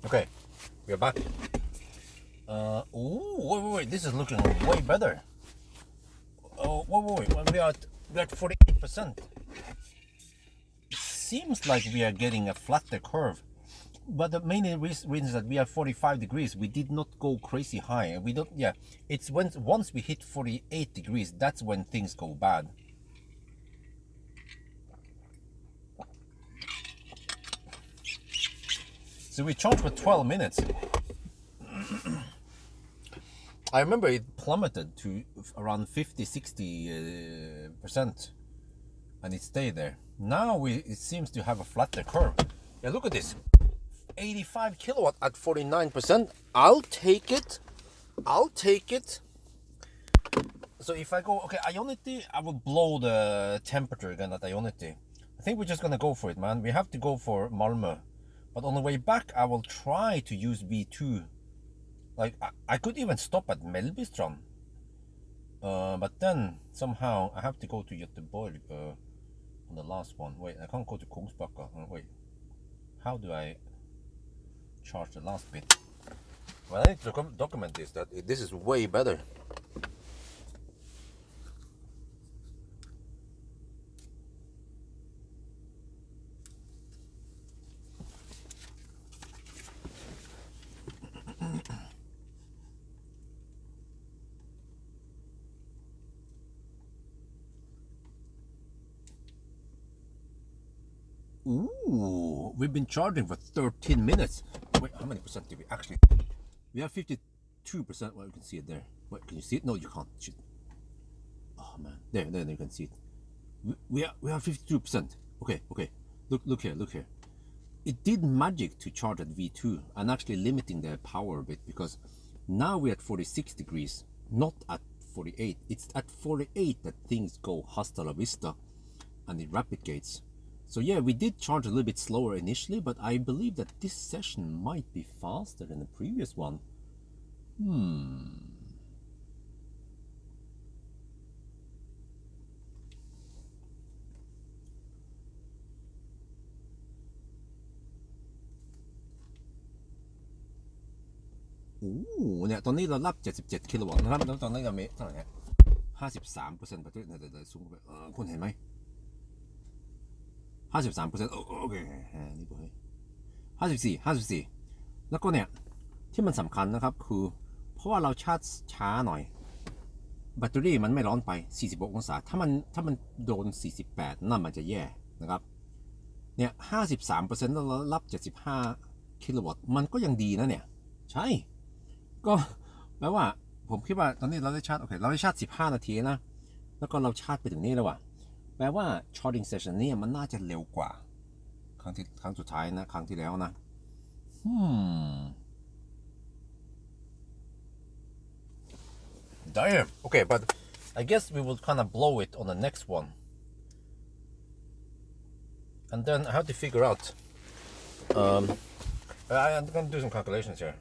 Okay, we are back. Wait, this is looking way better. Oh, wait, we are at 48%. Seems like we are getting a flatter curve, but the main reason is that we are 45 degrees. We did not go crazy high. We don't. Yeah, it's once we hit 48 degrees, that's when things go bad. So we charged for 12 minutes. I remember it plummeted to around 50-60%, and it stayed there. Now it seems to have a flatter curve. Yeah, look at this. 85 kilowatt at 49%. I'll take it. So if I go, okay, Ionity, I will blow the temperature again at Ionity. I think we're just gonna go for it, man. We have to go for Malmö. But on the way back, I will try to use V2. Like, I could even stop at Mellbystrand. But then, somehow, I have to go to Göteborg on the last one. Wait, I can't go to Kungsbacka. Wait, how do I charge the last bit? Well, I need to document this, that this is way better. Ooh, we've been charging for 13 minutes. Wait, how many percent did we actually? We have 52%. Well, you can see it there. Wait, can you see it? No, you can't. Shit. Oh man, there you can see it. We have 52%. Okay. Look here. It did magic to charge at V2 and actually limiting the power a bit, because now we're at 46 degrees, not at 48. It's at 48 that things go hasta la vista and it rapid gates. So yeah, we did charge a little bit slower initially, but I believe that this session might be faster than the previous one.เนี่ยตอนนี้เรารับ77กิโลวัตต์นะครับแล้วตอนนี้เรามีเท่าไหร่ฮะ53%ประเทศเนี่ยเดี๋ยวซูมไปคุณเห็นไหม53%โอเคนี่ดูให้54แล้วก็เนี่ยที่มันสำคัญนะครับคือเพราะว่าเราชาร์จช้าหน่อยแบตเตอรี่มันไม่ร้อนไป46องศาถ้ามันโดน48นั่นมันจะแย่นะครับเนี่ย53%แล้วเรารับ75กิโลวัตต์มันก็ยังดีนะเนี่ยใช่ก็แปลว่าผมคิดว่าตอนนี้เราได้ชาร์จโอเคเราได้ชาร์จ15นาทีนะแล้วก็เราชาร์จไปถึงนี่แล้วว่ะแปลว่า charging session นี้มันน่าจะเร็วกว่าครั้งสุดท้ายนะครั้งที่แล้วนะDamn. Okay, but I guess we will kind of blow it on the next one, and then I have to figure out. I'm gonna do some calculations here.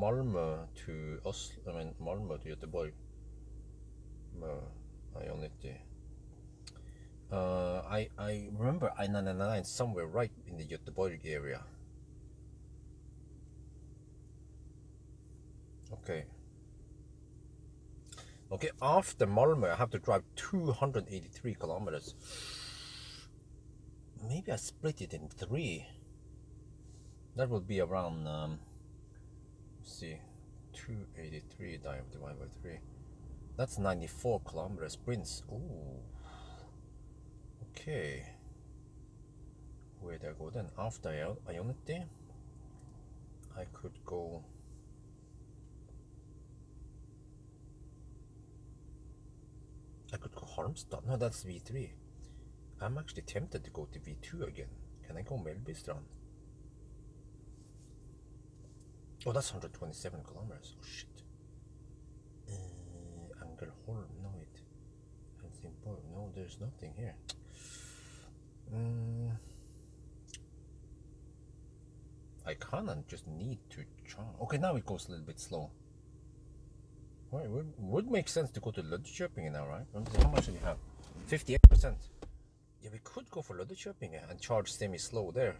Malmö to Oslo, Malmö to Göteborg. Ionity. I remember I-99 somewhere right in the Göteborg area. Okay, after Malmö I have to drive 283 kilometers. Maybe I split it in 3. That would be around, let's see, 283 divided by 3. That's 94 kilometers sprints. Ooh. Okay. Where do I go then? After Ionity, I could go. Halmstad. No, that's V3. I'm actually tempted to go to V2 again. Can I go Mellbystrand? Oh, that's 127 kilometers. Oh shit. Angelholm, no wait. Helsingborg, no, there's nothing here. I kinda just need to charge. Okay, now it goes a little bit slow. Well, it would make sense to go to Ludköping now, right? How much do you have? 58%. Yeah, we could go for Löddeköping and charge semi-slow there,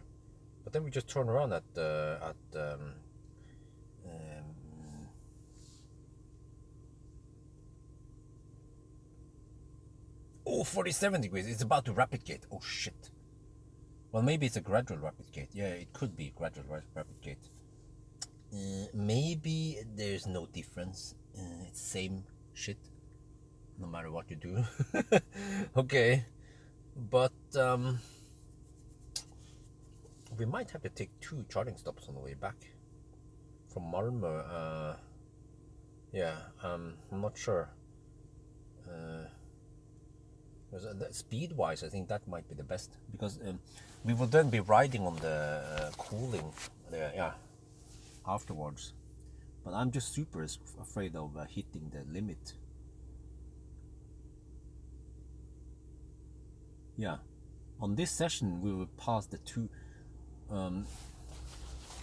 but then we just turn around at oh, 47 degrees. It's about to rapid gate. Oh shit. Well, maybe it's a gradual rapid gate. Yeah, it could be gradual rapid gate. Maybe there's no difference. It's same shit, no matter what you do. Okay, but we might have to take 2 charging stops on the way back from Malmö. Yeah, I'm not sure. Speed-wise, I think that might be the best, because we will then be riding on the cooling yeah, afterwards. But I'm just super afraid of hitting the limit. Yeah, on this session we will pass the 2.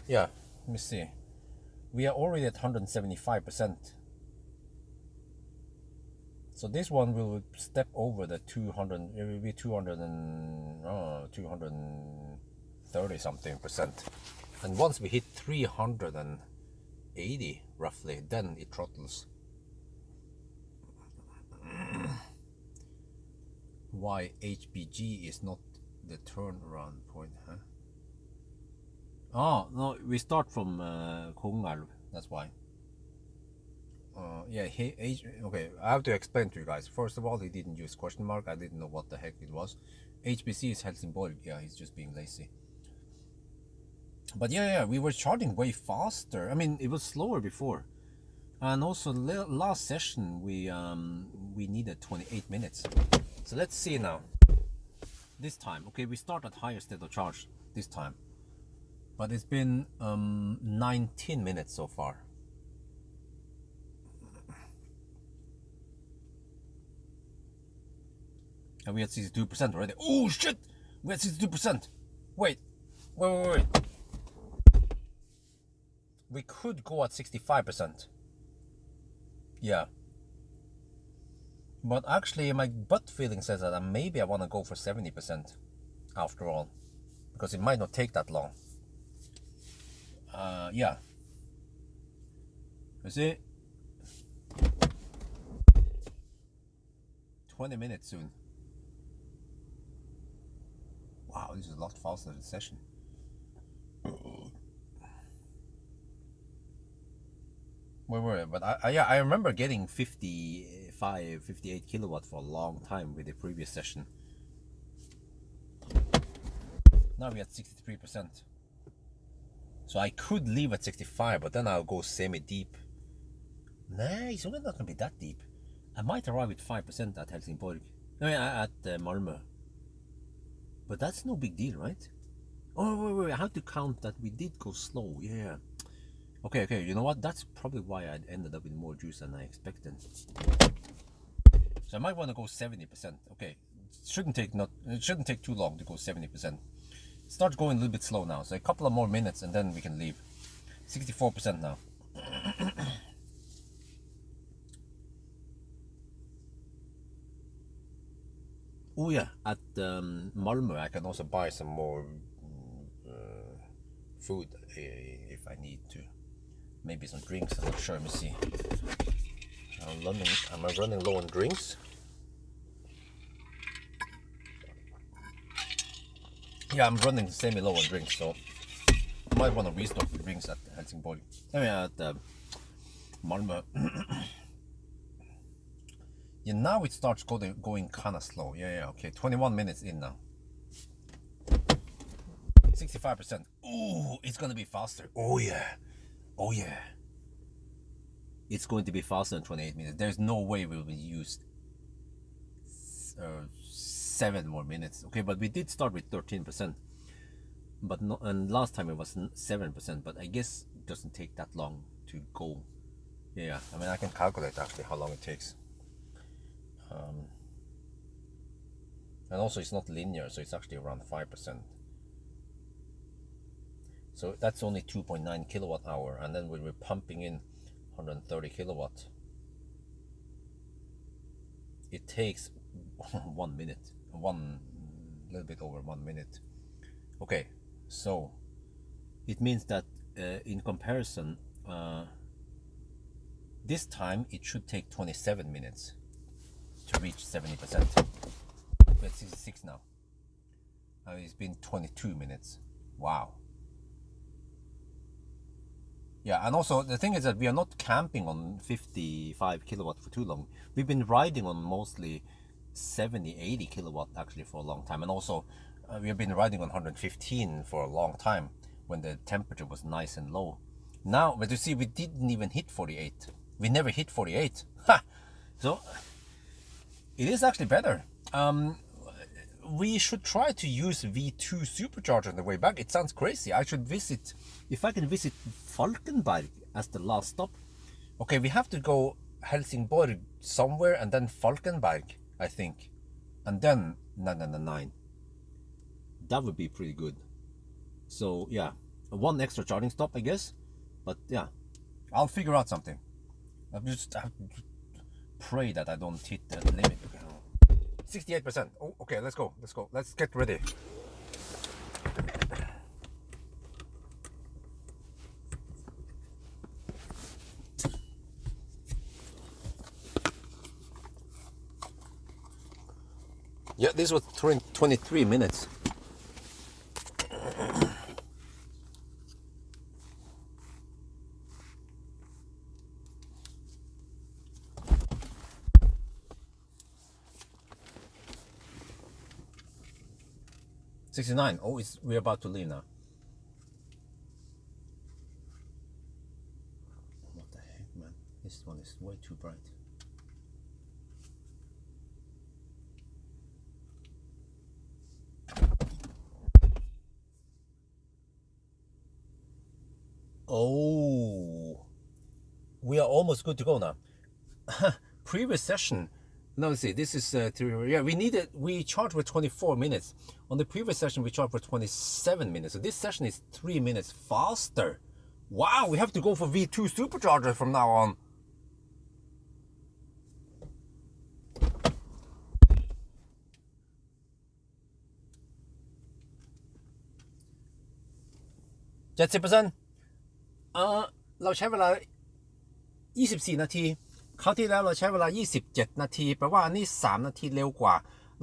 Yeah, let me see. We are already at 175%. So this one will step over the 200. It will be 230 something percent. And once we hit 380 roughly, then it throttles. Why HBG is not the turnaround point, huh? Oh no, we start from Kongalv, that's why. Yeah, okay, I have to explain to you guys. First of all, he didn't use question mark. I didn't know what the heck it was. HBC is Helsingborg. Yeah, he's just being lazy. But yeah, we were charging way faster. I mean, it was slower before. And also last session we needed 28 minutes. So let's see now. This time, okay, we start at higher state of charge this time. But it's been 19 minutes so far. And we had 62% already. Oh shit! We had 62%. Wait. We could go at 65%. Yeah. But actually my gut feeling says that maybe I want to go for 70% after all. Because it might not take that long. Yeah. You see? 20 minutes soon. Wow, this is a lot faster than the session. Where were I? But I remember getting 55, 58 kilowatt for a long time with the previous session. Now we're at 63%. So I could leave at 65, but then I'll go semi-deep. Nah, it's only not going to be that deep. I might arrive with 5% at Helsingborg. I mean, at Malmö. But that's no big deal, right? Oh, wait, I have to count that we did go slow, yeah. Okay, you know what? That's probably why I ended up with more juice than I expected. So I might want to go 70%. Okay, it shouldn't take too long to go 70%. Start going a little bit slow now. So a couple of more minutes and then we can leave. 64% now. Oh yeah, at Malmö I can also buy some more food if I need to. Maybe some drinks, I'm not sure, let me see. Am I running low on drinks? Yeah, I'm running semi-low on drinks, so I might want to restock the drinks at Helsingborg. I mean at Malmö. Yeah, now it starts going kind of slow. Yeah, okay. 21 minutes in now. 65%. Ooh, it's going to be faster. Oh, yeah. It's going to be faster than 28 minutes. There's no way we'll use 7 more minutes. Okay, but we did start with 13%. But no, and last time it was 7%. But I guess it doesn't take that long to go. Yeah, I mean, I can calculate actually how long it takes. And also it's not linear, so it's actually around 5%. So that's only 2.9 kilowatt hour, and then we're pumping in 130 kilowatt. It takes 1 minute, little bit over 1 minute. Okay, so it means that in comparison, this time it should take 27 minutes to reach 70%. We're at 66 now. It's been 22 minutes. Wow. Yeah, and also the thing is that we are not camping on 55 kilowatt for too long. We've been riding on mostly 70, 80 kilowatt actually for a long time. And also we have been riding on 115 for a long time when the temperature was nice and low. Now, but you see, we didn't even hit 48. We never hit 48. Ha! So it is actually better. We should try to use V2 supercharger on the way back. It sounds crazy. I should visit, if I can visit Falkenberg as the last stop. Okay, we have to go Helsingborg somewhere and then Falkenberg, I think. And then 999. That would be pretty good. So yeah, one extra charging stop, I guess. But yeah, I'll figure out something. I just have to pray that I don't hit the limit. 68%. Oh, okay, let's go. Let's go. Let's get ready. Yeah, this was 23 minutes. $69. Oh, we're about to leave now. What the heck, man? This one is way too bright. Oh, we are almost good to go now. Previous session. Now let's see. This is yeah. We charged for 24 minutes. On the previous session, we charged for 27 minutes. So this session is 3 minutes faster. Wow, we have to go for V2 supercharger from now on.70%เราใช้เวลา24 นาทีคราวที่แล้วเราใช้เวลา27 นาทีแปลว่าอันนี้3 นาทีเร็วกว่า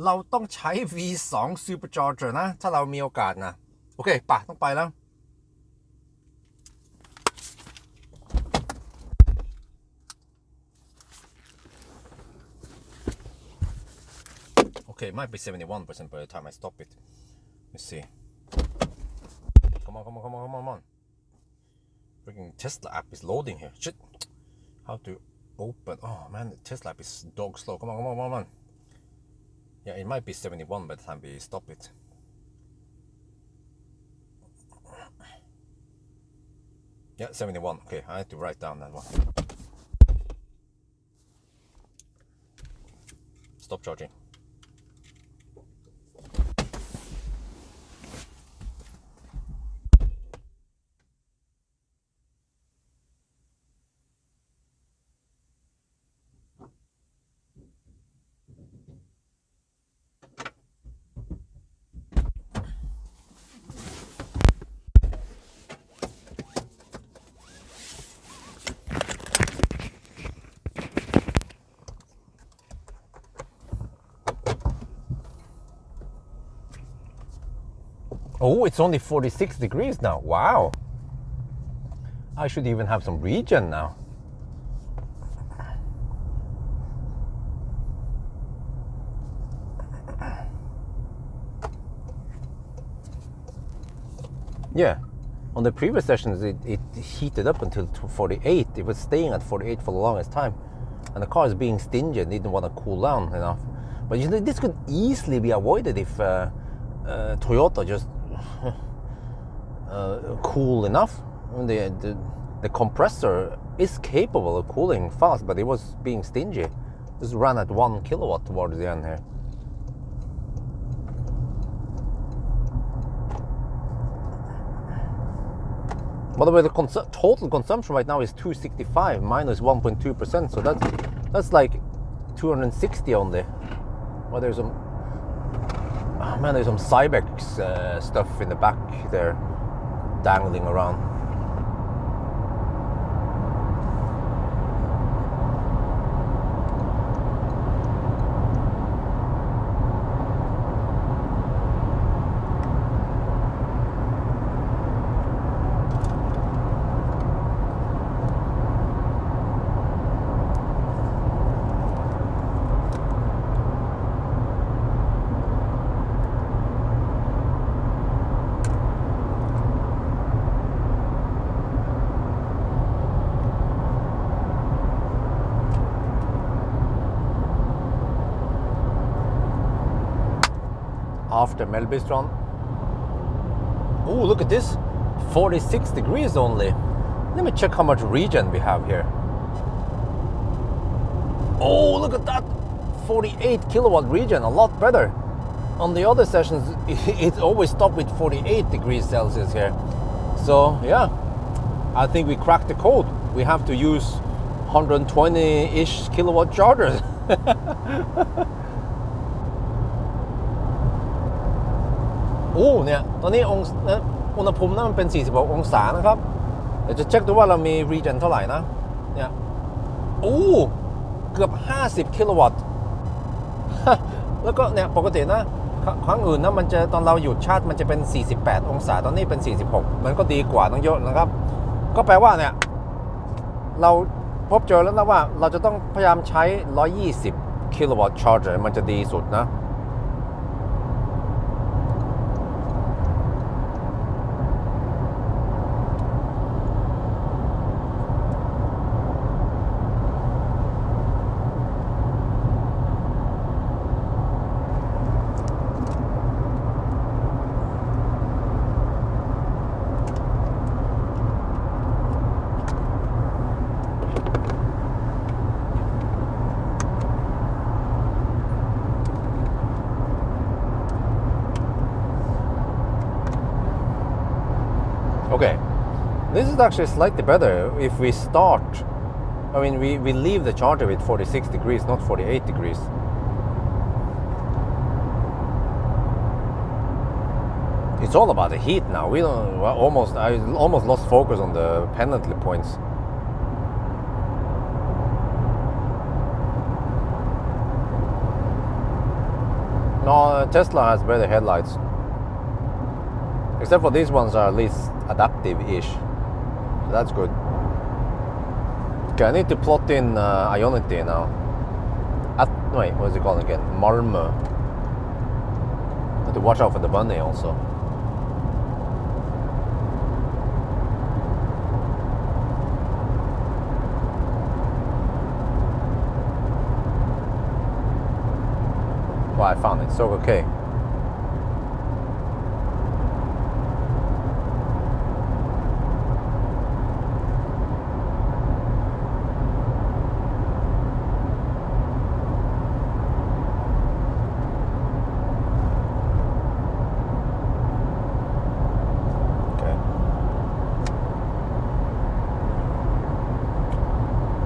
เราต้องใช้ V2 supercharger นะถ้าเรามีโอกาสนะโอเคป่ะต้องไปแล้วOkay, it might be 71% by the time I stop it. Let's see. Come on. Freaking Tesla app is loading here. Shit. How to open? Oh man, the Tesla app is dog slow. Come on. Yeah, it might be 71 by the time we stop it. Yeah, 71. Okay, I have to write down that one. Stop charging. Oh, it's only 46 degrees now. Wow. I should even have some regen now. Yeah. On the previous sessions, it heated up until 48. It was staying at 48 for the longest time. And the car is being stingy and didn't want to cool down enough. But you know, this could easily be avoided if Toyota just cool enough. The compressor is capable of cooling fast, but it was being stingy. Just ran at 1 kilowatt towards the end here. By the way, the total consumption right now is 265 minus 1.2%, so that's like 260 only. Well, there's some, oh man, there's some Cybex stuff in the back there, dangling around. After Melbystron. Oh, look at this, 46 degrees only. Let me check how much regen we have here. Oh, look at that, 48 kilowatt regen, a lot better. On the other sessions, it always stopped with 48 degrees Celsius here. So yeah, I think we cracked the code. We have to use 120-ish kilowatt chargers. โอ้เนี่ยตอนนี้อุณหภูมินั้นมันเป็น46องศานะครับเดี๋ยวจะเช็คดูว่าเรามี regen เท่าไหร่นะเนี่ยโอ้เกือบ50กิโลวัตต์ แล้วก็เนี่ยปกตินะครั้งอื่นนะมันจะตอนเราหยุดชาร์จมันจะเป็น48องศาตอนนี้เป็น46มันก็ดีกว่าตั้งเยอะนะครับก็แปลว่าเนี่ยเราพบเจอแล้วนะว่าเราจะต้องพยายามใช้120กิโลวัตต์ชาร์จมันจะดีสุดนะ Okay, this is actually slightly better if we start, I mean we leave the charger with 46 degrees, not 48 degrees. It's all about the heat now. We don't, I almost lost focus on the penalty points. No, Tesla has better headlights. Except for these ones are at least adaptive-ish. So that's good. Okay, I need to plot in Ionity now. Wait, what is it called again? Malmö. I have to watch out for the bunny also. Oh, I found it. So okay.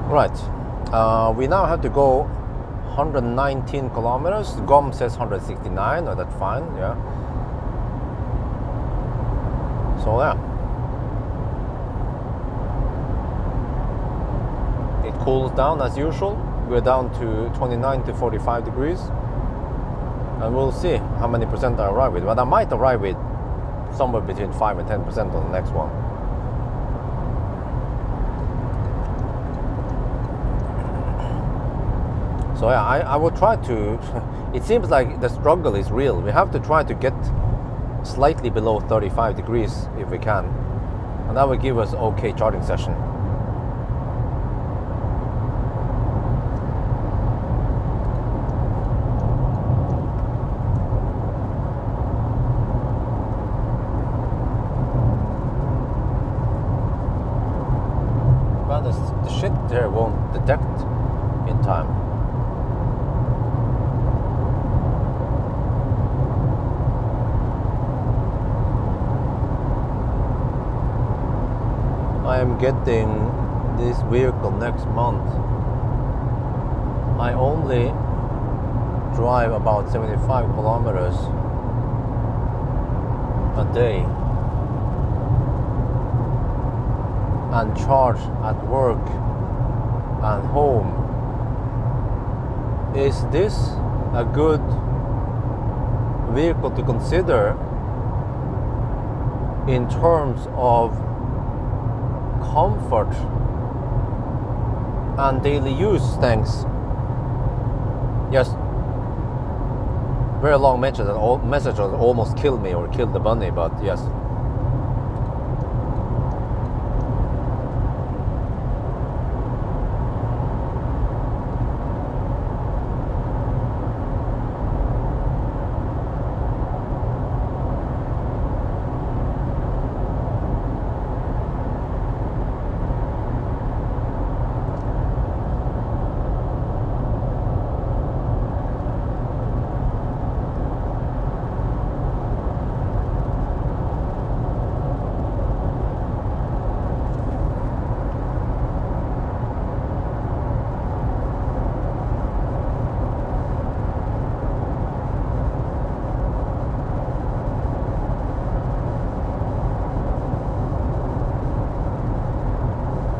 Right, we now have to go 119 kilometers. GOM says 169. Oh, that's fine. Yeah. So yeah, it cools down as usual. We're down to 29 to 45 degrees, and we'll see how many percent I arrive with. But I might arrive with somewhere between 5 and 10% on the next one. So yeah, I will try to, it seems like the struggle is real. We have to try to get slightly below 35 degrees if we can. And that will give us okay charging session. Well, the shit there won't detect in time. I am getting this vehicle next month. I only drive about 75 kilometers a day and charge at work and home, is this a good vehicle to consider in terms of comfort and daily use? Thanks. Yes, very long message that almost killed me or killed the bunny, but yes.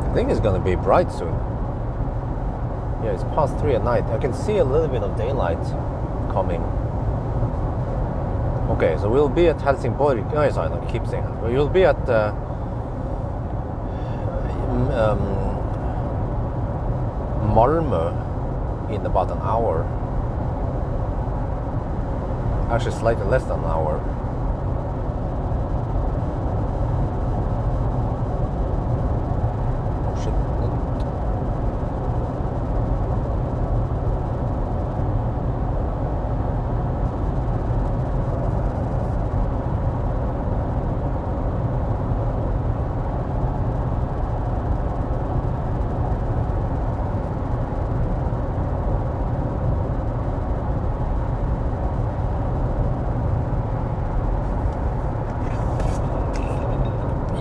I think it's gonna be bright soon. Yeah, it's past 3 at night. I can see a little bit of daylight coming. Okay, so we'll be at Helsingborg. Oh, sorry, I keep saying that. We'll be at Malmö in about an hour. Actually, slightly less than an hour.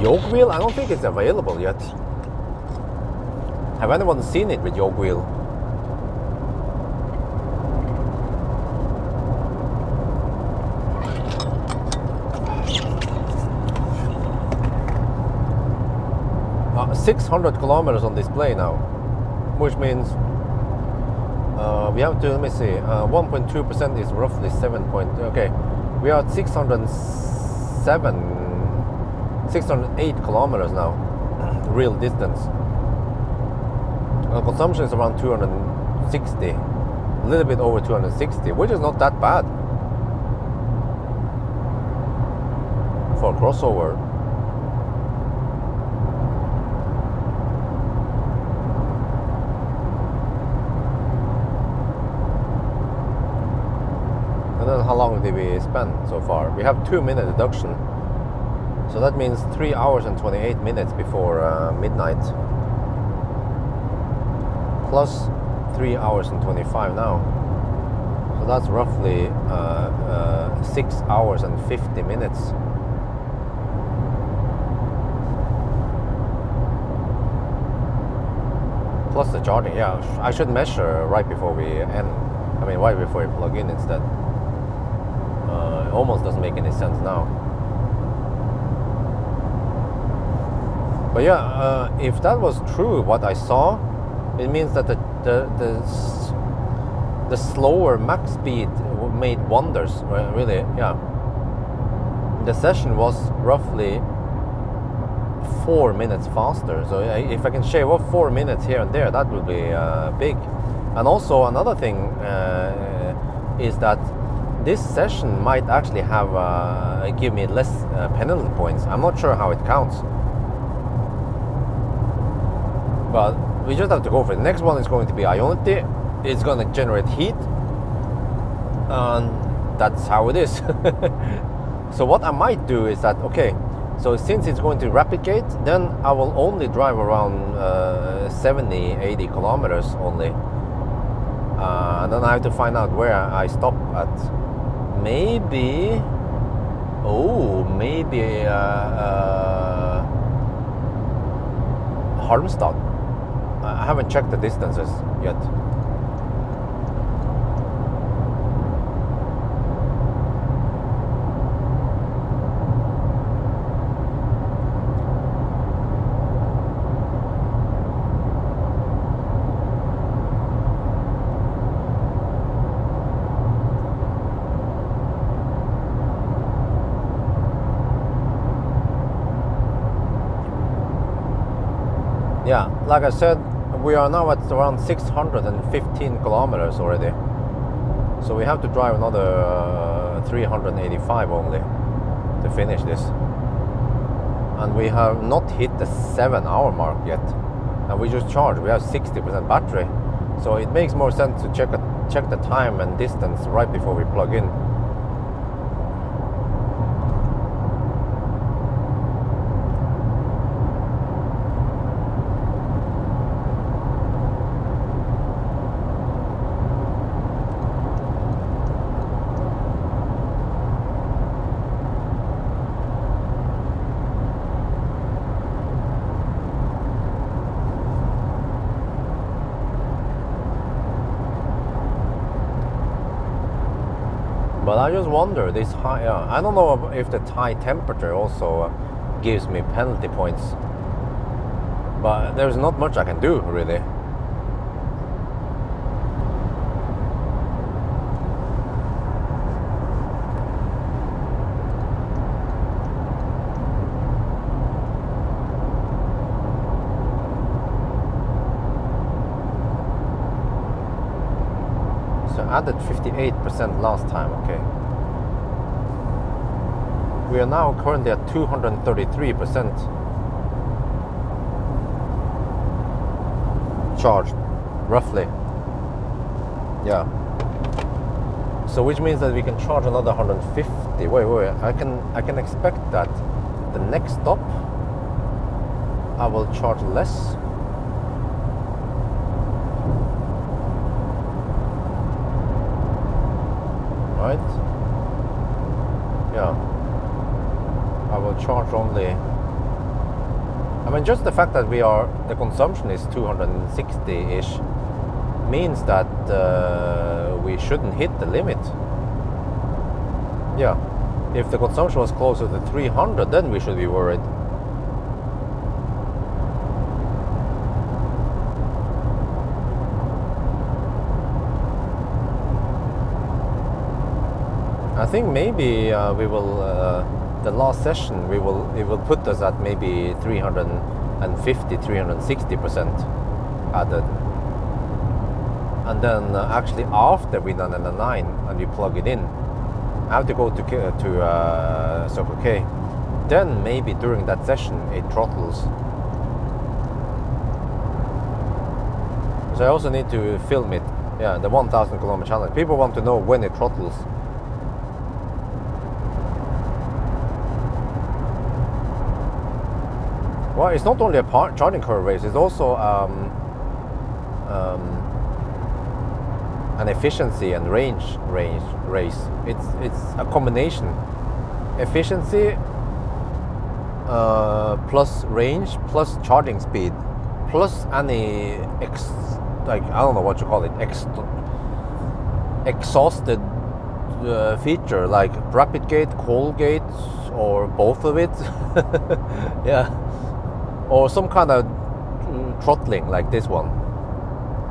Yoke wheel? I don't think it's available yet. Have anyone seen it with yoke wheel? Uh, 600 kilometers on display now, which means we have to, let me see, 1.2% is roughly 7 point, okay, we are at 608 kilometers now, real distance. Consumption is around 260, a little bit over 260, which is not that bad for a crossover. And then how long did we spend so far? We have 2-minute deduction. So that means 3 hours and 28 minutes before midnight. Plus 3 hours and 25 now. So that's roughly 6 hours and 50 minutes. Plus the charging, yeah. I should measure right before we end. I mean, right before we plug in instead. It almost doesn't make any sense now. But yeah, if that was true, what I saw, it means that the slower max speed made wonders. Really, yeah. The session was roughly 4 minutes faster. So if I can shave off 4 minutes here and there, that would be big. And also another thing is that this session might actually have give me less penalty points. I'm not sure how it counts. But we just have to go for it. The next one is going to be Ionity. It's going to generate heat. And that's how it is. So what I might do is that, okay, so since it's going to replicate, then I will only drive around 70, 80 kilometers only. And then I have to find out where I stop at. Maybe Halmstad. I haven't checked the distances yet. Yeah, like I said, we are now at around 615 kilometers already. So we have to drive another 385 only to finish this. And we have not hit the 7-hour mark yet. And we just charged, we have 60% battery. So it makes more sense to check the time and distance right before we plug in. But I just wonder, this high, I don't know if the high temperature also gives me penalty points. But there's not much I can do, really. Added 58% last time, okay. We are now currently at 233% charged, roughly. Yeah. So which means that we can charge another 150. Wait, I can expect that the next stop I will charge less. Right? Yeah. I will charge only. I mean, just the fact that the consumption is 260-ish means that we shouldn't hit the limit. Yeah. If the consumption was closer to 300, then we should be worried. I think maybe we will, the last session, it will put us at maybe 350, 360% added. And then actually after we done the 9 and we plug it in, I have to go to Circle K. Then maybe during that session it throttles. So I also need to film it. Yeah, the 1,000 kilometer challenge. People want to know when it throttles. Well, it's not only a charging curve race, it's also an efficiency and range race. It's a combination. Efficiency plus range plus charging speed plus any I don't know what you call it, exhausted feature like rapid gate, cold gate, or both of it. Yeah. Or some kind of throttling like this one.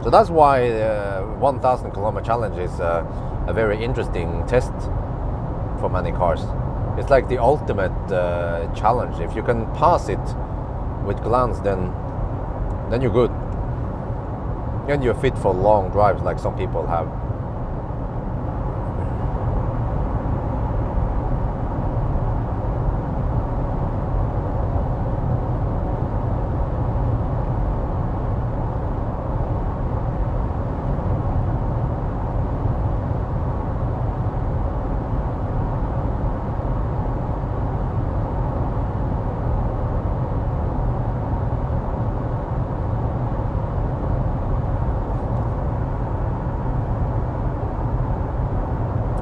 So that's why 1,000 kilometer challenge is a very interesting test for many cars. It's like the ultimate challenge. If you can pass it with glance, then you're good. And you're fit for long drives like some people have.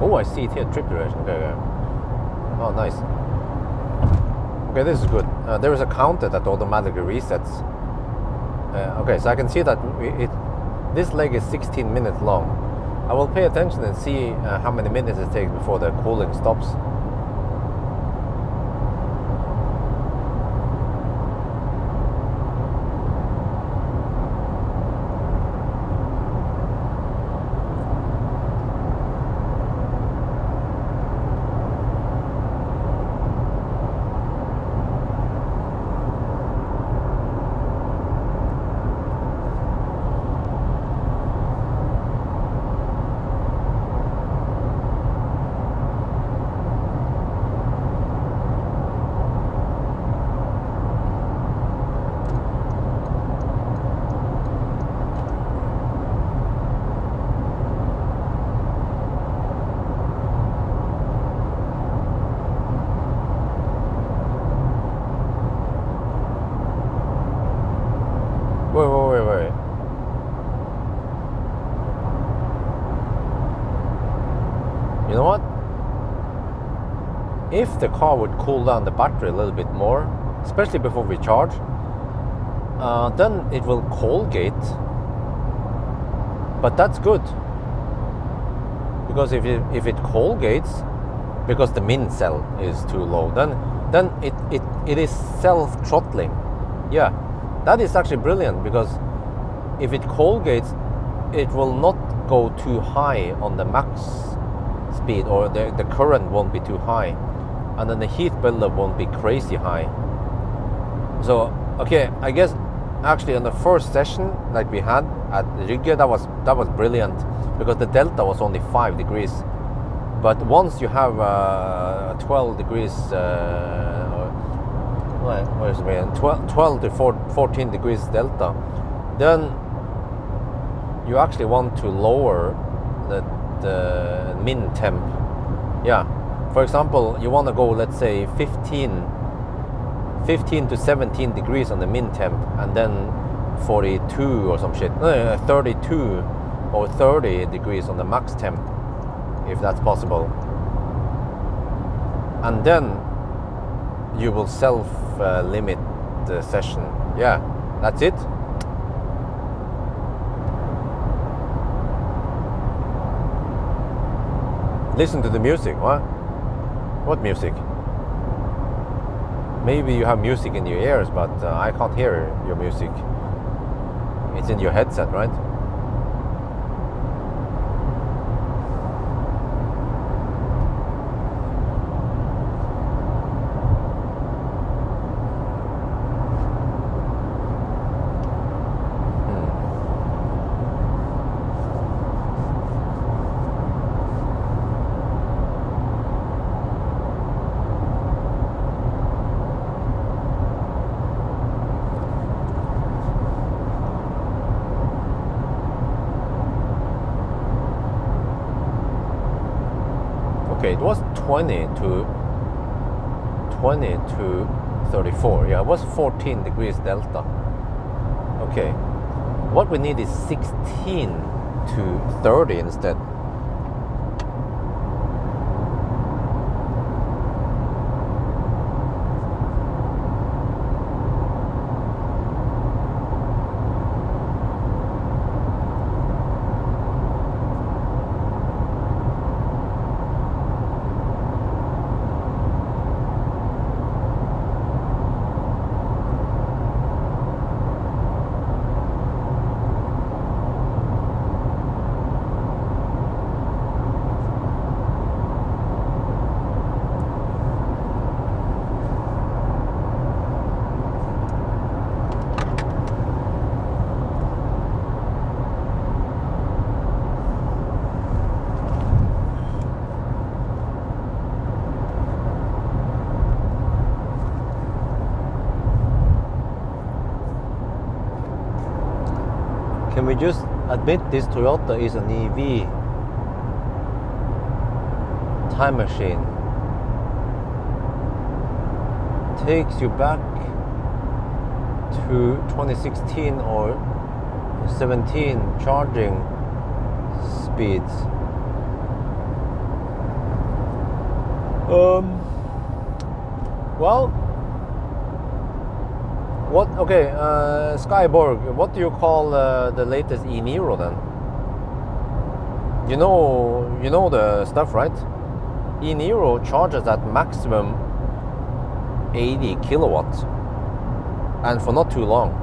Oh, I see it here, trip duration. Okay. Oh, nice. Okay, this is good. There is a counter that automatically resets. Okay, so I can see that this leg is 16 minutes long. I will pay attention and see how many minutes it takes before the cooling stops. know what? If the car would cool down the battery a little bit more, especially before we charge, then it will cold gate. But that's good, because if it cold gates because the min cell is too low, then it is self-throttling. Yeah, that is actually brilliant, because if it cold gates, it will not go too high on the max speed, or the current won't be too high, and then the heat buildup won't be crazy high. So okay, I guess actually on the first session like we had at Rygge, that was brilliant, because the delta was only 5 degrees. But once you have 12 degrees, what is it, 12 to 14 degrees delta, then you actually want to lower the min temp. Yeah, for example, you want to go, let's say 15 to 17 degrees on the min temp, and then 42 or some shit, 32 or 30 degrees on the max temp, if that's possible. And then you will self-limit the session. Yeah, that's it. Listen to the music. What music? Maybe you have music in your ears, but I can't hear your music. It's in your headset, right? Okay, it was 20 to 34. Yeah, it was 14 degrees delta. Okay, what we need is 16 to 30 instead. Can we just admit this Toyota is an EV time machine? Takes you back to 2016 or 17 charging speeds. Well, what? Okay, Skyborg. What do you call the latest e-Niro then? You know the stuff, right? e-Niro charges at maximum 80 kilowatts, and for not too long.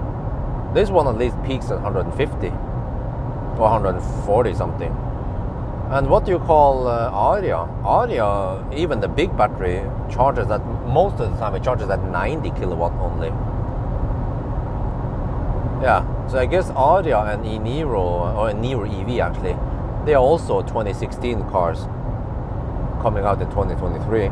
This one at least peaks at 150 or 140 something. And what do you call Aria? Aria, even the big battery, charges at, most of the time it charges at 90 kilowatt only. Yeah, so I guess Aria and e-Niro, or Niro EV actually, they are also 2016 cars coming out in 2023.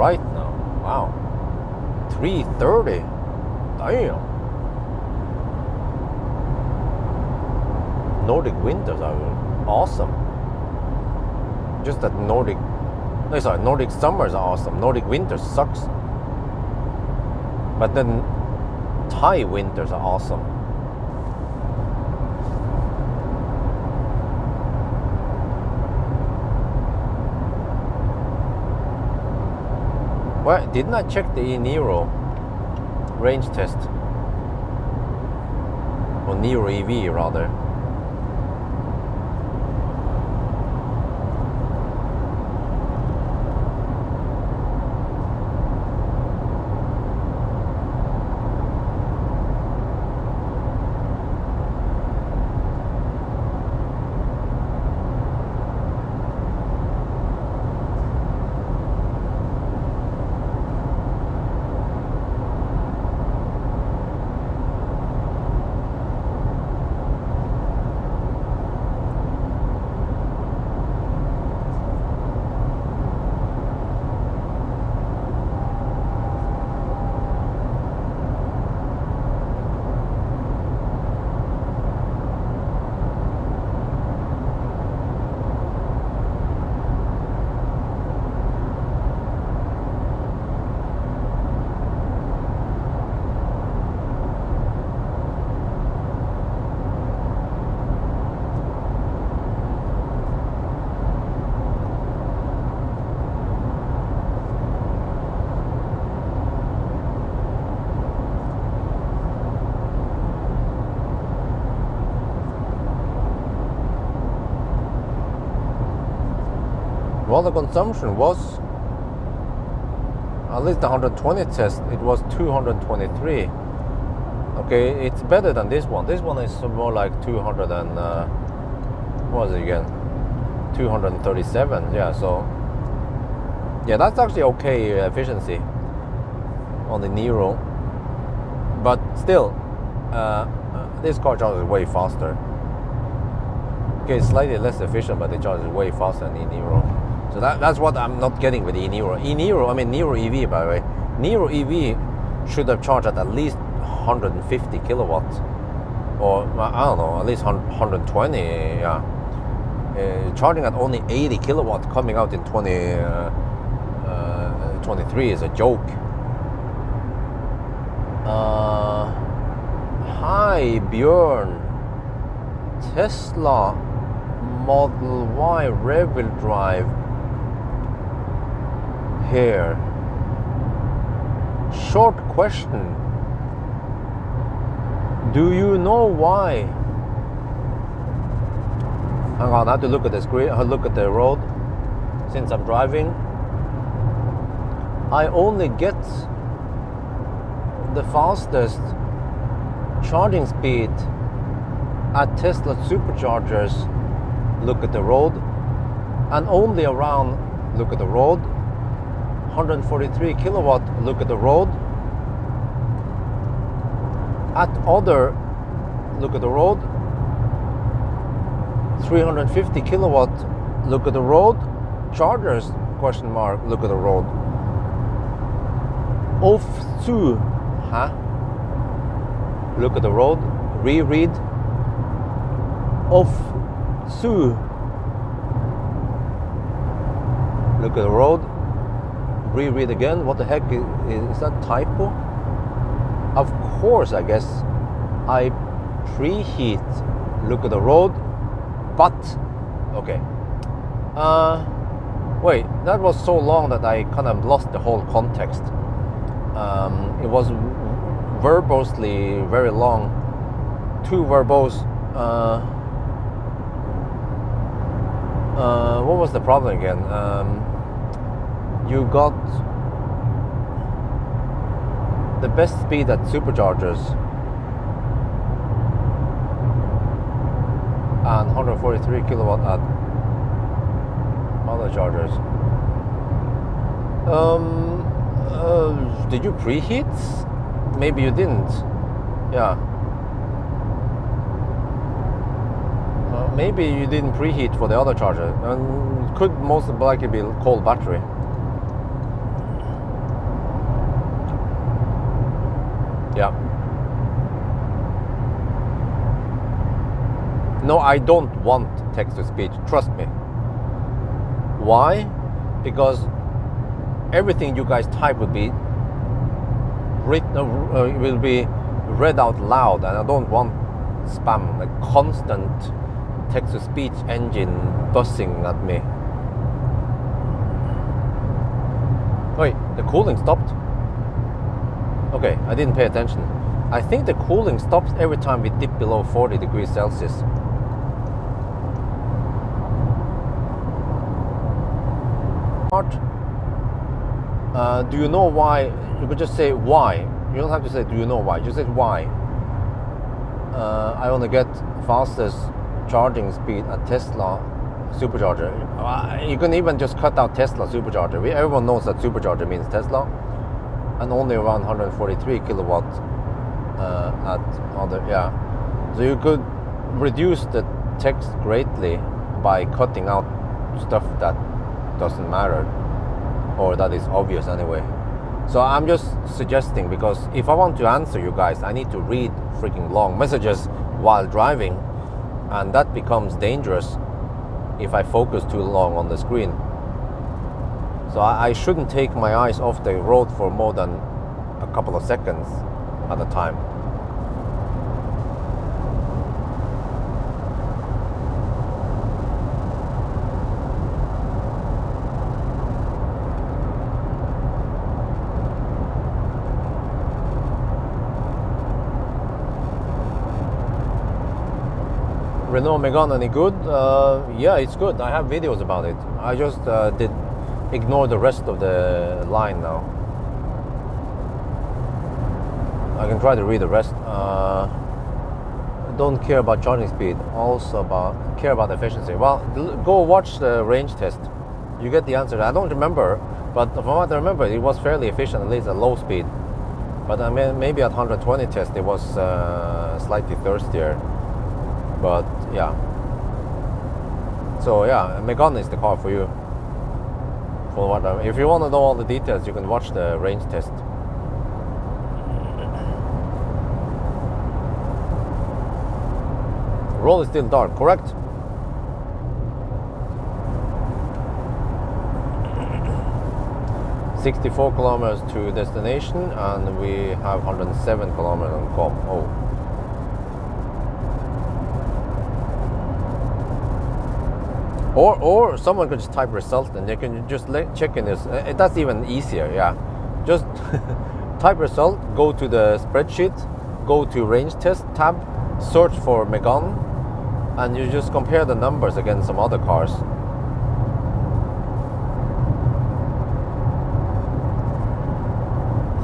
bright now. Wow. 3:30. Damn. Nordic winters are awesome. Just that Nordic summers are awesome. Nordic winters sucks. But then Thai winters are awesome. Well, didn't I check the e-Niro range test? Or Niro EV rather. Well, the consumption was, at least the 120 test, it was 223. Okay, it's better than this one. This one is more like 200 and, what was it again? 237, yeah, so, yeah, that's actually okay efficiency on the Niro. But still, this car charges way faster. Okay, it's slightly less efficient, but it charges way faster than the Niro. So that's what I'm not getting with the e-Niro. I mean Niro EV, by the way. Niro EV should have charged at least 150 kilowatts. Or, I don't know, at least 120, yeah. Charging at only 80 kilowatts coming out in 2023 is a joke. Hi, Björn. Tesla Model Y rear-wheel drive here. Short question. Do you know why? Hang on, I have to look at the screen, look at the road since I'm driving. I only get the fastest charging speed at Tesla superchargers. Look at the road, and only around, look at the road, 143 kilowatt, look at the road. At other, look at the road, 350 kilowatt, look at the road. Chargers, question mark, look at the road. Off to, huh? Look at the road, reread. Off to, look at the road, reread again. What the heck is that typo? Of course, I guess I preheat. Look at the road, but okay. Wait, that was so long that I kind of lost the whole context. It was verbosely very long, too verbose. What was the problem again? You got the best speed at superchargers and 143 kilowatt at other chargers. Did you preheat? Maybe you didn't. Yeah. Maybe you didn't preheat for the other charger, and could most likely be cold battery. Yeah. No, I don't want text-to-speech, trust me. Why? Because everything you guys type will be read out loud, and I don't want spam, like constant text-to-speech engine buzzing at me. Wait, the cooling stopped? Okay, I didn't pay attention. I think the cooling stops every time we dip below 40 degrees Celsius. Do you know why? You could just say why. You don't have to say do you know why, just say why. I want to get fastest charging speed at Tesla supercharger. You can even just cut out Tesla supercharger. Everyone knows that supercharger means Tesla, and only around 143 kilowatt at other, yeah. So you could reduce the text greatly by cutting out stuff that doesn't matter, or that is obvious anyway. So I'm just suggesting, because if I want to answer you guys, I need to read freaking long messages while driving, and that becomes dangerous if I focus too long on the screen. So I shouldn't take my eyes off the road for more than a couple of seconds at a time. Renault Megane any good? Yeah, it's good. I have videos about it. I just did ignore the rest of the line now. I can try to read the rest. Don't care about charging speed, also care about efficiency. Well, go watch the range test. You get the answer. I don't remember, but from what I remember, it was fairly efficient, at least at low speed. But I mean, maybe at 120 test, it was slightly thirstier. But yeah. So yeah, Megane is the car for you. For what if you want to know all the details, you can watch the range test. Roll is still dark, correct? $64 kilometers to destination, and we have 107 kilometers on com. Oh. Or someone could just type result and they can just check in this. That's even easier, yeah. Just type result, go to the spreadsheet, go to range test tab, search for Megane, and you just compare the numbers against some other cars.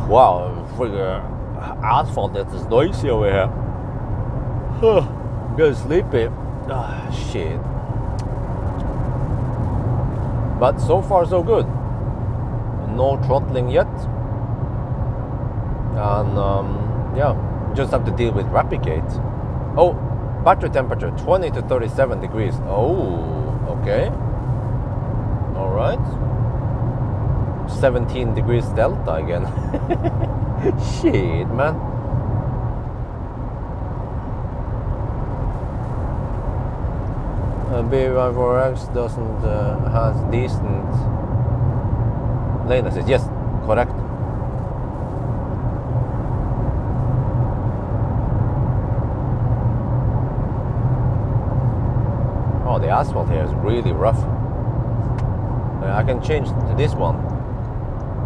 Wow, freaking asphalt, that is noisy over here. I'm getting sleepy. Ah, shit. But so far so good. No throttling yet. And yeah, just have to deal with Rapid-Gate. Oh, battery temperature 20 to 37 degrees. Oh, okay. All right. 17 degrees delta again. Shit, man. bZ4X doesn't has decent lane assist. Yes, correct. Oh, the asphalt here is really rough. I can change to this one,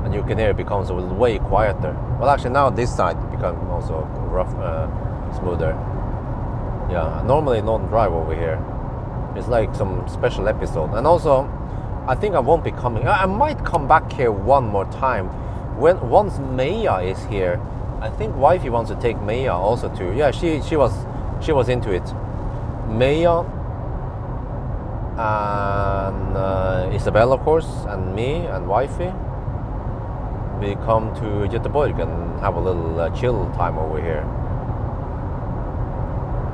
and you can hear it becomes way quieter. Well, actually now this side becomes also rough, smoother. Yeah, I normally don't drive over here. It's like some special episode. And also, I think I won't be coming. I might come back here one more time. Once Maya is here, I think wifey wants to take Maya also too. Yeah, she was into it. Maya and Isabel, of course, and me and wifey. We come to Göteborg and have a little chill time over here.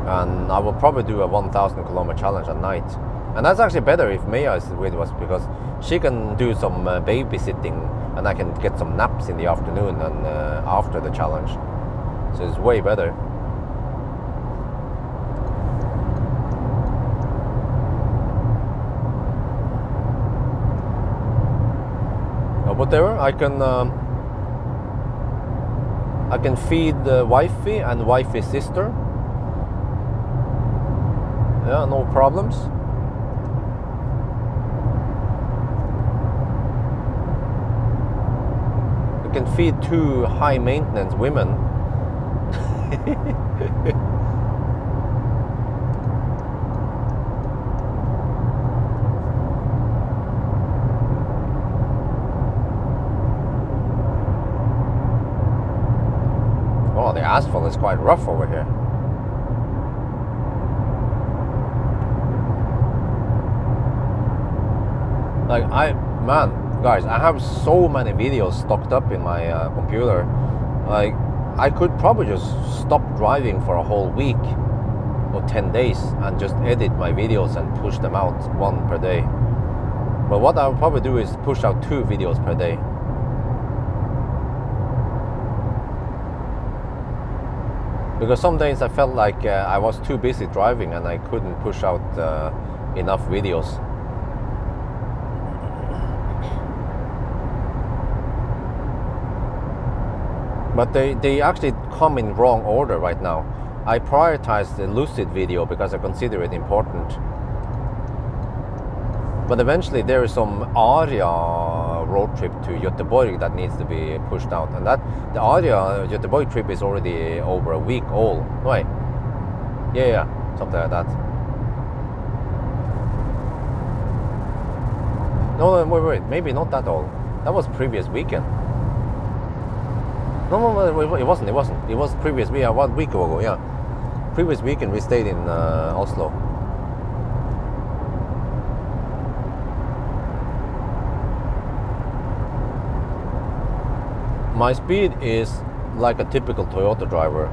And I will probably do a 1,000 kilometer challenge at night. And that's actually better if Maya is with us, because she can do some babysitting and I can get some naps in the afternoon and after the challenge. So it's way better. Whatever, I can feed wifey and wifey's sister. Yeah, no problems. I can feed 2 high maintenance women. Oh, the asphalt is quite rough over here. Like man, guys, I have so many videos stocked up in my computer. Like, I could probably just stop driving for a whole week or 10 days and just edit my videos and push them out 1 per day. But what I'll probably do is push out 2 videos per day. Because some days I felt like I was too busy driving and I couldn't push out enough videos. But they actually come in wrong order right now. I prioritize the Lucid video because I consider it important. But eventually there is some Aria road trip to Göteborg that needs to be pushed out. And that the Aria Göteborg trip is already over a week old. No, wait. Yeah, something like that. No, wait, maybe not that old. That was previous weekend. No, it wasn't. It was previous week, 1 week ago, yeah. Previous weekend we stayed in Oslo. My speed is like a typical Toyota driver.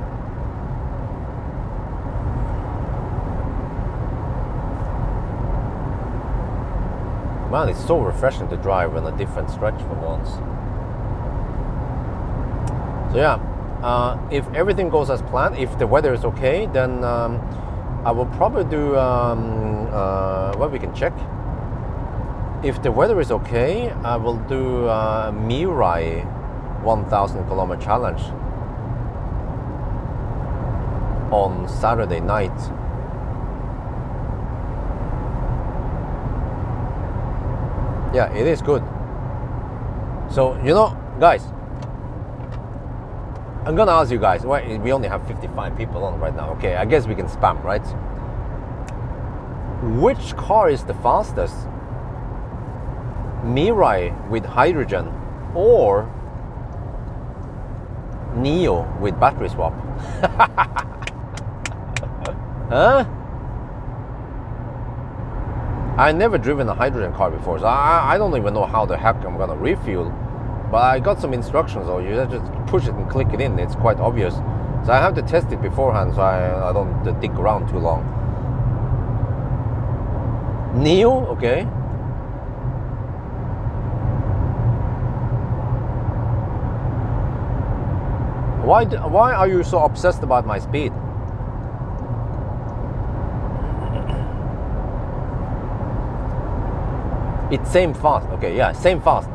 Man, it's so refreshing to drive on a different stretch for once. So yeah, if everything goes as planned, if the weather is okay, then I will probably do, well, we can check. If the weather is okay, I will do Mirai 1,000 kilometer challenge on Saturday night. Yeah, it is good. So, you know, guys, I'm gonna ask you guys, well, we only have 55 people on right now. Okay, I guess we can spam, right? Which car is the fastest? Mirai with hydrogen or Neo with battery swap? Huh? I never driven a hydrogen car before, so I don't even know how the heck I'm gonna refuel. But I got some instructions, so you just push it and click it in. It's quite obvious. So I have to test it beforehand, so I don't dig around too long. Neo, okay. Why are you so obsessed about my speed? It's same fast. Okay, yeah, same fast.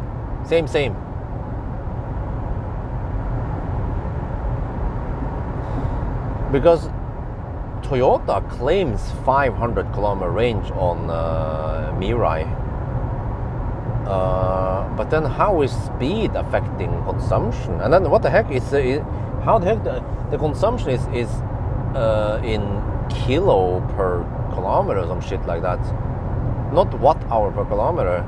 Same. Because Toyota claims 500 kilometer range on Mirai. But then how is speed affecting consumption? And then what the heck is how the heck the consumption is in kilo per kilometer or some shit like that, not watt hour per kilometer.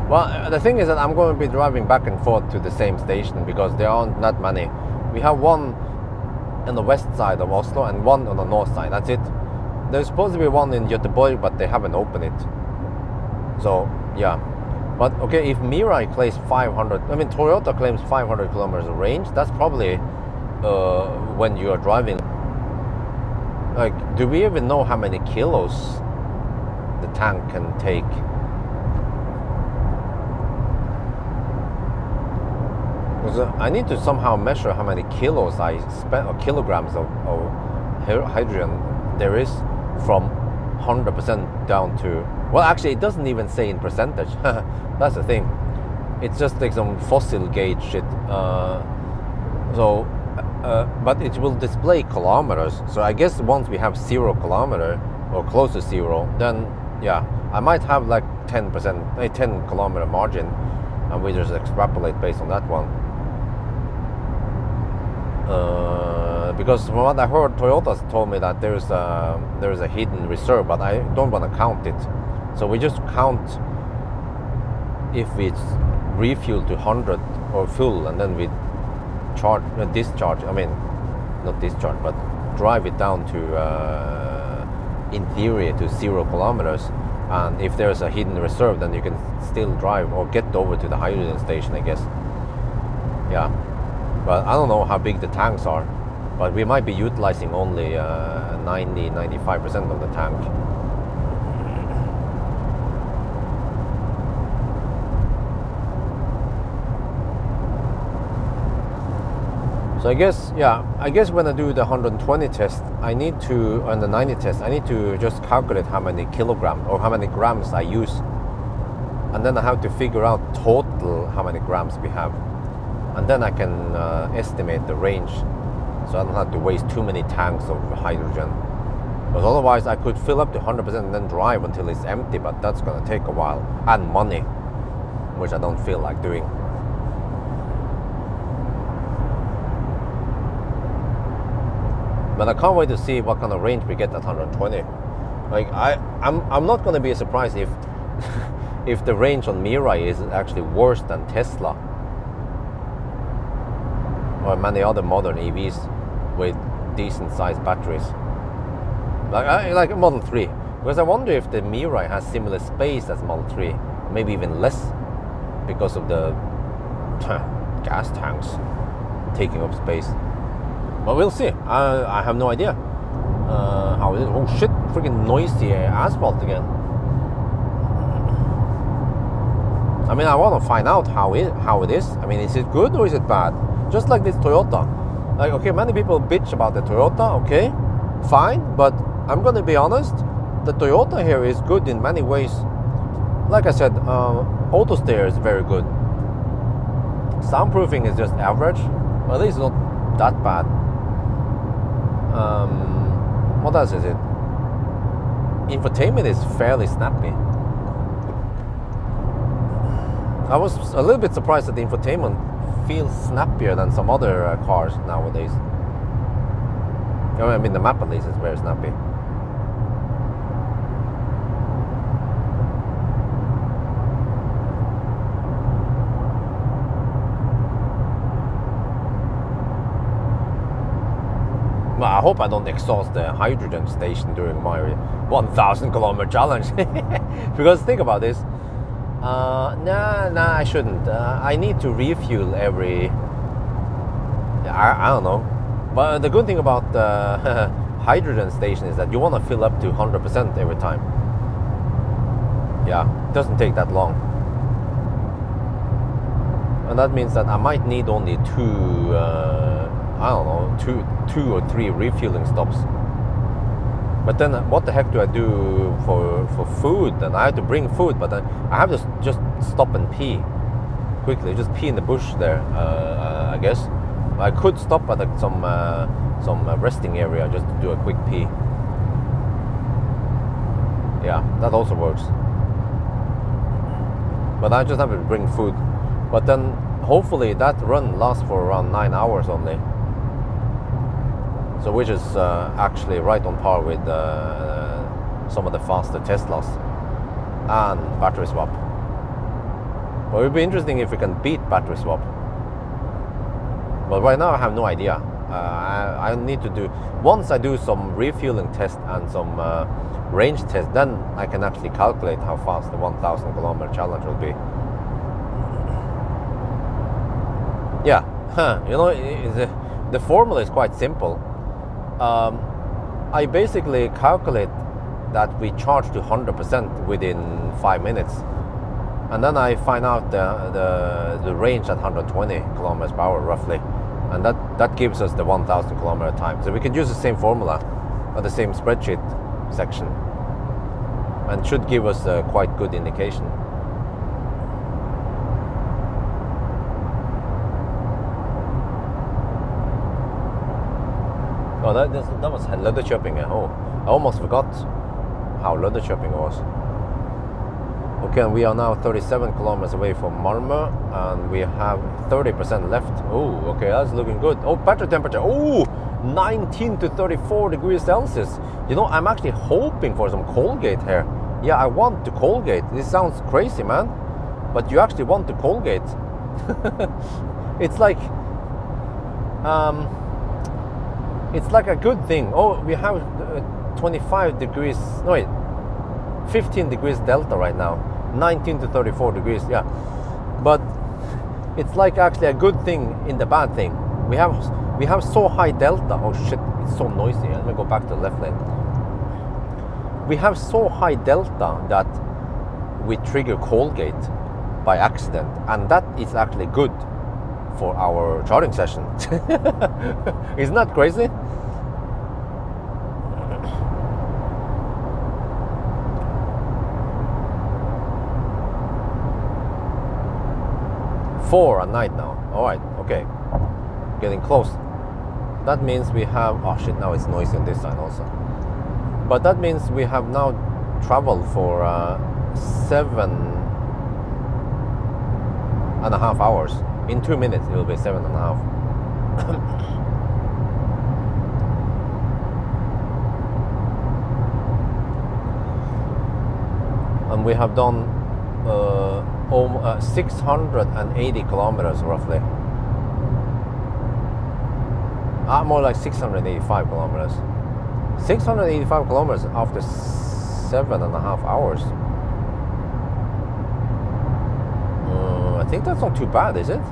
Well, the thing is that I'm going to be driving back and forth to the same station because there aren't that many. We have one on the west side of Oslo and one on the north side. That's it. There's supposed to be one in Göteborg, but they haven't opened it. So, yeah. But, okay, if Mirai claims 500... I mean, Toyota claims 500 kilometers of range. That's probably when you are driving. like, do we even know how many kilos the tank can take? Because I need to somehow measure how many kilos I spent, or kilograms of hydrogen there is from 100% down to, well, actually it doesn't even say in percentage. That's the thing. It's just like some fossil gauge shit. But it will display kilometers. So I guess once we have 0 kilometer or close to 0, then yeah, I might have like 10%, a 10 kilometer margin, and we just extrapolate based on that one. Because from what I heard, Toyota's told me that there is a hidden reserve, but I don't want to count it. So we just count if it's refuel to 100 or full, and then we discharge. I mean, not discharge, but drive it down to, in theory, to 0 kilometers. And if there's a hidden reserve, then you can still drive or get over to the hydrogen station, I guess. Yeah. But I don't know how big the tanks are, but we might be utilizing only 90-95% of the tank. So I guess when I do the 120 test, I need to, and the 90 test, I need to just calculate how many kilograms or how many grams I use, and then I have to figure out total how many grams we have. And then I can estimate the range, so I don't have to waste too many tanks of hydrogen. Because otherwise I could fill up to 100% and then drive until it's empty, but that's going to take a while. And money, which I don't feel like doing. But I can't wait to see what kind of range we get at 120. Like I'm not going to be surprised if if the range on Mirai is actually worse than Tesla or many other modern EVs with decent sized batteries, like Model 3. Because I wonder if the Mirai has similar space as Model 3, maybe even less, because of the gas tanks taking up space. But we'll see. I have no idea how it is. Oh shit, freaking noisy asphalt again. I mean, I want to find out how it is. I mean, is it good or is it bad? Just like this Toyota. Like, okay, many people bitch about the Toyota, okay, fine, but I'm gonna be honest, the Toyota here is good in many ways. Like I said, auto steer is very good. Soundproofing is just average, but at least not that bad. What else is it? Infotainment is fairly snappy. I was a little bit surprised that the infotainment feels snappier than some other cars nowadays. I mean, the map at least is very snappy. Well, I hope I don't exhaust the hydrogen station during my 1,000 kilometer challenge. Because think about this. Nah, I shouldn't. I need to refuel every... I don't know. But the good thing about the hydrogen station is that you want to fill up to 100% every time. Yeah, it doesn't take that long. And that means that I might need only two or three refueling stops. But then what the heck do I do for food? And I have to bring food, but then I have to just stop and pee quickly. Just pee in the bush there, I guess. I could stop at some resting area just to do a quick pee. Yeah, that also works. But I just have to bring food. But then hopefully that run lasts for around 9 hours only. So which is actually right on par with some of the faster Teslas and battery swap. But it would be interesting if we can beat battery swap. But right now I have no idea. I need to do, once I do some refueling test and some range test, then I can actually calculate how fast the 1,000 kilometer challenge will be. Yeah, you know, the formula is quite simple. I basically calculate that we charge to 100% within 5 minutes, and then I find out the range at 120 kilometers per hour roughly, and that gives us the 1,000 kilometer time. So we can use the same formula or the same spreadsheet section, and should give us a quite good indication. Oh, that was Løddeköping. Oh, I almost forgot how Løddeköping was. Okay, and we are now 37 kilometers away from Malmö, and we have 30% left. Oh, okay, that's looking good. Oh, battery temperature. Oh, 19 to 34 degrees Celsius. You know, I'm actually hoping for some Colgate here. Yeah, I want to Colgate. This sounds crazy, man, but you actually want to Colgate. It's like a good thing. Oh, we have 25 degrees, no wait, 15 degrees delta right now, 19 to 34 degrees, yeah. But it's like actually a good thing in the bad thing. We have so high delta. Oh shit, it's so noisy. Let me go back to the left lane. We have so high delta that we trigger Colgate by accident, and that is actually good for our charging session. Isn't that crazy? Four at night now. All right, okay, getting close. That means we have, oh shit, now it's noisy on this side also. But that means we have now traveled for 7.5 hours. In 2 minutes, it will be 7.5. And we have done 680 kilometers roughly. More like 685 kilometers. 685 kilometers after 7.5 hours. I think that's not too bad, is it?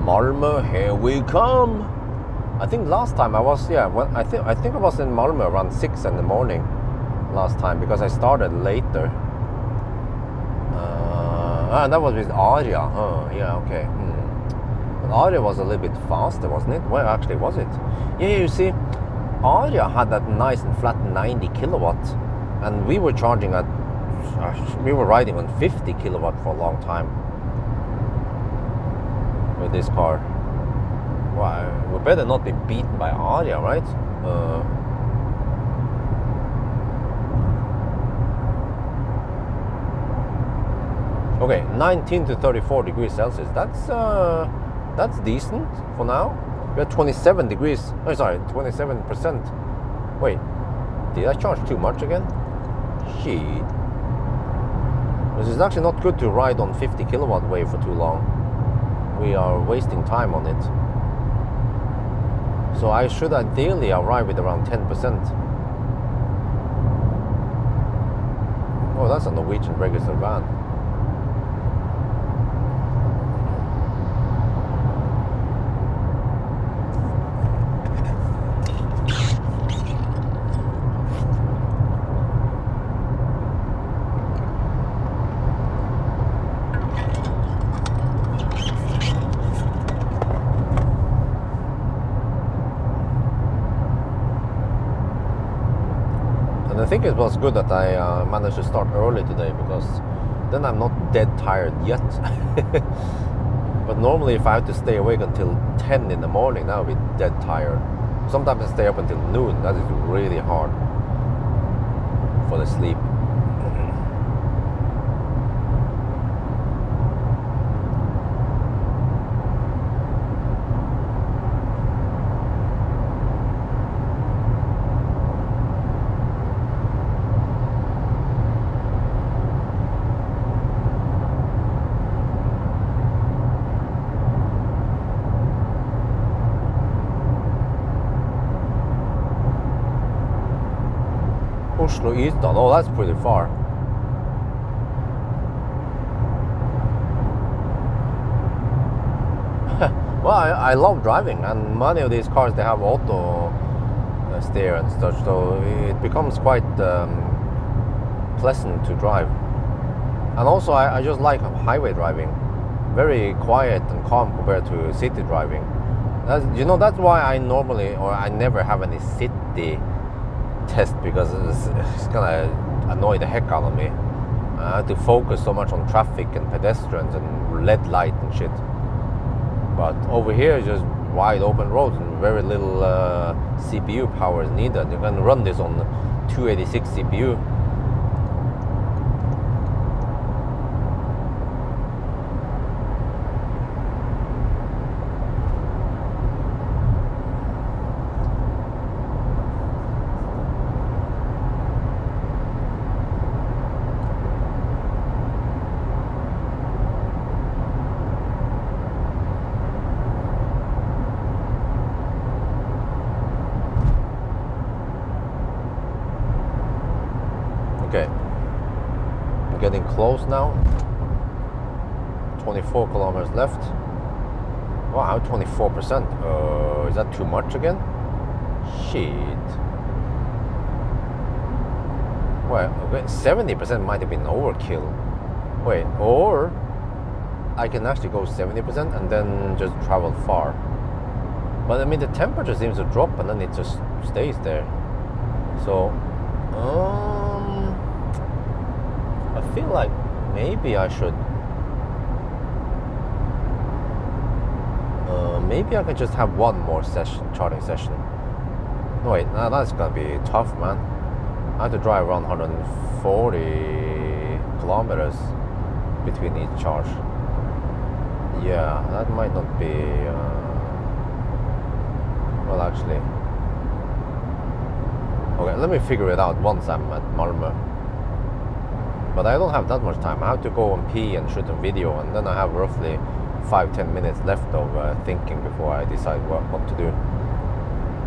Malmö, here we come. I think last time I was, I think I was in Malmö around 6 in the morning last time, because I started later. And that was with Aria. Yeah, okay. But Aria was a little bit faster, wasn't it? Where actually was it? Yeah, you see, Aria had that nice and flat 90 kilowatt, and we were charging at, we were riding on 50 kilowatt for a long time with this car. Well, we better not be beaten by Aria, right? Okay, 19 to 34 degrees Celsius. That's decent for now. We're 27 degrees. Oh, sorry, 27%. Wait, did I charge too much again? Shit. This is actually not good to ride on 50 kilowatt wave for too long. We are wasting time on it. So I should ideally arrive with around 10%. Oh, that's a Norwegian registered van. I think it was good that I managed to start early today, because then I'm not dead tired yet. But normally if I have to stay awake until 10 in the morning, now I'll be dead tired. Sometimes I stay up until noon. That is really hard for the sleep. Oslo Ysdal. Oh, that's pretty far. Well, I love driving, and many of these cars, they have auto steer and such, so it becomes quite pleasant to drive. And also I just like highway driving, very quiet and calm compared to city driving. That's why I never have any city test, because it's gonna annoy the heck out of me. I have to focus so much on traffic and pedestrians and red light and shit. But over here, it's just wide open roads and very little CPU power is needed. You can run this on 286 CPU. Okay, I'm getting close now. 24 kilometers left. Wow, 24%. Is that too much again? Shit. Well, okay, 70% might have been overkill. Wait, or I can actually go 70% and then just travel far. But I mean, the temperature seems to drop and then it just stays there. So, I feel like maybe I should. Maybe I could just have one more charging session. No, wait, now that's gonna be tough, man. I have to drive around 140 kilometers between each charge. Yeah, that might not be. Well, actually. Okay, let me figure it out once I'm at Malmö. But I don't have that much time. I have to go and pee and shoot a video, and then I have roughly 5-10 minutes left of thinking before I decide what to do.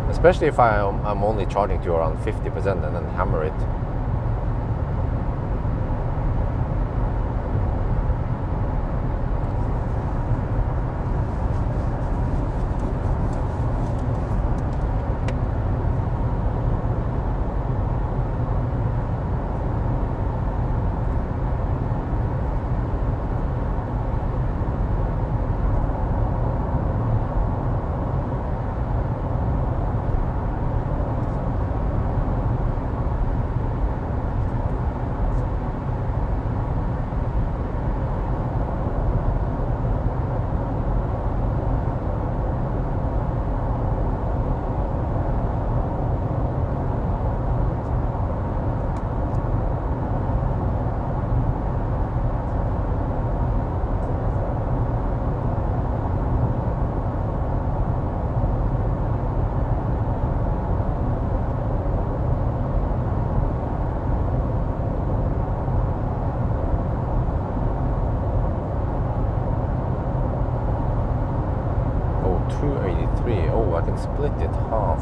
Especially if I'm only charging to around 50% and then hammer it. Oh, I can split it half.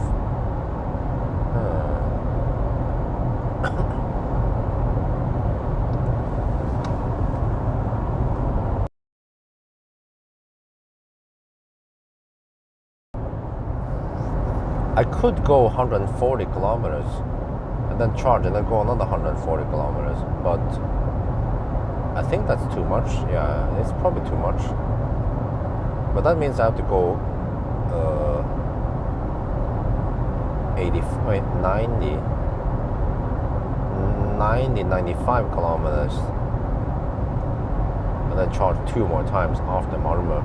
I could go 140 kilometers and then charge and then go another 140 kilometers, but I think that's too much. Yeah, it's probably too much. But that means I have to go 95 kilometers and then charge 2 more times after Malmö.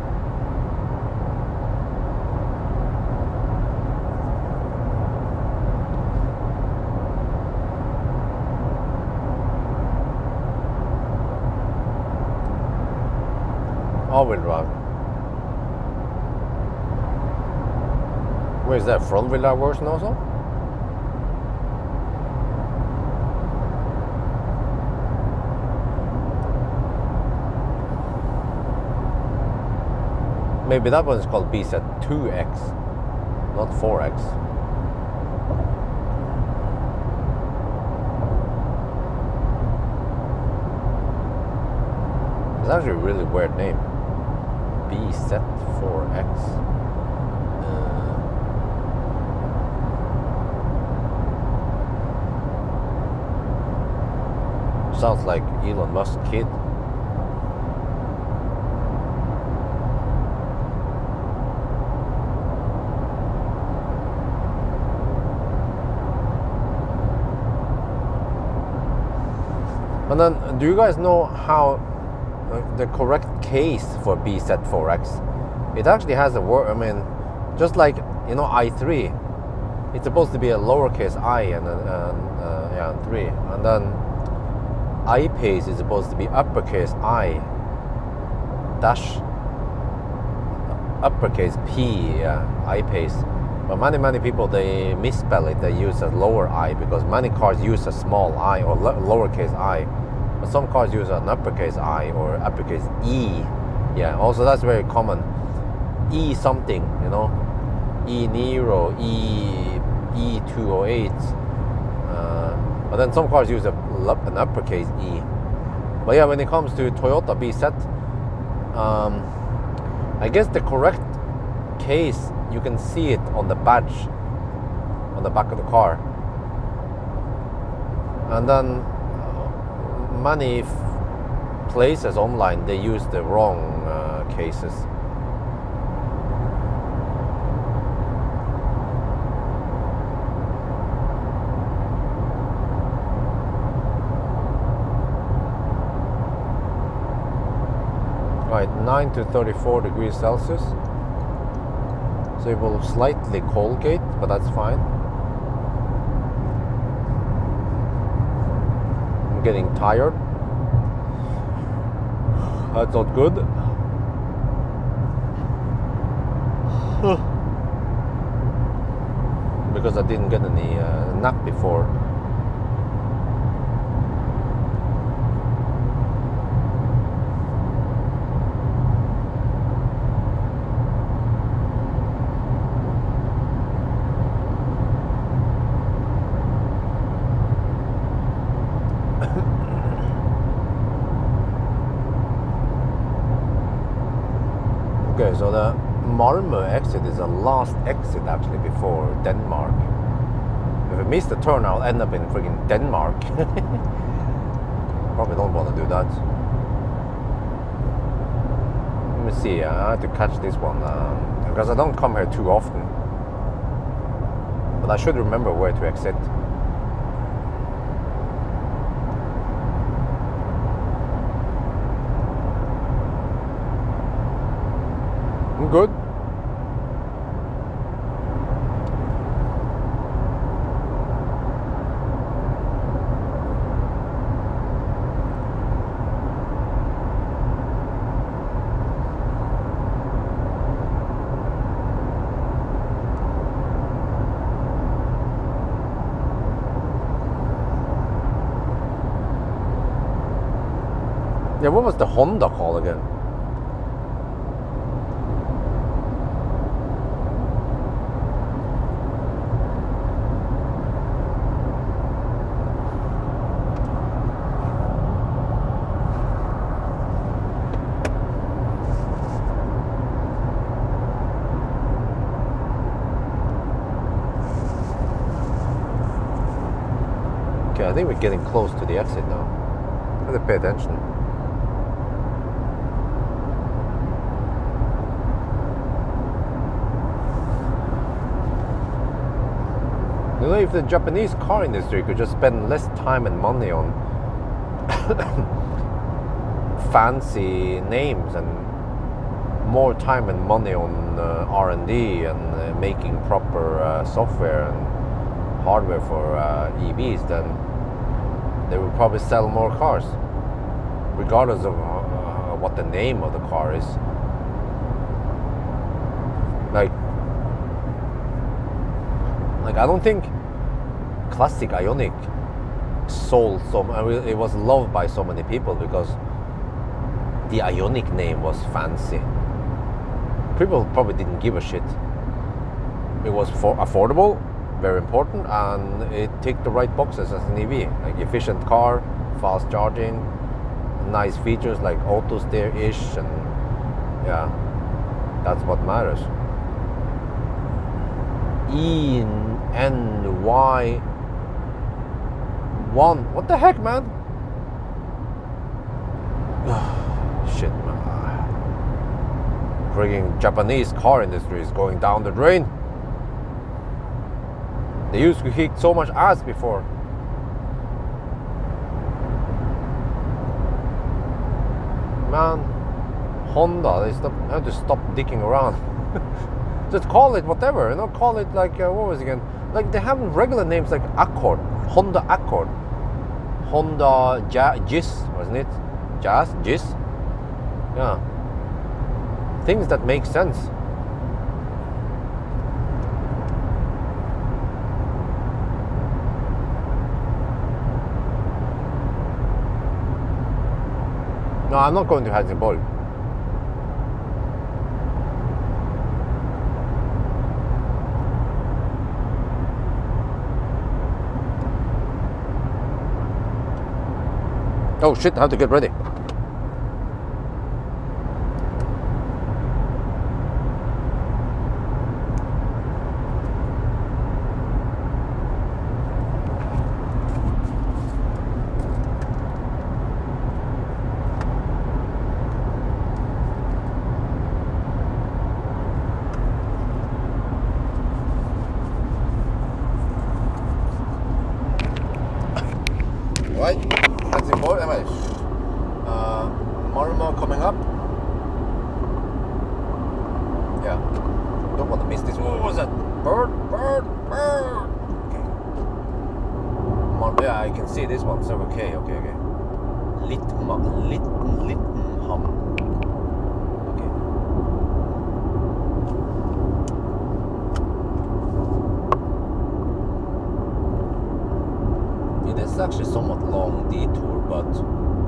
All-wheel drive. Where is that front-wheel drive version also? Maybe that one is called bZ4X, not 4X. It's actually a really weird name. bZ4X. Sounds like Elon Musk's kid. And then, do you guys know how the correct case for bZ4X? It actually has a word. I mean, just like i3, it's supposed to be a lowercase I and 3, and then I-pace is supposed to be uppercase I dash uppercase P, I-pace. But many people, they misspell it. They use a lower I because many cars use a small I or lowercase I. But some cars use an uppercase I or uppercase E. Yeah, also that's very common. E something, E Nero, E208. But then some cars use an uppercase E. But yeah, when it comes to Toyota bZ, I guess the correct case, you can see it on the badge on the back of the car. And then many places online, they use the wrong cases. Right, 9 to 34 degrees Celsius. So it will slightly Colgate, but that's fine. I'm getting tired. That's not good. Because I didn't get any nap before. Okay, so the Malmö exit is the last exit actually before Denmark. If I miss the turn, I'll end up in freaking Denmark. Probably don't want to do that. Let me see, I have to catch this one because I don't come here too often. But I should remember where to exit. I'm good. Yeah, what was the Honda call again? Okay, I think we're getting close to the exit now. I have to pay attention. You know, if the Japanese car industry could just spend less time and money on fancy names and more time and money on R&D and making proper software and hardware for EVs, then they would probably sell more cars, regardless of what the name of the car is. Like I don't think classic Ioniq sold so much. It was loved by so many people because the Ioniq name was fancy. People probably didn't give a shit. It was affordable, very important, and it ticked the right boxes as an EV, like efficient car, fast charging, nice features like auto steer-ish, and yeah, that's what matters. ENY1. What the heck, man? Shit, man. Frigging Japanese car industry is going down the drain. They used to kick so much ass before. Man, Honda, they have to stop dicking around. Just call it whatever, call it like, what was it again? Like, they have regular names like Accord, Honda Accord, Honda Jazz, wasn't it? Jazz? Yeah. Things that make sense. No, I'm not going to Helsingborg. Oh shit, I have to get ready. Right, Helsingborg, Malmö coming up. Yeah, don't want to miss this. What was that? Bird. Okay. Yeah, I can see this one. So okay. Littenham. Okay. It is actually somewhat long detour, but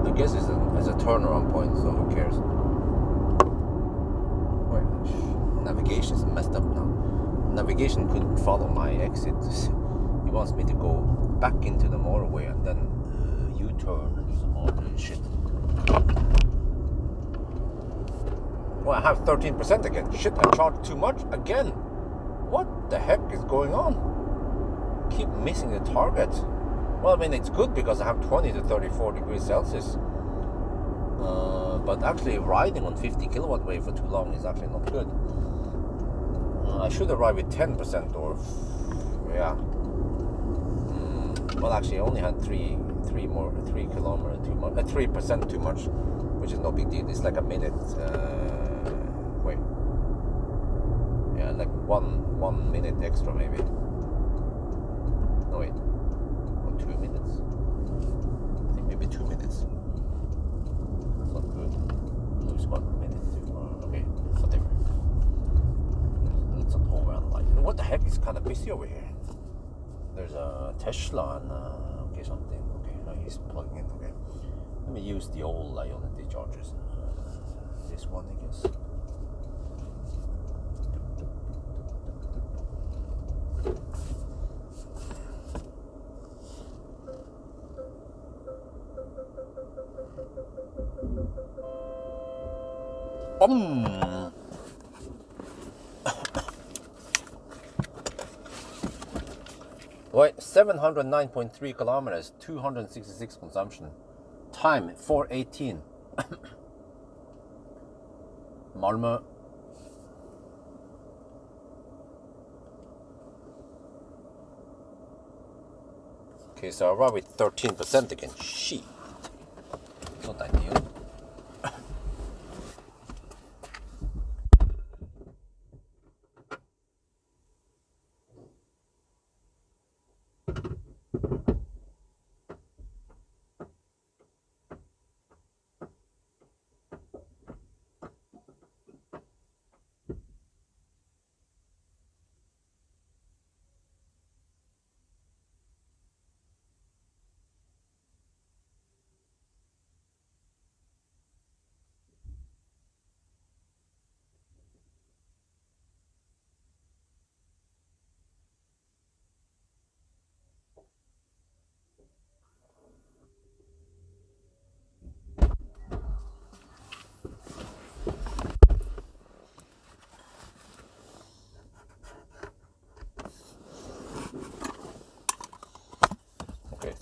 I guess it's a turnaround point, so who cares? Wait, navigation is messed up now. Navigation couldn't follow my exit. He wants me to go back into the motorway and then U-turn and do some more shit. Well, I have 13% again. Shit, I charged too much again. What the heck is going on? Keep missing the target. Well, I mean, it's good because I have 20 to 34 degrees Celsius. But actually riding on 50 kilowatt wave for too long is actually not good. I should arrive with 10% or... yeah. Well, actually, I only had 3 kilometers too much, 3% too much, which is no big deal. It's like a minute. Wait. Yeah, like one minute extra maybe. No, wait. 2 minutes. I think maybe 2 minutes. That's not good. Lose 1 minute. Okay, whatever. Let's not overanalyze. What the heck is kind of busy over here? There's a Tesla and okay, something. Okay, now he's plugging in. Okay, let me use the old Ionity chargers. This one, I guess. Right, 709.3 kilometers, 266 consumption. Time 4:18. Malmö. Okay, so I arrived with 13% again. Shit. Not ideal.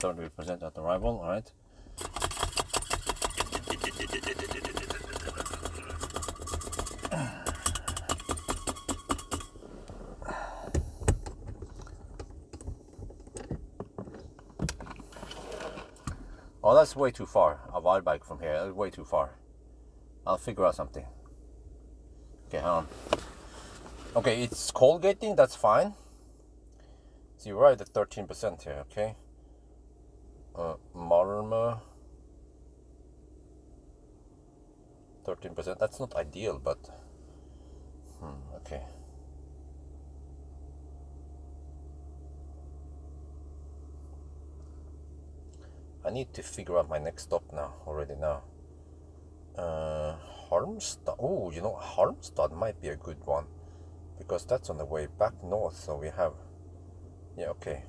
30% at arrival. All right. Oh, that's way too far. A wild bike from here. That's way too far. I'll figure out something. Okay, hang on. Okay, it's Colgating. That's fine. So you're right at 13% here. Okay. Malmö. 13%. That's not ideal, but okay. I need to figure out my next stop now, already now. Halmstad. Oh, you know, Halmstad might be a good one, because that's on the way back north, so we have... Yeah, okay.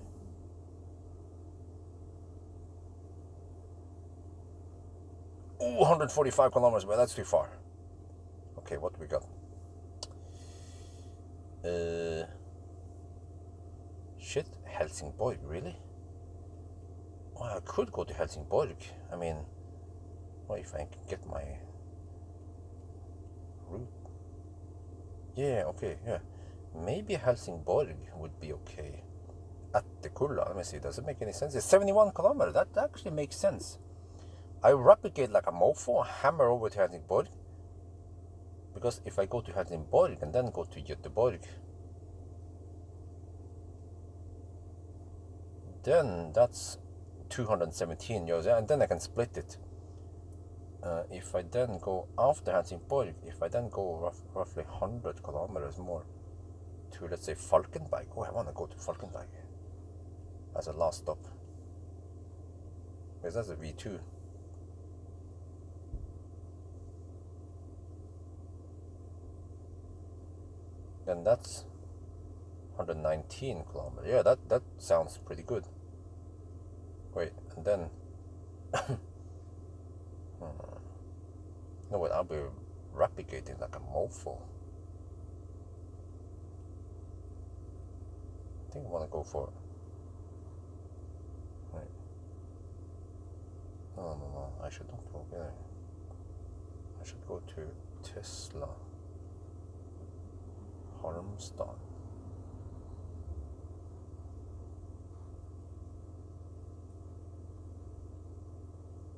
Oh, 145 kilometers, but that's too far. Okay, what do we got? Shit, Helsingborg, really? Well, I could go to Helsingborg. I mean, well, if I can get my route. Yeah, okay, yeah. Maybe Helsingborg would be okay. At the Kulla, let me see, does it make any sense? It's 71 kilometers, that actually makes sense. I replicate like a mofo, hammer over to Helsingborg. Because if I go to Helsingborg and then go to Göteborg, then that's 217 euros, and then I can split it. If I then go after Helsingborg, if I then go roughly 100 kilometers more to, let's say, Falkenberg. Oh, I want to go to Falkenberg as a last stop, because that's a V2. Then that's 119 kilometers. Yeah, that sounds pretty good. Wait, and then no, wait, I'll be replicating like a mofo. I think I want to go for... Right. No, I should not go there. I should go to Tesla. Halmstad.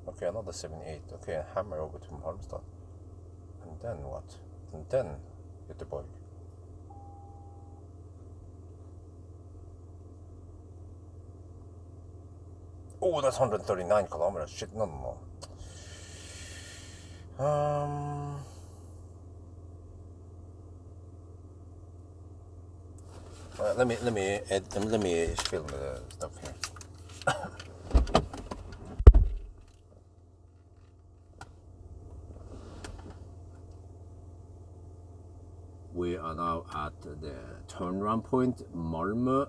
Okay, another 78. Okay, hammer over to Halmstad. And then what? And then Göteborg. Oh, that's 139 kilometers. Shit, no. Let me film the stuff here. We are now at the turnaround point, Malmö.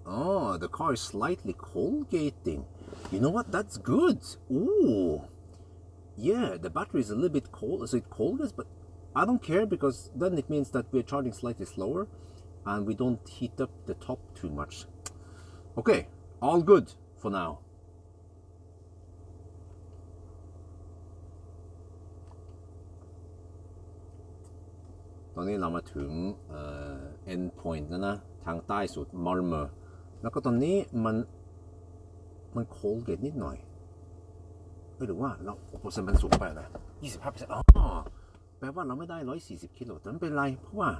Oh, the car is slightly Colgating. You know what? That's good. Ooh. Yeah, the battery is a little bit cold. So it Colgates, but I don't care, because then it means that we're charging slightly slower and we don't heat up the top too much. Okay, all good for now.ตอนนี้เรามาถึงend point แล้วนะทางใต้สุด Malmö แล้วก็ตอนนี้มันโคลเกตนิดหน่อยหรือว่าเราเปอร์เซ็นต์มันสูงไปนะ 25% อ๋อแปลว่าเราไม่ได้140กิโลแต่ไม่เป็นไรเพราะว่า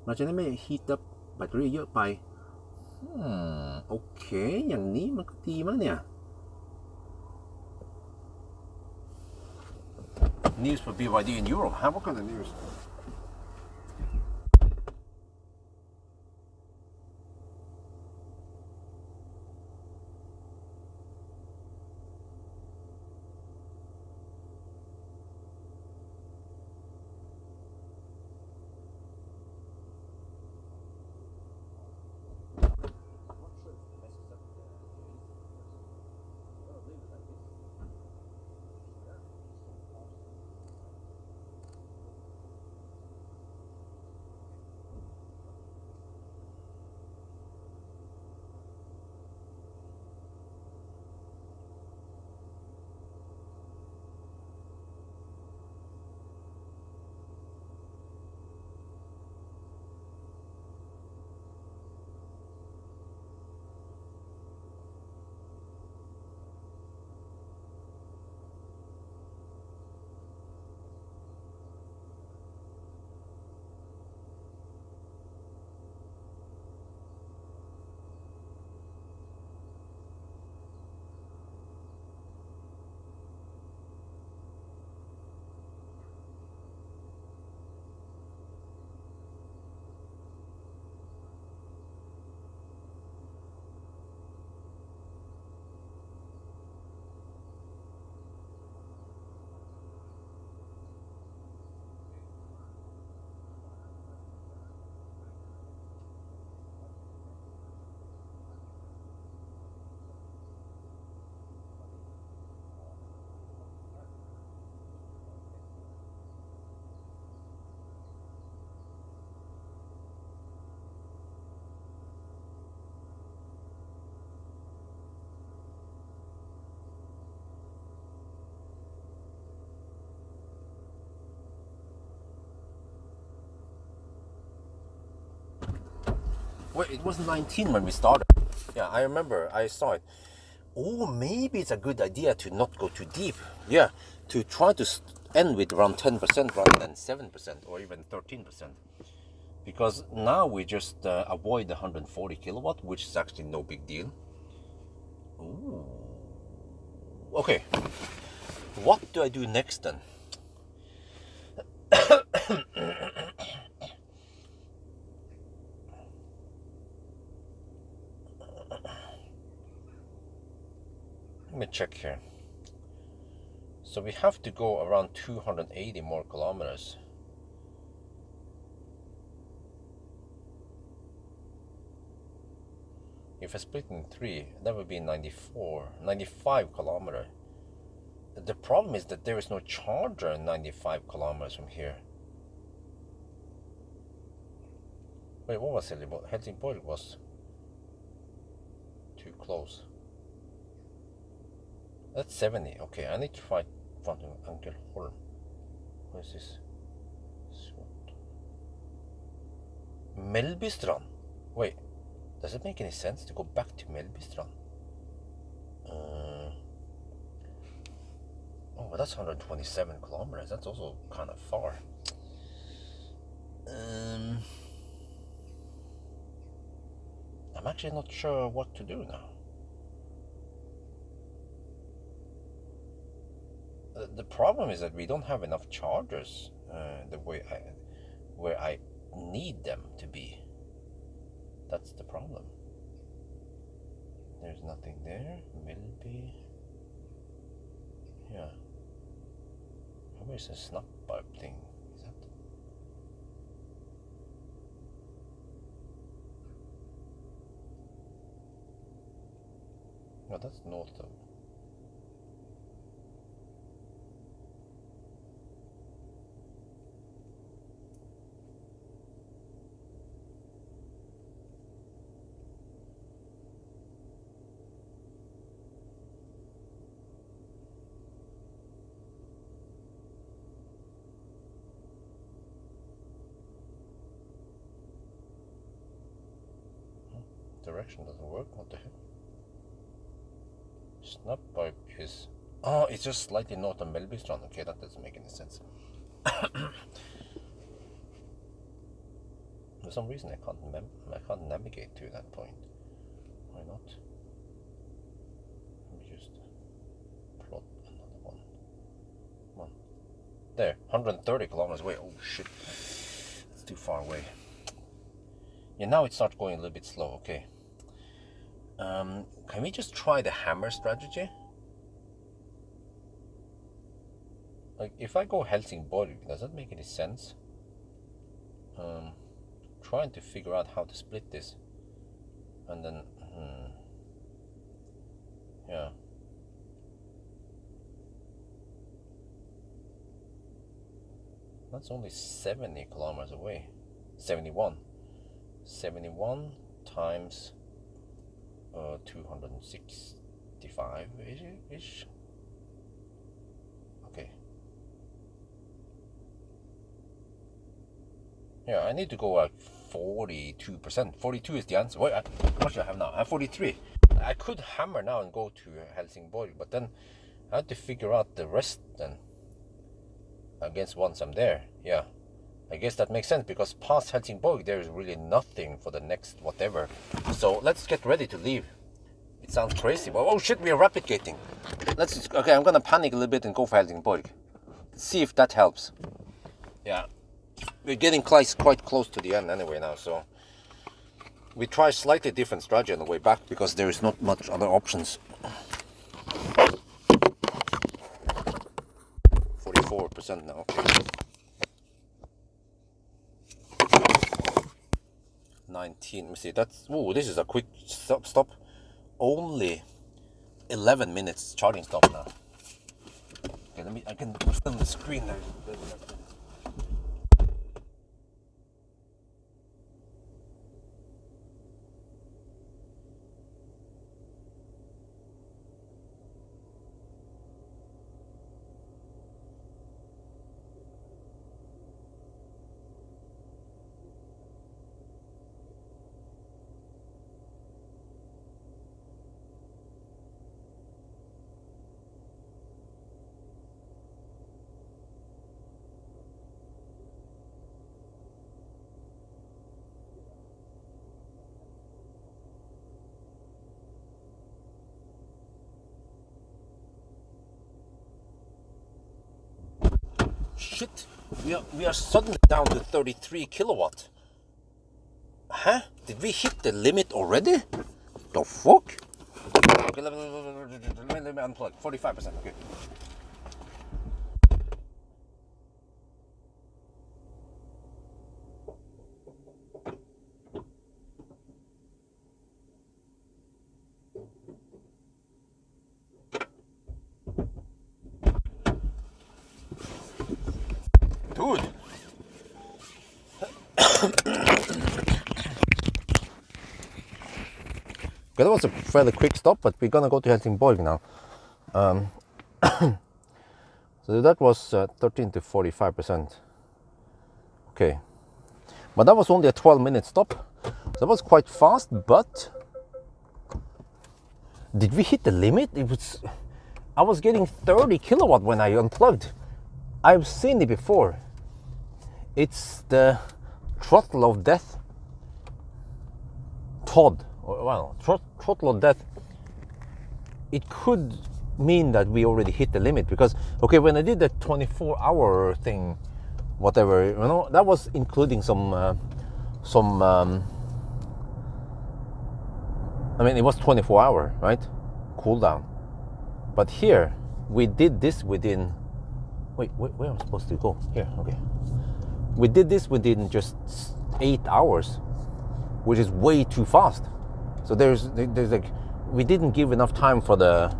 เราจะได้ไม่ฮีทอัพแบตเตอรี่เยอะไปโอเคอย่างนี้มันก็ดีมั้งเนี่ย News for BYD in Europe. What kind of news? Wait, it was 19 when we started. Yeah, I remember. I saw it. Oh, maybe it's a good idea to not go too deep. Yeah, to try to end with around 10% rather than 7% or even 13%. Because now we just avoid the 140 kilowatt, which is actually no big deal. Ooh. Okay, what do I do next then? Let me check here. So we have to go around 280 more kilometers. If I split in 3, that would be 95 kilometers. The problem is that there is no charger 95 kilometers from here. Wait, what was Helsingborg? Helsingborg was too close. That's 70. Okay, I need to find Ankelholm. What is this? Mellbystrand. Wait, does it make any sense to go back to Mellbystrand? Oh, but that's 127 kilometers. That's also kind of far. I'm actually not sure what to do now. The problem is that we don't have enough chargers the way where I need them to be. That's the problem. There's nothing there. Millby. Yeah. Where's the snap pipe thing? Is that? No, that's north of. Direction doesn't work. What the heck? Snap pipe is. Oh, it's just slightly north of Mellbystrand. Okay, that doesn't make any sense. For some reason, I can't navigate to that point. Why not? Let me just plot another one. Come on. There, 130 kilometers away. Oh shit, it's too far away. Yeah, now it starts going a little bit slow. Okay. Can we just try the hammer strategy? Like, if I go Helsingborg, does that make any sense? Trying to figure out how to split this. And then, yeah. That's only 70 kilometers away. 71. 71 times 265-ish. Okay. Yeah, I need to go like 42%. 42 is the answer. Wait, how much do I have now? I have 43. I could hammer now and go to Helsingborg, but then I have to figure out the rest then. I guess once I'm there, yeah. I guess that makes sense, because past Helsingborg there is really nothing for the next whatever. So let's get ready to leave. It sounds crazy, but oh shit, we are rapid gating. Okay, I'm gonna panic a little bit and go for Helsingborg. See if that helps. Yeah, we're getting quite close to the end anyway now, so we try slightly different strategy on the way back because there is not much other options. 44% now. Okay. 19. Let me see. That's. Oh, this is a quick stop. Only 11 minutes charging stop now. Okay, I can film the screen there. we are suddenly down to 33 kilowatt. Huh? Did we hit the limit already? The fuck? Okay, let me unplug. 45%. Okay. Dude. Okay, that was a fairly quick stop, but we're gonna go to Helsingborg now. So that was 13 to 45%. Okay, but that was only a 12-minute stop. So that was quite fast, but did we hit the limit? I was getting 30 kilowatt when I unplugged. I've seen it before. It's the throttle of death. Throttle of death. It could mean that we already hit the limit because, okay, when I did the 24-hour thing, whatever, you know, that was including some I mean, it was 24-hour, right? Cool down. But here, we did this within, wait, where am I supposed to go? Here, okay. We did this within just 8 hours, which is way too fast. So there's like, we didn't give enough time for the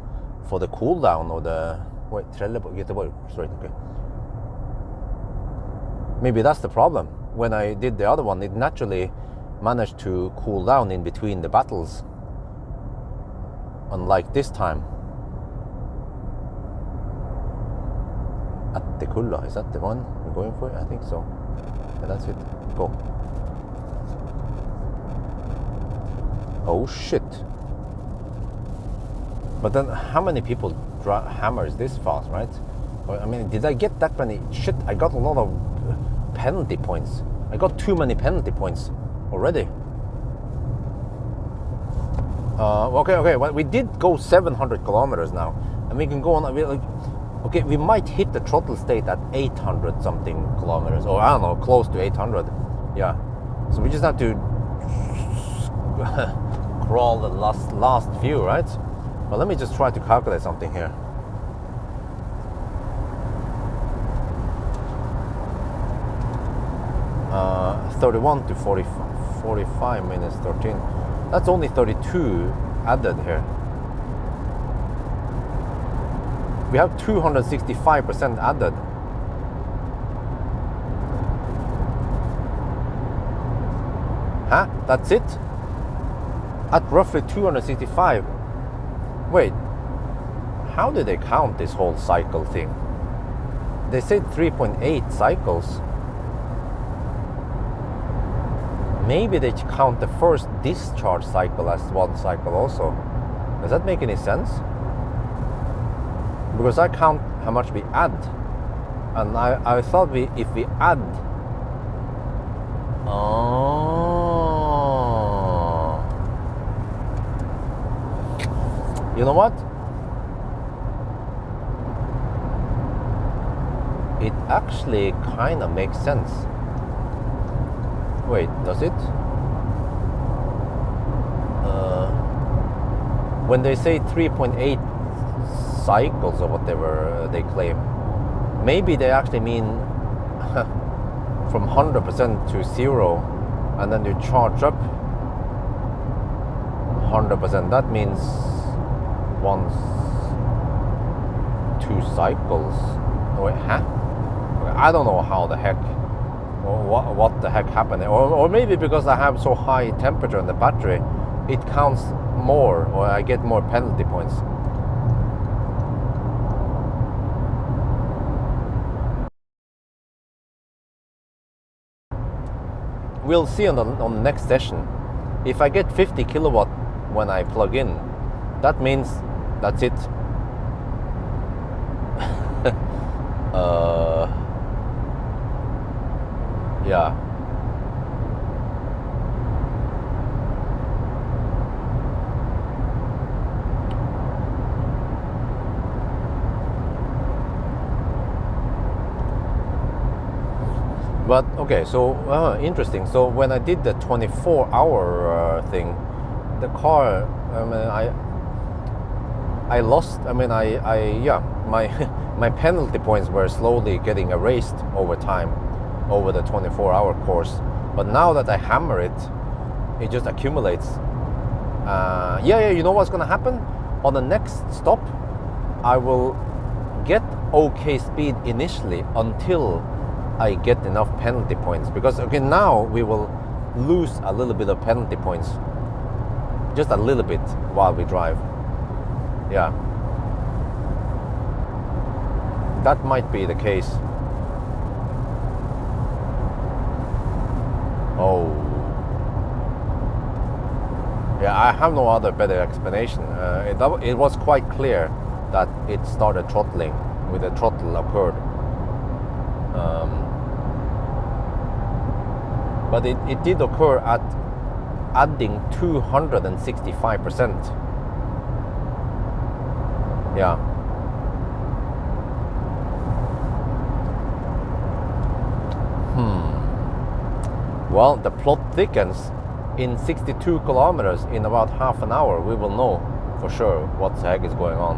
cool down or the, wait, Göteborg, straight, okay. Maybe that's the problem. When I did the other one, it naturally managed to cool down in between the battles. Unlike this time. At the Kulla, is that the one we're going for? I think so. Yeah, that's it. Go. Oh shit. But then how many people hammers this fast, right? I mean, did I get that many? Shit, I got a lot of penalty points. I got too many penalty points already. Okay, well, we did go 700 kilometers now, and we can go on. Okay, we might hit the throttle state at 800 something kilometers, or I don't know, close to 800. Yeah, so we just have to crawl the last few, right? Well, let me just try to calculate something here. Uh, 31 to 45 minutes 13. That's only 32 added here. We have 265% added. Huh? That's it? At roughly 265. Wait, how do they count this whole cycle thing? They said 3.8 cycles. Maybe they count the first discharge cycle as one cycle also. Does that make any sense? Because I count how much we add, and I thought if we add, you know what? It actually kind of makes sense. Wait, does it? When they say 3.8 cycles or whatever they claim, maybe they actually mean from 100% to 0, and then you charge up 100%. That means once 2 cycles. Wait, huh? I don't know how the heck, or what the heck happened, or maybe because I have so high temperature in the battery, it counts more, or I get more penalty points. We'll see on the next session. If I get 50 kilowatt when I plug in, that means that's it. Yeah. But okay, so interesting. So when I did the 24-hour thing, the car, I mean, I lost. I mean, my my penalty points were slowly getting erased over time, over the 24-hour course. But now that I hammer it, it just accumulates. You know what's gonna happen? On the next stop, I will get okay speed initially until I get enough penalty points. Because okay, now we will lose a little bit of penalty points, just a little bit while we drive. Yeah, that might be the case. Oh, yeah, I have no other better explanation. It was quite clear that it started throttling with the throttle occurred. But it did occur at adding 265%. Yeah. Well, the plot thickens in 62 kilometers in about half an hour. We will know for sure what the heck is going on.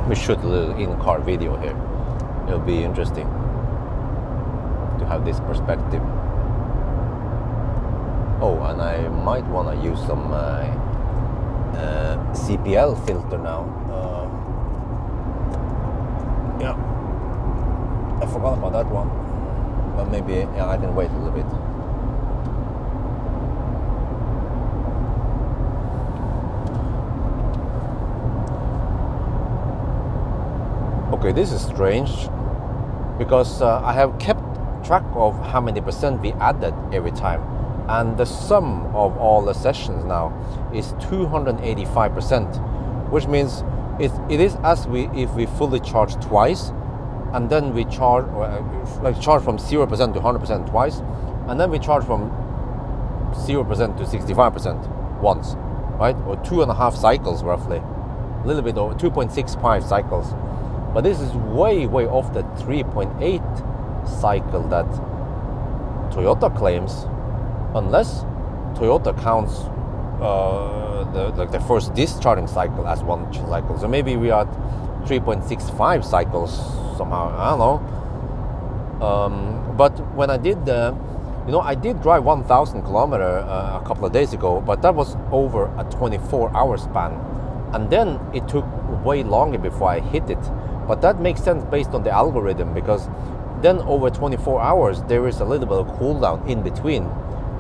We shoot a little in-car video here. It'll be interesting to have this perspective. Oh, and I might want to use some CPL filter now. Yeah, I forgot about that one. But maybe I can wait a little bit. Okay, this is strange because I have kept track of how many percent we added every time, and the sum of all the sessions now is 285%, which means it is as if we fully charge twice, and then we charge from 0% to 100% twice, and then we charge from 0% to 65% once, right? Or 2.5 cycles roughly, a little bit over 2.65 cycles. But this is way off the 3.8 cycle that Toyota claims, unless Toyota counts the first discharging cycle as one cycle. So maybe we are at 3.65 cycles somehow. I don't know. But when I did I did drive 1,000 kilometers a couple of days ago, but that was over a 24-hour span, and then it took way longer before I hit it. But that makes sense based on the algorithm, because then over 24 hours there is a little bit of cool down in between,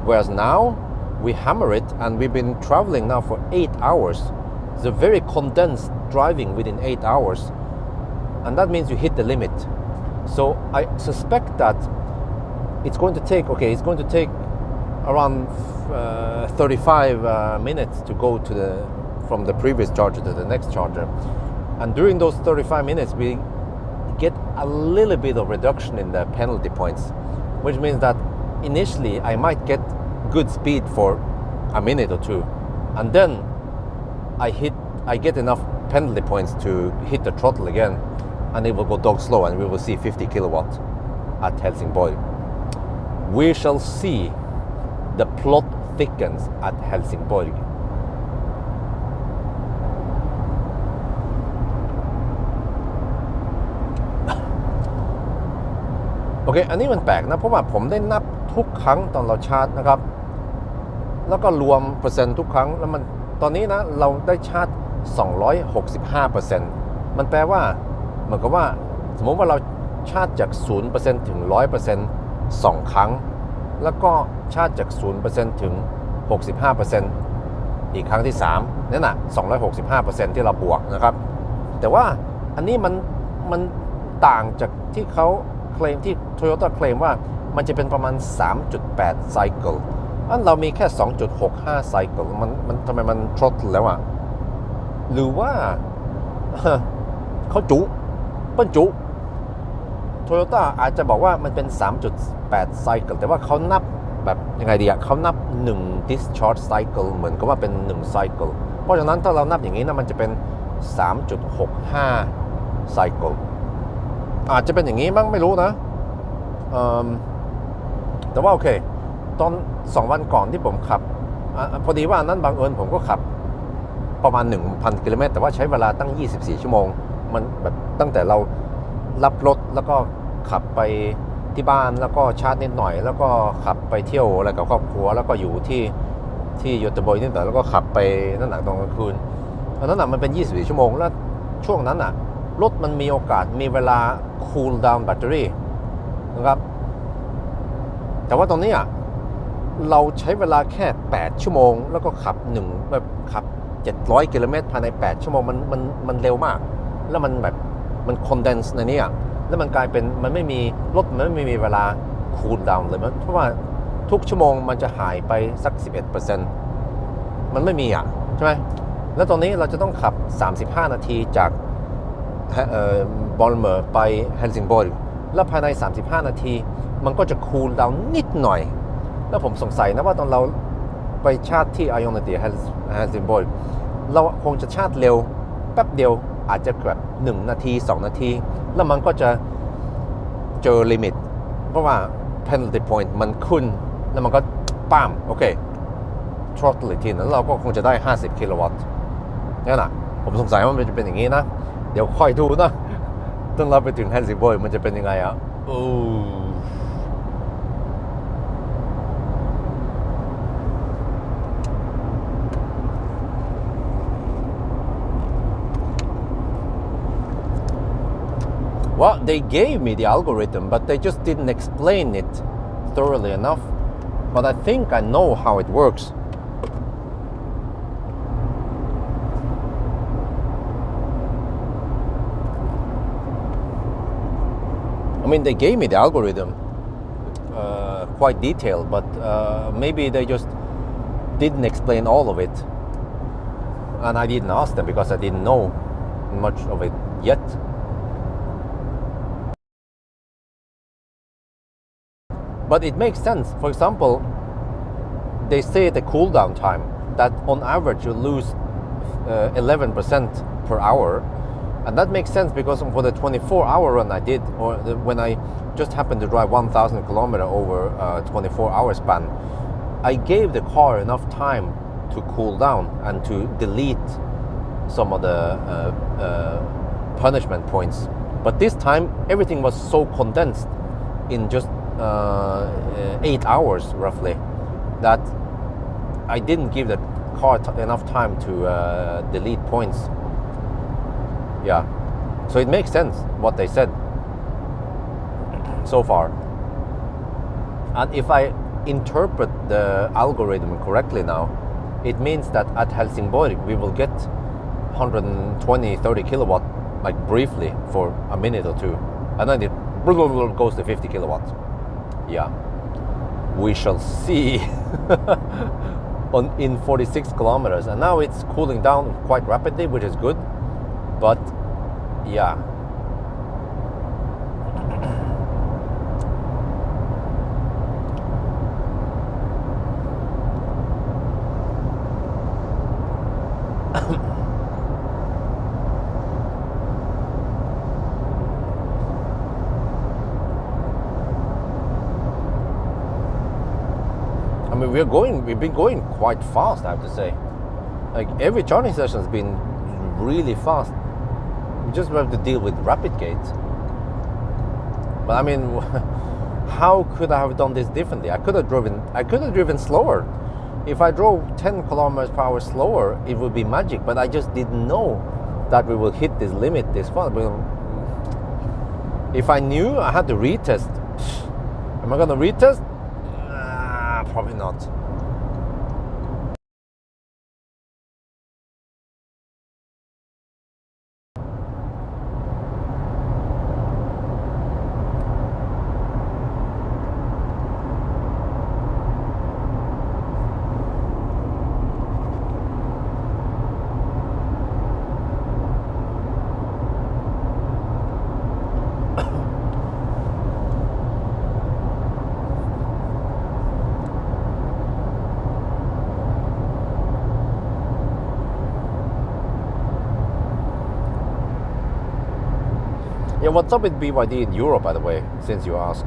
whereas now we hammer it and we've been traveling now for 8 hours. It's a very condensed driving within 8 hours, and that means you hit the limit. So I suspect that it's going to take around 35 minutes to go from the previous charger to the next charger. And during those 35 minutes, we get a little bit of reduction in the penalty points, which means that initially I might get good speed for a minute or two, and then I get enough penalty points to hit the throttle again, and it will go dog slow, and we will see 50 kilowatt at Helsingborg. We shall see. The plot thickens at Helsingborg.โอเค อันนี้มันแปลกนะเพราะว่าผมได้นับทุกครั้งตอนเราชาร์จนะครับแล้วก็รวมเปอร์เซ็นต์ทุกครั้งแล้วมันตอนนี้นะเราได้ชาร์จ 265% มันแปลว่าเหมือนกับว่าสมมติว่าเราชาร์จจาก 0% ถึง 100% 2 ครั้งแล้วก็ชาร์จจาก 0% ถึง 65% อีกครั้งที่3นั่นน่ะ 265% ที่เราบวกนะครับแต่ว่าอันนี้มันต่างจากที่เขาเคลมที่ Toyota เคลมว่ามันจะเป็นประมาณ 3.8 cycle อันเรามีแค่ 2.65 ไซเคิลมันทำไมมันทรอตแล้วอ่ะหรือว่า เขาจุเปิ้นจุโตโยต้าอาจจะบอกว่ามันเป็น 3.8 ไซเคิลแต่ว่าเขานับแบบยังไงดีอ่ะเขานับ1 discharge cycle เหมือนกับว่าเป็น1ไซเคิลเพราะฉะนั้นถ้าเรานับอย่างนี้นะมันจะเป็น 3.65 ไซเคิลอาจจะเป็นอย่างนี้มั้งไม่รู้นะแต่ว่าโอเคตอน2 วันก่อนที่ผมขับพอดีว่านั้นบังเอิญผมก็ขับประมาณ 1,000 กิโลเมตรแต่ว่าใช้เวลาตั้ง24 ชั่วโมงมันแบบตั้งแต่เรารับรถแล้วก็ขับไปที่บ้านแล้วก็ชาร์จนิดหน่อยแล้วก็ขับไปเที่ยวอะไรกับครอบครัวแล้วก็อยู่ที่ยโตโบยนิดหน่อยแล้วก็ขับไปนั่นหนักตอนกลางคืนตอนนั้นมันเป็น24 ชั่วโมงแล้วช่วงนั้นรถมันมีโอกาสมีเวลา cool down แบตเตอรี่นะครับแต่ว่าตอนนี้เราใช้เวลาแค่8 ชั่วโมงแล้วก็ขับแบบขับ700 กิโลเมตรภายใน8 ชั่วโมงมันเร็วมากแล้วมันแบบมันคอนเดนซ์ในนี้แล้วมันกลายเป็นมันไม่มีรถมันไม่มีเวลาคูลดาวน์เลยเพราะว่าทุกชั่วโมงมันจะหายไปสัก 11% มันไม่มีใช่ไหมแล้วตอนนี้เราจะต้องขับ35 นาทีจากบอลเมอร์ไปเฮลซิงบอร์กแล้วภายใน35 นาทีมันก็จะคูลดาวน์นิดหน่อยแล้วผมสงสัยนะว่าตอนเราไปชาร์จที่ไอออนเตียเฮลซิงบอร์กเราคงจะชาร์จเร็วแป๊บเดียวอาจจะแบบ1 นาที 2 นาทีแล้วมันก็จะเจอลิมิตเพราะว่า penalty point มันขึ้นแล้วมันก็ป้ามโอเค throttle อีกทีนั้นเราก็คงจะได้50 กิโลวัตต์นี่นะผมสงสัยว่ามันจะเป็นอย่างนี้นะเดี๋ยวค่อยดูนะตอนเราไปถึงเฮลซิงบอร์กมันจะเป็นยังไงWell, they gave me the algorithm, but they just didn't explain it thoroughly enough. But I think I know how it works. I mean, they gave me the algorithm quite detailed, but maybe they just didn't explain all of it. And I didn't ask them because I didn't know much of it yet. But it makes sense. For example, they say the cooldown time that on average you lose 11% per hour, and that makes sense because for the 24-hour run I did, or when I just happened to drive 1,000 kilometers over a 24-hour span, I gave the car enough time to cool down and to delete some of the punishment points. But this time everything was so condensed in just 8 hours roughly that I didn't give the car enough time to delete points. Yeah, so it makes sense what they said so far. And if I interpret the algorithm correctly now, it means that at Helsingborg we will get 120-30 kilowatt like briefly for a minute or two, and then it goes to 50 kilowatts. Yeah, we shall see. In 46 kilometers, and now it's cooling down quite rapidly, which is good, but yeah. I mean, we've been going quite fast, I have to say. Like every charging session has been really fast. We just have to deal with rapid gates. But I mean, how could I have done this differently? I could have driven slower. If I drove 10 kilometers per hour slower, it would be magic. But I just didn't know that we would hit this limit this fast. If I knew, I had to retest. Am I gonna retest? Probably not. Yeah, what's up with BYD in Europe, by the way, since you ask?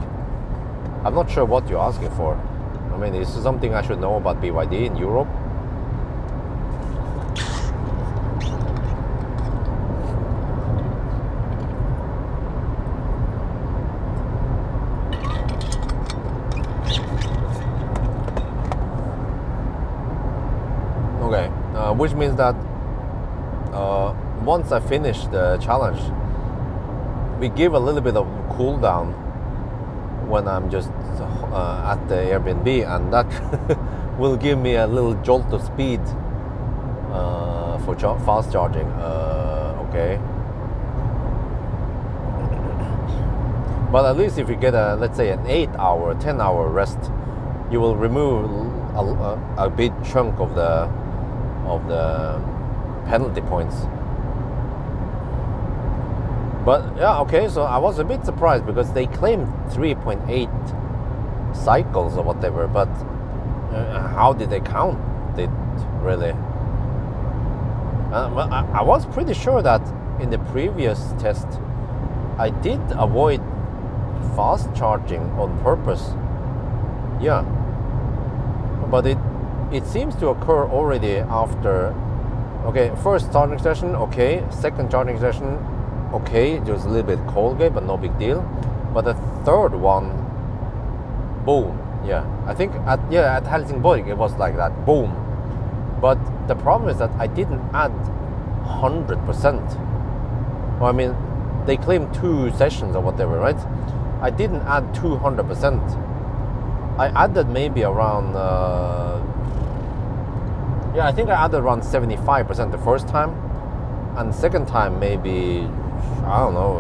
I'm not sure what you're asking for. I mean, is this something I should know about BYD in Europe? Okay, which means that once I finish the challenge, we give a little bit of cool down when I'm just at the Airbnb, and that will give me a little jolt of speed for fast charging. Okay, but at least if you get let's say an 8-hour, 10-hour rest, you will remove a big chunk of the penalty points. But yeah, okay, so I was a bit surprised because they claimed 3.8 cycles or whatever, but how did they count it really? Well, I was pretty sure that in the previous test I did avoid fast charging on purpose. Yeah, but it seems to occur already after. Okay, first charging session, okay. Second charging session, okay. Just a little bit cold gate, but no big deal. But the third one, boom. Yeah, I think at Helsingborg it was like that, boom. But the problem is that I didn't add 100%. Well, I mean, they claim 2 sessions or whatever, right? I didn't add 200%. I added maybe around. I think I added around 75% the first time, and second time maybe, I don't know,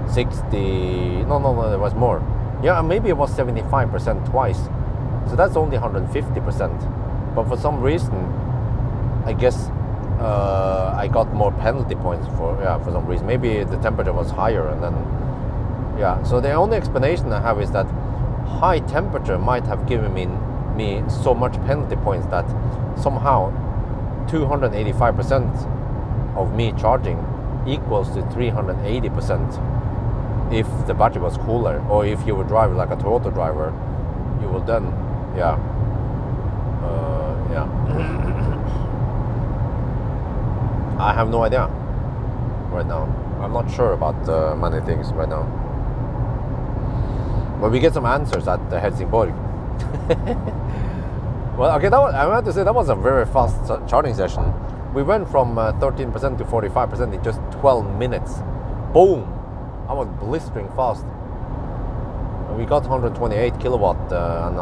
60. No, there was more. Yeah, maybe it was 75% twice. So that's only 150%. But for some reason, I guess I got more penalty points for some reason. Maybe the temperature was higher, and then So the only explanation I have is that high temperature might have given me so much penalty points that somehow 285% of me charging equals to 380% if the battery was cooler, or if you would drive like a Toyota driver, you will then I have no idea right now. I'm not sure about many things right now, but we get some answers at the Helsingborg. Well, okay, I have to say that was a very fast charging session. We went from 13% to 45% in just 12 minutes. Boom! I was blistering fast. We got 128 kilowatt and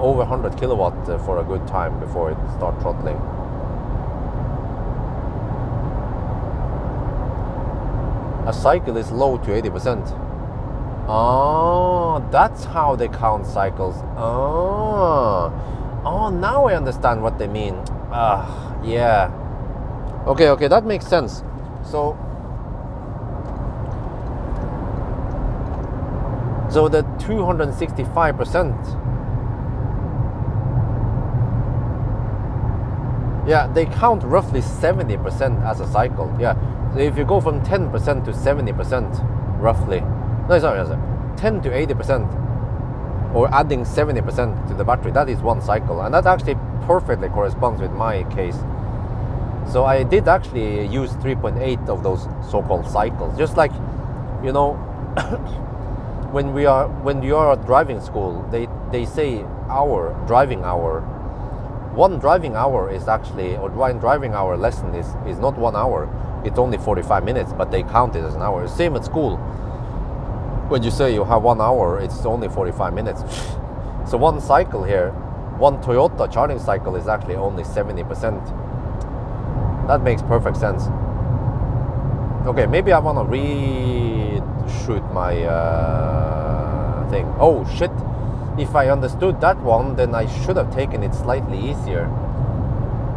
over 100 kilowatt for a good time before it started throttling. A cycle is low to 80%. Oh, that's how they count cycles. Oh, now I understand what they mean. Yeah. Okay, that makes sense. So the 265%, they count roughly 70% as a cycle. Yeah, so if you go from 10% to 70%, roughly. No, sorry, 10 to 80%, or adding 70% to the battery, that is one cycle, and that actually perfectly corresponds with my case. So I did actually use 3.8 of those so-called cycles, just like, when you are at driving school, they say driving hour. One driving hour is actually, or one driving hour lesson is not 1 hour, it's only 45 minutes, but they count it as an hour. Same at school. When you say you have 1 hour, it's only 45 minutes. So one cycle here, one Toyota charging cycle is actually only 70%. That makes perfect sense. Okay, maybe I want to reshoot my thing. Oh shit, if I understood that one, then I should have taken it slightly easier.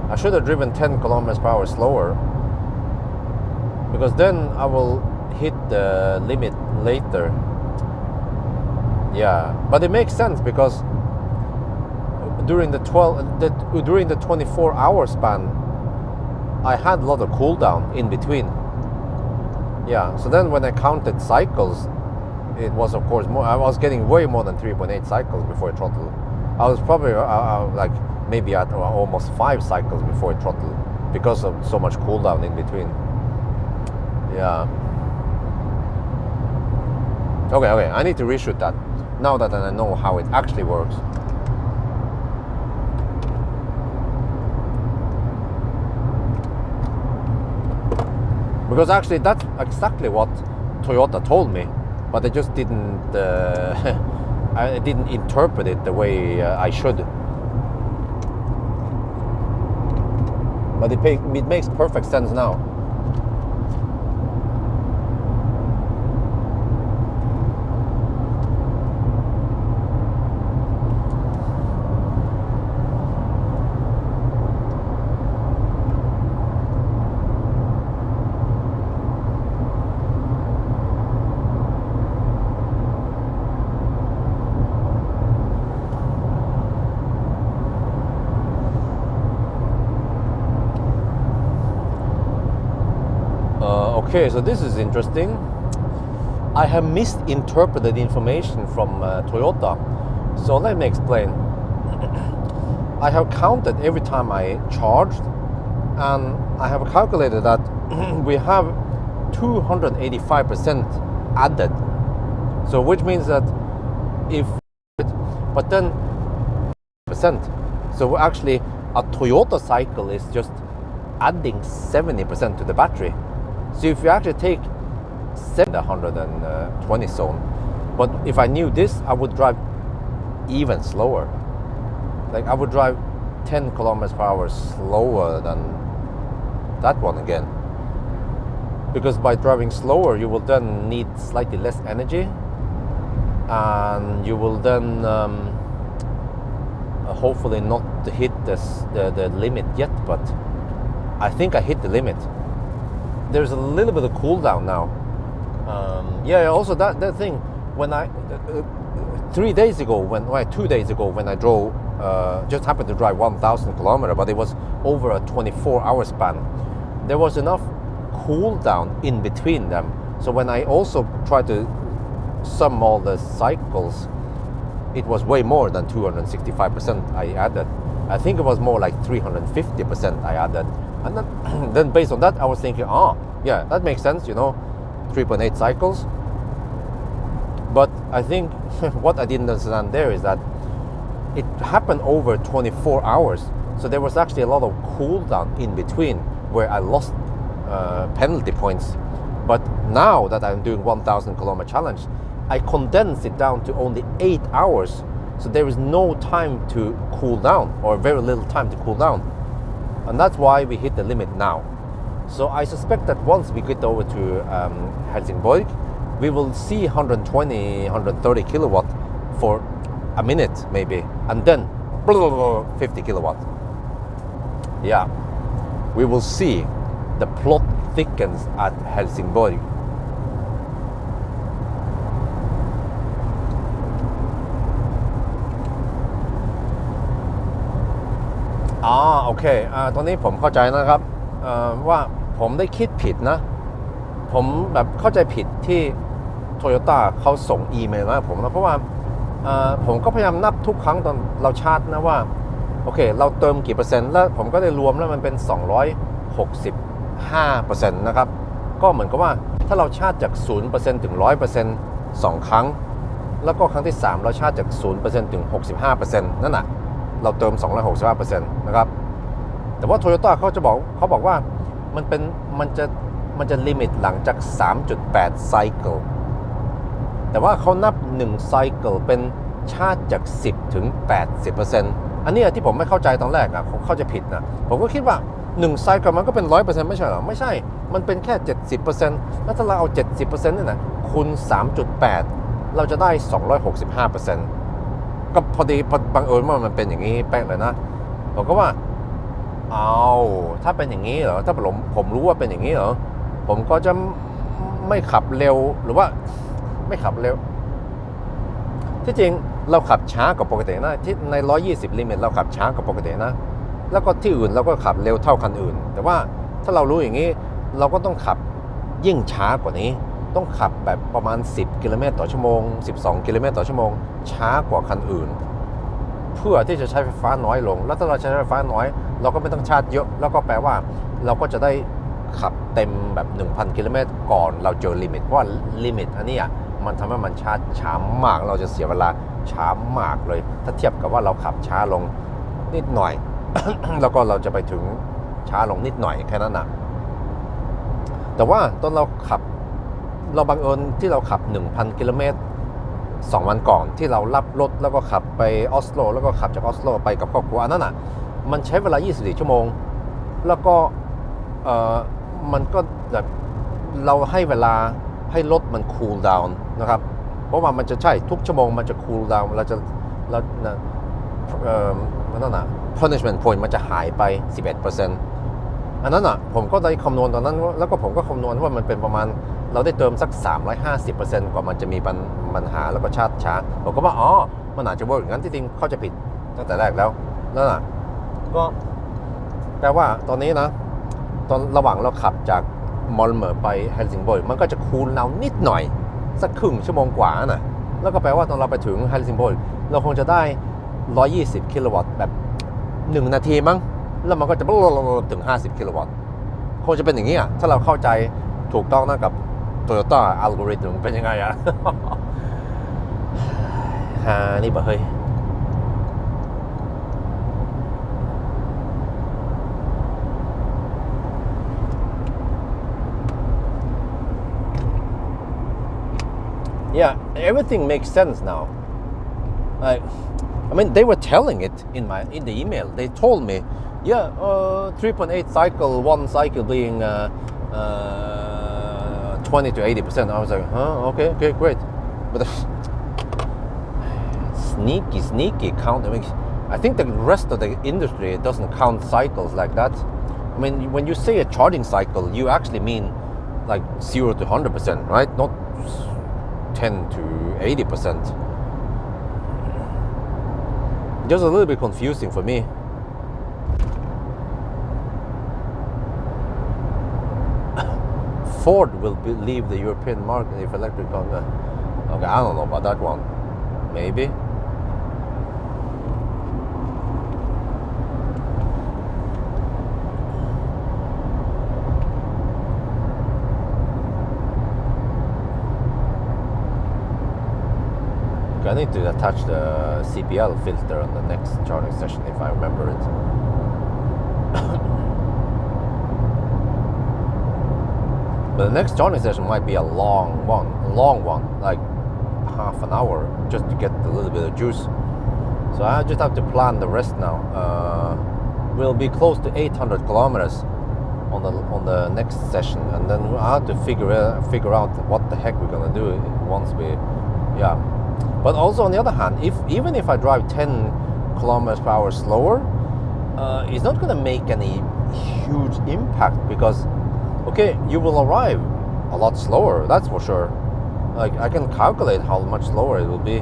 I should have driven 10 kilometers per hour slower, because then I will hit the limit later. Yeah, but it makes sense, because during the 24-hour span, I had a lot of cool down in between. Yeah, so then when I counted cycles, it was of course more. I was getting way more than 3.8 cycles before I throttle. I was probably like maybe at almost 5 cycles before I throttle because of so much cool down in between. Yeah. Okay, I need to reshoot that now that I know how it actually works. Because actually that's exactly what Toyota told me, but I just didn't I didn't interpret it the way I should. But it makes perfect sense now. Okay, so this is interesting. I have misinterpreted information from Toyota. So let me explain. I have counted every time I charged, and I have calculated that we have 285% added. So which means that if, but then percent. So actually a Toyota cycle is just adding 70% to the battery. So if you actually take 720 zone, but if I knew this, I would drive even slower. Like I would drive 10 kilometers per hour slower than that one again. Because by driving slower, you will then need slightly less energy, and you will then hopefully not hit the limit yet, but I think I hit the limit. There's a little bit of cool down now. Yeah, also that thing, when I 2 days ago when I drove, just happened to drive 1,000 kilometers, but it was over a 24-hour span. There was enough cool down in between them. So when I also tried to sum all the cycles, it was way more than 265% I added. I think it was more like 350% I added. And then based on that, I was thinking, yeah, that makes sense, 3.8 cycles. But I think what I didn't understand there is that it happened over 24 hours. So there was actually a lot of cool down in between where I lost penalty points. But now that I'm doing 1,000 kilometer challenge, I condensed it down to only 8 hours. So there is no time to cool down, or very little time to cool down. And that's why we hit the limit now. So I suspect that once we get over to Helsingborg, we will see 120, 130 kilowatt for a minute maybe, and then 50 kilowatt. Yeah, we will see the plot thickens at Helsingborg.โอเคตอนนี้ผมเข้าใจนะครับว่าผมได้คิดผิดนะผมแบบเข้าใจผิดที่ Toyota เขาส่งอีเมลมาให้ผมนะเพราะว่าผมก็พยายามนับทุกครั้งตอนเราชาร์จนะว่าโอเคเราเติมกี่เปอร์เซ็นต์แล้วผมก็ได้รวมแล้วมันเป็น265%นะครับก็เหมือนกับว่าถ้าเราชาร์จจาก 0% ถึง 100% 2 ครั้งแล้วก็ครั้งที่3เราชาร์จจาก 0% ถึง 65% นั่นน่ะเราเติม 265% นะครับแต่ว่า Toyota เขาบอกว่ามันจะลิมิตหลังจาก 3.8 ไซเคิลแต่ว่าเขานับ1ไซเคิลเป็นชาร์จจาก 10 ถึง 80% อันนี้ที่ผมไม่เข้าใจตอนแรกผมเข้าใจผิดนะผมก็คิดว่า1ไซเคิลมันก็เป็น 100% ไม่ใช่เหรอไม่ใช่มันเป็นแค่ 70% แล้วถ้าเราเอา 70% นี่นะคูณ 3.8 เราจะได้ 265%ก็พอดีบังเอิญว่ามันเป็นอย่างนี้แป๊ะเลยนะผมก็ว่าถ้าเป็นอย่างนี้เหรอถ้าผมรู้ว่าเป็นอย่างนี้เหรอผมก็จะไม่ขับเร็วหรือว่าไม่ขับเร็วที่จริงเราขับช้ากว่าปกตินะที่ใน120ลิมิตเราขับช้ากว่าปกตินะแล้วก็ที่อื่นเราก็ขับเร็วเท่าคันอื่นแต่ว่า ถ้าเรารู้อย่างนี้เราก็ต้องขับยิ่งช้ากว่านี้ต้องขับแบบประมาณ10 กิโลเมตรต่อชั่วโมง12 กิโลเมตรต่อชั่วโมงช้ากว่าคันอื่นเพื่อที่จะใช้ไฟฟ้าน้อยลงแล้วถ้าเราใช้ไฟฟ้าน้อยเราก็ไม่ต้องชาร์จเยอะแล้วก็แปลว่าเราก็จะได้ขับเต็มแบบ 1,000 กิโลเมตรก่อนเราเจอลิมิตเพราะว่าลิมิตอันนี้มันทำให้มันชาร์จช้ามากเราจะเสียเวลาช้ามากเลยถ้าเทียบกับว่าเราขับช้าลงนิดหน่อย แล้วก็เราจะไปถึงช้าลงนิดหน่อยแค่นั้นนะแต่ว่าตอนเราบังเอิญที่เราขับ 1,000 กิโลเมตร2 วันก่อนที่เรารับรถแล้วก็ขับไปออสโลแล้วก็ขับจากออสโลไปกับครอบครัวอันนั้นมันใช้เวลา24 ชั่วโมงแล้วก็มันก็แบบเราให้เวลาให้รถมันคูลดาวน์นะครับเพราะว่ามันจะใช่ทุกชั่วโมงมันจะคูลดาวน์punishment point มันจะหายไป 11%อันนั้นผมก็ได้คำนวณตอนนั้นแล้วก็ผมก็คำนวณว่ามันเป็นประมาณเราได้เติมสัก 350% กว่ามันจะมีปัญหาแล้วก็ช้าผมก็ว่ามันอาจจะเวิร์กอย่างนั้นที่จริงเขาจะผิดตั้งแต่แรกแล้วนั่นก็แปลว่าตอนนี้นะตอนระหว่างเราขับจากมอลเมอร์ไปเฮลซิงเบิร์กมันก็จะคูลดาวน์นิดหน่อยสักครึ่งชั่วโมงกว่าแล้วก็แปลว่าตอนเราไปถึงเฮลซิงเบิร์กเราคงจะได้120 กิโลวัตต์แบบ1 นาทีมั้งแล้วมันก็จะถึง50 กิโลวัตต์คงจะเป็นอย่างนี้ถ้าเราเข้าใจถูกต้องนะกับ Toyota อัลกอริทึมเป็นยังไงนี่บ่เฮ้ยYeah, everything makes sense now. I mean, they were telling it in the email. They told me, 3.8 cycle, one cycle being 20 to 80%. I was like, okay, great. But sneaky count. I think the rest of the industry doesn't count cycles like that. I mean, when you say a charging cycle, you actually mean like 0 to 100%, right? Not 10 to 80%. Just a little bit confusing for me. Ford will leave the European market if electric car. Okay, I don't know about that one. Maybe. I need to attach the CPL filter on the next charging session if I remember it. But the next charging session might be a long one, like half an hour, just to get a little bit of juice. So I just have to plan the rest now. We'll be close to 800 kilometers on the next session, and then I have to figure out what the heck we're gonna do once we, But also on the other hand, even if I drive 10 kilometers per hour slower, it's not gonna make any huge impact because, okay, you will arrive a lot slower, that's for sure. Like I can calculate how much slower it will be.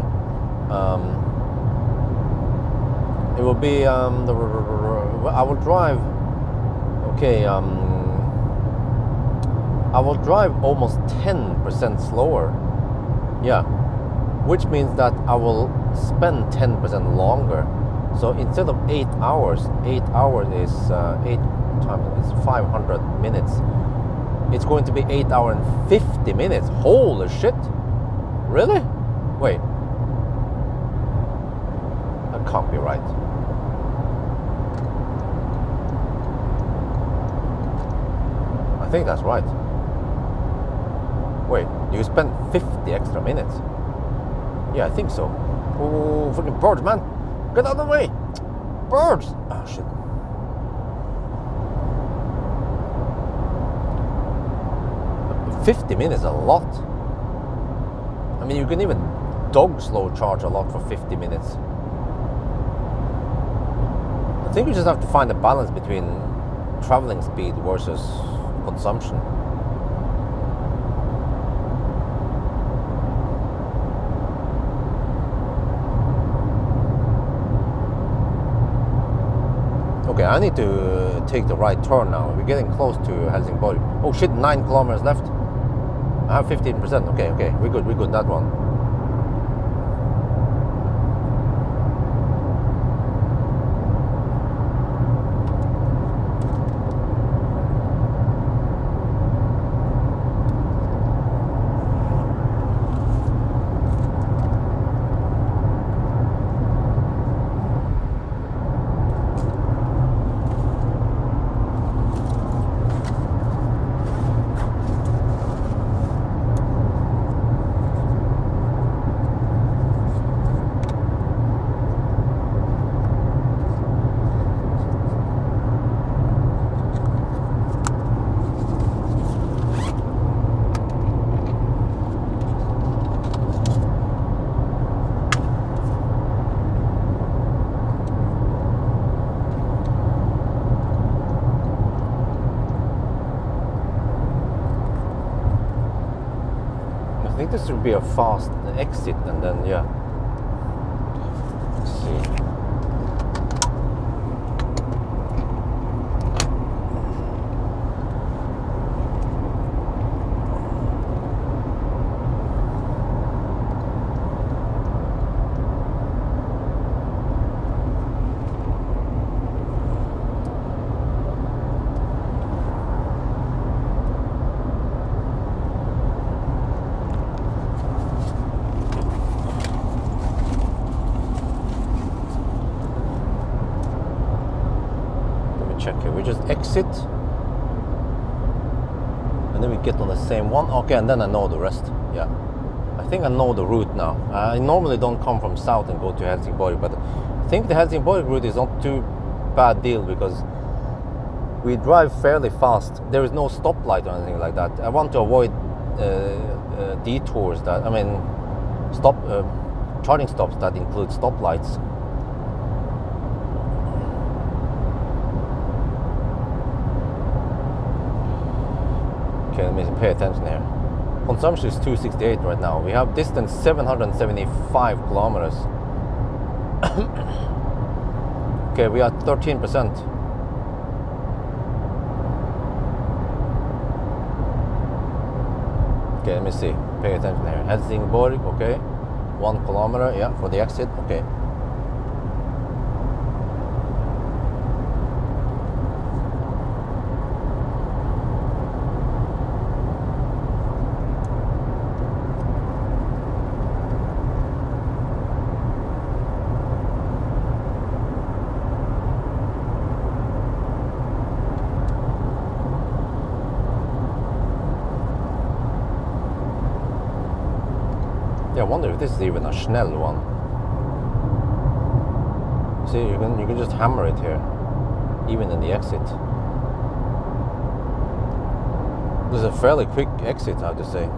It will be I will drive. Okay, I will drive almost 10% slower. Yeah, which means that I will spend 10% longer. So instead of 8 hours, 8 hours is 8 times it's 500 minutes. It's going to be 8 hours and 50 minutes. Holy shit! Really? Wait. That can't be right. I think that's right. Wait, you spent 50 extra minutes? Yeah, I think so. Oh, freaking birds, man! Get out of the way! Birds! Oh, shit. $50 minutes is a lot. I mean, you can even dog slow charge a lot for 50 minutes. I think you just have to find a balance between traveling speed versus consumption. Okay, I need to take the right turn now. We're getting close to Helsingborg. Oh shit, 9 kilometers left. I have 15%. Okay, we're good, that one. I think this would be a fast exit, and then yeah. Let's see. Check here. We just exit and then we get on the same one. Okay, and then I know the rest. Yeah, I think I know the route now. I normally don't come from south and go to Helsingborg, but I think the Helsingborg route is not too bad deal because we drive fairly fast. There is no stoplight or anything like that. I want to avoid detours that, I mean, charging stops that include stoplights. Okay, let me pay attention here. Consumption is 268 right now. We have distance 775 kilometers. Okay, we are 13%. Okay, let me see. Pay attention here. Helsingborg, okay. 1 kilometer, yeah, for the exit, okay. I wonder if this is even a Schnell one. See, you can just hammer it here, even in the exit. This is a fairly quick exit, I have to say.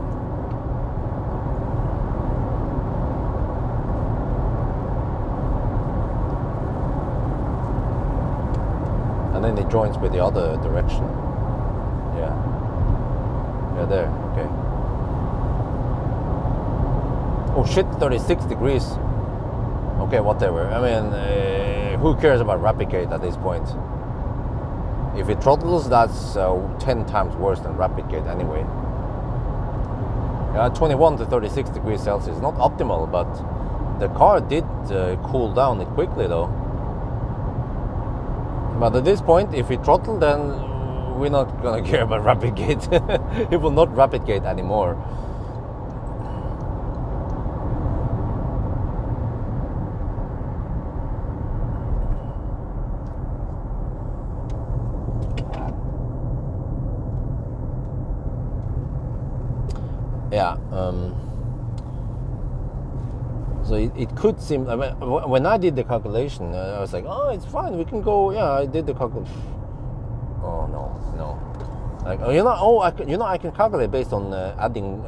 And then it joins with the other direction. Yeah, there, okay. Oh shit, 36 degrees. Okay, whatever. I mean, who cares about rapid gate at this point? If it throttles, that's 10 times worse than rapid gate anyway. 21 to 36 degrees Celsius. Not optimal, but the car did cool down it quickly though. But at this point, if we throttle, then we're not gonna care about rapid gate. It will not rapid gate anymore. Yeah, so it could seem, I mean, when I did the calculation, I was like, oh, it's fine, we can go, yeah, I did the calculation. Oh, no. Like, I can calculate based on adding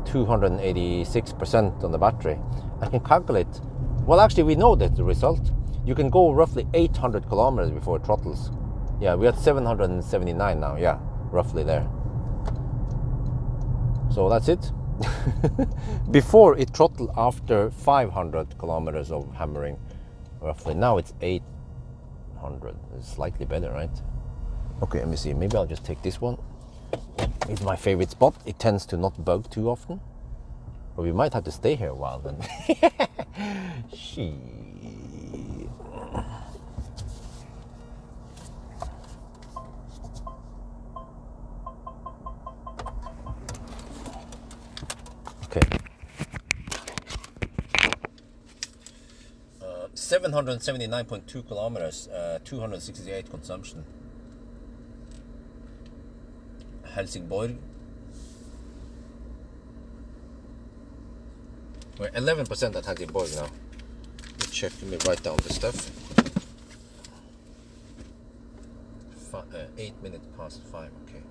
286% on the battery. I can calculate, well, actually, we know that's the result. You can go roughly 800 kilometers before it throttles. Yeah, we're at 779 now, yeah, roughly there. So that's it. Before it throttled after 500 kilometers of hammering, roughly. Now it's 800 100. It's slightly better, right? Okay, let me see. Maybe I'll just take this one. It's my favorite spot. It tends to not bug too often. But we might have to stay here a while then. Shit. Okay. 779.2 kilometers, 268 consumption. Helsingborg. We're 11% at Helsingborg now. Let me check, let me write down the stuff. 8 minutes past 5, okay.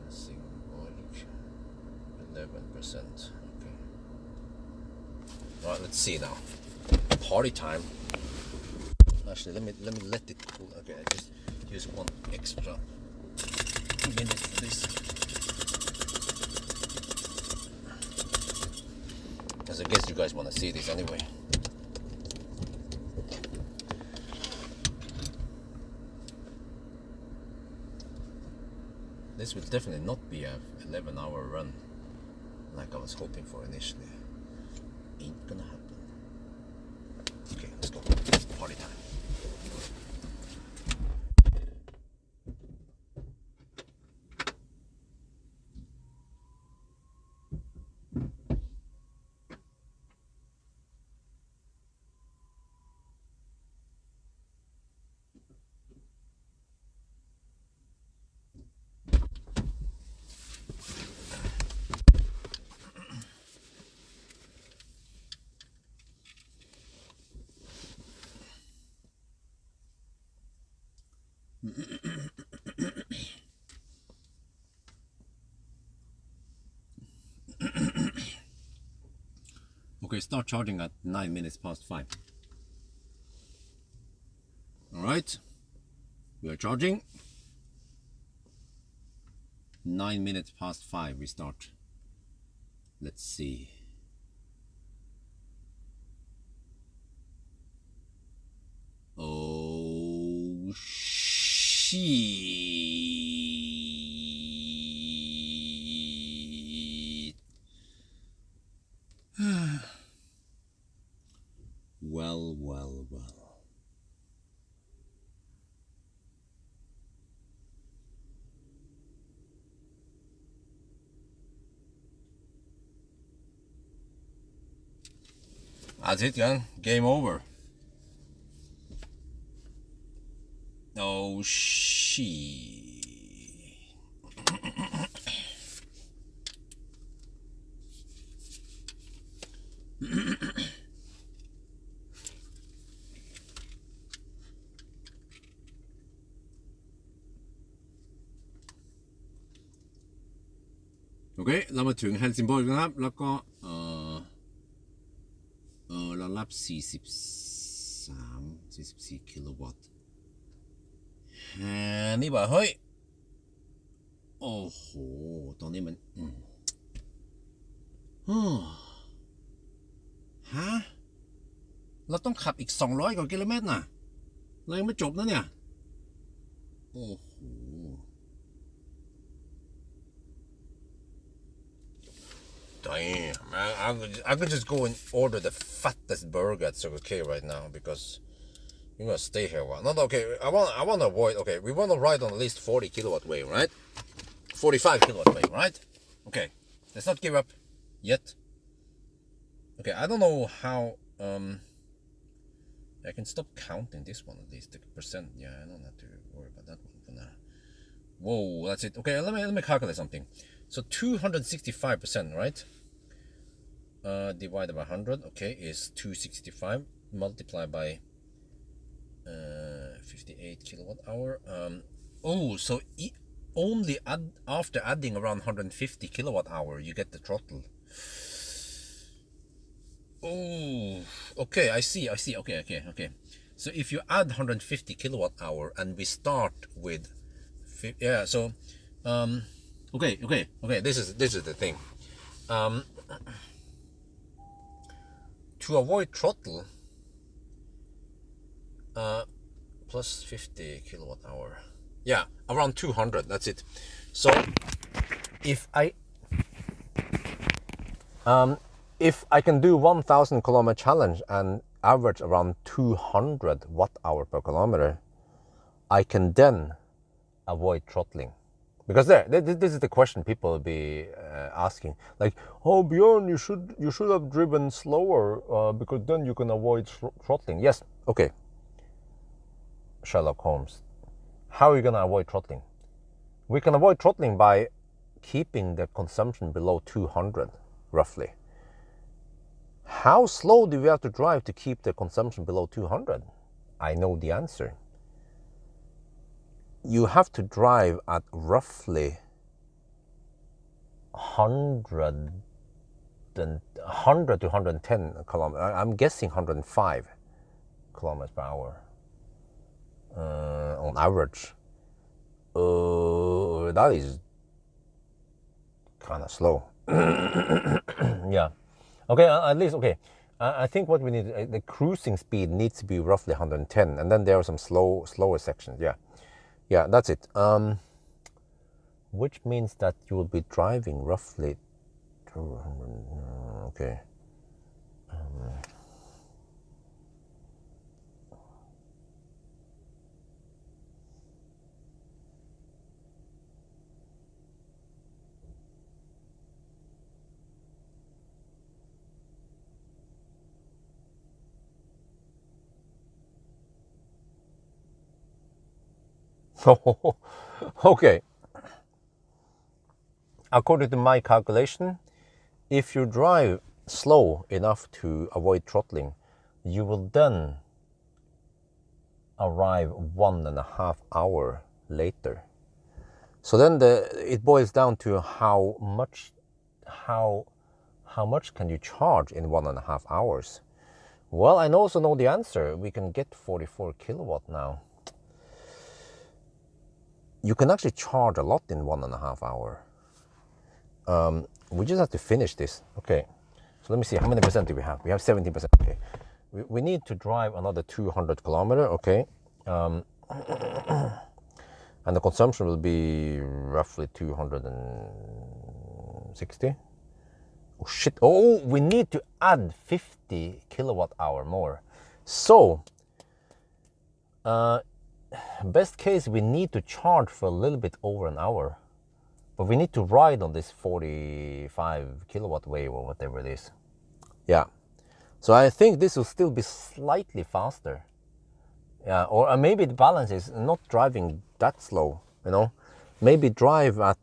Helsingborg, 11%, okay. Alright, let's see now. Party time. Actually, let me let it cool. Okay, I just use one extra minute for this. Because I guess you guys want to see this anyway. This will definitely not be a 11-hour run like I was hoping for initially. Ain't gonna happen. Okay, let's go. Party time. Okay, start charging at 9 minutes past 5. Alright, we are charging. 9 minutes past 5 we start. Let's see. Oh shit. Well, well, well. That's it, gang. Game over. Oh, shit.โอเคเรามาถึงเฮลซิงบอร์กนะครับแล้วก็เรารับ44กิโลวัตต์นี่บอกเฮ้ยโอ้โหตอนนี้มันฮะเราต้องขับอีก200 กว่ากิโลเมตรนะเรายังไม่จบนะเนี่ยโอ้โหDamn, man, I could just go and order the fattest burger at Circle K right now because we're gonna stay here a while. Not okay. I want to avoid. Okay, we want to ride on at least 40 kilowatt wave, right? 45 kilowatt wave, right? Okay, let's not give up yet. Okay, I don't know how. I can stop counting this one at least the percent. Yeah, I don't have to worry about that one for now. Whoa, that's it. Okay, let me calculate something. So 265%, right? Divided by 100, okay, is 265 multiplied by 58 kilowatt hour. So only after adding around 150 kilowatt hour, you get the throttle. Oh, okay, I see. Okay. So if you add 150 kilowatt hour and we start with, yeah, so, Okay. This is the thing. To avoid throttle, Plus 50 kilowatt hour. Yeah, around 200. That's it. So if I can do 1,000 kilometer challenge and average around 200 watt hour per kilometer, I can then avoid throttling. Because this is the question people will be asking, like, oh Bjorn, you should have driven slower because then you can avoid throttling. Yes, okay. Sherlock Holmes, how are you going to avoid throttling? We can avoid throttling by keeping the consumption below 200, roughly. How slow do we have to drive to keep the consumption below 200? I know the answer. You have to drive at roughly 100 to 110 kilometers. I'm guessing 105 kilometers per hour on average. That is kind of slow. Yeah. Okay, at least, okay. I think what we need, the cruising speed needs to be roughly 110, and then there are some slower sections. Yeah. Yeah, that's it. Which means that you will be driving roughly 200. Okay. Okay. According to my calculation, if you drive slow enough to avoid throttling, you will then arrive 1.5 hours later. So then it boils down to how much can you charge in 1.5 hours? Well, I also know the answer. We can get 44 kilowatt now. You can actually charge a lot in 1.5 hours. We just have to finish this. Okay, so let me see, how many percent do we have? We have 17%. Okay, we need to drive another 200 kilometers. Okay, and the consumption will be roughly 260. Oh shit, oh, we need to add 50 kilowatt hour more. So best case, we need to charge for a little bit over an hour, but we need to ride on this 45 kilowatt wave or whatever it is. Yeah, so I think this will still be slightly faster. Yeah, or maybe the balance is not driving that slow, you know. Maybe drive at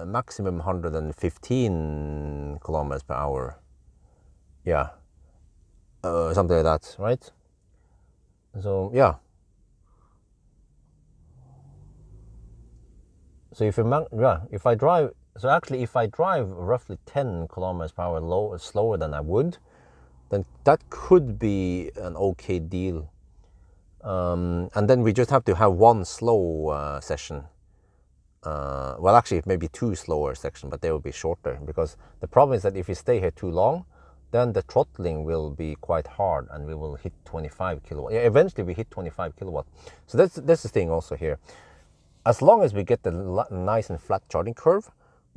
maximum 115 kilometers per hour. Yeah, something like that, right? So yeah. So if I drive, so actually if I drive roughly 10 kilometers per hour slower than I would, then that could be an okay deal. And then we just have to have one slow session. Well, actually maybe two slower sections, but they will be shorter, because the problem is that if we stay here too long, then the throttling will be quite hard and we will hit 25 kilowatt. Yeah, eventually we hit 25 kilowatt. So that's the thing also here. As long as we get the nice and flat charging curve,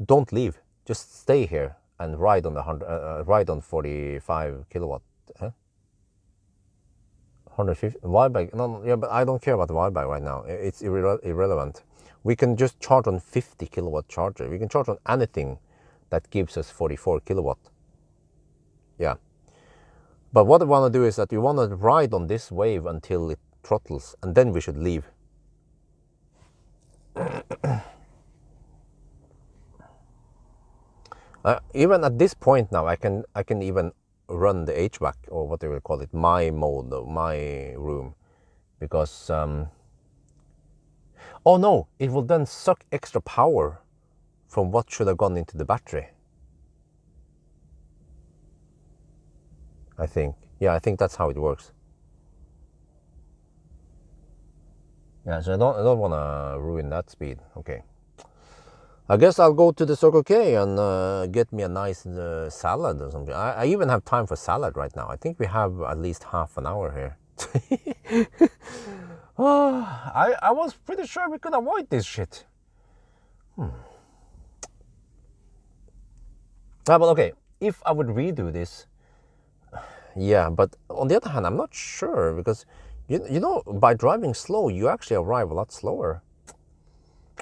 don't leave. Just stay here and ride on ride on 45 kilowatt. Huh? 150 wide bike. No, yeah, but I don't care about the wide bike right now. It's irrelevant. We can just charge on 50 kilowatt charger. We can charge on anything that gives us 44 kilowatt. Yeah. But what I want to do is that we want to ride on this wave until it throttles, and then we should leave. Even at this point now, I can even run the HVAC, or what they will call it, my mode, my room, because oh no, it will then suck extra power from what should have gone into the battery. I think, yeah, I think that's how it works. Yeah, so I don't want to ruin that speed. Okay, I guess I'll go to the Circle K and get me a nice salad or something. I even have time for salad right now. I think we have at least half an hour here. I was pretty sure we could avoid this shit. But okay, if I would redo this, yeah, but on the other hand, I'm not sure because, you know, by driving slow, you actually arrive a lot slower.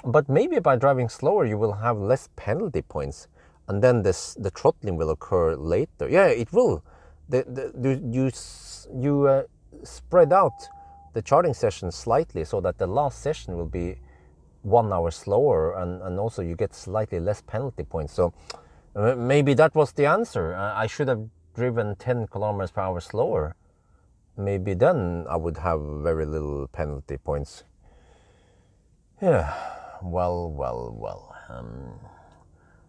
But maybe by driving slower, you will have less penalty points, and then the throttling will occur later. Yeah, it will. You spread out the charging session slightly so that the last session will be 1 hour slower, and also you get slightly less penalty points. So maybe that was the answer. I should have driven 10 kilometers per hour slower. Maybe then I would have very little penalty points. Yeah, well.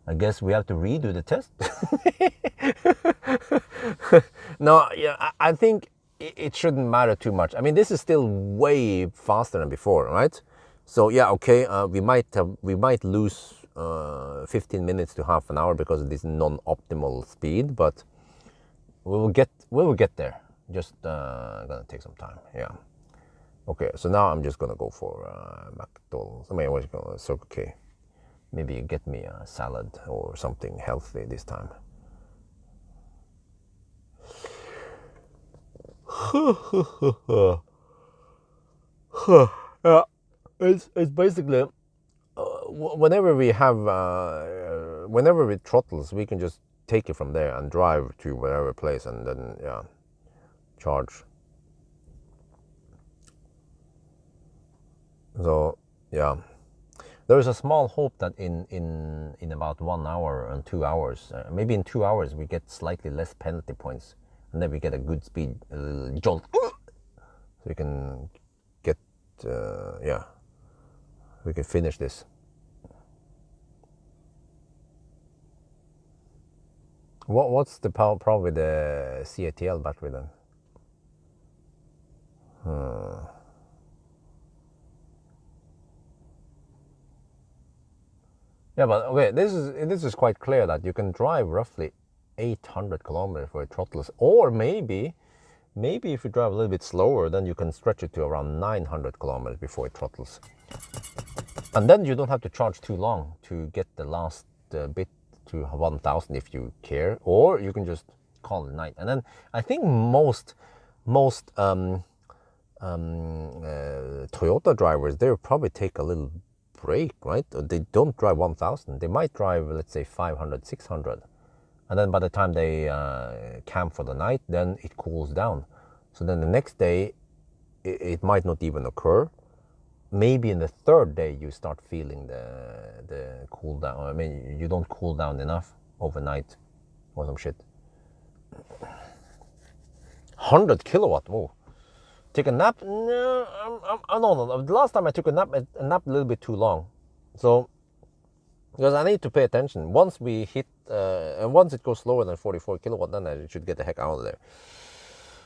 I guess we have to redo the test. No, yeah, I think it shouldn't matter too much. I mean, this is still way faster than before, right? So yeah, okay, we might lose 15 minutes to half an hour because of this non-optimal speed, but we will get there. Just gonna take some time. Yeah. Okay, so now I'm just gonna go for McDonald's. I mean, what's it called? Circle K. Maybe get me a salad or something healthy this time. Yeah, it's basically whenever we have whenever we throttles, we can just take it from there and drive to whatever place, and then yeah, charge. So yeah, there is a small hope that in about 1 hour and 2 hours, maybe in 2 hours, we get slightly less penalty points, and then we get a good speed, a little jolt, so we can get yeah, we can finish this. What's the problem with the CATL battery then? Yeah, but okay, this is quite clear that you can drive roughly 800 kilometers for a throttless, or maybe if you drive a little bit slower, then you can stretch it to around 900 kilometers before it throttles, and then you don't have to charge too long to get the last bit to 1000 if you care, or you can just call it a night. And then I think most Toyota drivers, they'll probably take a little break, right? They don't drive 1000, they might drive, let's say, 500, 600, and then by the time they camp for the night, then it cools down. So then the next day it might not even occur. Maybe in the third day you start feeling the cool down. I mean, you don't cool down enough overnight or some shit. 100 kilowatt, oh. Take a nap? No, no. The last time I took a nap a little bit too long. So, because I need to pay attention. Once we hit, and once it goes slower than 44 kilowatt, then I should get the heck out of there.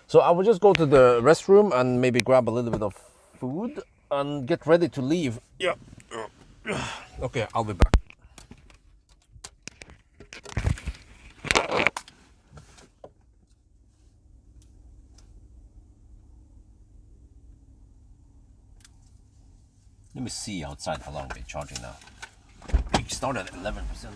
So I will just go to the restroom and maybe grab a little bit of food and get ready to leave. Yeah. Okay, I'll be back. Let me see outside how long we're charging now. We started at 11%.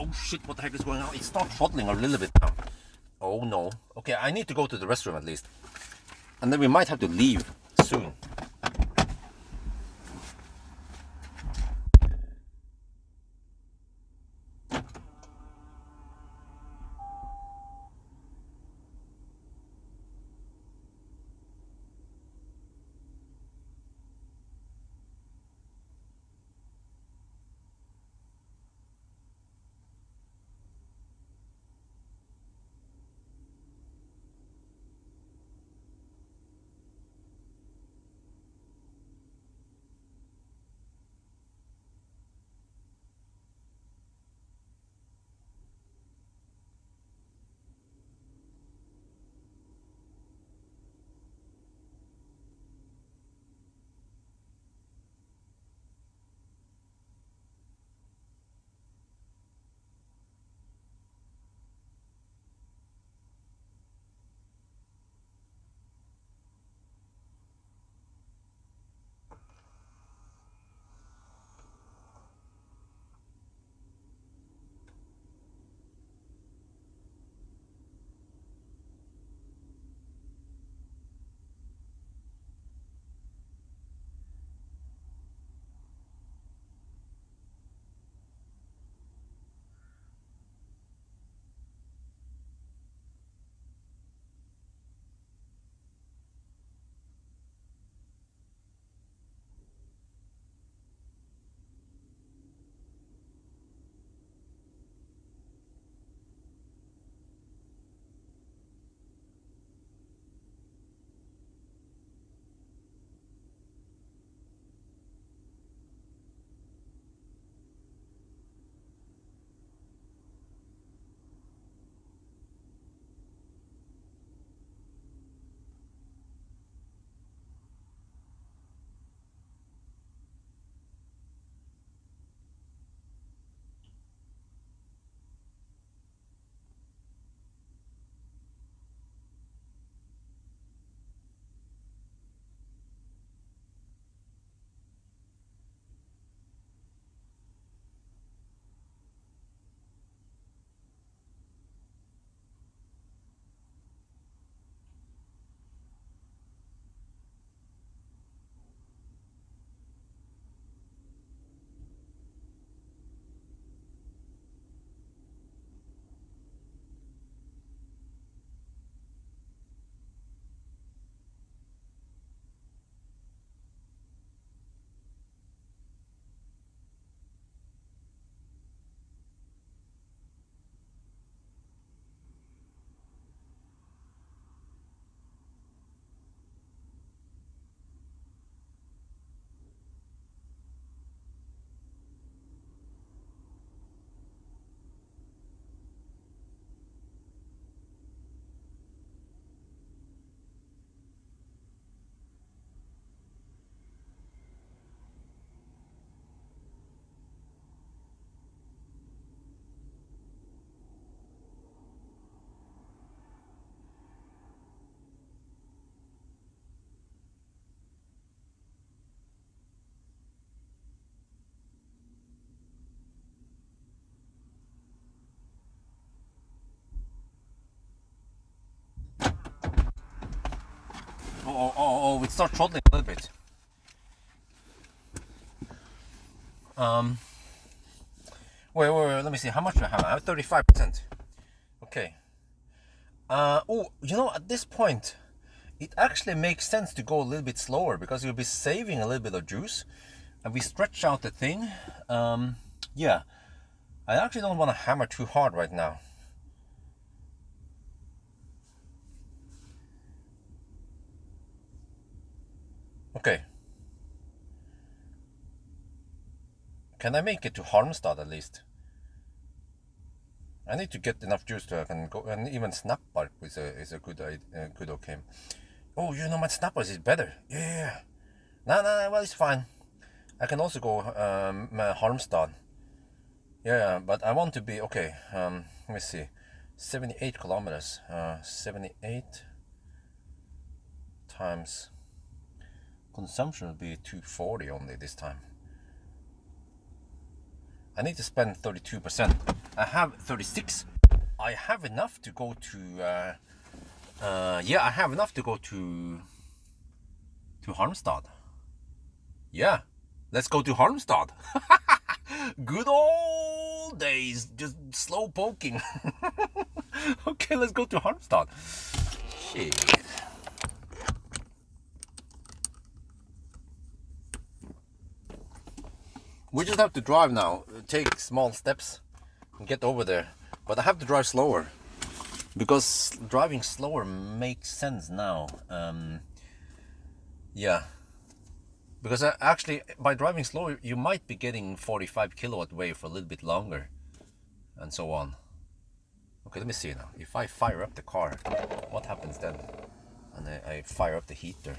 Oh shit, what the heck is going on? It starts throttling a little bit now. Oh no. Okay, I need to go to the restroom at least. And then we might have to leave soon. Oh, it starts throttling a little bit. Wait, let me see. How much do I have? I have 35%. Okay. Oh, you know, at this point, it actually makes sense to go a little bit slower because you'll be saving a little bit of juice. And we stretch out the thing. Yeah. I actually don't want to hammer too hard right now. Okay. Can I make it to Halmstad at least? I need to get enough juice so I can go, and even snap bark is a good okay. Oh, you know, my snappers is better. Yeah. No, well, it's fine. I can also go Halmstad. Yeah, but I want to be okay. Let me see, 78 kilometers. 78 times consumption will be 240 only this time. I need to spend 32%. I have 36. I have enough to go to yeah, I have enough to go to Halmstad. Yeah, let's go to Halmstad. Good old days, just slow poking. Okay, let's go to Halmstad. Shit. We just have to drive now, take small steps and get over there. But I have to drive slower, because driving slower makes sense now. Yeah, because actually by driving slower you might be getting 45 kilowatt wave for a little bit longer, and so on. Okay, let me see now. If I fire up the car, what happens then? And I fire up the heater.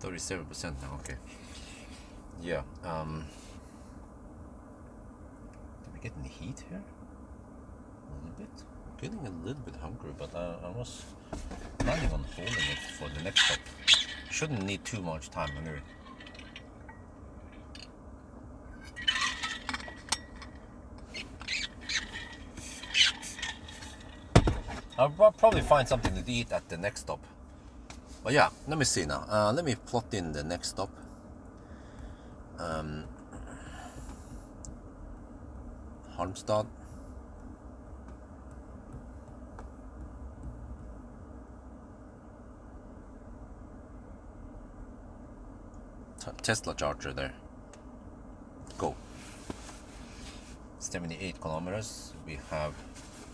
%37% now, okay. Yeah, did we get any heat here? A little bit? I'm getting a little bit hungry, but I was planning on holding it for the next stop. Shouldn't need too much time anyway. I'll probably find something to eat at the next stop. But yeah, let me see now. Let me plot in the next stop. Halmstad. Tesla charger there. Go. 78 kilometers. We have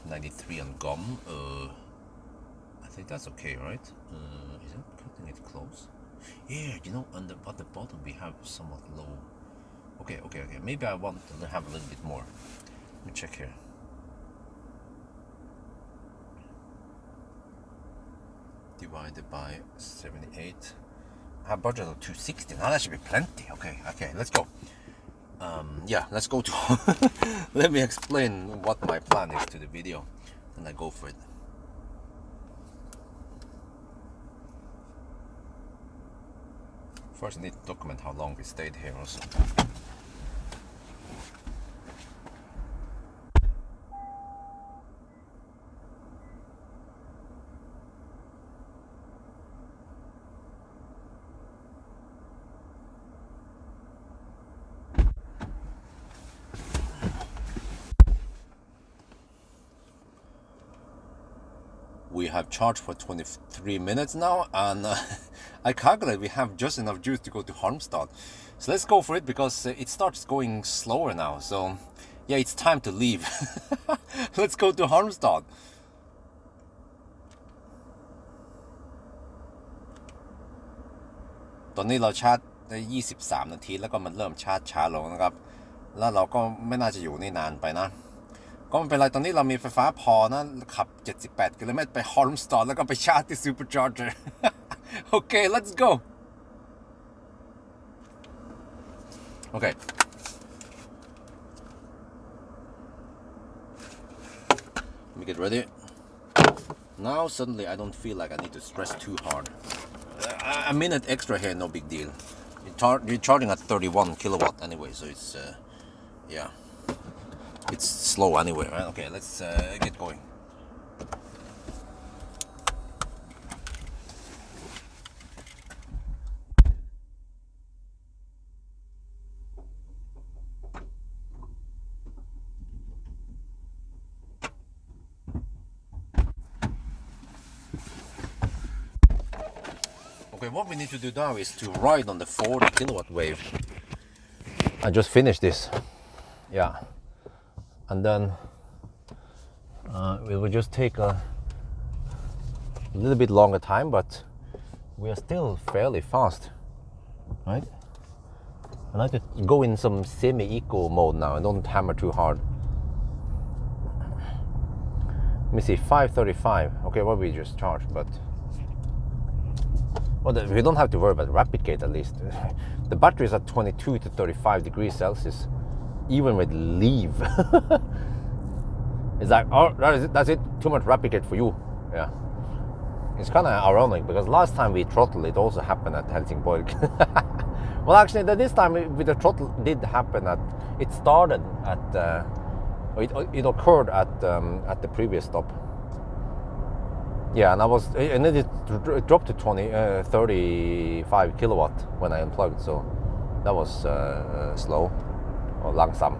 93 on GOM. I think that's okay, right? Is it cutting it close? Yeah, you know, at the bottom we have somewhat low. Okay. Maybe I want to have a little bit more. Let me check here. Divided by 78. I have budget of 260. Now that should be plenty. Okay, let's go. Yeah, let's go to. Let me explain what my plan is to the video, and I go for it. First, I need to document how long we stayed here also. We have charged for 23 minutes now, and I calculate we have just enough juice to go to Halmstad. So let's go for it, because it starts going slower now. So yeah, it's time to leave. Let's go to Halmstad. Now we have charged 23 นาทีแล้วก็มันเริ่มชาร์จช้าลงนะครับแล้วเราก็ไม่น่าจะอยู่นี่นานไปนะก็ไม่เป็นไรตอนนี้เรามีไฟฟ้าพอนะขับ78 กิโลเมตรไปฮอลมสตอร์แล้วก็ไปชาร์จที่ซูเปอร์ชาร์เจอร์ Okay, let's go. Okay. Let me get ready. Now suddenly I don't feel like I need to stress too hard. A minute extra here, no big deal. You're charging at 31 kilowatt anyway, so it's yeah, it's slow anyway, right? Okay, let's get going. Okay, what we need to do now is to ride on the 40 kilowatt wave. I just finished this, yeah, and then it will just take a little bit longer time, but we are still fairly fast, right? I like to go in some semi-eco mode now and don't hammer too hard. Let me see, 535. Okay, what we just charged, but well, we don't have to worry about rapid gate at least. The battery is at 22 to 35 degrees Celsius, even with leave. It's like, oh, that's it. Too much rapid gate for you. Yeah. It's kind of ironic because last time we throttled, it also happened at Helsingborg. Well, actually, this time with the throttle did happen at. It started at. It occurred at the previous stop. Yeah, and then it dropped to 35 kilowatt when I unplugged. So that was slow or langsam.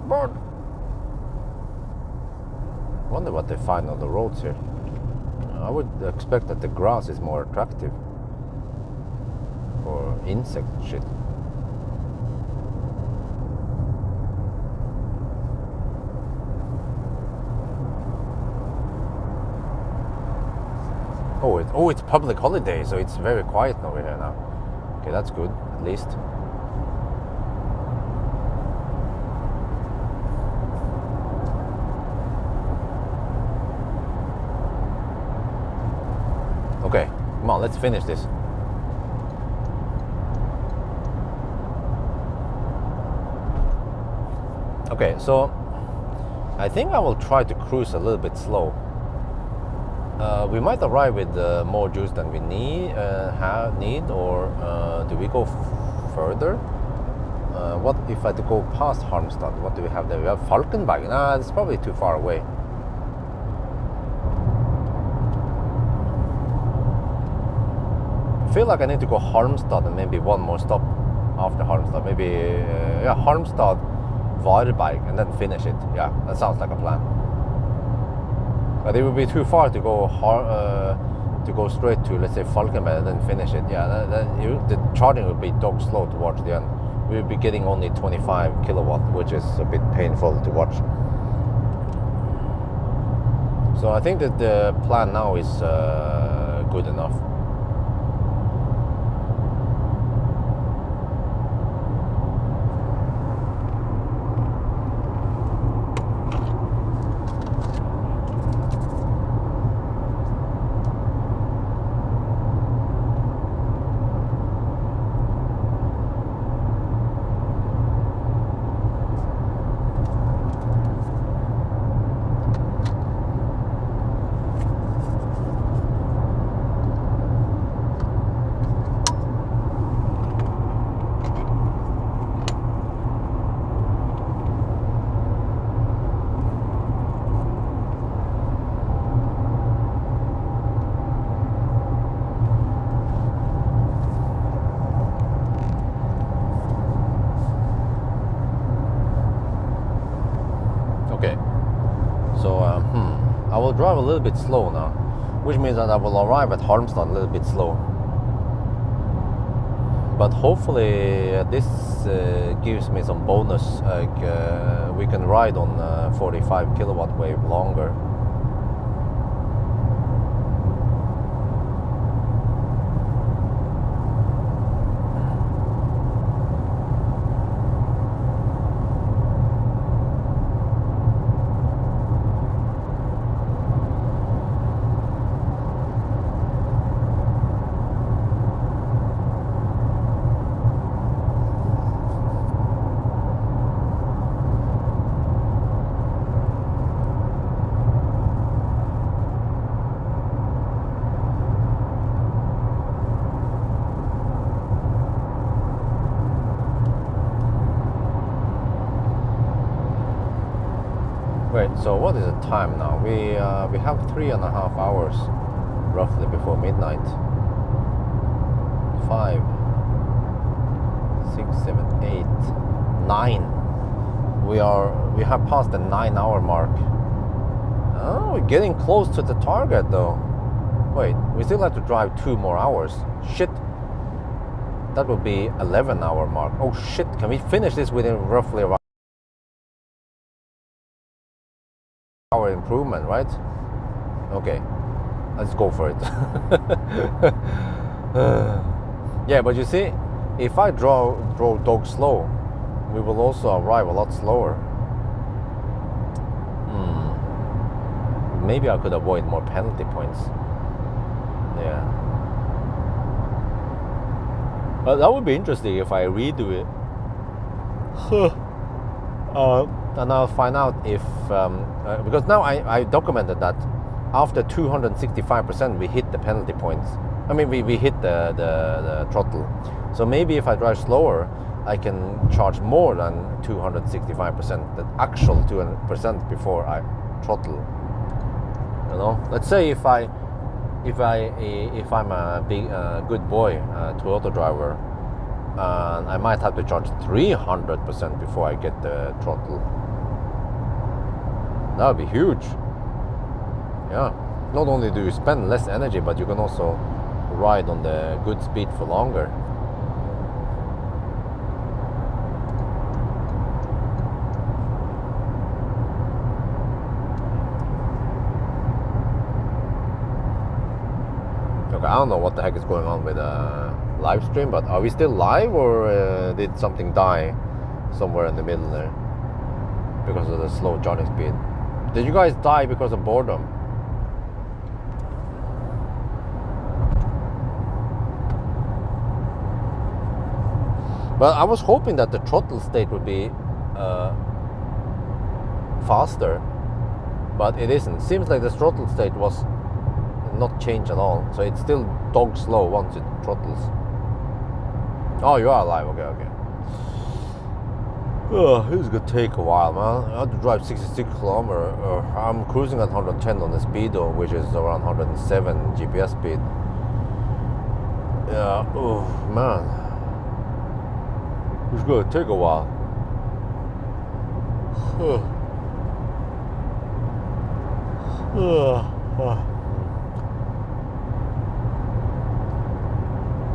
Bird. Wonder what they find on the roads here. I would expect that the grass is more attractive for insect shit. Oh, it's public holiday, so it's very quiet over here now. Okay, that's good, at least. Okay, come on, let's finish this. Okay, so I think I will try to cruise a little bit slow. We might arrive with more juice than we need, or do we go further? What if I go past Halmstad? What do we have there? We have Falkenberg. Nah, it's probably too far away. I feel like I need to go Halmstad and maybe one more stop after Halmstad. Maybe Halmstad, Varberg, and then finish it. Yeah, that sounds like a plan. But it would be too far to go straight to, let's say, Falkenberg and then finish it. Yeah, the charging would be dog slow towards the end. We would be getting only 25 kilowatt, which is a bit painful to watch. So I think that the plan now is good enough. I will drive a little bit slow now, which means that I will arrive at Halmstad a little bit slow. But hopefully this gives me some bonus, like we can ride on 45 kilowatt wave longer. Wait, so what is the time now? We have 3.5 hours roughly before midnight. 5, 6, 7, 8, 9. We have passed the 9-hour mark. Oh, we're getting close to the target though. Wait, we still have to drive 2 more hours. Shit. That would be 11-hour mark. Oh shit, can we finish this within roughly around hour improvement, right? Okay, let's go for it. Yeah, but you see, if I draw dog slow, we will also arrive a lot slower. Maybe I could avoid more penalty points. Yeah. But that would be interesting if I redo it. And I'll find out if, because now I documented that after 265% we hit the penalty points. I mean, we hit the throttle. So maybe if I drive slower, I can charge more than 265%, the actual 200% before I throttle. You know, let's say if I'm a big good boy Toyota driver, I might have to charge 300% before I get the throttle. That would be huge. Yeah. Not only do you spend less energy, but you can also ride on the good speed for longer. Okay, I don't know what the heck is going on with live stream, but are we still live, or did something die somewhere in the middle there because of the slow charging speed? Did you guys die because of boredom? But I was hoping that the throttle state would be faster, but it isn't. Seems like the throttle state was not changed at all, so it's still dog slow once it throttles. Oh, you are alive. Okay. Oh, this is gonna take a while, man. I have to drive 66 kilometers. I'm cruising at 110 on the speedo, which is around 107 GPS speed. Yeah. Oh man, it's gonna take a while.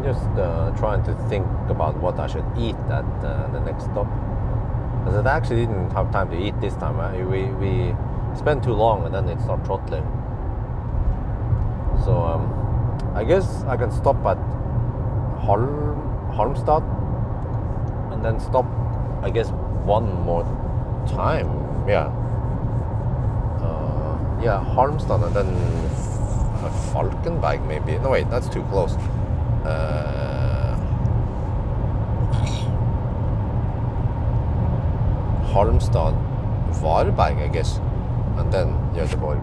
Just trying to think about what I should eat at the next stop. Because I actually didn't have time to eat this time. We spent too long and then it started throttling. So I guess I can stop at Halmstad and then stop, I guess, one more time. Yeah. Yeah, Halmstad and then Falkenberg maybe. No wait, that's too close. Halmstad, Varberg, I guess, and then Göteborg.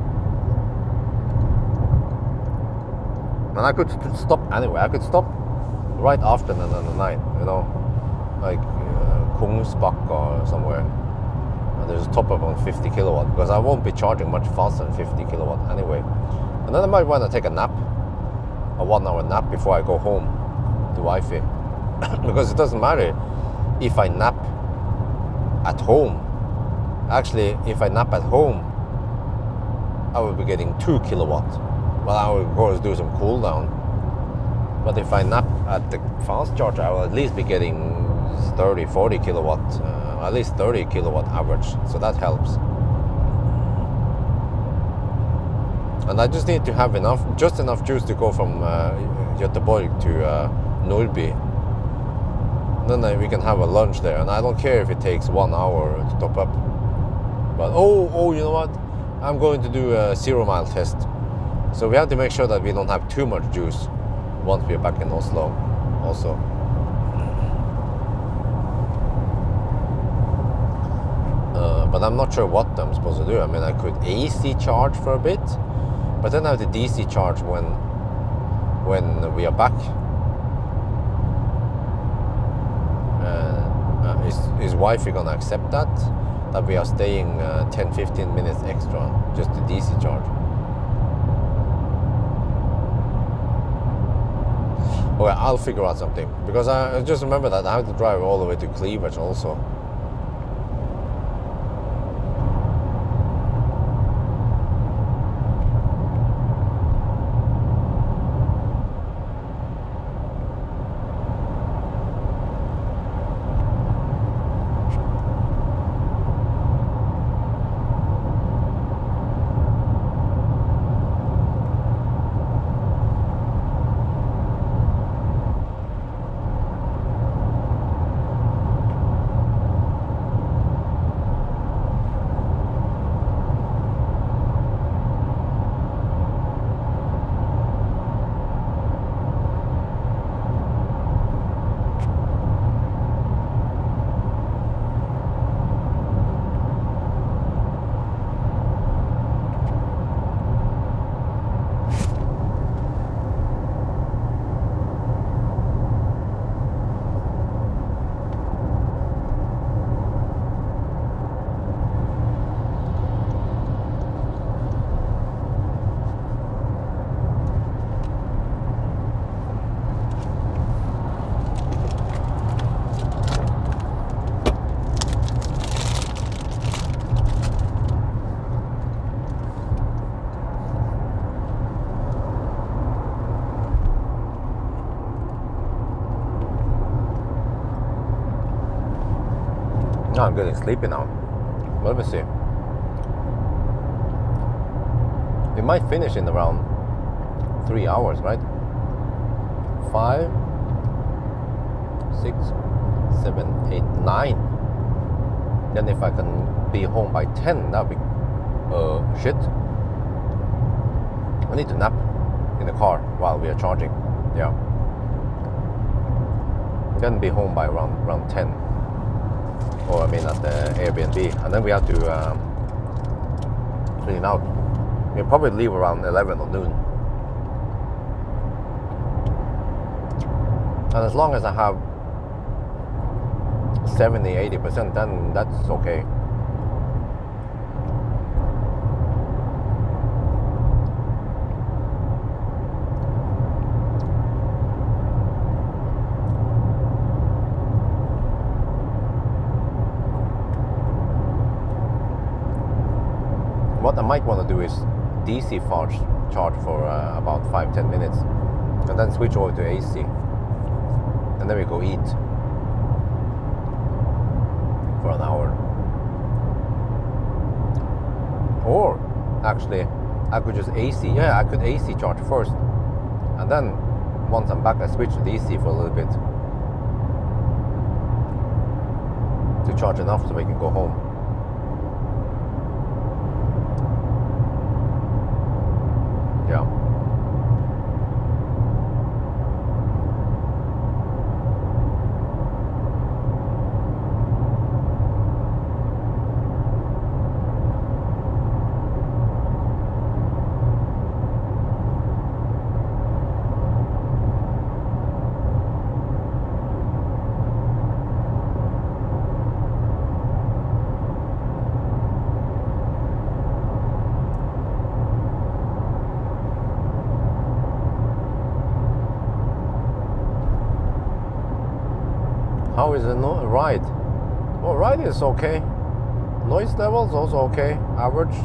And I could stop anywhere. I could stop right after the night, you know, like Kungsbacka or somewhere. And there's a top up on 50 kilowatt, because I won't be charging much faster than 50 kilowatt anyway. And then I might want to take a nap, a 1 hour nap before I go home to Wi-Fi. Because it doesn't matter if I nap at home. Actually, if I nap at home, I will be getting 2 kilowatt. Well, I will of course do some cool down. But if I nap at the fast charger, I will at least be getting 30, 40 kilowatt, at least 30 kilowatt average. So that helps. And I just need to have just enough juice to go from Göteborg to Norrby. Then we can have a lunch there, and I don't care if it takes 1 hour to top up. But oh, you know what? I'm going to do a 0 mile test. So we have to make sure that we don't have too much juice once we're back in Oslo also. But I'm not sure what I'm supposed to do. I mean, I could AC charge for a bit, but then I have to DC charge when we are back. Is Wi-Fi gonna accept that we are staying 10-15 minutes extra just to DC charge? Okay, I'll figure out something, because I just remember that I have to drive all the way to Cleavage also. No, I'm getting sleepy now. Let me see. We might finish in around 3 hours, right? 5, 6, 7, 8, 9. Then if I can be home by 10, that'd be shit. I need to nap in the car while we are charging. Yeah. Then be home by around 10. Or I mean at the Airbnb. And then we have to clean out. We'll probably leave around 11 or noon. And as long as I have 70-80%, then that's okay. What I might want to do is DC charge for about 5-10 minutes, and then switch over to AC, and then we go eat for an hour. Or actually I could just AC, yeah, I could AC charge first, and then once I'm back I switch to DC for a little bit to charge enough so we can go home. Yeah. How is the ride? Well, ride is okay. Noise levels also okay. Average.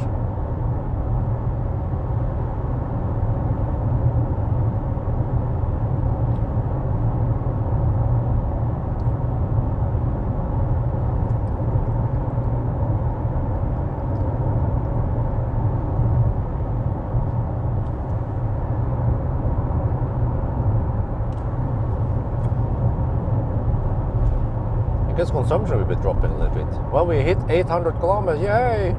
I guess consumption will be dropping a little bit. Well, we hit 800 kilometers, yay!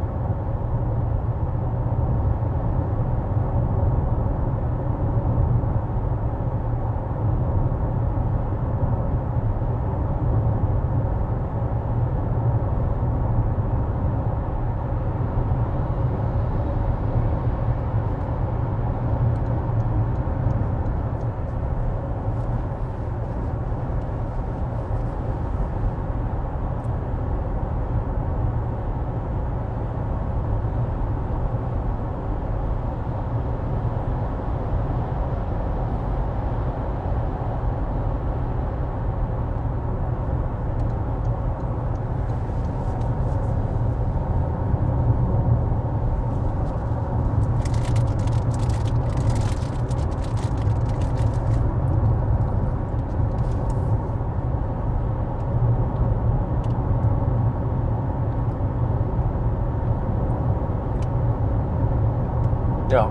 Yeah,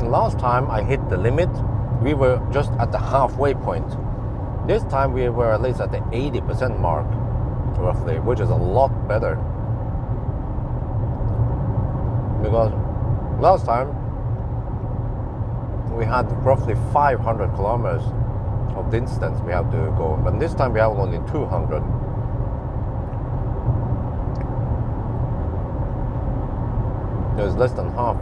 last time I hit the limit, we were just at the halfway point. This time we were at least at the 80% mark, roughly, which is a lot better. Because last time we had roughly 500 kilometers of distance we have to go, but this time we have only 200. It's less than half.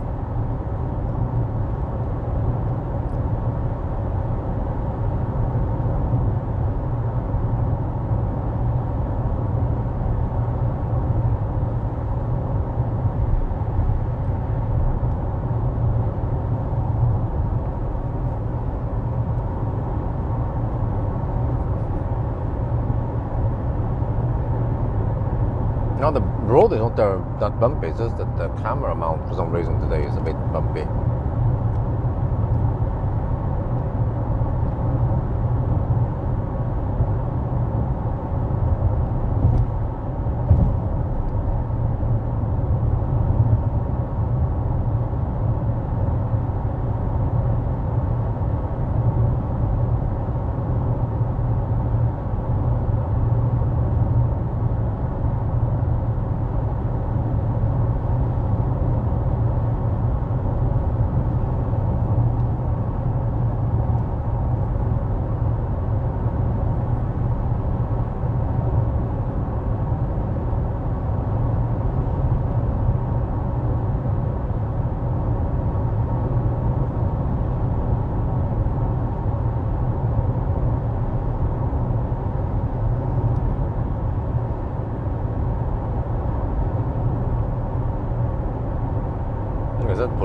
Now the road is not that bumpy, it's just that the camera mount for some reason today is a bit bumpy.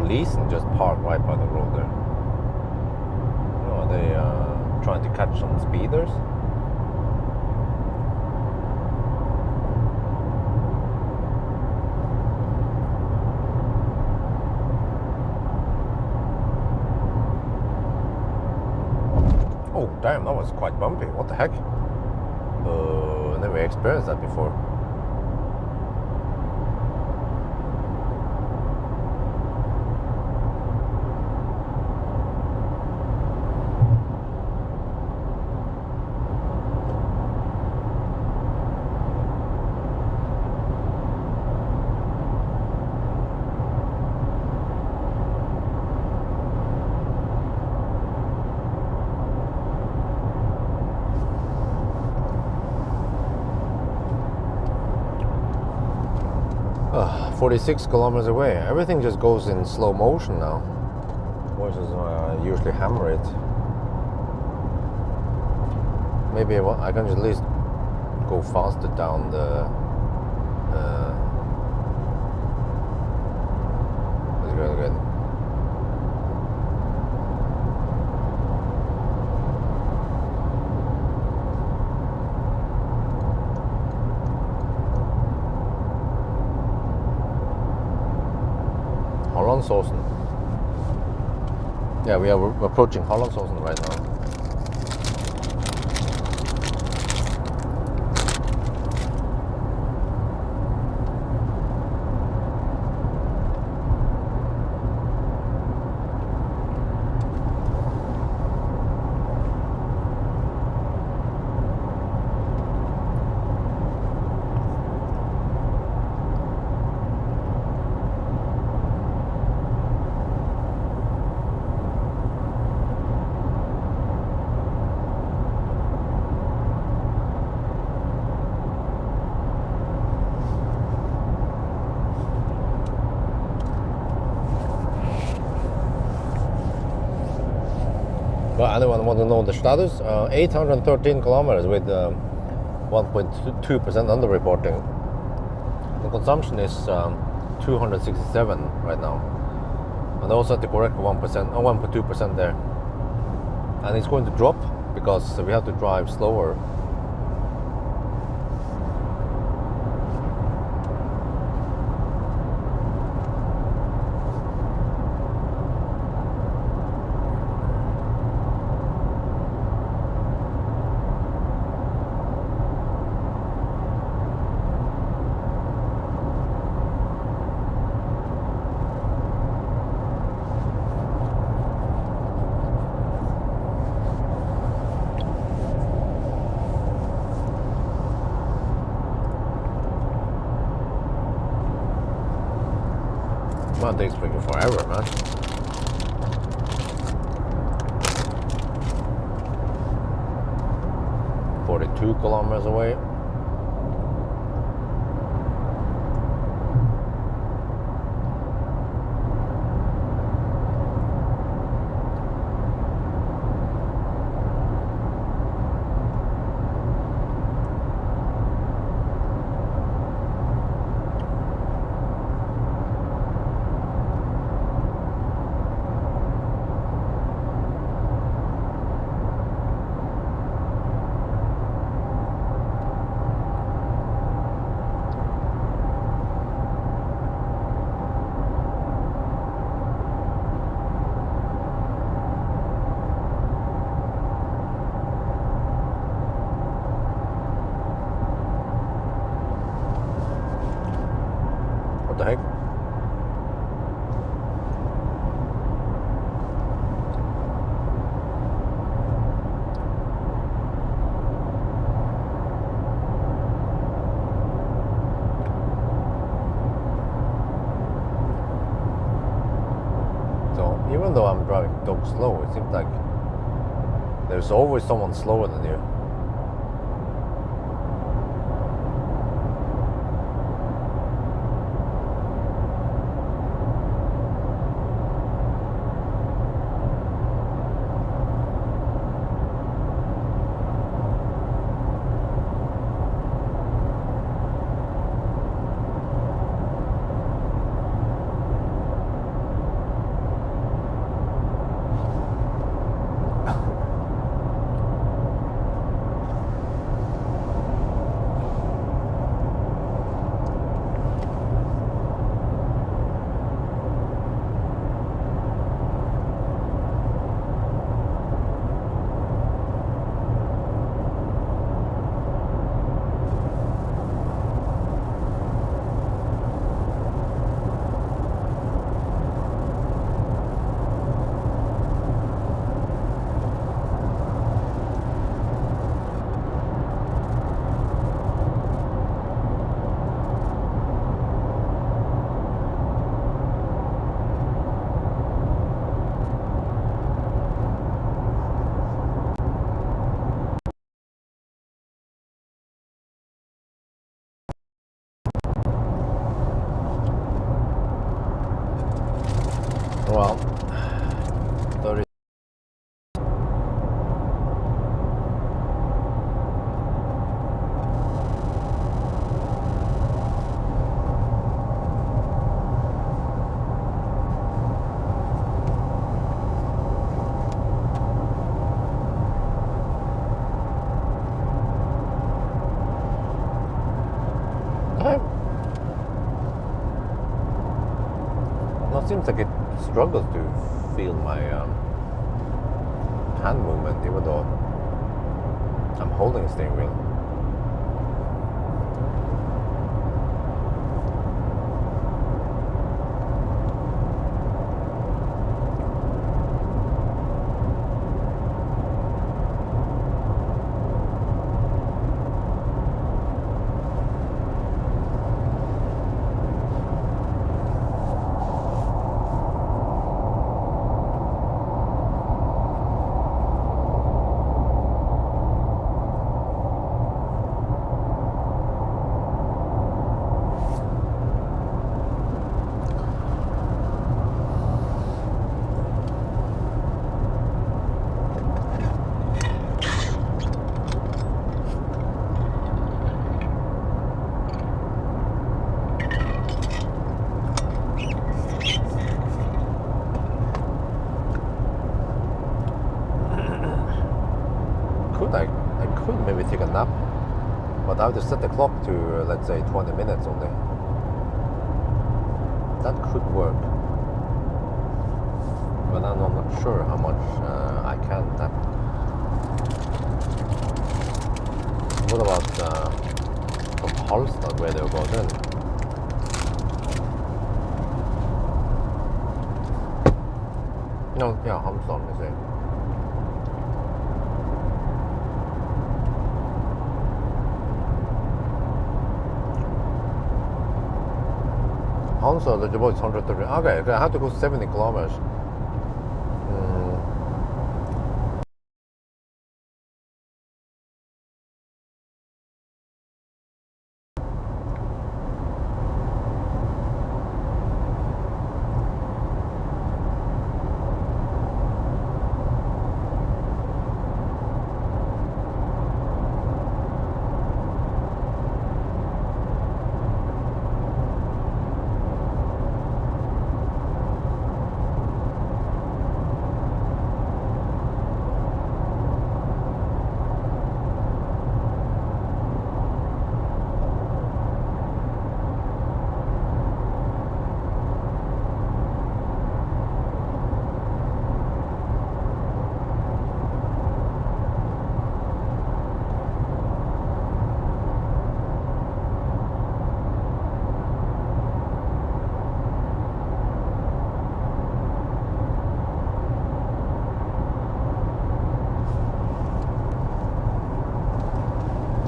police and just park right by the road there. Oh, are they trying to catch some speeders? Oh, damn, that was quite bumpy. What the heck? Never experienced that before. Uh, 46 kilometers away. Everything just goes in slow motion now. Voices usually hammer it. Maybe I can at least go faster down the. Let's go again. Hollandsåsen. Yeah, we are approaching Hollandsåsen right now. Well, anyone want to know the status? 813 kilometers with 1.2% underreporting. The consumption is 267 right now. And also at the correct 1.2% there. And it's going to drop because we have to drive slower. That takes freaking forever, man. .42 kilometers away. What the heck? So even though I'm driving dog slow, it seems like there's always someone slower than you. seems like it struggles to feel my hand movement, even though I'm holding the steering wheel. I could maybe take a nap, but I have to set the clock to let's say 20 minutes only. That could work, but I'm not sure how much I can nap. What about from Halstad, where they'll go then? No, yeah, Halstad is it. Halstad, the boat is 130. Okay, I have to go 70 kilometers.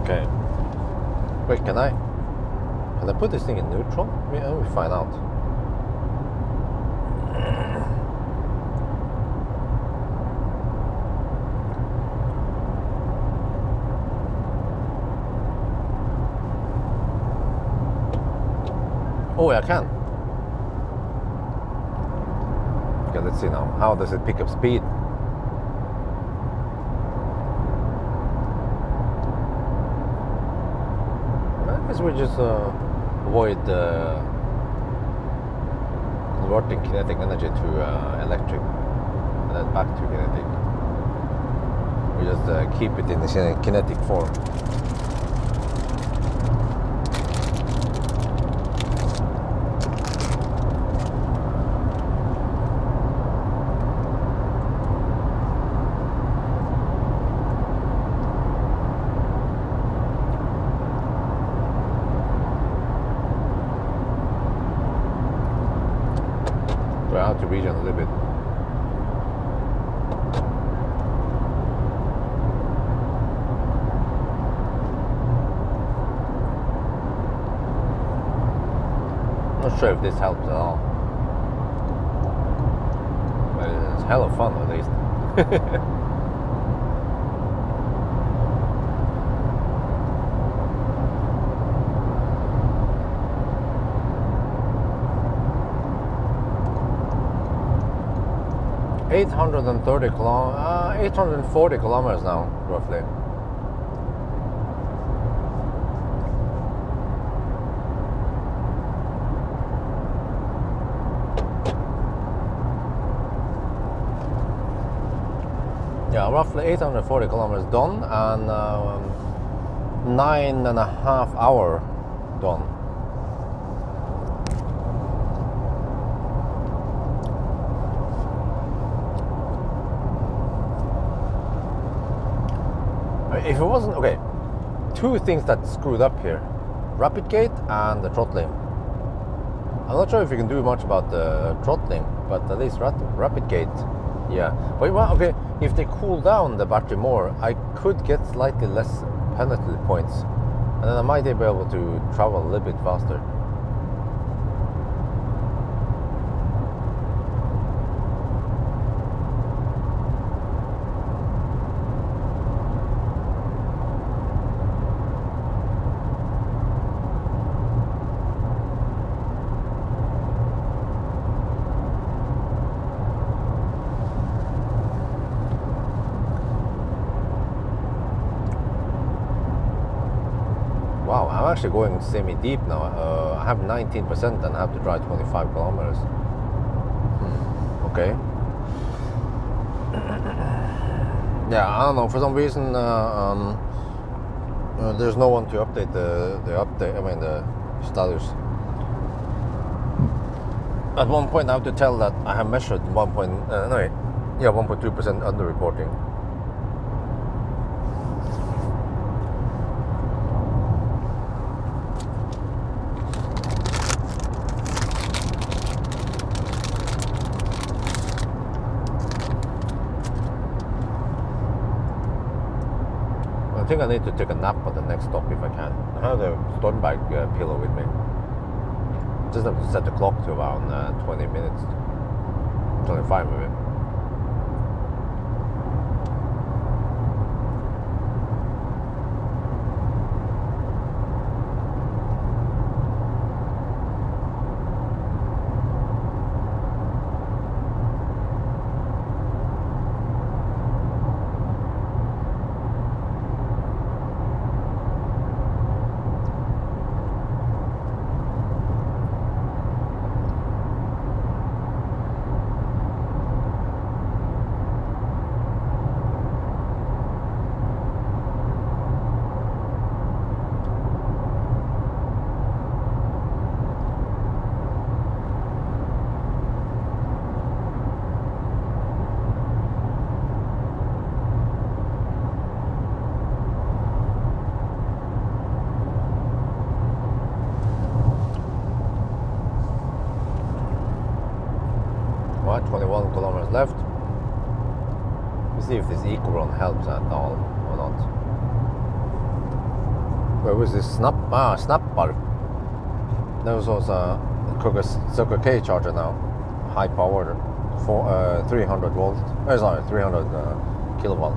Okay. Wait, can I put this thing in neutral? Let me find out. Oh, I can. Okay, let's see now. How does it pick up speed? I guess we just avoid converting kinetic energy to electric and then back to kinetic. We just keep it in the kinetic form. We're out to region a little bit. Not sure if this helps at all, but it's hella fun at least. 840 kilometers now, roughly. Yeah, roughly 840 kilometers done, and 9.5 hours done. If it wasn't, okay, two things that screwed up here, rapid gate and the throttling. I'm not sure if you can do much about the throttling, but at least rapid gate, yeah. But well, okay, if they cool down the battery more, I could get slightly less penalty points, and then I might be able to travel a little bit faster. Wow, I'm actually going semi-deep now. I have 19% and I have to drive 25 kilometers. Okay. Yeah, I don't know. For some reason, there's no one to update the update. I mean the status. At one point, I have to tell that I have measured 1.2% under-reporting. I think I need to take a nap at the next stop if I can. I have the storm bag pillow with me. Just have to set the clock to around 20 minutes, 25 maybe. Right, 21 kilometers left. Let's see if this eco run helps at all or not. Where was this snap bar? There was also a Circle K charger now, high power, 300 volts. Sorry, 300 kilowatt.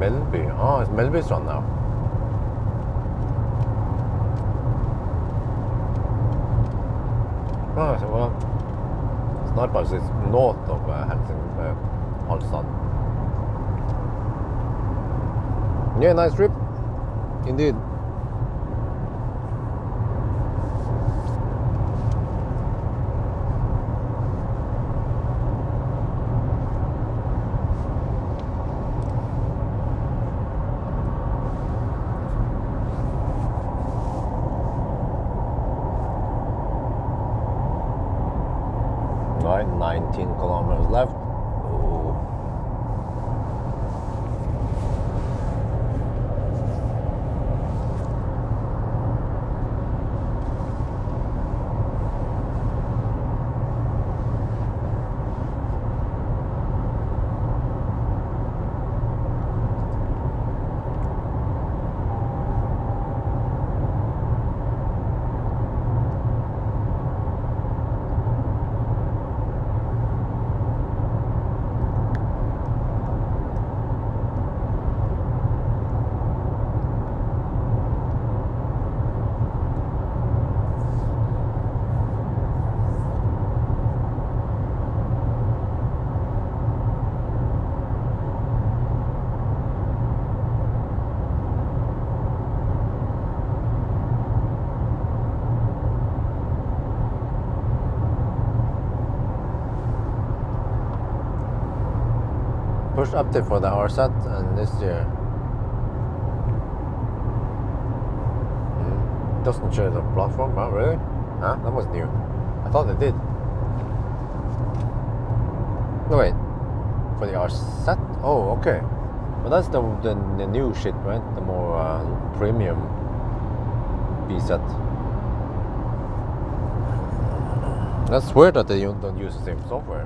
Melby. Oh, it's Melby's run now. Oh, so well, Snipers is north of Halstad. Yeah, nice trip. Indeed. Right, 19 kilometers left. Ooh. push update for the RSAT and this year. Doesn't show the platform. Oh, really? Huh? That was new. I thought it did. No, wait. For the RSAT? Oh, okay. But that's the new shit, right? The more premium bZ. That's weird that they don't use the same software.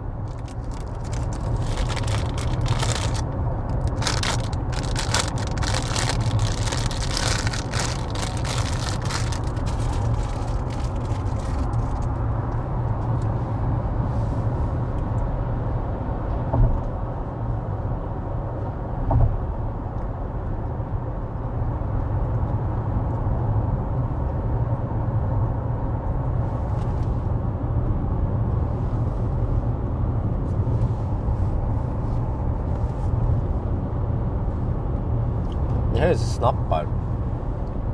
Here's a snap bar,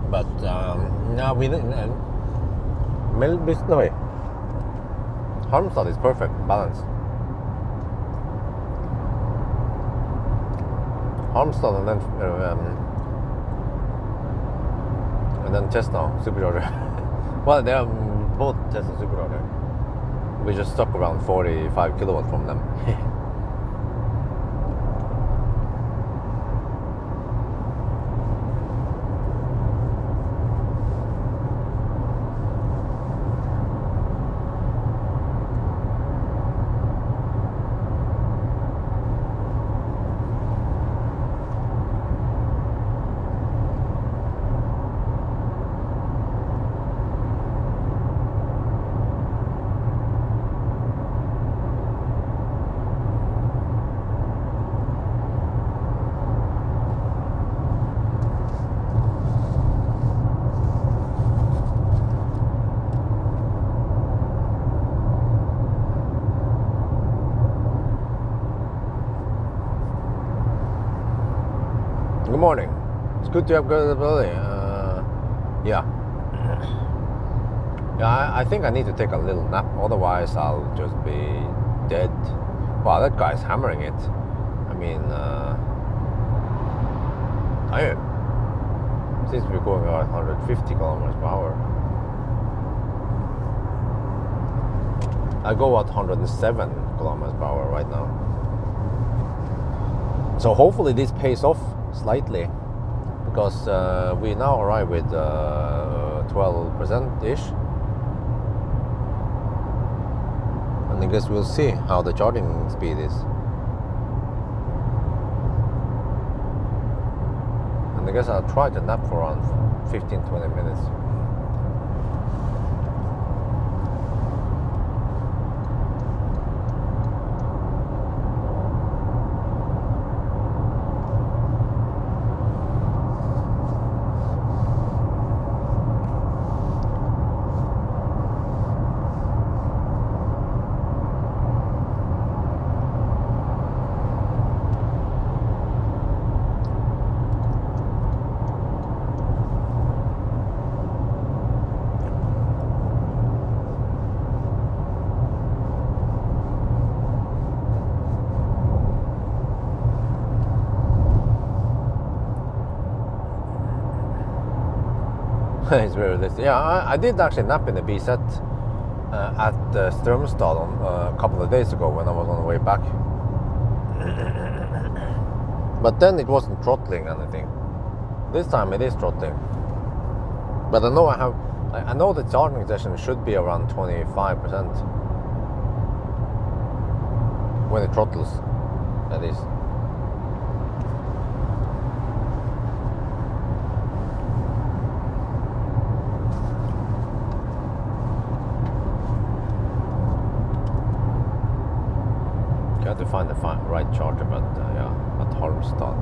but no, we didn't. No way. Halmstad is perfect balance. Halmstad and then Tesla supercharger. Well, they are both Tesla supercharger. We just stuck around 45 kilowatt from them. Good morning. It's good to have good ability. Yeah. Yeah, I think I need to take a little nap, otherwise I'll just be dead. Wow, that guy's hammering it. I mean, tired. Seems to be going about 150 kilometers per hour. I go at 107 kilometers per hour right now. So hopefully this pays off slightly, because we now arrive with 12%-ish. And I guess we'll see how the charging speed is. And I guess I'll try to nap for around 15-20 minutes. It's very realistic. Yeah, I did actually nap in the bZ at Strömstad a couple of days ago when I was on the way back. But then it wasn't throttling anything. This time it is throttling. But I know the charging session should be around 25% when it throttles, that is. To find the right charger, but yeah, at Halmstad.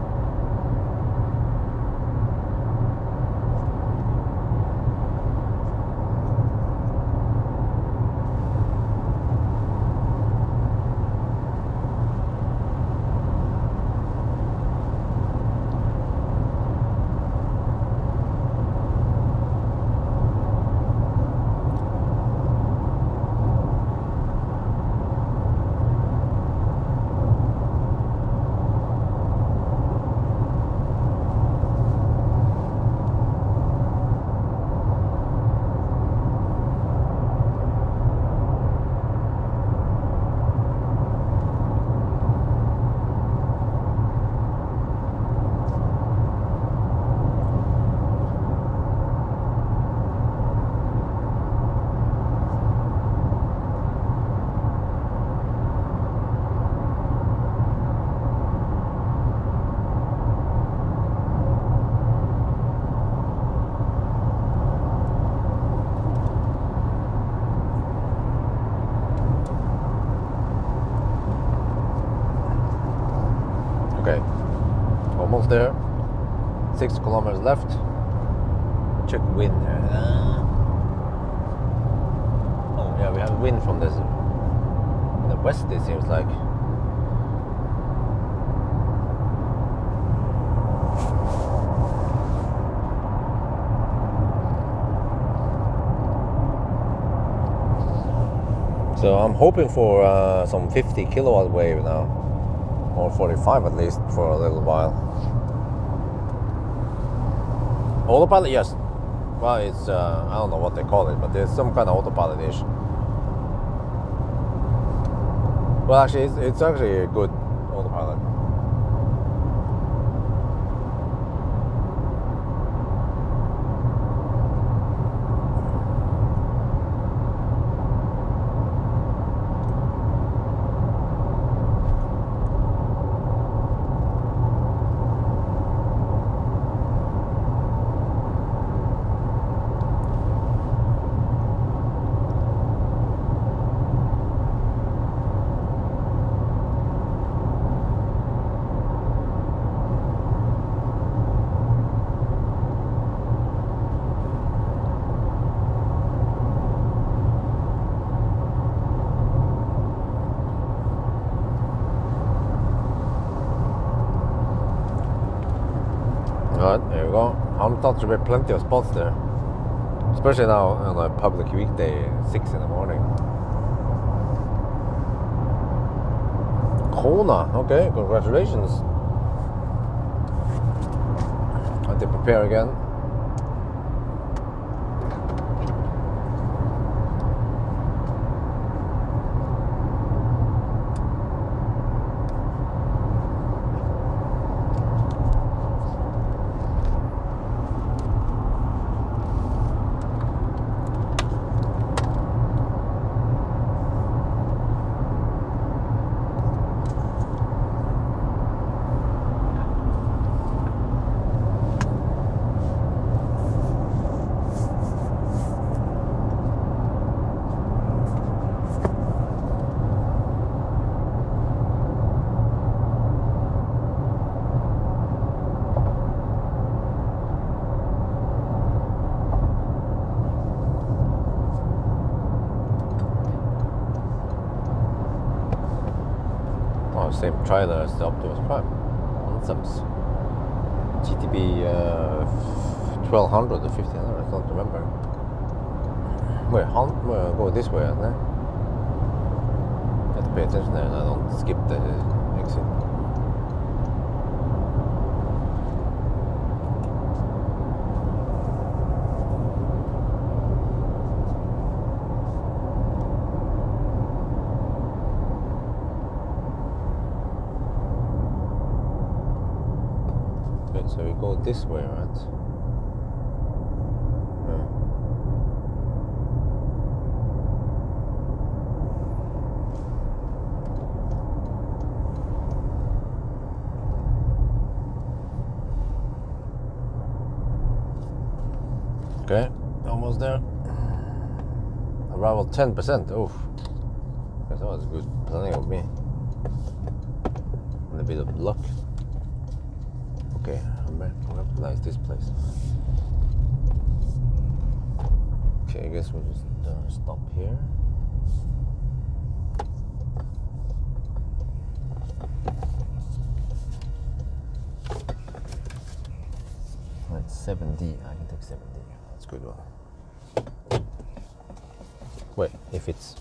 there. 6 kilometers left. Check wind here. Oh yeah, we have wind from this in the west. It seems like. So I'm hoping for some 50 kilowatt wave now, or 45 at least for a little while. Autopilot, yes. Well, it's I don't know what they call it, but there's some kind of autopilot-ish. Well, actually, it's actually a good autopilot. Alright, there we go. I thought there were plenty of spots there. Especially now on a public weekday, 6 in the morning. Kona, okay, congratulations. I have to prepare again. Same trailer as the Optimus Prime. Nonsense. GTB 1200 or 1500, I don't remember. Wait, go this way, isn't it? Have to pay attention there and I don't skip the exit. So we go this way, right? Okay, almost there. Arrival 10%. Oof. That was good planning of me. And a bit of luck. Okay, I recognize this place. Okay, I guess we'll just stop here. Right, 7D. I can take 7D. That's a good one. Wait, if it's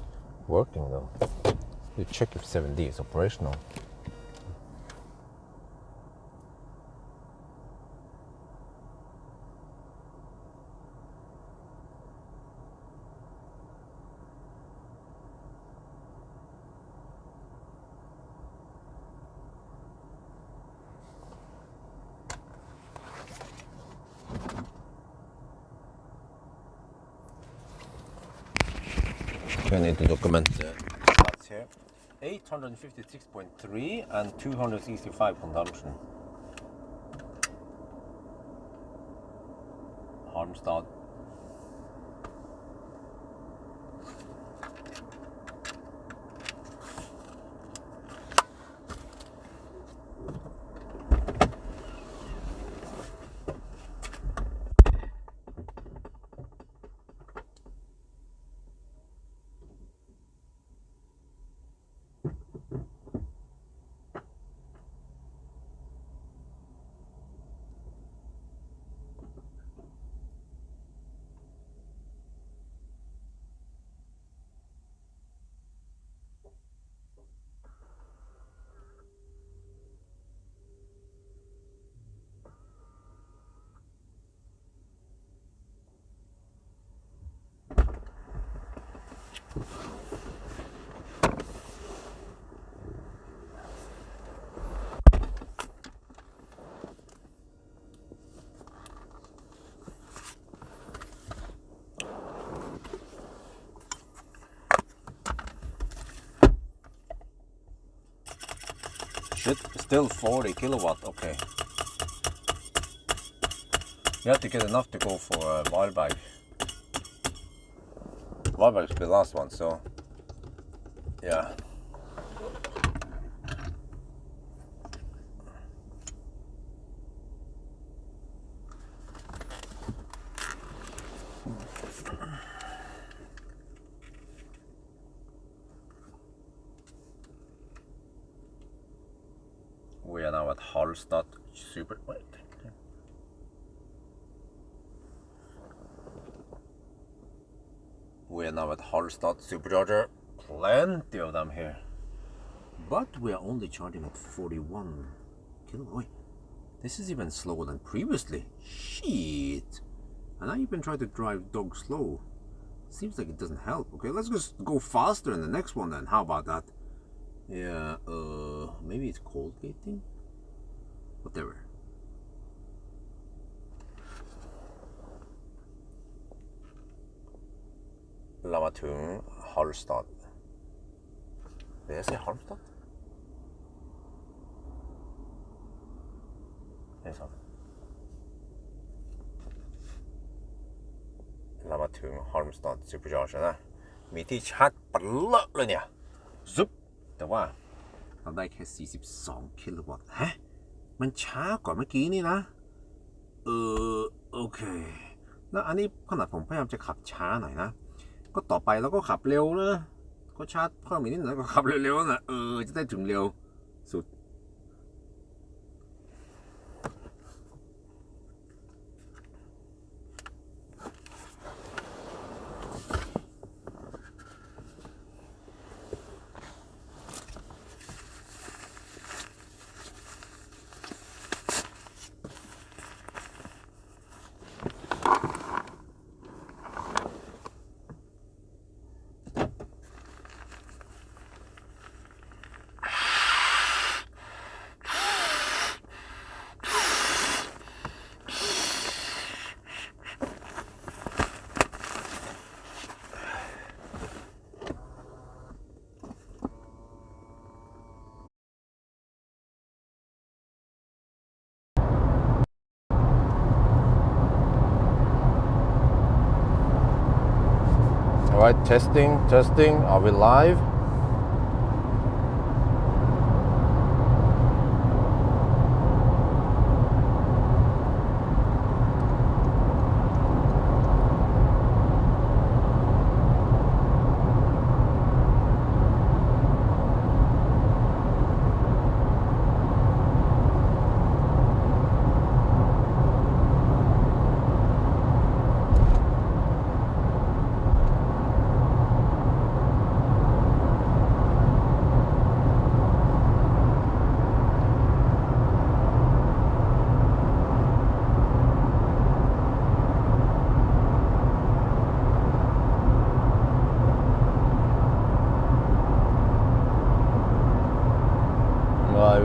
working though, you check if 7D is operational. I need to document the stats here. 856.3 and 265 consumption. Harmstad. Shit, still 40 kilowatt, okay. You have to get enough to go for a wild bag. Wild bag's the last one, so yeah. We are now at Hallstatt Super. Wait. We are now at Hallstatt Supercharger. Plenty of them here. But we are only charging at 41 kilowatt. Wait, this is even slower than previously. Shit. And I even tried to drive dog slow. Seems like it doesn't help. Okay, let's just go faster in the next one then. How about that? Yeah, maybe it's cold gating? Whatever. Lamatung, Hallstatt. Did I say Hallstatt? Yes, Lamatung, Hallstatt Supercharger นะมีที่ชาร์จปลั๊กเลยเนี่ยซุปแต่ว่าเราได้แค่42กิโลวัตต์ฮะมันช้ากว่าเมื่อกี้นี่นะโอเคแล้วอันนี้ขนาดผมพยายามจะขับช้าหน่อยนะก็ต่อไปเราก็ขับเร็วนะก็ชาร์จเพิ่มอีกนิดหน่อยก็ขับเร็วๆนะจะได้ถึงเร็วสุด All right, testing. Are we live?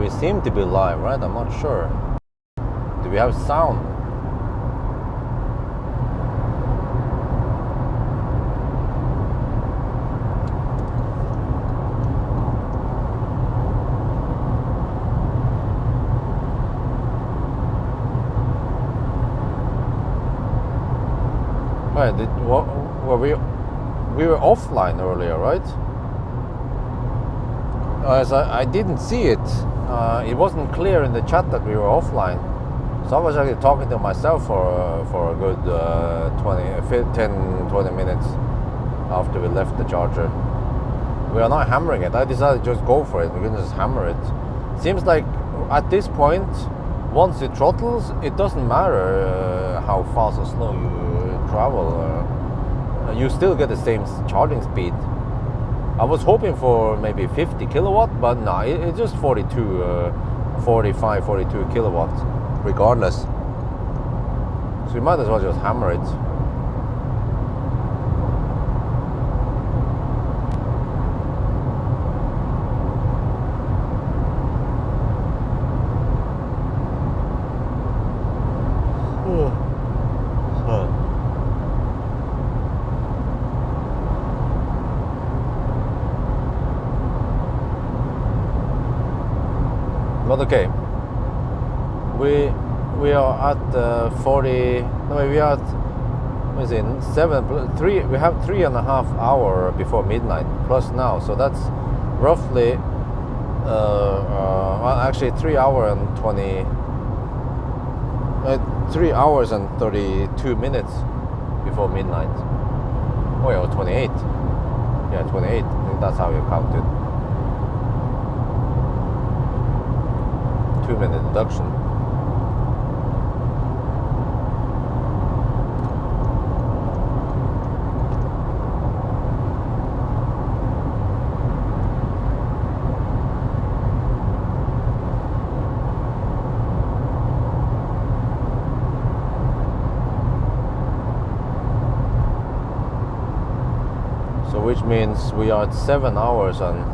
We seem to be live, right? I'm not sure. Do we have sound? Wait, we were offline earlier, right? As I didn't see it. It wasn't clear in the chat that we were offline, so I was actually talking to myself for a good 10-20 minutes after we left the charger. We are not hammering it. I decided to just go for it. We can just hammer it. Seems like at this point, once it throttles, it doesn't matter how fast or slow you travel. You still get the same charging speed. I was hoping for maybe 50 kilowatt, but no, it's just 45, 42 kilowatts regardless. So you might as well just hammer it. But okay, we are at 40. No, we are at. What is it? 3. We have 3.5 hours before midnight plus now, so that's roughly. Well, actually, 3 hours and 20. 3 hours and 32 minutes before midnight. Oh yeah, 28. Yeah, 28. I think that's how you count it. 2-minute deduction. Which means we are at 7 hours and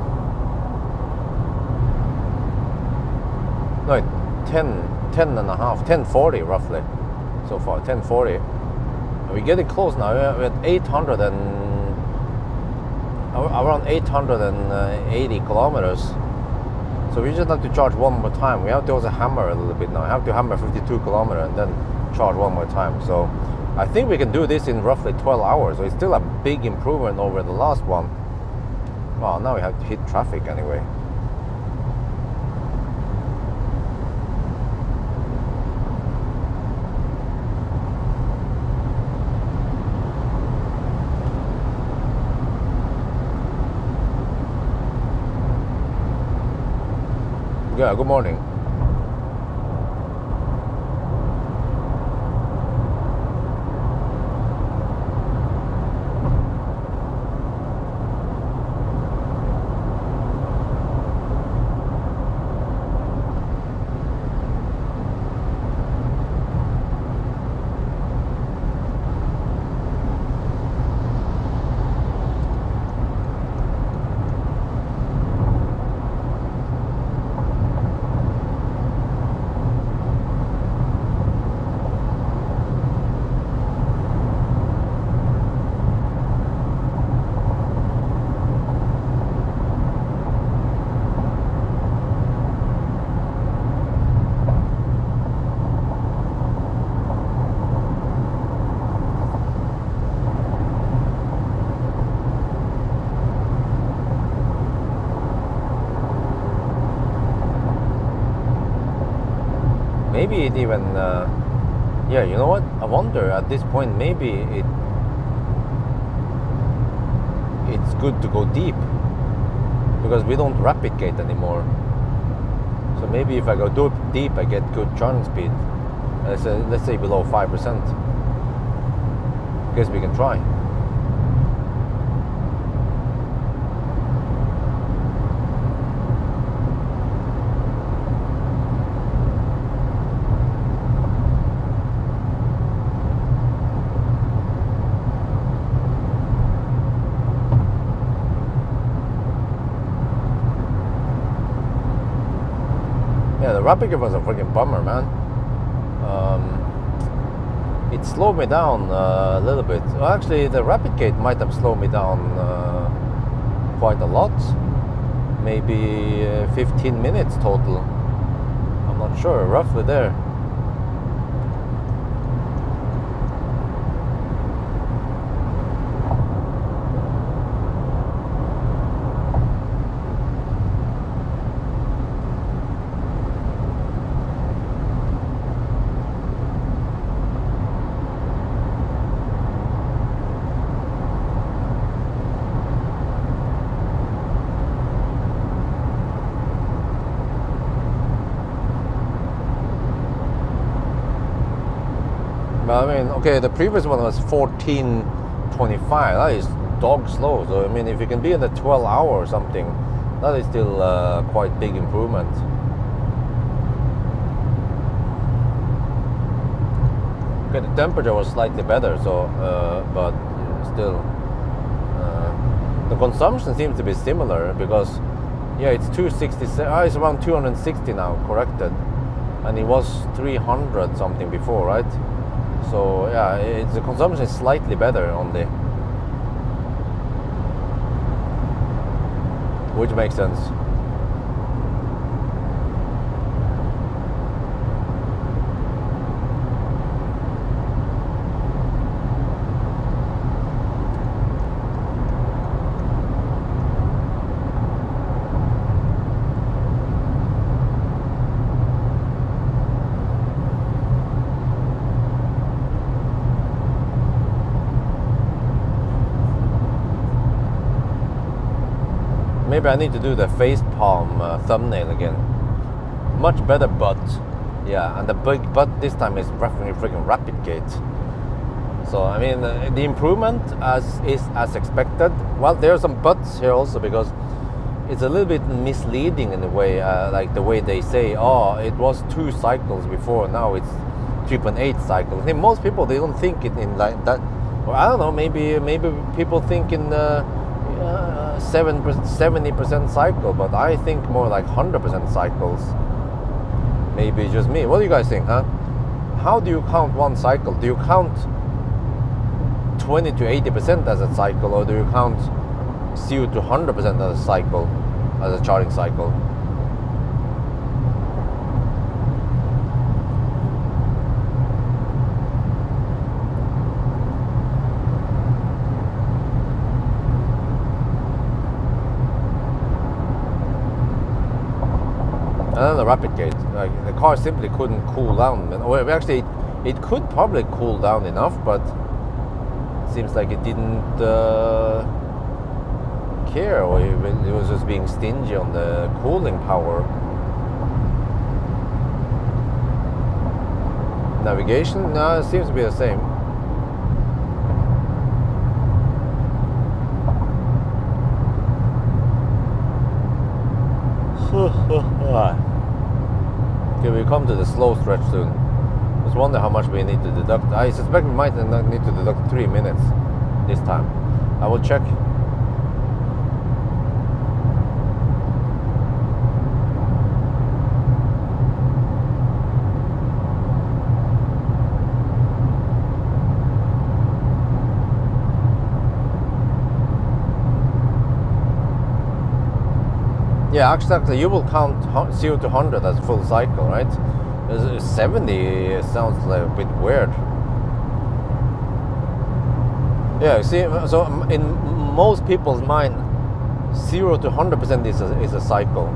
10:40 roughly so far. 10:40. We're getting close now. We're at 800 and around 880 kilometers. So we just have to charge one more time. We have to also hammer a little bit now. I have to hammer 52 kilometers and then charge one more time. So I think we can do this in roughly 12 hours. So it's still a big improvement over the last one. Well, now we have to hit traffic anyway. Yeah, good morning. Maybe it even, yeah, you know what? I wonder at this point, maybe it's good to go deep because we don't rapid gate anymore. So maybe if I go deep, I get good charging speed. Let's say below 5%. Guess we can try. The rapid gate was a freaking bummer, man. It slowed me down a little bit. Well, actually, the rapid gate might have slowed me down quite a lot. Maybe 15 minutes total. I'm not sure, roughly there. I mean, okay, the previous one was 14:25. That is dog slow. So I mean, if you can be in the 12 hour or something, that is still quite big improvement. Okay, the temperature was slightly better, so but still, the consumption seems to be similar because, yeah, it's 267. It's around 260 now, corrected, and it was 300 something before, right? So yeah, the consumption is slightly better on the, which makes sense. Maybe I need to do the face palm thumbnail again. Much better butt. Yeah, and the big butt this time is freaking rapid gate. So I mean, the improvement is as expected. Well, there are some buts here also because it's a little bit misleading in a way, like the way they say, oh, it was 2 cycles before, now it's 3.8 cycles. I think most people, they don't think it in like that. Or I don't know, maybe people think in 70% cycle, but I think more like 100% cycles. Maybe just me. What do you guys think, huh? How do you count one cycle? Do you count 20 to 80% as a cycle, or do you count 0 to 100% as a cycle, as a charging cycle? And then the rapid gate, like the car simply couldn't cool down. Or actually, it could probably cool down enough, but it seems like it didn't care, or it was just being stingy on the cooling power. Navigation, no, it seems to be the same. Okay, we come to the slow stretch soon. Just wonder how much we need to deduct. I suspect we might not need to deduct 3 minutes this time. I will check. Yeah, actually, you will count 0 to 100 as a full cycle, right? 70 sounds like a bit weird. Yeah, see, so in most people's mind, 0 to 100% is a cycle,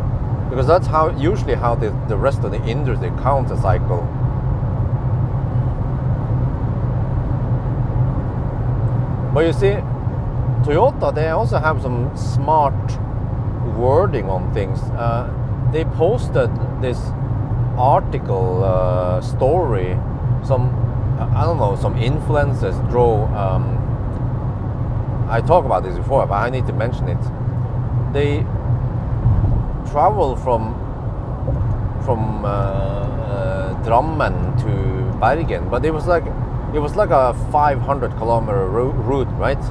because that's usually how the rest of the industry counts a cycle. But you see, Toyota, they also have some smart wording on things. They posted this article story. Some, I don't know, some influencers drove. I talked about this before, but I need to mention it. They travel from Drammen to Bergen, but it was like a 500 kilometer route, right?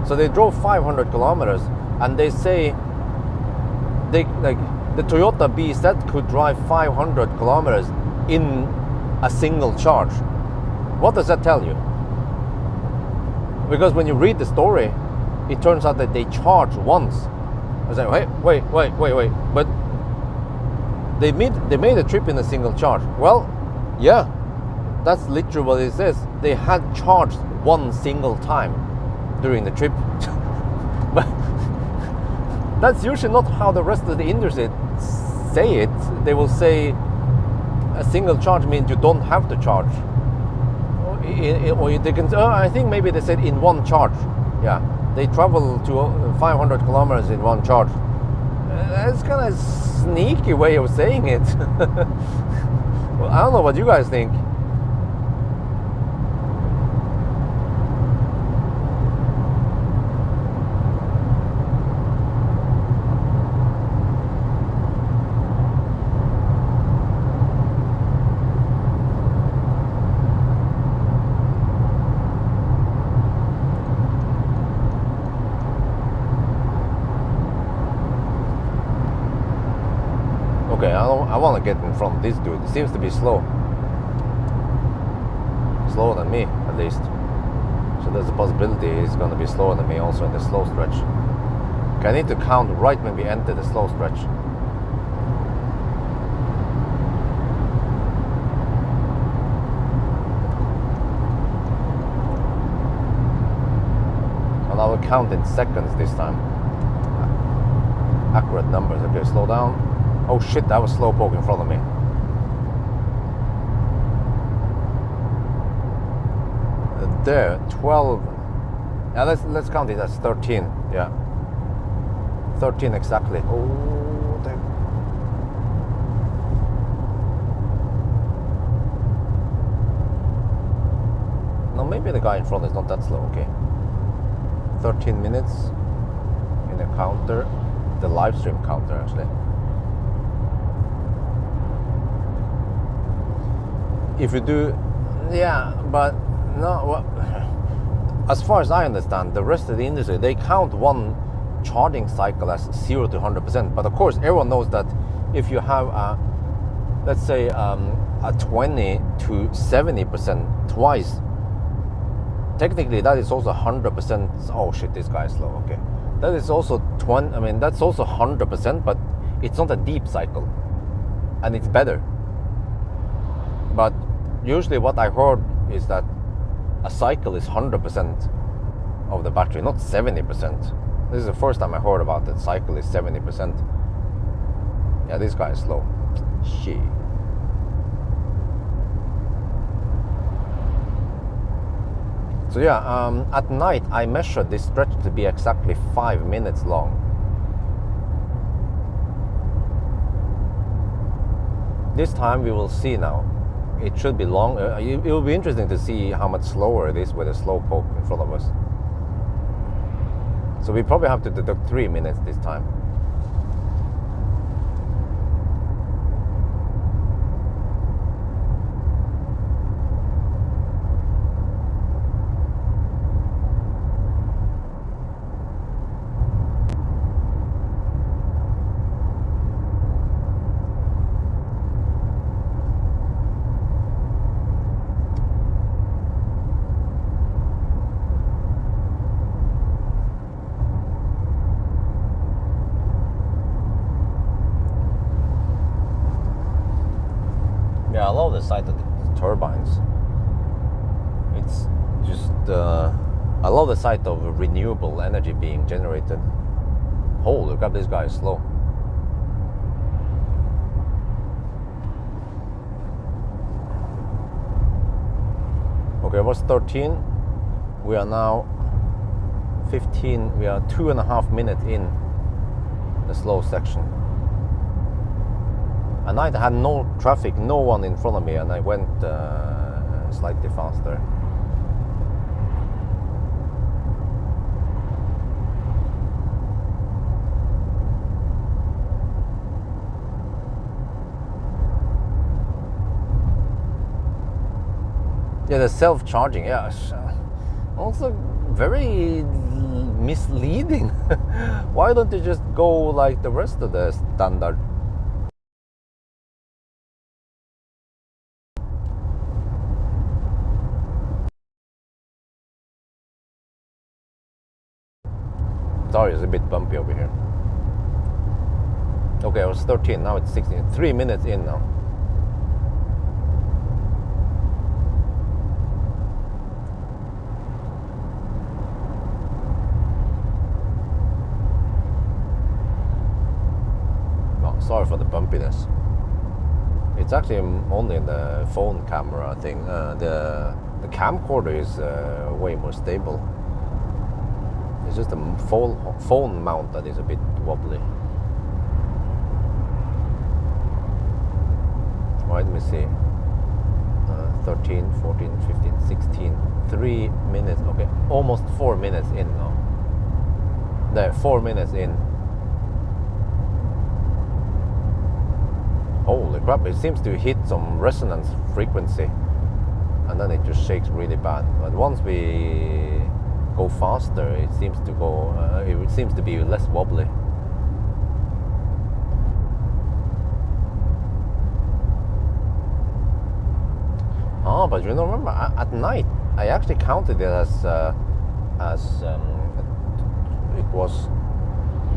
So they drove 500 kilometers, and they say the Toyota bZ could drive 500 kilometers in a single charge. What does that tell you? Because when you read the story, it turns out that they charge once. I was like, wait, but they made a trip in a single charge. Well, yeah, that's literally what it says. They had charged one single time during the trip. But that's usually not how the rest of the industry say it. They will say a single charge means you don't have to charge. Or they can. I think maybe they said in one charge. Yeah, they travel to 500 kilometers in one charge. That's kind of sneaky way of saying it. Well, I don't know what you guys think. Okay, I want to get in front of this dude. He seems to be slow. Slower than me, at least. So there's a possibility he's going to be slower than me also in the slow stretch. Okay, I need to count right when we enter the slow stretch. And I will count in seconds this time. Accurate numbers. Okay, slow down. Oh shit, that was slowpoke in front of me. There, 12. Yeah, let's count it as 13. Yeah, 13 exactly. Oh, damn. No, maybe the guy in front is not that slow. Okay. 13 minutes in a counter, the live stream counter actually. If you do, yeah, but no, well, as far as I understand, the rest of the industry, they count one charging cycle as 0 to 100%. But of course, everyone knows that if you have a, let's say, a 20 to 70% twice, technically that is also 100%. Oh shit, this guy is slow. Okay, that is also 20. I mean, that's also 100%, but it's not a deep cycle, and it's better. But usually what I heard is that a cycle is 100% of the battery, not 70%. This is the first time I heard about that cycle is 70%. Yeah, this guy is slow. Shit. So yeah, at night I measured this stretch to be exactly 5 minutes long. This time we will see now. It should be long. It will be interesting to see how much slower it is with a slow poke in front of us. So we probably have to deduct 3 minutes this time. Yeah, I love the sight of the turbines. It's just, I love the sight of renewable energy being generated. Holy crap, this guy is slow. Okay, it was 13. We are now 15. We are 2.5 minutes in the slow section. And I had no traffic, no one in front of me, and I went slightly faster. Yeah, the self-charging, yeah, also very misleading. Why don't you just go like the rest of the standard? Sorry, it's a bit bumpy over here. Okay, it was 13, now it's 16. 3 minutes in now. Oh, sorry for the bumpiness. It's actually only in the phone camera thing. The camcorder is way more stable. It's just a phone mount that is a bit wobbly. Right, let me see. 13, 14, 15, 16. 3 minutes. Okay, almost 4 minutes in now. There, 4 minutes in. Holy crap, it seems to hit some resonance frequency. And then it just shakes really bad. But once we go faster, it seems to go. It seems to be less wobbly. Oh, but you know, remember at night I actually counted it as it was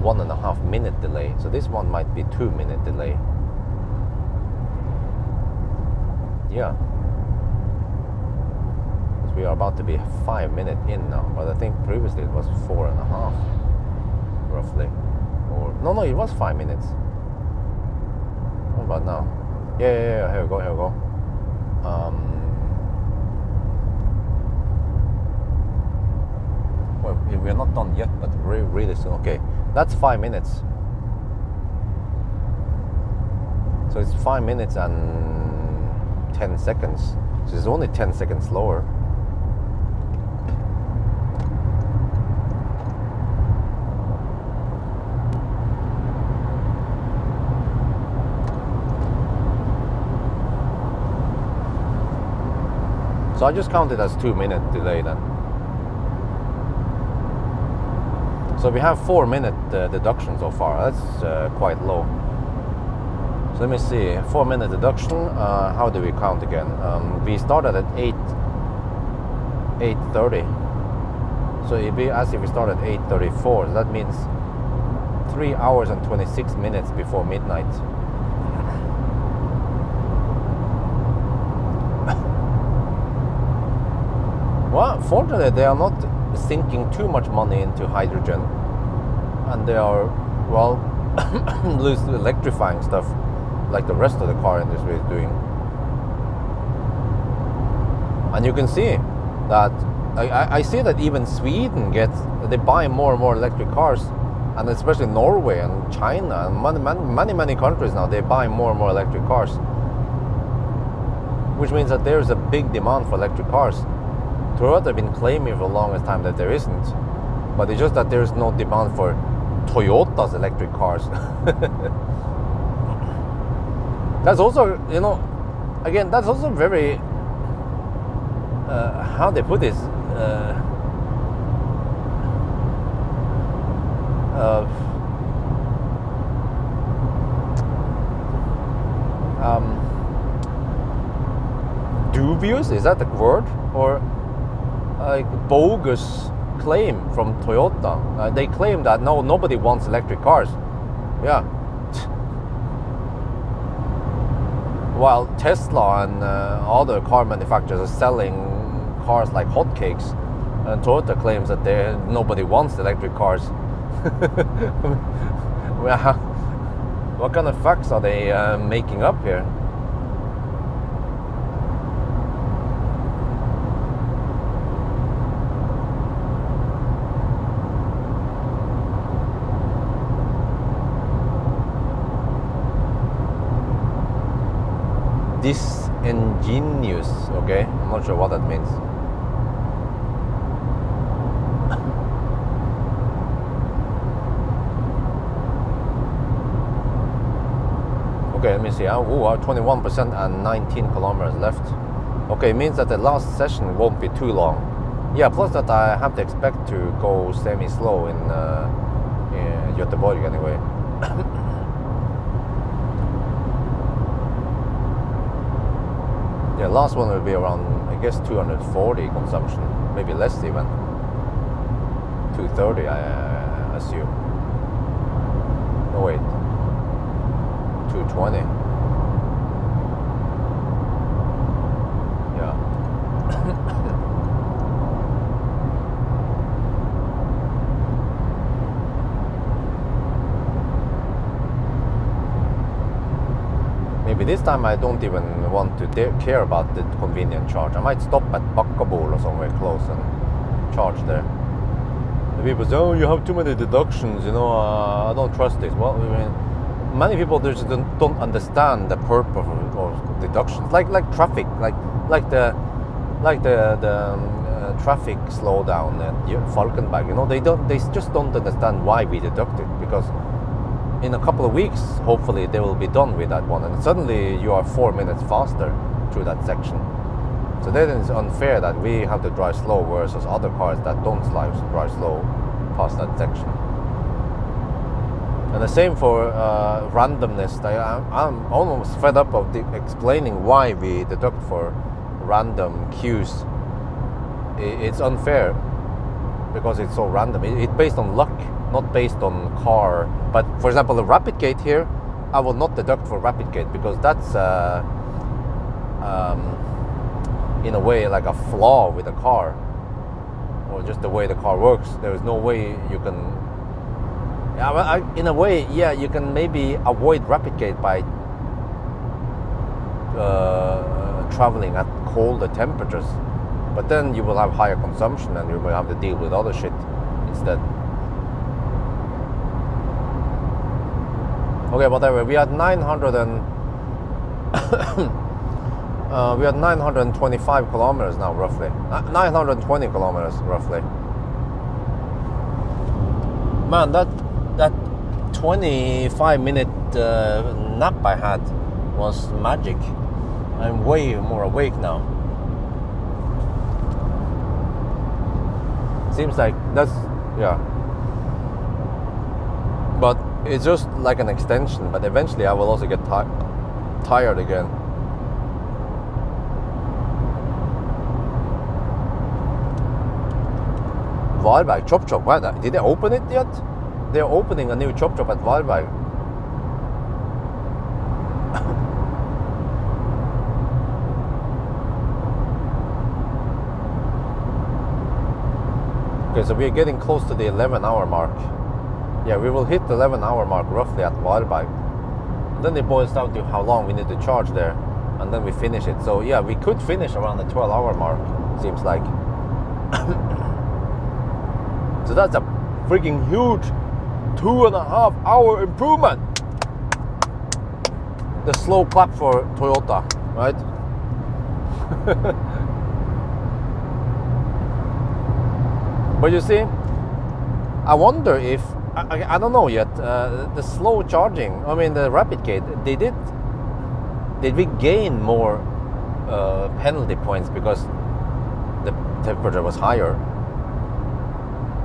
1.5 minute delay. So this one might be 2 minute delay. Yeah. We are about to be 5 minutes in now, but I think previously it was 4.5, roughly. Or no, it was 5 minutes. What about now? Yeah. Here we go. Well, we're not done yet, but really soon. Okay, That's 5 minutes. So it's 5 minutes and 10 seconds. So it's only 10 seconds slower. So I just count it as 2-minute delay then. So we have 4-minute deduction so far. That's quite low. So let me see. 4-minute deduction. How do we count again? We started at 8:30. So it'd be as if we started at 8:34. So that means 3 hours and 26 minutes before midnight. Well, fortunately, they are not sinking too much money into hydrogen, and they are, well, loosely electrifying stuff like the rest of the car industry is doing. And you can see that I see that even Sweden they buy more and more electric cars, and especially Norway and China and many countries now, they buy more and more electric cars, which means that there's a big demand for electric cars. Toyota have been claiming for the longest time that there isn't, but it's just that there's no demand for Toyota's electric cars. That's also, again, that's also very, how they put this, dubious, is that the word? Or like bogus claim from Toyota. They claim that nobody wants electric cars. Yeah. While Tesla and other car manufacturers are selling cars like hotcakes, and Toyota claims that nobody wants electric cars. Well, what kind of facts are they making up here? Disingenuous, okay? I'm not sure what that means. Okay, let me see. 21% and 19 kilometers left. Okay, it means that the last session won't be too long. Yeah, plus that I have to expect to go semi-slow in Göteborg anyway. Yeah, last one will be around, I guess, 240 consumption, maybe less even. 230, I assume. No, wait. 220. Yeah. Maybe this time I don't even want to care about the convenient charge. I might stop at Bakkabol or somewhere close and charge there. The people say, oh, you have too many deductions, I don't trust this. Well, I mean, many people just don't understand the purpose of deductions, like traffic, like the traffic slowdown at Falkenberg. They just don't understand why we deduct it, because in a couple of weeks, hopefully, they will be done with that one, and suddenly you are 4 minutes faster through that section. So then it's unfair that we have to drive slow versus other cars that don't drive slow past that section. And the same for randomness. I'm almost fed up of explaining why we deduct for random queues. It's unfair because it's so random. It's based on luck, not based on car. But for example, the rapid gate here, I will not deduct for rapid gate because that's in a way like a flaw with the car, or just the way the car works. There is no way you can. In a way, yeah, you can maybe avoid rapid gate by traveling at colder temperatures, but then you will have higher consumption and you will have to deal with other shit instead. Okay, whatever. We had 900 and we had 925 kilometers now, roughly. 920 kilometers, roughly. Man, that 25-minute nap I had was magic. I'm way more awake now. Seems like that's, yeah. But it's just like an extension, but eventually I will also get tired again. Varberg, Chop Chop, why that? Did they open it yet? They're opening a new Chop Chop at Varberg. Okay, so we're getting close to the 11-hour mark. Yeah, we will hit the 11-hour mark roughly at Varberg. Then it boils down to how long we need to charge there, and then we finish it. So yeah, we could finish around the 12-hour mark, seems like. So that's a freaking huge 2.5-hour improvement. The slow clap for Toyota, right? But you see, I wonder if, I don't know yet, the slow charging, I mean the rapid gate, did we gain more penalty points because the temperature was higher?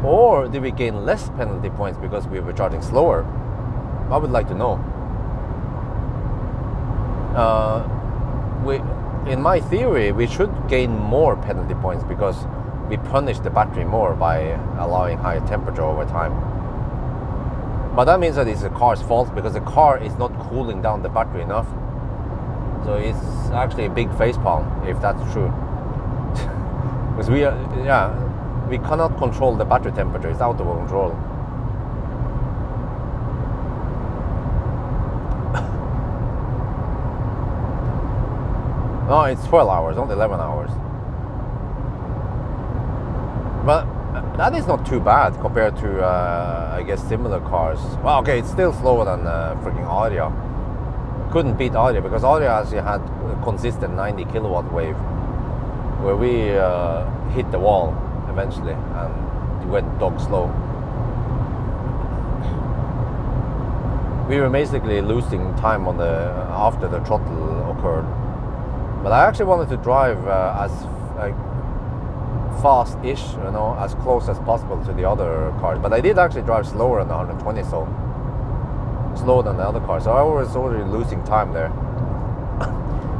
Or did we gain less penalty points because we were charging slower? I would like to know. In my theory, we should gain more penalty points because we punish the battery more by allowing higher temperature over time. But that means that it's the car's fault because the car is not cooling down the battery enough. So it's actually a big facepalm if that's true. Because we cannot control the battery temperature, it's out of our control. No, it's 12 hours, not 11 hours. But that is not too bad compared to, I guess, similar cars. Well, okay, it's still slower than freaking Aria. Couldn't beat Aria because Aria actually had a consistent 90 kilowatt wave where we hit the wall eventually and it went dog slow. We were basically losing time on after the throttle occurred. But I actually wanted to drive as fast-ish, you know, as close as possible to the other cars. But I did actually drive slower in the 120 zone, slower than the other cars. So I was already losing time there.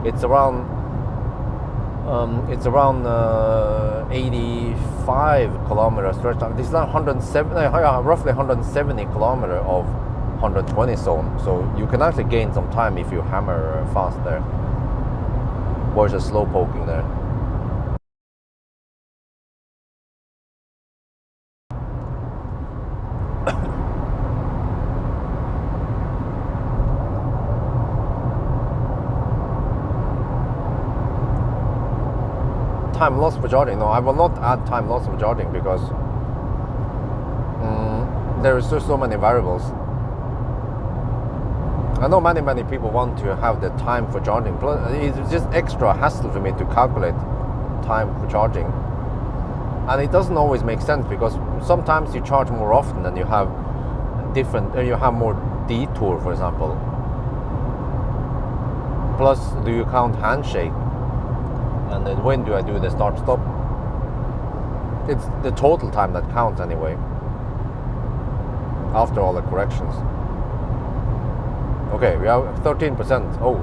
It's around 85 kilometer stretch time. This is not 107, roughly 170 kilometer of 120 zone. So you can actually gain some time if you hammer fast there, versus slow poking there. Time loss for charging. No, I will not add time loss for charging because there is just so many variables. I know many people want to have the time for charging. Plus, it's just extra hassle for me to calculate time for charging, and it doesn't always make sense because sometimes you charge more often and you have you have more detour, for example. Plus, do you count handshake? And then when do I do the start-stop? It's the total time that counts anyway, after all the corrections. Okay, we have 13%. Oh,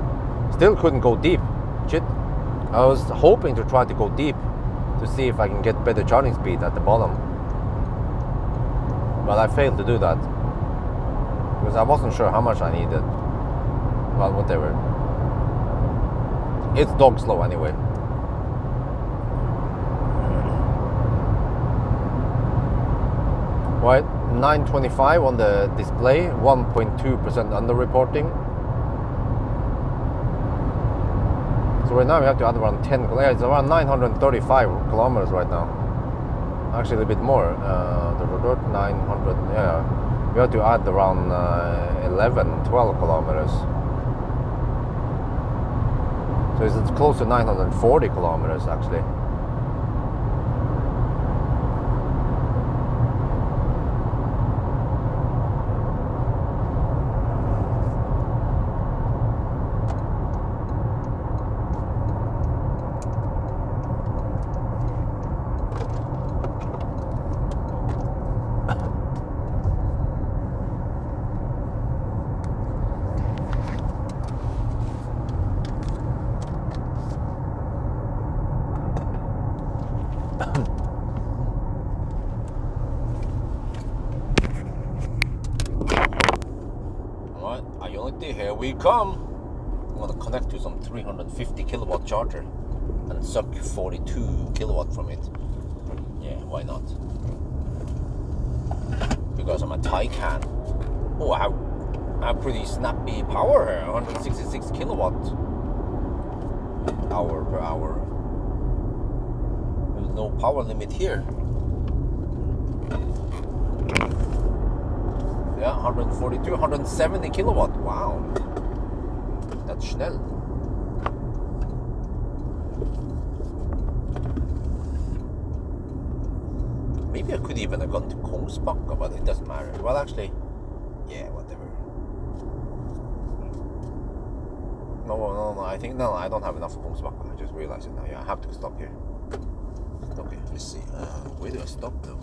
still couldn't go deep. Shit. I was hoping to try to go deep to see if I can get better charging speed at the bottom. But I failed to do that because I wasn't sure how much I needed. Well, whatever. It's dog slow anyway. Right, 925 on the display, 1.2% underreporting. So right now we have to add around 10, yeah, it's around 935 kilometers right now. Actually a bit more, 900, yeah. We have to add around 11, 12 kilometers. So it's close to 940 kilometers actually. Here we come. I'm gonna connect to some 350 kilowatt charger and suck 42 kilowatt from it. Yeah, why not? Because I'm a Taycan. Oh, I have pretty snappy power here. 166 kilowatt hour per hour. There's no power limit here. Yeah, 142, 170 kilowatt. Wow. That's schnell. Maybe I could even have gone to Kongsbacka, but it doesn't matter. Well, actually, yeah, whatever. No, I think, no, I don't have enough Kongsbacka. I just realized it now. Yeah, I have to stop here. Okay, let's see. Where do I stop though?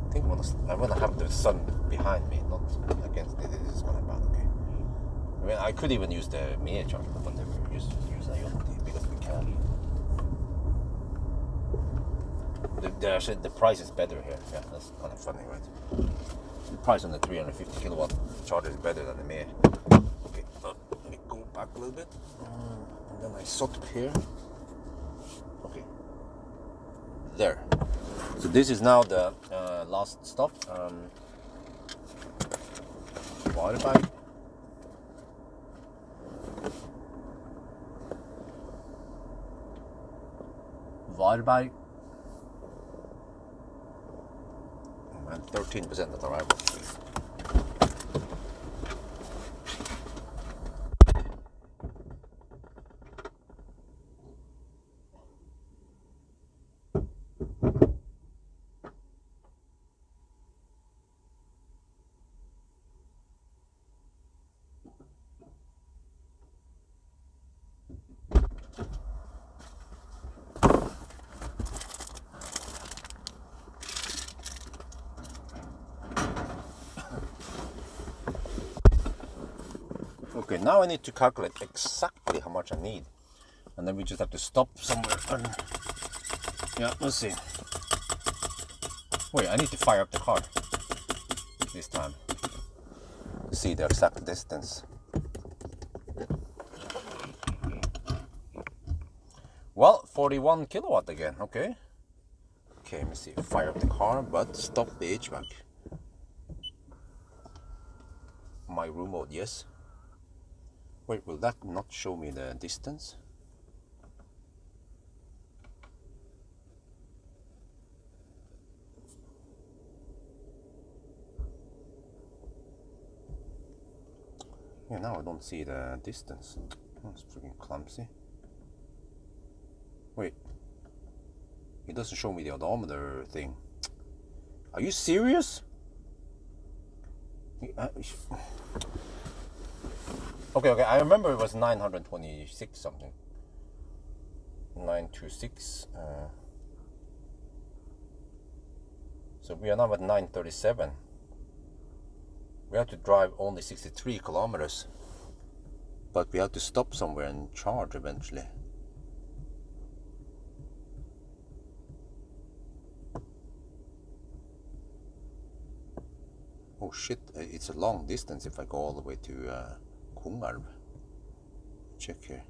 I think I want to have the sun behind me, not against it. This is kind of bad, okay. I mean, I could even use the mini charger, but whatever. Just use IoT because we can. The price is better here. Yeah, that's kind of funny, right? The price on the 350 kilowatt charger is better than the mini. Okay, let me go back a little bit. And then I stop here. Okay. There. So this is now the last stop. Varberg. Varberg. And 13% at arrival. Okay, now I need to calculate exactly how much I need. And then we just have to stop somewhere and... Yeah, let's see. Wait, I need to fire up the car this time to see the exact distance. Well, 41 kilowatt again, okay. Okay, let me see. Fire up the car, but stop the HVAC. My room mode, yes. Wait, will that not show me the distance? Yeah, now I don't see the distance. Oh, it's freaking clumsy. Wait. It doesn't show me the odometer thing. Are you serious? Okay, I remember it was 926 something. 926. So we are now at 937. We have to drive only 63 kilometers. But we have to stop somewhere and charge eventually. Oh shit, it's a long distance if I go all the way to Kongalv. Check here.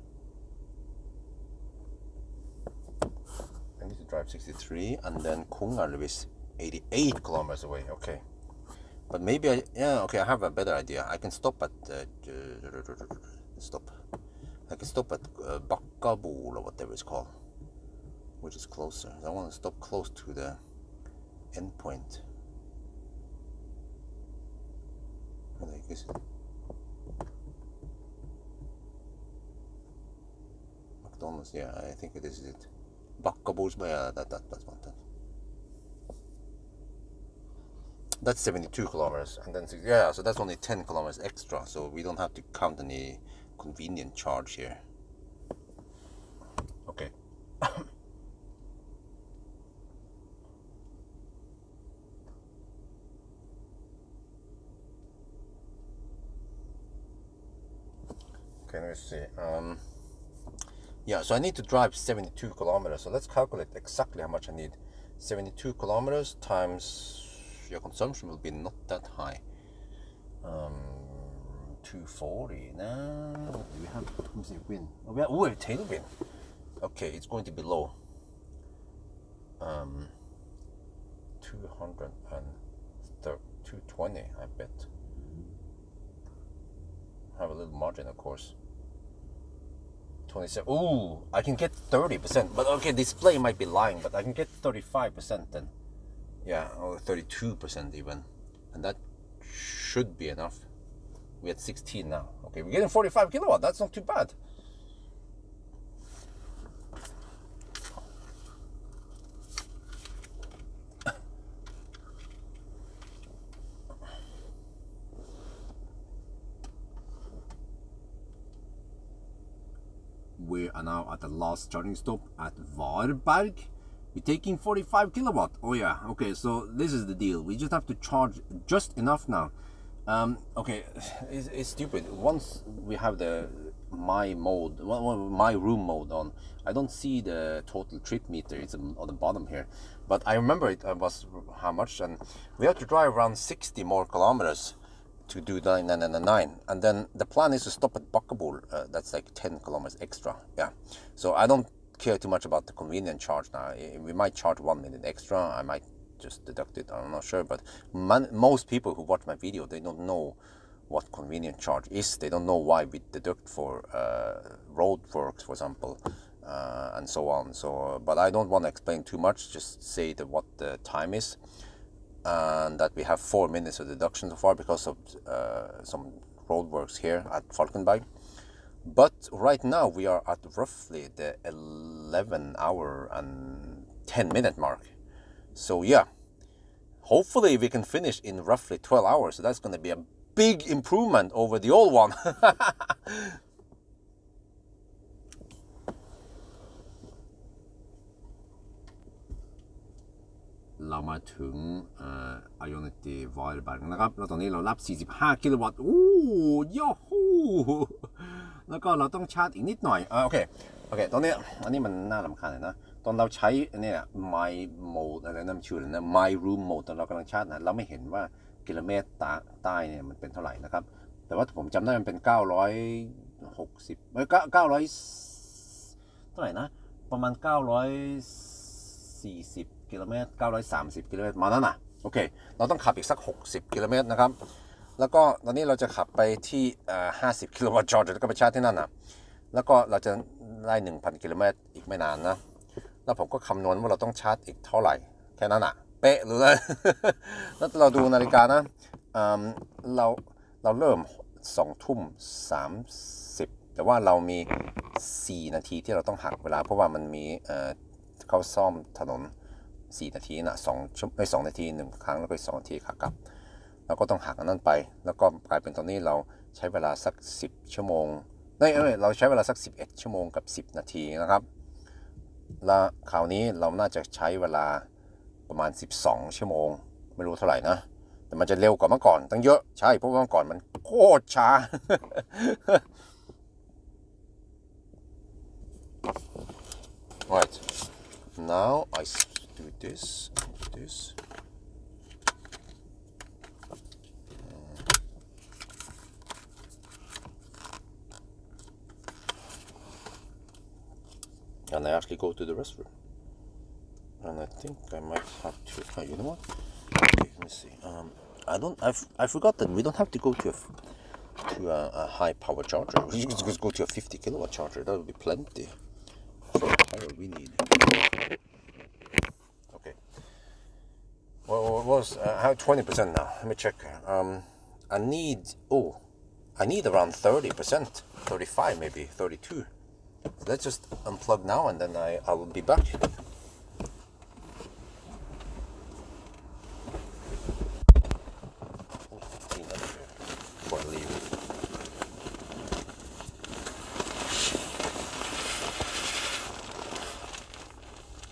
I need to drive 63 and then Kongalv is 88 kilometers away. Okay. But maybe I have a better idea. I can stop at I can stop at Bakkabol or whatever it's called, which is closer. I want to stop close to the endpoint. Like this. McDonald's, yeah, I think this is it. Backabos, yeah, that's one. That's 72 kilometers, and then yeah, so that's only 10 kilometers extra, so we don't have to count any convenient charge here. Okay. Okay, let's see. Yeah, so I need to drive 72 kilometers. So let's calculate exactly how much I need. 72 kilometers times your consumption will be not that high. 240. Now, what do we have? Let me see, wind. Oh, we have a tailwind. Okay, it's going to be low. 220, I bet. Have a little margin, of course. 27. Ooh, I can get 30%, but okay, display might be lying, but I can get 35% then. Yeah, or 32% even, and that should be enough. We're at 16 now. Okay, we're getting 45 kilowatt. That's not too bad. We are now at the last charging stop at Varberg. We're taking 45 kilowatt. Oh yeah, okay, so this is the deal. We just have to charge just enough now. Okay, it's stupid. Once we have the my mode, my room mode on, I don't see the total trip meter. It's on the bottom here, but I remember it was how much, and we have to drive around 60 more kilometers to do 999, and then the plan is to stop at Bakkabol. That's like 10 kilometers extra. Yeah, so I don't care too much about the convenient charge now. We might charge 1 minute extra. I might just deduct it. I'm not sure, but most people who watch my video, they don't know what convenient charge is. They don't know why we deduct for road works, for example, and so on. So, but I don't want to explain too much. Just say that what the time is, and that we have 4 minutes of deduction so far because of some roadworks here at Falkenberg. But right now we are at roughly the 11 hour and 10 minute mark. So yeah, hopefully we can finish in roughly 12 hours. So that's going to be a big improvement over the old one. เรามาถึงIonity Varberg นะครับแล้วตอนนี้เรารับ45กิโลวัตต์โอ้ยอฮูแล้วก็เราต้องชาร์จอีกนิดหน่อยโอเคตอนนี้อันนี้มันน่ารำคาญนะตอนเราใช้เนี่ย My Mode อะไรนั่นชื่ออะไรนะ My Room Mode ตอนเรากำลังชาร์จนะเราไม่เห็นว่ากิโลเมตรใต้เนี่ยมันเป็นเท่าไหร่นะครับแต่ว่าผมจำได้มันเป็น960 900เท่าไหร่นะประมาณ940กิโลเมตร930กิโลเมตรมานั่นน่ะโอเคเราต้องขับอีกสัก60กิโลเมตรนะครับแล้วก็ตอนนี้เราจะขับไปที่50กิโลวัตต์จอร์จแล้วก็ไปชาร์จที่นั่นนะแล้วก็เราจะได้ 1,000 กิโลเมตรอีกไม่นานนะแล้วผมก็คำนวณว่าเราต้องชาร์จอีกเท่าไหร่แค่นั้นอ่ะเป๊ะเลย แล้วเราดูนาฬิกานะเราเริ่ม20:30แต่ว่าเรามี4นาทีที่เราต้องหักเวลาเพราะว่ามันมีเขาซ่อมถนน4นาทีนะ2นาที1ครั้งแล้วก็2นาทีขากลับเราก็ต้องหักอันนั้นไปแล้วก็กลายเป็นตอนนี้เราใช้เวลาสัก10ชั่วโมงเราใช้เวลาสัก11ชั่วโมงกับ10นาทีนะครับแล้วคราวนี้เราน่าจะใช้เวลาประมาณ12ชั่วโมงไม่รู้เท่าไหร่นะแต่มันจะเร็วกว่าเมื่อก่อนตั้งเยอะใช่เพราะว่าเมื่อก่อนมันโคตรช้า Right now I do this and I actually go to the restroom and I think I might have to you know what okay, let me see I forgot that we don't have to go to a high power charger. We can just go to a 50 kilowatt charger. That would be plenty for the power we need. Okay. Well, I have 20% now. Let me check. I need around 30%, 35 maybe, 32. So let's just unplug now and then I will be back. Before I leave.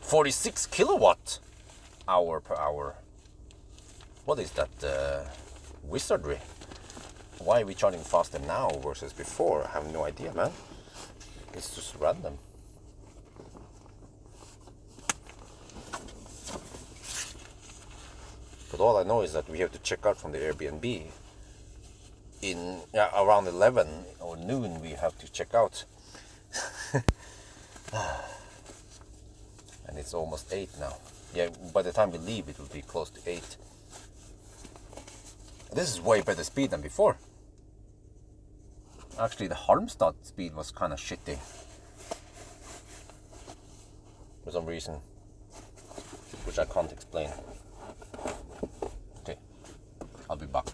46 kilowatt hour per hour. What is that wizardry? Why are we charging faster now versus before? I have no idea, man. It's just random. But all I know is that we have to check out from the Airbnb in around 11 or noon. We have to check out. And it's almost 8 now. Yeah, by the time we leave it will be close to 8. This is way better speed than before. Actually, the Halmstad speed was kind of shitty for some reason, which I can't explain. Okay, I'll be back.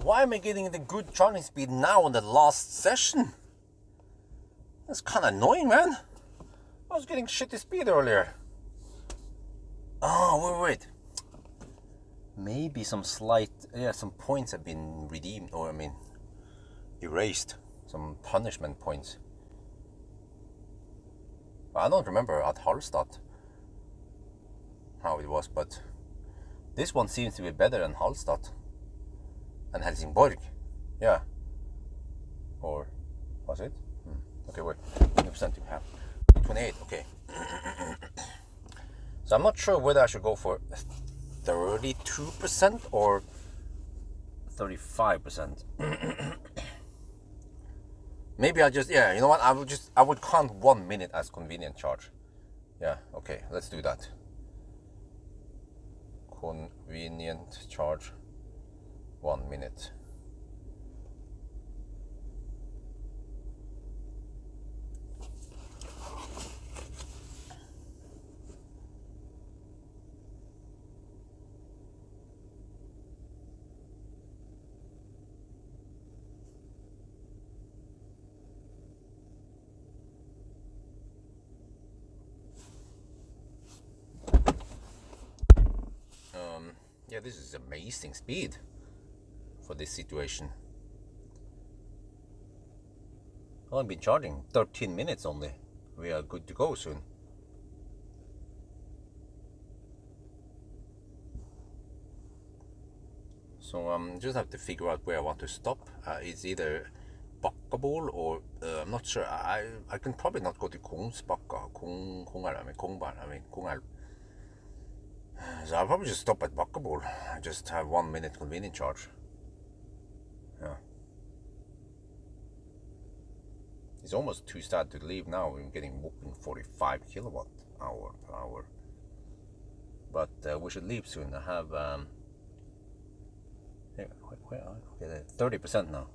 Why am I getting the good charging speed now on the last session? That's kind of annoying, man. I was getting shitty speed earlier. Oh, wait. Maybe some some points have been redeemed, or I mean, erased. Some punishment points. I don't remember at Hallstatt how it was, but this one seems to be better than Hallstatt and Helsingborg. Yeah. Or was it? Okay, wait. 20% you have. 28, okay. So I'm not sure whether I should go for 32% or 35%. Maybe I just, yeah, you know what? I would count 1 minute as convenient charge. Yeah, okay, let's do that. Convenient charge, 1 minute. Yeah, this is amazing speed for this situation. I've been charging 13 minutes only. We are good to go soon. So just have to figure out where I want to stop. It's either Bakkabol or I'm not sure. I can probably not go to Kungsbakka, Kungal. So I'll probably just stop at Bakkabol. I just have 1 minute convenient charge. Yeah. It's almost too sad to leave now. We're getting whooping 45 kilowatt hour per hour. But we should leave soon. I have 30% now.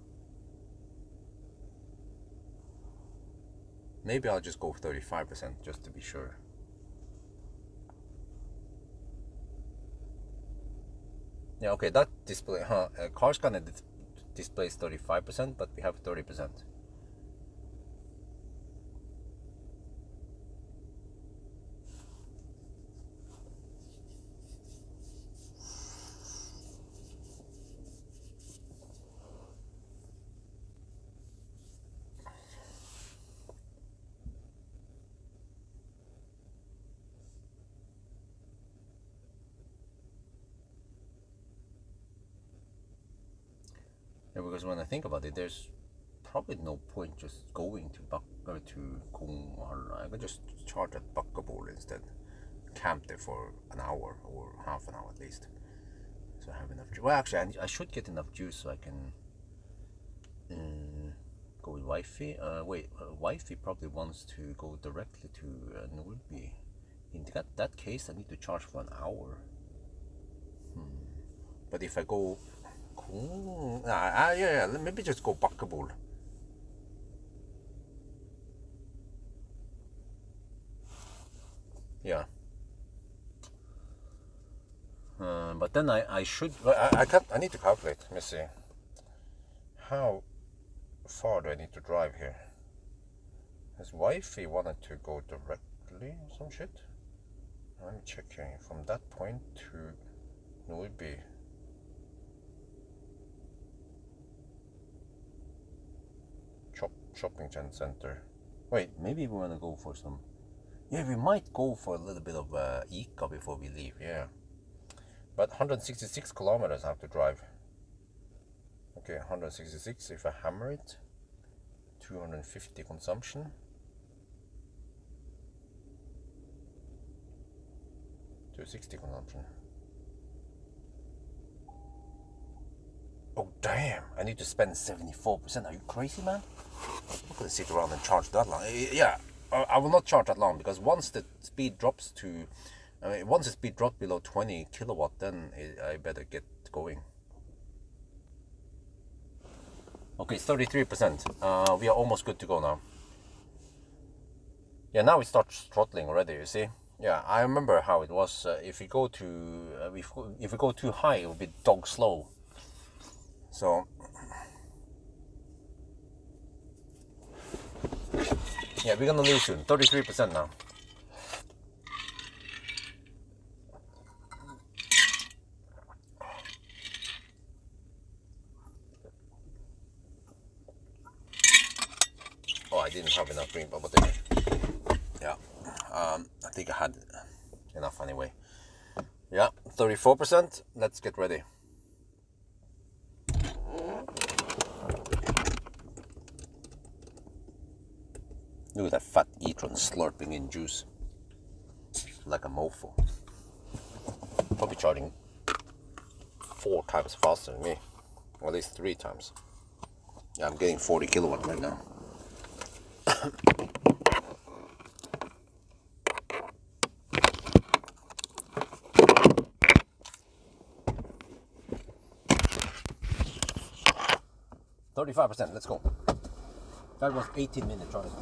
Maybe I'll just go 35% just to be sure. Yeah, okay, that display, car scanner displays 35%, but we have 30%. Yeah, because when I think about it, there's probably no point just going to Kungal. I could just charge at Bakkabol instead. Camp there for an hour or half an hour at least. So I have enough juice. Well, actually, I should get enough juice so I can go with Wi-Fi. Wi-Fi probably wants to go directly to Nordby. In that case, I need to charge for an hour. But if I go maybe just go Bakkabol. Yeah. But then I should. I need to calculate. Let me see. How far do I need to drive here? Has Wi-Fi wanted to go directly? Some shit. I'm checking from that point to Nordby. Shopping center. Wait, maybe we want to go for some. Yeah, we might go for a little bit of Ica before we leave. Yeah, but 166 kilometers I have to drive. Okay, 166. If I hammer it, 250 consumption. 260 consumption. Oh damn! I need to spend 74%. Are you crazy, man? I'm not gonna sit around and charge that long. Yeah, I will not charge that long because once the speed drops to, once the speed drops below 20 kilowatt, then I better get going. Okay, it's 33%. We are almost good to go now. Yeah, now it starts throttling already. You see? Yeah, I remember how it was. If we go to, if we go too high, it will be dog slow. So yeah, we're gonna lose soon. 33% now. Oh, I didn't have enough drink, but whatever. Yeah, I think I had enough anyway. Yeah, 34%. Let's get ready. Look at that fat e-tron slurping in juice like a mofo. Probably charging 4 times faster than me, or at least 3 times. Yeah, I'm getting 40 kilowatt right now. %. Let's go. That was 18 minutes. Try to go.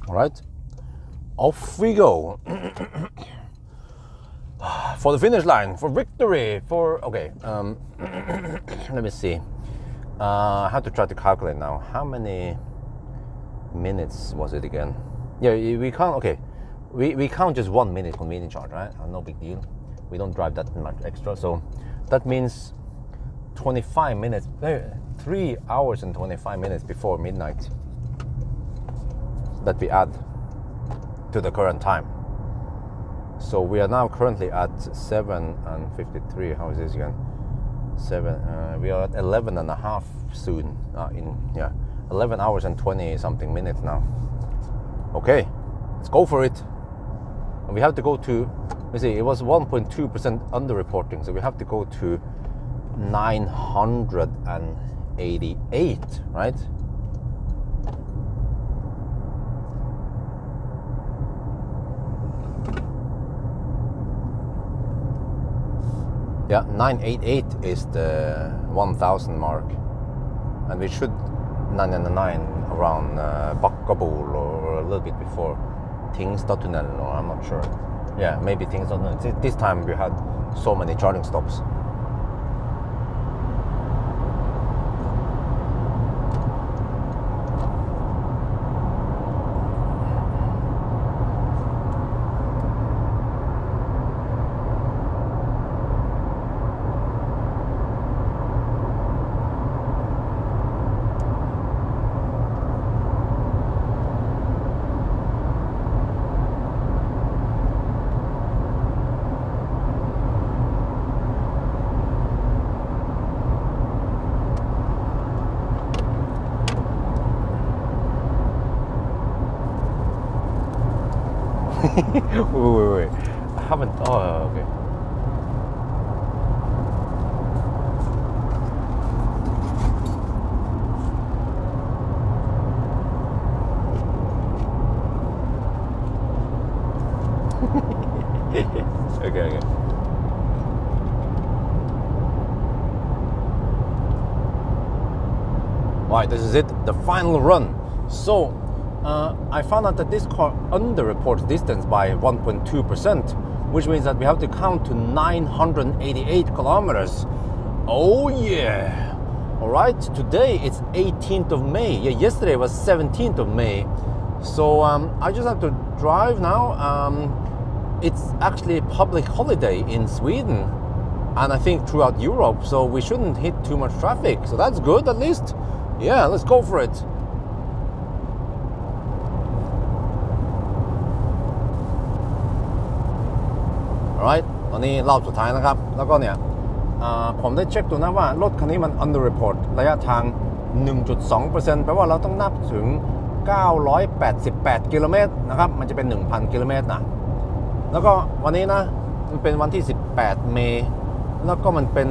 All right, off we go. For the finish line, for victory, for, okay, let me see. I have to try to calculate now. How many minutes was it again? Yeah, we count, okay. We count just 1 minute convenience charge, right? No big deal. We don't drive that much extra. So that means 25 minutes, 3 hours and 25 minutes before midnight that we add to the current time. So we are now currently at 7:53. How is this again? 7. We are at 11 and a half soon. 11 hours and 20 something minutes now. Okay, let's go for it. And we have to go to, let me see, it was 1.2% underreporting, so we have to go to 988, right? Yeah, 988 is the 1000 mark, and we should 999 around Bakkabol or a little bit before Tingstadtunnelen, or I'm not sure. Yeah, maybe Tingstadtunnelen. This time we had so many charging stops. wait. I haven't. Oh, okay. Okay. Right, this is it, the final run. So, I found out that this car underreports distance by 1.2%, which means that we have to count to 988 kilometers. Oh yeah! Alright, today it's 18th of May. Yeah, yesterday was 17th of May. So I just have to drive now. It's actually a public holiday in Sweden, and I think throughout Europe, so we shouldn't hit too much traffic. So that's good at least. Yeah, let's go for it. Alright, ตอนนี้รอบสุดท้ายนะครับแล้วก็เนี่ยผมได้เช็คดูนะว่ารถคันนี้มัน underreport ระยะทาง 1.2% แปลว่าเราต้องนับถึง988กิโลเมตรนะครับมันจะเป็น 1,000 กิโลเมตรนะ แล้วก็วันนี้นะมันเป็นวันที่18 เมษายนแล้วก็มันเป็น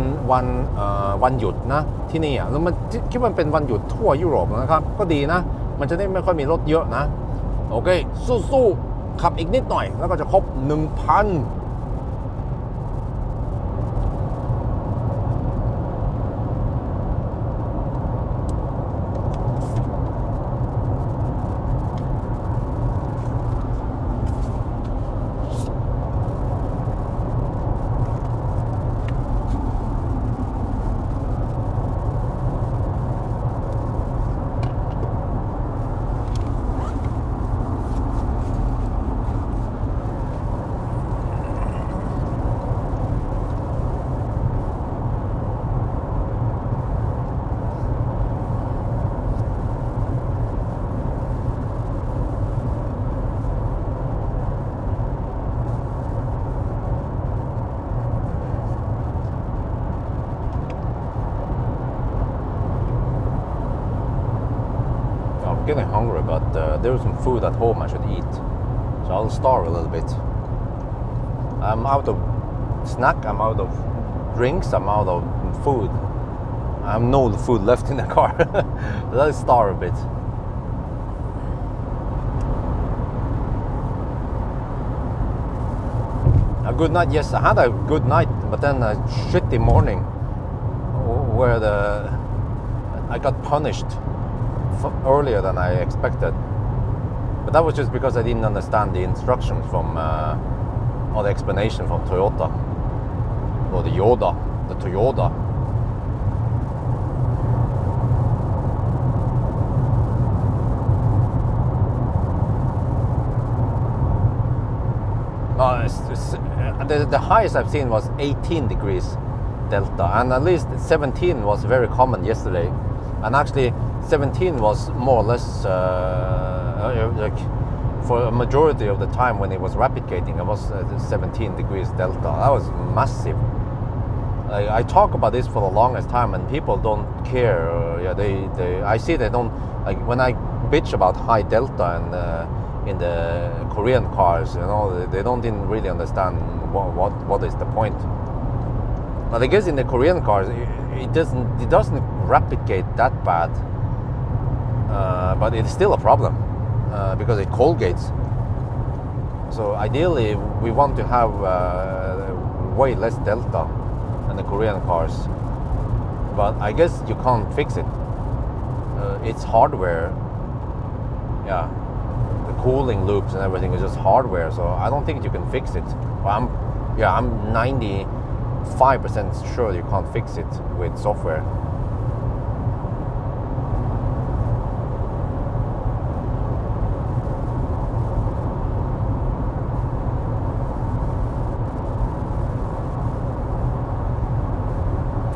วันหยุดนะที่นี่แล้วมันคิดว่ามันเป็นวันหยุดทั่วยุโรปนะครับก็ดีนะมันจะได้ไม่ค่อยมีรถเยอะนะโอเคสู้ๆขับอีกนิดหน่อยแล้วก็จะครบ 1,000I'm getting hungry, but there's some food at home I should eat, so I'll starve a little bit. I'm out of snack, I'm out of drinks, I'm out of food. I have no food left in the car. Let's starve a bit. A good night, yes, I had a good night, but then a shitty morning where I got punished earlier than I expected. But that was just because I didn't understand the instructions from or the explanation from Toyota or the Toyota. The highest I've seen was 18 degrees delta, and at least 17 was very common yesterday, and actually 17 was more or less like for a majority of the time when it was rapid gating, it was 17 degrees delta. That was massive. I talk about this for the longest time, and people don't care. I see they don't, like when I bitch about high delta and in the Korean cars, you know, they don't even really understand what is the point. But I guess in the Korean cars, it doesn't rapid gate that bad, but it's still a problem because it cold gates. So ideally, we want to have way less delta than the Korean cars, but I guess you can't fix it. It's hardware. Yeah, the cooling loops and everything is just hardware, so I don't think you can fix it. I'm 95% sure you can't fix it with software.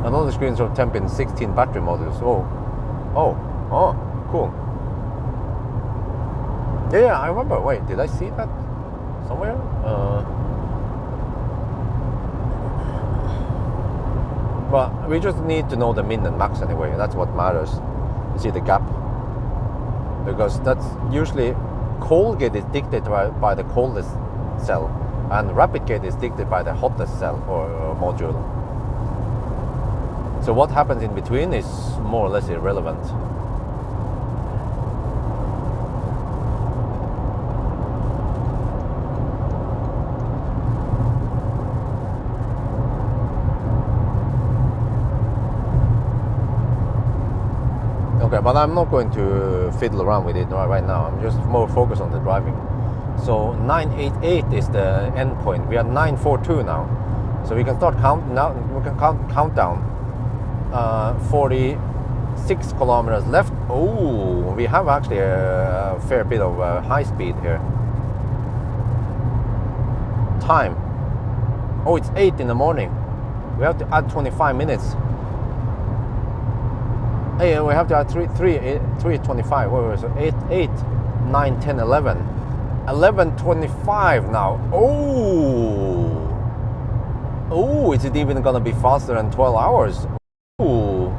Another screenshot of temp in 16 battery modules. Oh, cool. Yeah, I remember. Wait, did I see that somewhere? But we just need to know the min and max anyway. That's what matters. You see the gap, because that's usually cold gate is dictated by the coldest cell, and rapid gate is dictated by the hottest cell or module. So what happens in between is more or less irrelevant. Okay, but I'm not going to fiddle around with it right now. I'm just more focused on the driving. So 988 is the end point. We are 942 now. So we can start counting now. We can count down. 46 kilometers left. Oh, we have actually a fair bit of high speed here. Time. Oh, it's 8 in the morning. We have to add 25 minutes. Hey, we have to add 3:25. Wait, so 8, 9, 10, 11. 11:25 now. Oh, is it even gonna be faster than 12 hours? Ooh.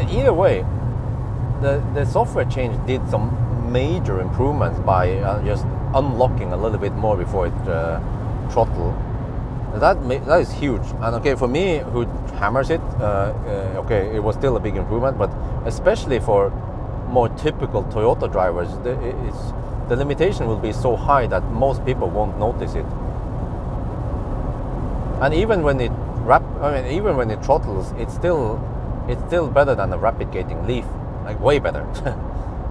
mean, either way, the software change did some major improvements by just unlocking a little bit more before it throttle. That is huge. And okay, for me, who hammers it, okay, it was still a big improvement. But especially for more typical Toyota drivers, the limitation will be so high that most people won't notice it. And even when it even when it throttles, it's still better than a rapid gating Leaf, like way better.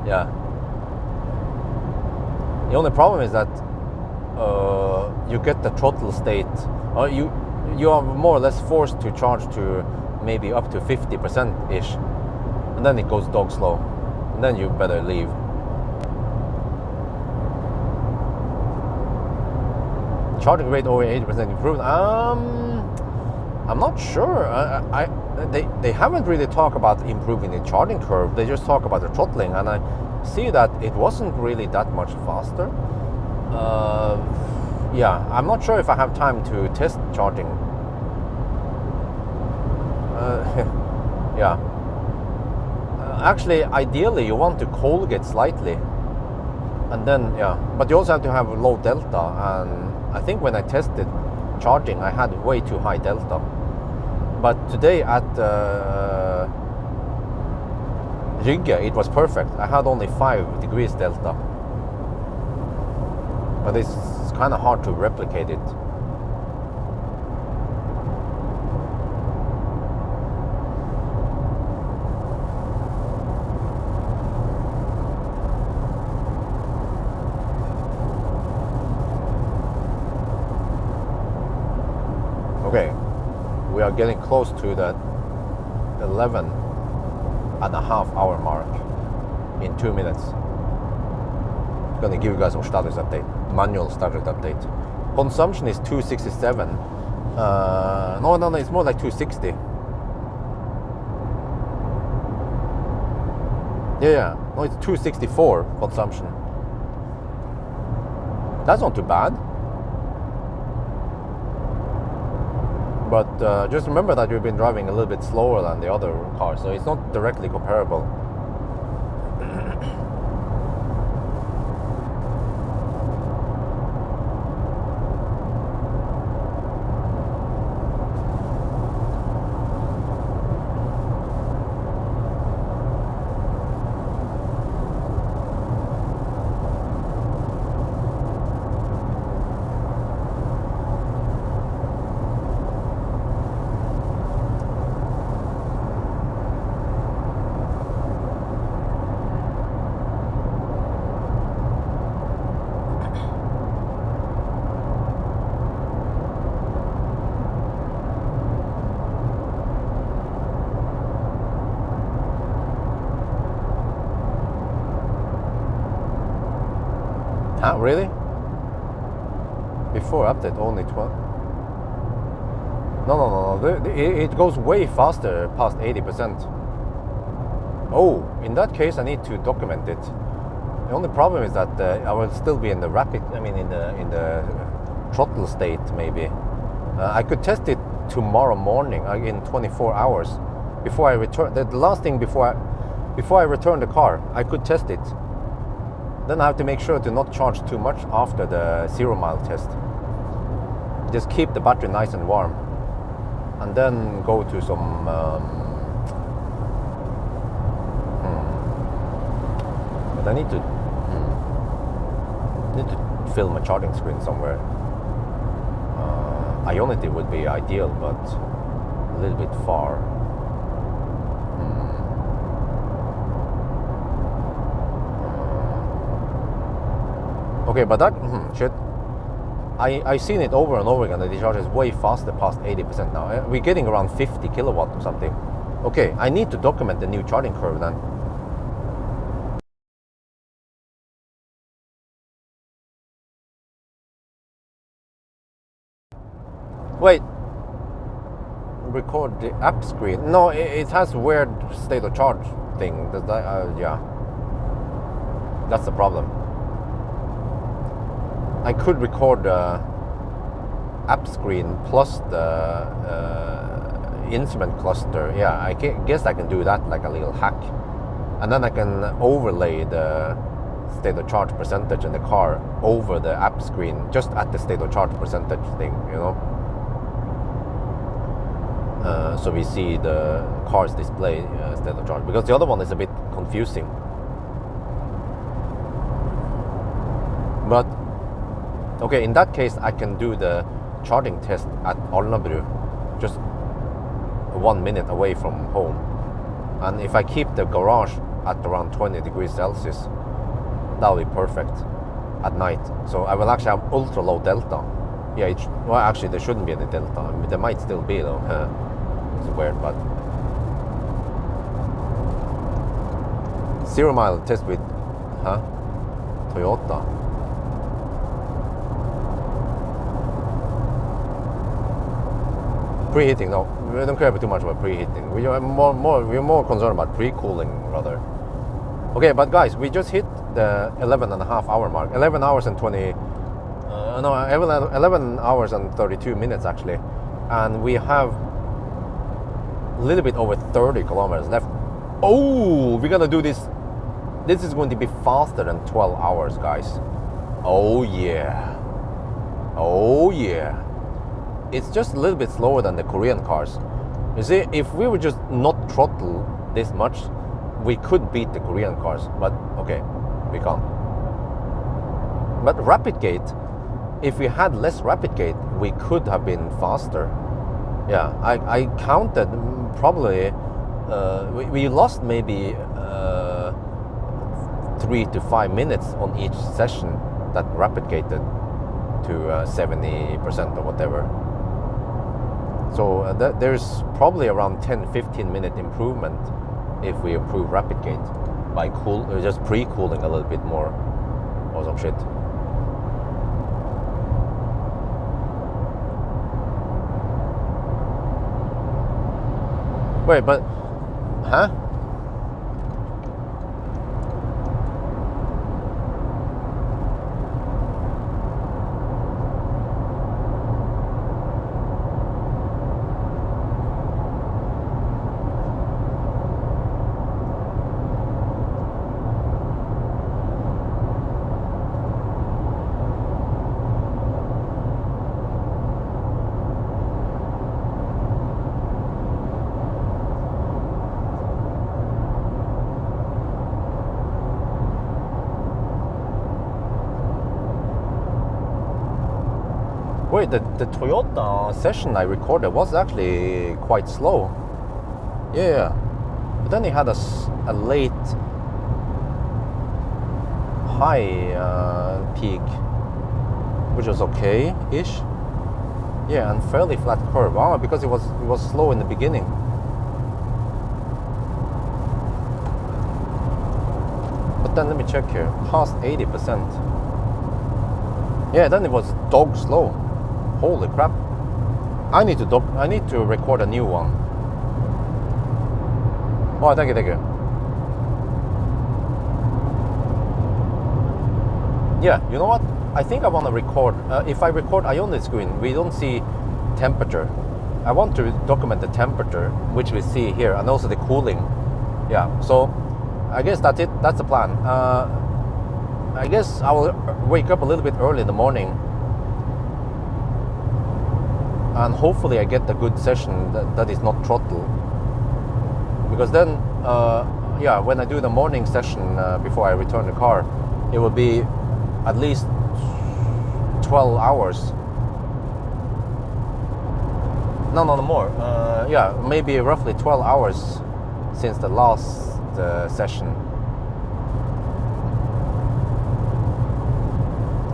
Yeah. The only problem is that you get the throttle state, or you are more or less forced to charge to maybe up to 50% ish, and then it goes dog slow, and then you better leave. Charging rate over 80% improved. I'm not sure. They haven't really talked about improving the charging curve. They just talk about the throttling, and I see that it wasn't really that much faster. Yeah, I'm not sure if I have time to test charging. Yeah. Actually, ideally, you want to colgate slightly, and then yeah. But you also have to have a low delta, and I think when I tested charging, I had way too high delta. But today at Rygge, it was perfect. I had only 5 degrees delta. But it's kind of hard to replicate it. Okay, we are getting close to that 11.5-hour mark in 2 minutes. I'm gonna give you guys some status update, manual status update. Consumption is 267. No, it's more like 260. Yeah, no, it's 264 consumption. That's not too bad. But just remember that you've been driving a little bit slower than the other cars, so it's not directly comparable. Huh, really? Before update only 12? No. It goes way faster past 80%. Oh, in that case I need to document it. The only problem is that I will still be in the rapid, in the throttle state maybe. I could test it tomorrow morning in 24 hours before I return. The last thing before I return the car, I could test it. Then I have to make sure to not charge too much after the 0-mile test. Just keep the battery nice and warm, and then go to some but I need to fill my charging screen somewhere. Ionity would be ideal, but a little bit far. Okay, but that shit, I've seen it over and over again that it charges way faster past 80% now. We're getting around 50 kilowatt or something. Okay, I need to document the new charging curve then. Wait, record the app screen. No, it has weird state of charge thing. Yeah, that's the problem. I could record the app screen plus the instrument cluster, yeah, I guess I can do that like a little hack. And then I can overlay the state of charge percentage in the car over the app screen, just at the state of charge percentage thing, you know. So we see the car's display state of charge, because the other one is a bit confusing. But okay, in that case I can do the charging test at Alnabru, just 1 minute away from home. And if I keep the garage at around 20 degrees Celsius, that'll be perfect at night. So I will actually have ultra low delta. Yeah, well, actually there shouldn't be any delta. I mean, there might still be though. It's weird, but 0 mile test with Toyota. Preheating, no, we don't care too much about preheating. We're more concerned about pre-cooling rather. Okay, but guys, we just hit the 11.5 hour mark. 11 hours and 11 hours and 32 minutes actually, and we have a little bit over 30 kilometers left. Oh, we're gonna do this. This is going to be faster than 12 hours, guys. Oh yeah. Oh yeah. It's just a little bit slower than the Korean cars. You see, if we would just not throttle this much, we could beat the Korean cars. But okay, we can't. But rapid gate, if we had less rapid gate, we could have been faster. Yeah, I counted probably, we lost maybe 3 to 5 minutes on each session that rapid gated to 70% or whatever. So there's probably around 10-15 minute improvement if we improve rapid gate by just pre-cooling a little bit more or some shit. Wait, but wait, the Toyota session I recorded was actually quite slow. Yeah, but then he had a late high peak, which was okay-ish. Yeah, and fairly flat curve. Oh, because it was slow in the beginning. But then let me check here. Past 80%. Yeah, then it was dog slow. Holy crap! I need to record a new one. Oh, thank you. Yeah, you know what? I think I want to record. If I record Ionic screen, we don't see temperature. I want to document the temperature, which we see here, and also the cooling. Yeah. So I guess that's it. That's the plan. I guess I will wake up a little bit early in the morning. And hopefully I get a good session that is not throttle, because then yeah, when I do the morning session before I return the car, it will be at least 12 hours. No more. Yeah, maybe roughly 12 hours since the last session.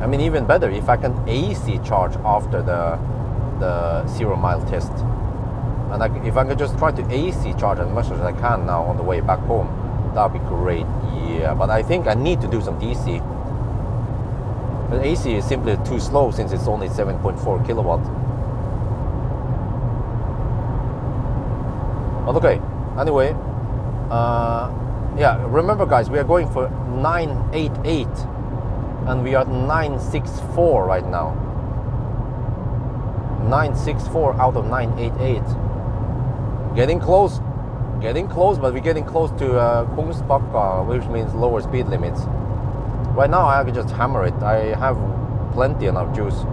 I mean, even better if I can AC charge after the 0 mile test, and if I can just try to AC charge as much as I can now on the way back home, that would be great. Yeah, but I think I need to do some DC. But AC is simply too slow since it's only 7.4 kilowatt. But okay, anyway, yeah, remember guys, we are going for 988 and we are at 964 right now. 964 out of 988. Getting close, but we're getting close to Kungsbacka, which means lower speed limits. Right now I can just hammer it. I have plenty enough juice.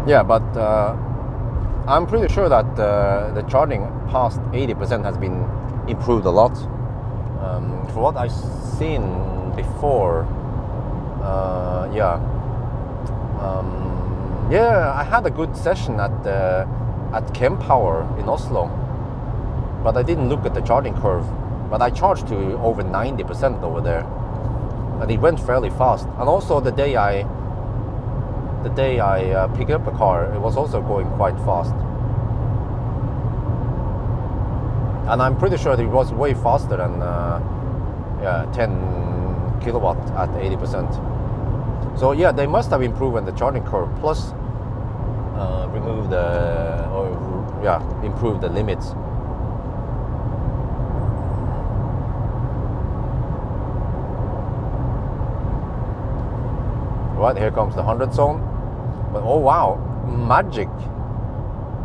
Yeah, but I'm pretty sure that the charging past 80% has been improved a lot. For what I've seen before, yeah, I had a good session at Pawel in Oslo, but I didn't look at the charging curve. But I charged to over 90% over there, and it went fairly fast. And also the day I picked up a car, it was also going quite fast. And I'm pretty sure it was way faster than 10 kilowatt at 80%. So yeah, they must have improved the charging curve, plus improve the limits. Right, here comes the 100 zone. But oh wow, magic.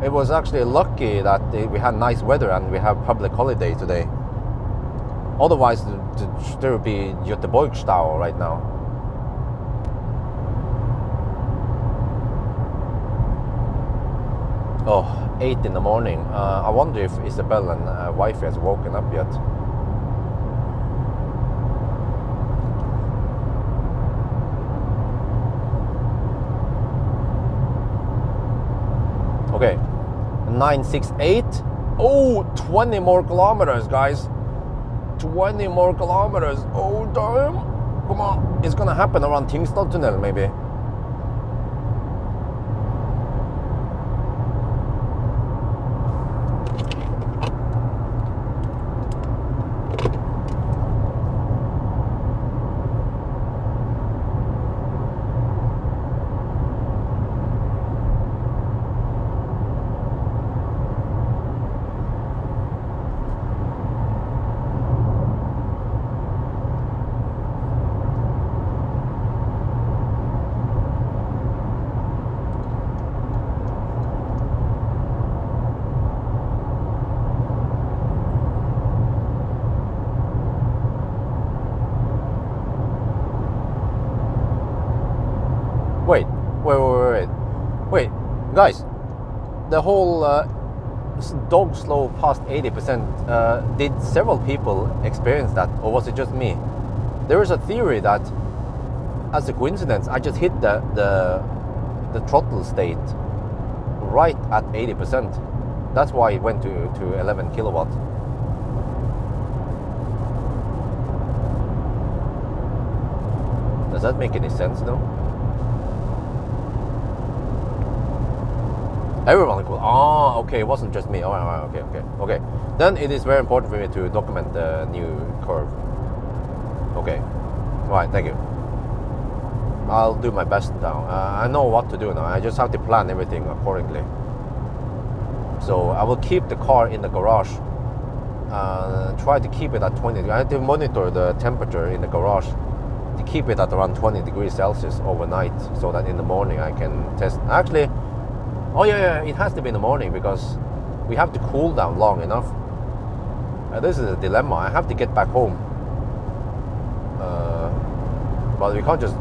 It was actually lucky that we had nice weather and we have public holiday today. Otherwise, there would be Göteborgsstau right now. Oh, 8 in the morning. I wonder if Isabel and wife has woken up yet. Okay, 968. Oh, 20 more kilometers, guys. 20 more kilometers. Oh, damn. Come on. It's gonna happen around Tingstad Tunnel, maybe. Wait, guys, the whole dog slow past 80%, did several people experience that, or was it just me? There is a theory that, as a coincidence, I just hit the throttle state right at 80%. That's why it went to 11 kilowatt. Does that make any sense though? Everyone cool. Oh, okay, it wasn't just me. Oh, okay. Then it is very important for me to document the new curve. Okay, right, thank you. I'll do my best now. I know what to do now. I just have to plan everything accordingly. So I will keep the car in the garage. Try to keep it at 20. I have to monitor the temperature in the garage to keep it at around 20 degrees Celsius overnight, so that in the morning I can test. Actually, oh yeah, it has to be in the morning because we have to cool down long enough. This is a dilemma. I have to get back home, but we can't just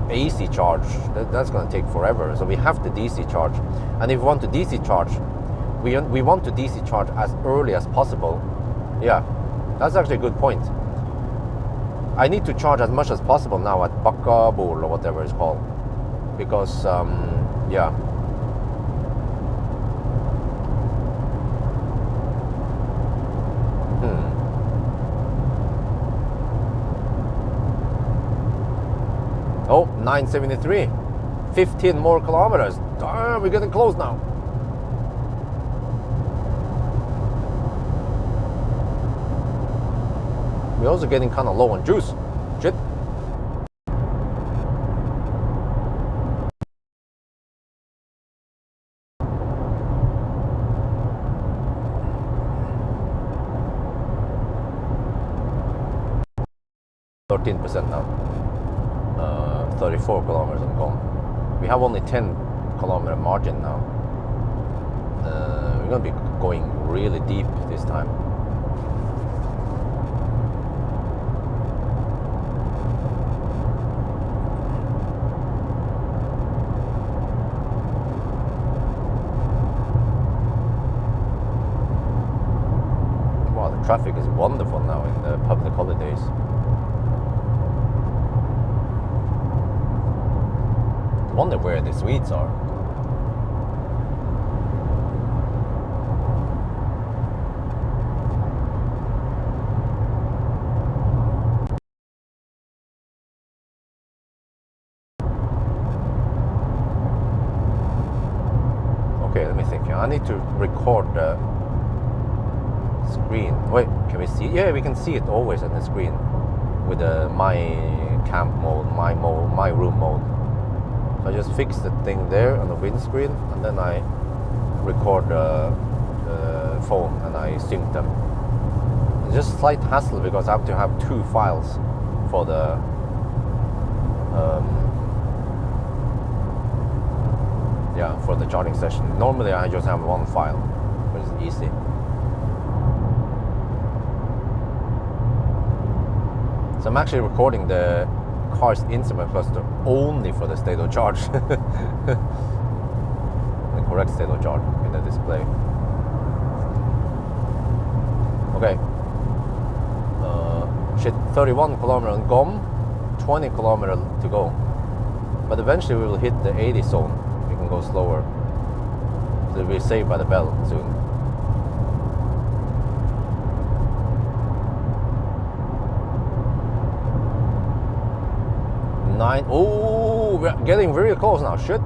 AC charge. That's going to take forever. So we have to DC charge, and if we want to DC charge, we want to DC charge as early as possible. Yeah, that's actually a good point. I need to charge as much as possible now at Backseat or whatever it's called, because yeah. Oh, 973. 15 more kilometers. Damn, we're getting close now. We're also getting kind of low on juice. Shit. 13% now. 34 kilometers on gone. We have only 10 kilometer margin now. We're gonna be going really deep this time. Wow, the traffic is wonderful now in the public holidays. I wonder where the Swedes are. Okay, let me think. I need to record the screen. Wait, can we see? Yeah, we can see it always on the screen with the my camp mode, my room mode. So I just fix the thing there on the windscreen, and then I record the phone and I sync them. It's just slight hassle because I have to have 2 files for the for the charging session. Normally I just have 1 file, which is easy. So I'm actually recording the car's instrument cluster only for the state of charge. The correct state of charge in the display. Okay. 31 kilometers on gone, 20 kilometers to go. But eventually we will hit the 80 zone. We can go slower. So we'll be saved by the bell soon. Oh, we're getting very close now. Shit.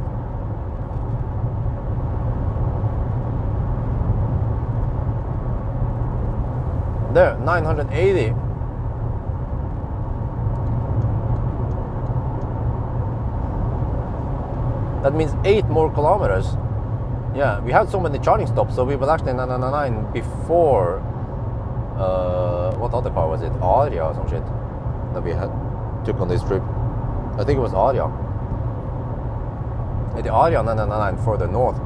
There, 980. That means 8 more kilometers. Yeah, we had so many charging stops, so we were actually 999 before. What other car was it? Aria or some shit that we took on this trip. I think it was Aria. The Aria 999 further north.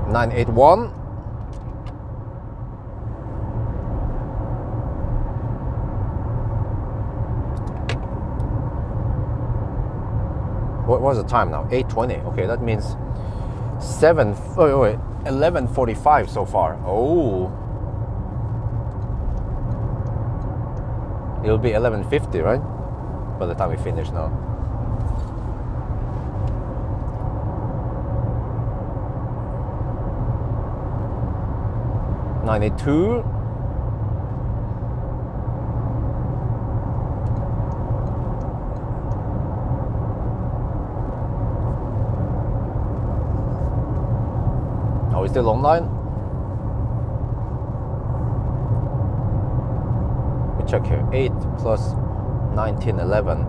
$981. What was the time now? 8:20. Okay, that means 11:45 so far. Oh, it'll be 11:50, right? By the time we finish now. $92. Are we still online? We check here. 8 plus 19, 11.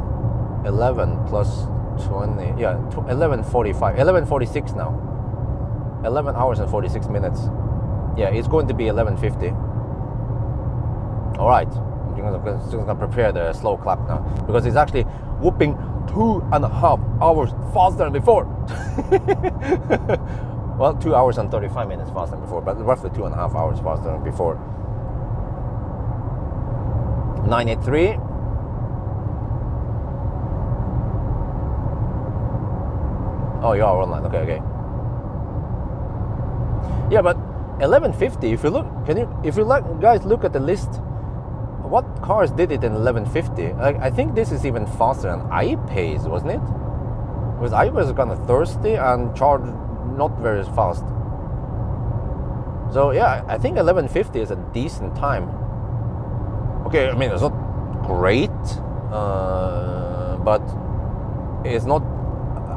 11 plus 20. Yeah, 11:45. 11:46 now. 11 hours and 46 minutes. Yeah, it's going to be 11:50. All right, I'm just gonna prepare the slow clap now because it's actually whooping 2.5 hours faster than before. Well, 2 hours and 35 minutes faster than before, but roughly 2.5 hours faster than before. 983. Oh, you are online. Okay. Yeah, but 11:50. If you look, guys look at the list. What cars did it in 11:50? I think this is even faster than I-Pace, wasn't it? Because I was kind of thirsty and charged not very fast. So yeah, I think 11:50 is a decent time. Okay, I mean it's not great, but it's not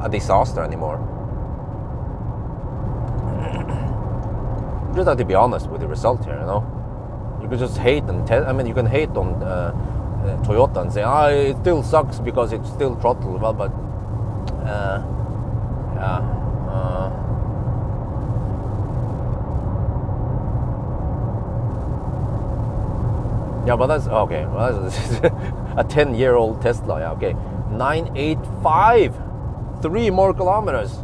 a disaster anymore. Just have to be honest with the result here, you know. You could just hate and you can hate on Toyota and say, it still sucks because it's still throttle. Well, but Yeah. Yeah, but that's okay. Well, that's a 10-year-old Tesla. Yeah, okay. 985, 3 more kilometers.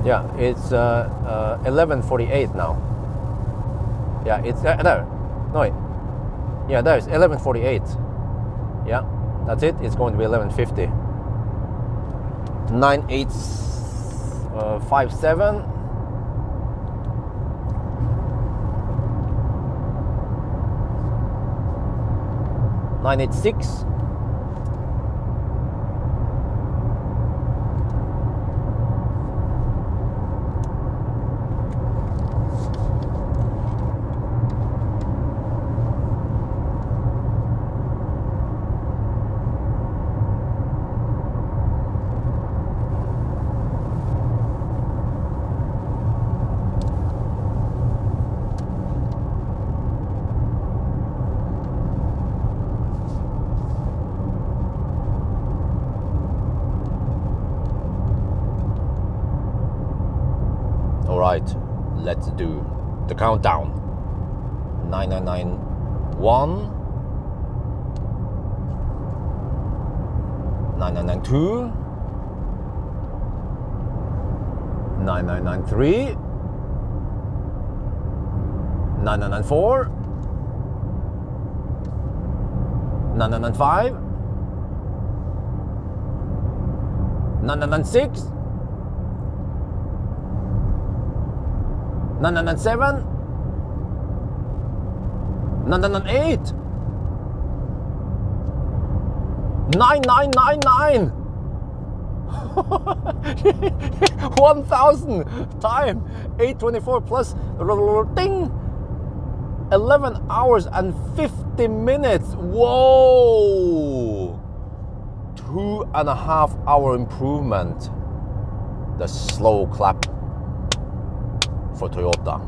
Yeah, it's 11:48 now. Yeah, it's there. No, wait. Yeah, there's 11:48. Yeah, that's it. It's going to be 11:50. 9857. Nine 86. Alright, let's do the countdown. 9991, 9992, 9993, 9994, 9995, 9996, 997, 998, 9999, 1000 time 824 plus ding 11 hours and 50 minutes. Whoa, 2.5 hour improvement. The slow clap for Toyota.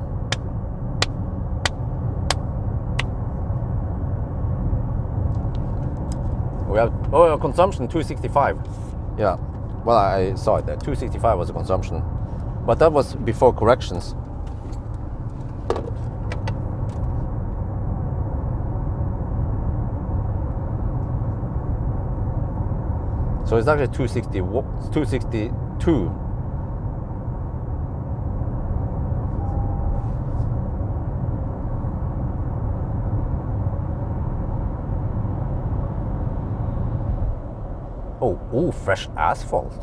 We have consumption 265. Yeah, well, I saw it there. 265 was the consumption, but that was before corrections. So it's actually 262. Oh, fresh asphalt.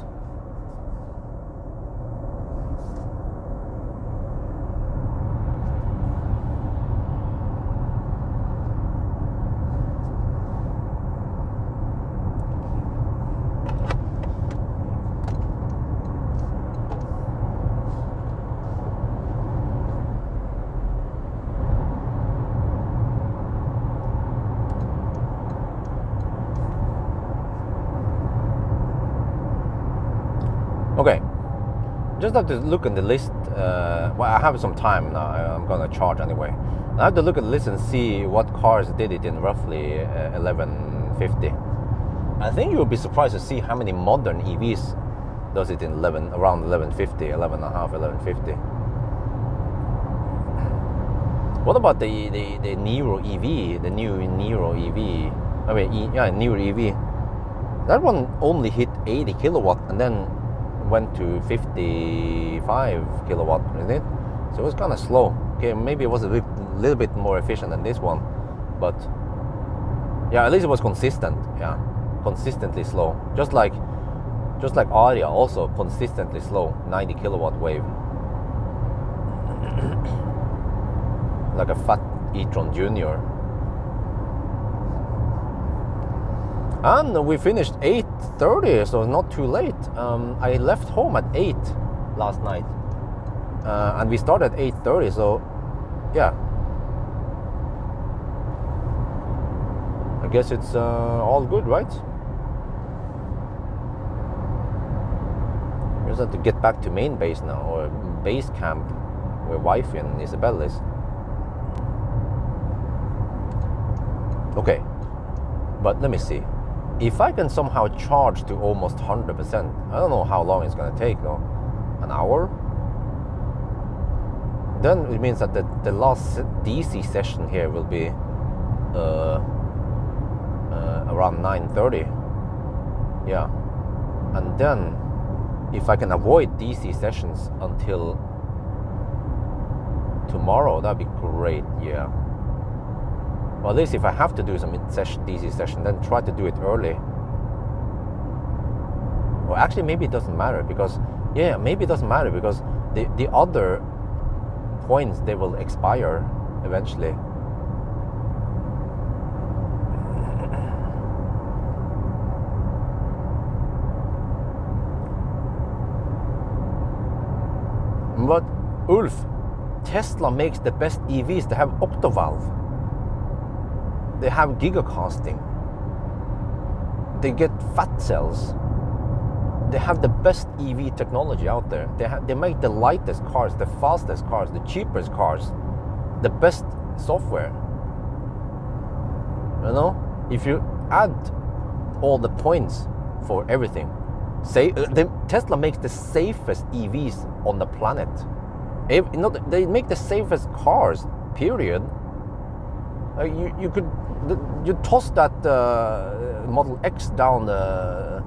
Okay, just have to look at the list. Well, I have some time now. I'm gonna charge anyway. I have to look at the list and see what cars did it in roughly 1150. I think you'll be surprised to see how many modern EVs does it in around 1150, 11.5, 1150. What about the Nero EV, the new Nero EV? I mean, Nero EV. That one only hit 80 kilowatt and then went to 55 kilowatt, isn't it? So it was kind of slow. Okay, maybe it was a little bit more efficient than this one, but yeah, at least it was consistent. Yeah, consistently slow. Just like Aria, also consistently slow. 90 kilowatt wave, like a fat e-tron Junior. And we finished 8:30, so not too late. I left home at 8 last night, and we started at 8:30. So, yeah, I guess it's all good, right? just have to get back to main base now, or base camp, where Wifey and Isabel is. Okay, but let me see. If I can somehow charge to almost 100%, I don't know how long it's gonna take though. An hour? Then it means that the last DC session here will be around 9:30. Yeah, and then if I can avoid DC sessions until tomorrow, that'd be great. Yeah. Well, at least if I have to do some DC session, then try to do it early. Or actually, maybe it doesn't matter because, yeah, maybe it doesn't matter because the other points, they will expire eventually. But Ulf, Tesla makes the best EVs. They have octovalve. They have gigacasting. They get fat cells. They have the best EV technology out there. They make the lightest cars, the fastest cars, the cheapest cars, the best software. You know, if you add all the points for everything, say Tesla makes the safest EVs on the planet. They make the safest cars. Period. You toss that Model X down the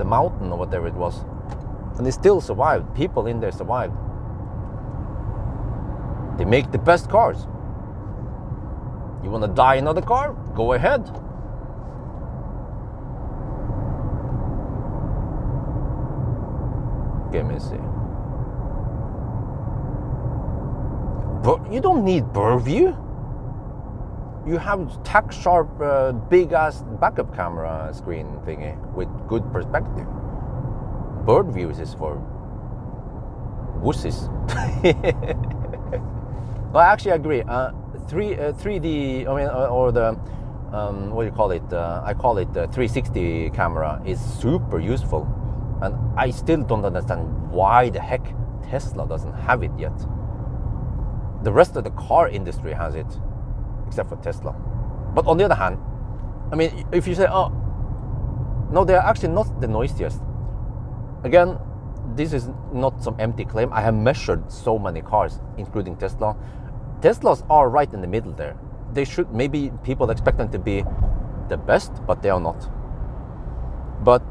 mountain or whatever it was, and it still survived. People in there survived. They make the best cars. You want to die another car? Go ahead. Let me see. But you don't need bird view. You have tack sharp, big ass backup camera screen thingy with good perspective. Bird views is for wussies. Well, actually, I agree. 3D, I mean, or the what do you call it? I call it the 360 camera is super useful, and I still don't understand why the heck Tesla doesn't have it yet. The rest of the car industry has it, except for Tesla. But on the other hand, I mean, if you say, oh, no, they're actually not the noisiest. Again, this is not some empty claim. I have measured so many cars, including Tesla. Teslas are right in the middle there. They should, maybe people expect them to be the best, but they are not. But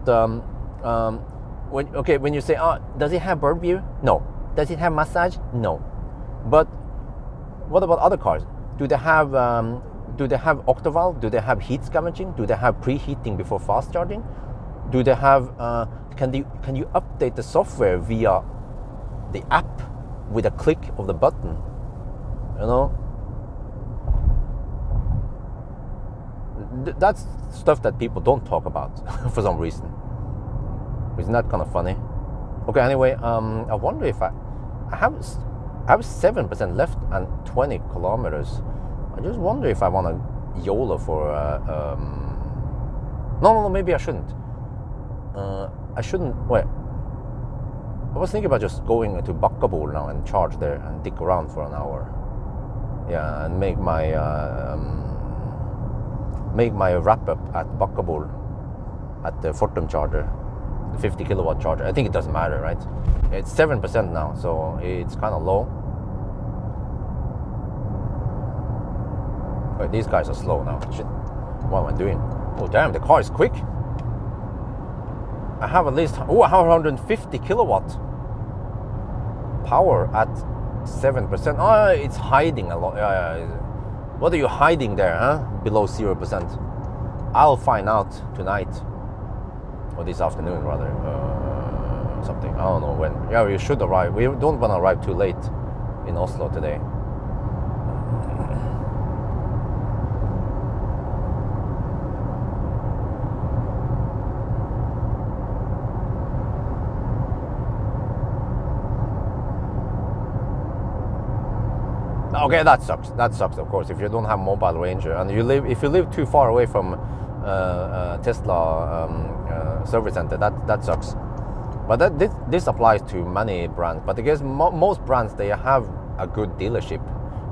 when you say, oh, does it have bird view? No. Does it have massage? No. But what about other cars? Do they have octovalve? Do they have heat scavenging? Do they have preheating before fast charging? Do they have? Can you update the software via the app with a click of the button? You know, that's stuff that people don't talk about for some reason. Isn't that kind of funny? Okay. Anyway, I wonder if I have 7% left and 20 kilometers. I just wonder if I want to YOLO for no, maybe I shouldn't. I shouldn't. Wait, I was thinking about just going to Bakkabol now and charge there and dick around for an hour. Yeah, and make my wrap up at Bakkabol at the Fortum charger, the 50 kilowatt charger. I think it doesn't matter, right? It's 7% now, so it's kind of low. Wait, these guys are slow now. Shit, what am I doing? Oh damn, the car is quick. I have at least, I have 150 kilowatt power at 7%. Oh, it's hiding a lot. What are you hiding there, huh? Below 0%. I'll find out tonight, or this afternoon rather. Something, I don't know when. Yeah, we should arrive. We don't want to arrive too late in Oslo today. Okay, that sucks. That sucks, of course, if you don't have mobile ranger and if you live too far away from Tesla service center. That sucks. But this applies to many brands. But I guess most brands, they have a good dealership.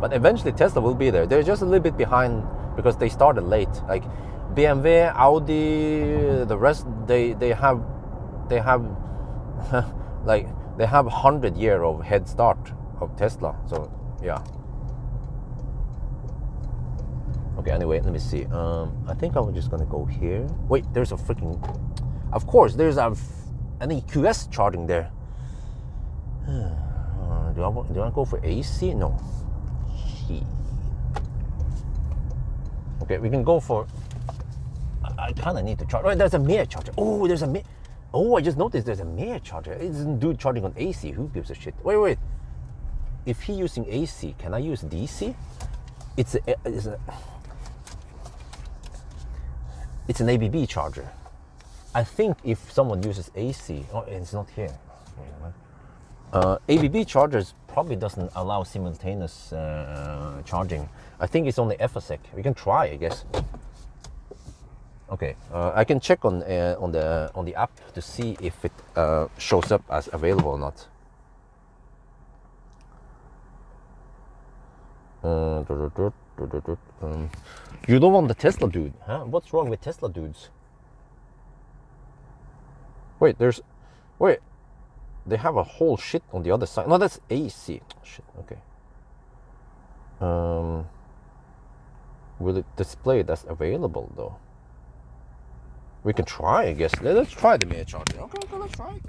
But eventually Tesla will be there. They're just a little bit behind because they started late. Like BMW, Audi, the rest, they have like they have 100 years of head start of Tesla. So yeah. Okay, anyway, let me see. I think I'm just gonna go here. Wait, there's a freaking... Of course, there's an EQS charging there. Do I want to go for AC? No. Shit. Okay, we can go for... I kind of need to charge. Right, there's a mirror charger. Oh, there's a mirror. Oh, I just noticed there's a mirror charger. It's a dude charging on AC. Who gives a shit? Wait. If he using AC, can I use DC? It's an ABB charger. I think if someone uses AC, oh, it's not here. ABB chargers probably doesn't allow simultaneous charging. I think it's only FSEC. We can try, I guess. Okay, I can check on the app to see if it shows up as available or not. You don't want the Tesla dude, huh? What's wrong with Tesla dudes? Wait, they have a whole shit on the other side. No, that's AC. Shit, okay. Will it display it as available though? We can try, I guess. Let's try the mirror charger. Okay, let's try it.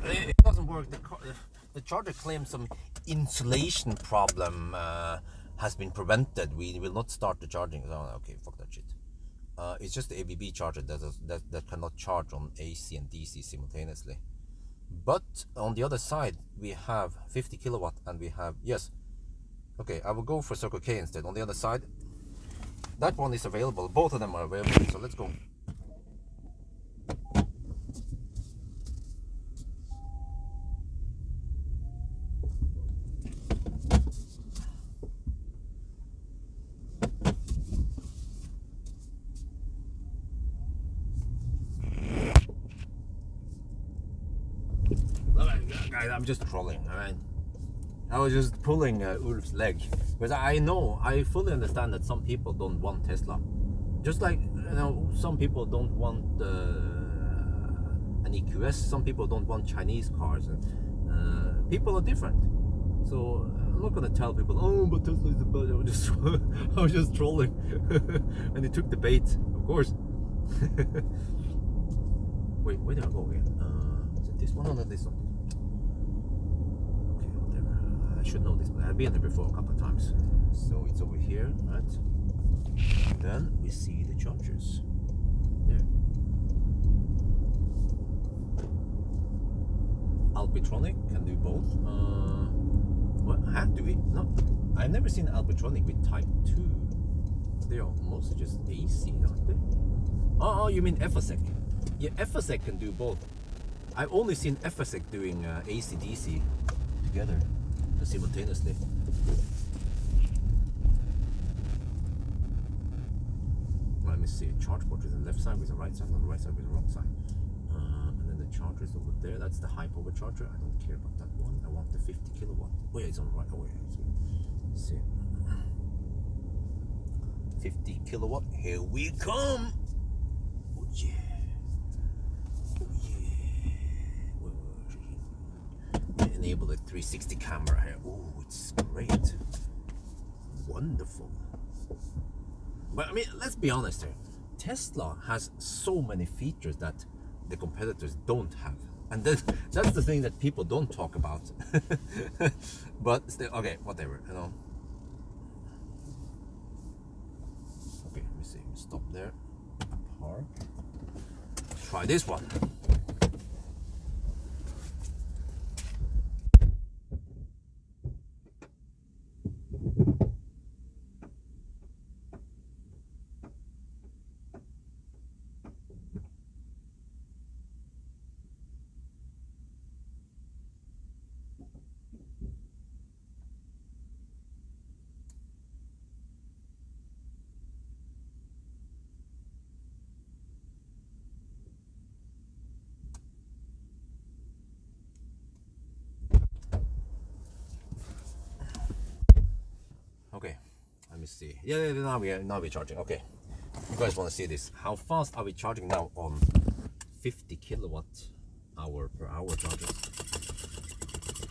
It doesn't work. The charger claims some insulation problem has been prevented. We will not start the charging. Oh, okay, fuck that shit. It's just the ABB charger that cannot charge on AC and DC simultaneously. But on the other side, we have 50 kilowatt and we have, yes. Okay, I will go for Circle K instead. On the other side, that one is available. Both of them are available, so let's go. I'm just trolling, alright? I was just pulling Ulf's leg because I fully understand that some people don't want Tesla. Just like, you know, some people don't want an EQS, some people don't want Chinese cars. People are different. So I'm not gonna tell people, oh, but Tesla is the best. I was just trolling. And he took the bait, of course. Wait, where did I go again? Is it this one or this one? I should know this, but I've been there before a couple of times. So it's over here, right? Then we see the chargers. There. Alpitronic can do both. What? Do we? No, I've never seen Alpitronic with Type 2. they are mostly just AC, aren't they? Oh, you mean FSEC? Yeah, FSEC can do both. I've only seen FSEC doing AC DC together simultaneously. Let me see. Charge port is on the left side with the right side, on the right side with the wrong side. And then the charger is over there. That's the high power charger. I don't care about that one. I want the 50 kilowatt. Oh yeah, it's on the right. Oh yeah, let's see. 50 kilowatt. Here we come. Oh yeah. Oh yeah. Enable the 360 camera here. Oh, it's great. Wonderful. But I mean, let's be honest here. Tesla has so many features that the competitors don't have. And that's the thing that people don't talk about. But still, okay, whatever, you know. Okay, let me see. Stop there. Park. Try this one. Okay, let me see. Yeah, now we're charging. Okay, you guys want to see this? How fast are we charging now on 50 kilowatt hour per hour chargers?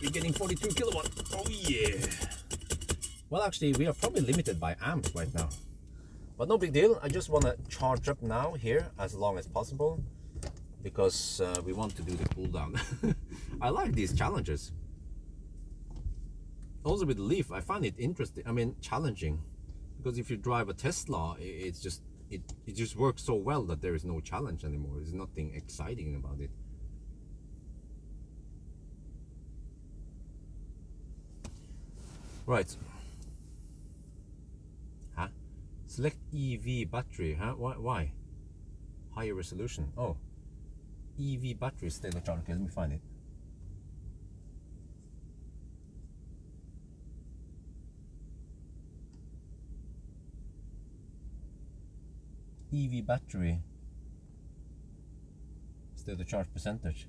We're getting 42 kilowatt. Oh yeah. Well, actually, we are probably limited by amps right now, but no big deal. I just want to charge up now here as long as possible because we want to do the cool down. I like these challenges. Also with the Leaf, I find it interesting. I mean, challenging, because if you drive a Tesla, it just works so well that there is no challenge anymore. There's nothing exciting about it. Right. Huh? Select EV battery. Huh? Why? Higher resolution. Oh, EV battery state of charge. Okay, let me find it. EV battery state of charge percentage.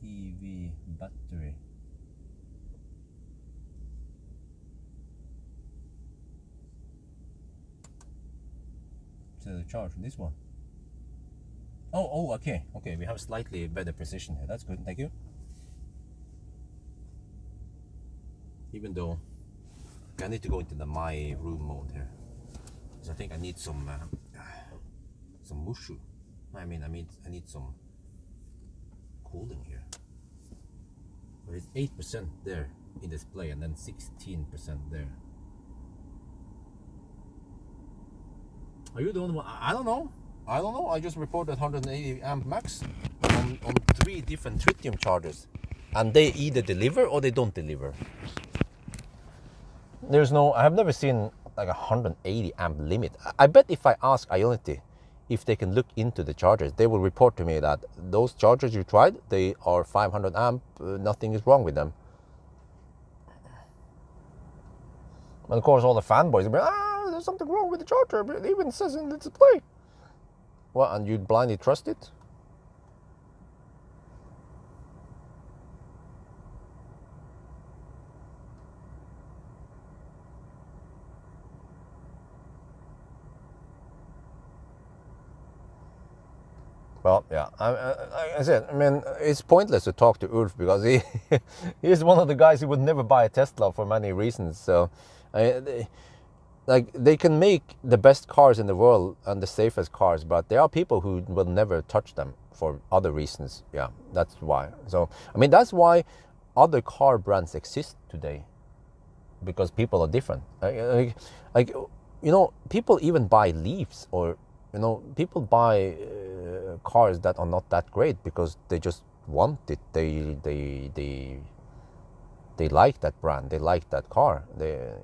EV battery. State of charge. This one. Oh, okay. Okay, we have slightly better precision here. That's good. Thank you. Even though I need to go into the my room mode here, because I think I need some mushu. I mean, I need some cooling here. But it's 8% there in display, and then 16% there. Are you the only one? I don't know. I just reported 180 amp max on 3 different tritium chargers, and they either deliver or they don't deliver. I have never seen like a 180 amp limit. I bet if I ask Ionity if they can look into the chargers, they will report to me that those chargers you tried, they are 500 amp, nothing is wrong with them. And of course all the fanboys will be, there's something wrong with the charger, but it even says in the display. Well, and you blindly trust it? Well, yeah, I said, I mean, it's pointless to talk to Ulf because he's one of the guys who would never buy a Tesla for many reasons. So, they can make the best cars in the world and the safest cars, but there are people who will never touch them for other reasons. Yeah, that's why. So, I mean, that's why other car brands exist today, because people are different. Like people even buy Leafs, or people buy cars that are not that great because they just want it. they like that brand, they like that car.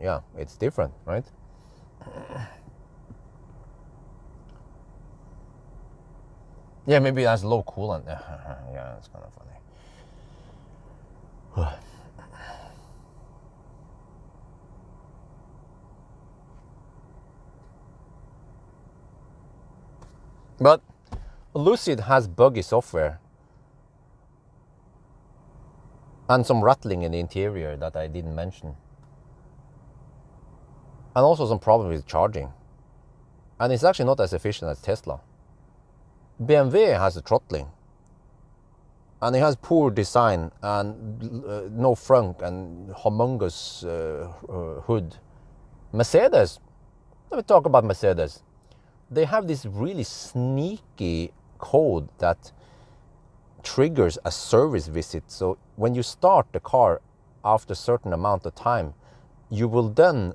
Yeah, it's different, right? Yeah, maybe it has low coolant. Yeah, it's kind of funny. But Lucid has buggy software and some rattling in the interior that I didn't mention. And also some problem with charging. And it's actually not as efficient as Tesla. BMW has a throttling. And it has poor design and no frunk and humongous hood. Mercedes, let me talk about Mercedes. They have this really sneaky code that triggers a service visit. So when you start the car after a certain amount of time, you will then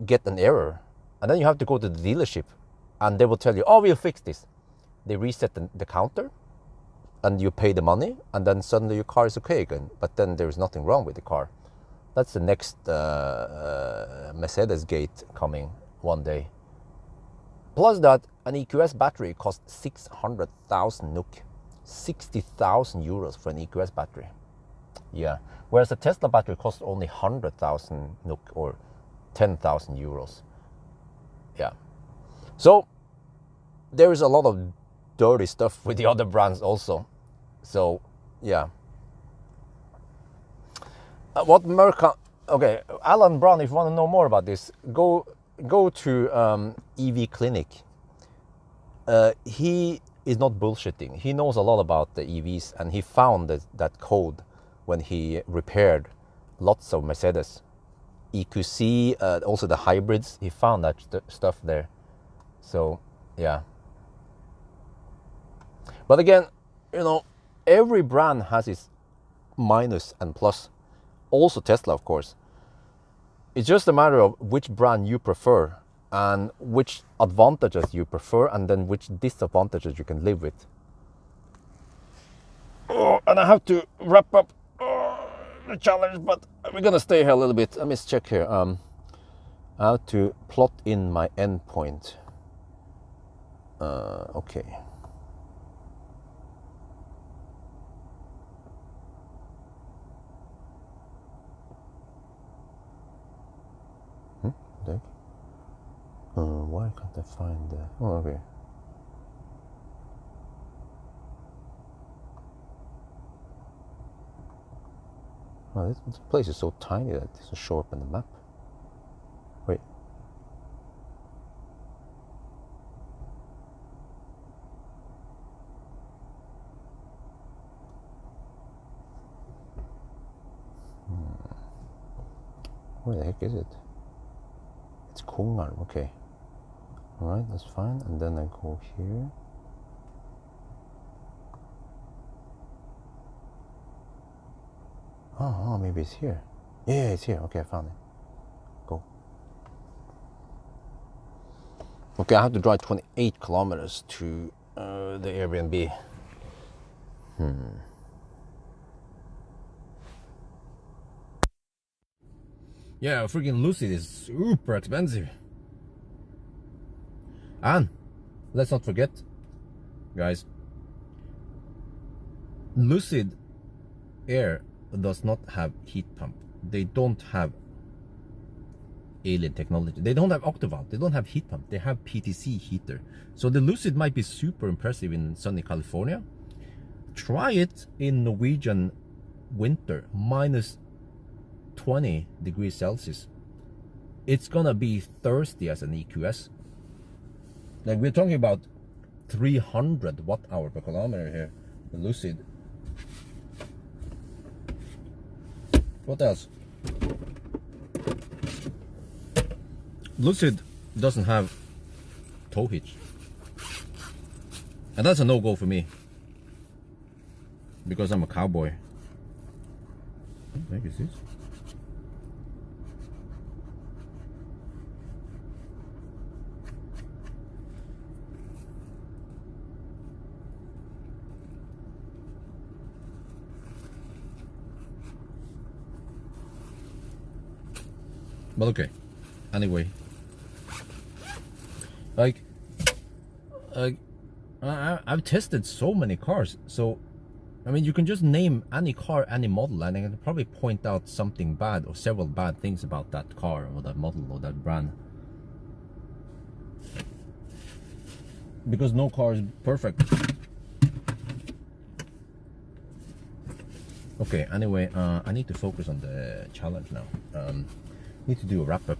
get an error. And then you have to go to the dealership and they will tell you, oh, we'll fix this. They reset the counter and you pay the money and then suddenly your car is okay again. But then there's nothing wrong with the car. That's the next Mercedes gate coming one day. Plus that, an EQS battery costs 600,000 NOK. 60,000 euros for an EQS battery. Yeah. Whereas a Tesla battery costs only 100,000 NOK or 10,000 euros. Yeah. So there is a lot of dirty stuff with the other brands also. So yeah. What Merca? Okay, Alan Brown. If you want to know more about this, go to EV Clinic. He is not bullshitting. He knows a lot about the EVs, and he found that code when he repaired lots of Mercedes, EQC, also the hybrids. He found that stuff there. So yeah. But again, you know, every brand has its minus and plus. Also Tesla, of course. It's just a matter of which brand you prefer and which advantages you prefer and then which disadvantages you can live with. Oh, and I have to wrap up the challenge, but we're gonna stay here a little bit. Let me check here. I have to plot in my endpoint. Okay. Why can't I find the... Oh, okay. Oh, this place is so tiny that it doesn't show up in the map. Wait. Where the heck is it? It's Kongarn, okay. Alright, that's fine. And then I go here. Oh, maybe it's here. Yeah, it's here. Okay, I found it. Go. Okay, I have to drive 28 kilometers to the Airbnb. Yeah, freaking Lucid is super expensive. And let's not forget, guys, Lucid Air does not have heat pump. They don't have alien technology. They don't have Octovalve. They don't have heat pump. They have PTC heater. So the Lucid might be super impressive in sunny California. Try it in Norwegian winter, minus 20 degrees Celsius. It's gonna be thirsty as an EQS. Like we're talking about 300 watt-hour per kilometer here, the Lucid. What else? Lucid doesn't have tow hitch. And that's a no-go for me. Because I'm a cowboy. What the heck is this? But okay, anyway, like I've tested so many cars, so I mean you can just name any car, any model, and I can probably point out something bad or several bad things about that car or that model or that brand, because no car is perfect. Okay, anyway, I need to focus on the challenge now. Need to do a wrap up.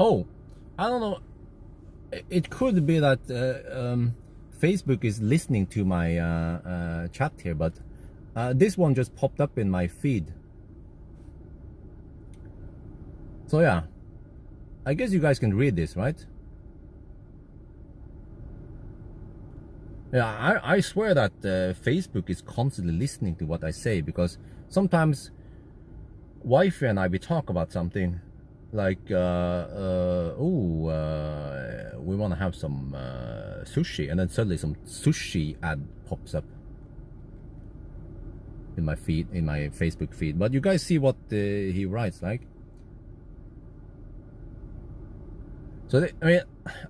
Oh, I don't know. It could be that Facebook is listening to my chat here, but this one just popped up in my feed. So yeah, I guess you guys can read this, right? Yeah, I swear that Facebook is constantly listening to what I say, because sometimes wifey and I, we talk about something like we want to have some sushi, and then suddenly some sushi ad pops up in my feed, in my Facebook feed. But you guys see what he writes, like. So I mean,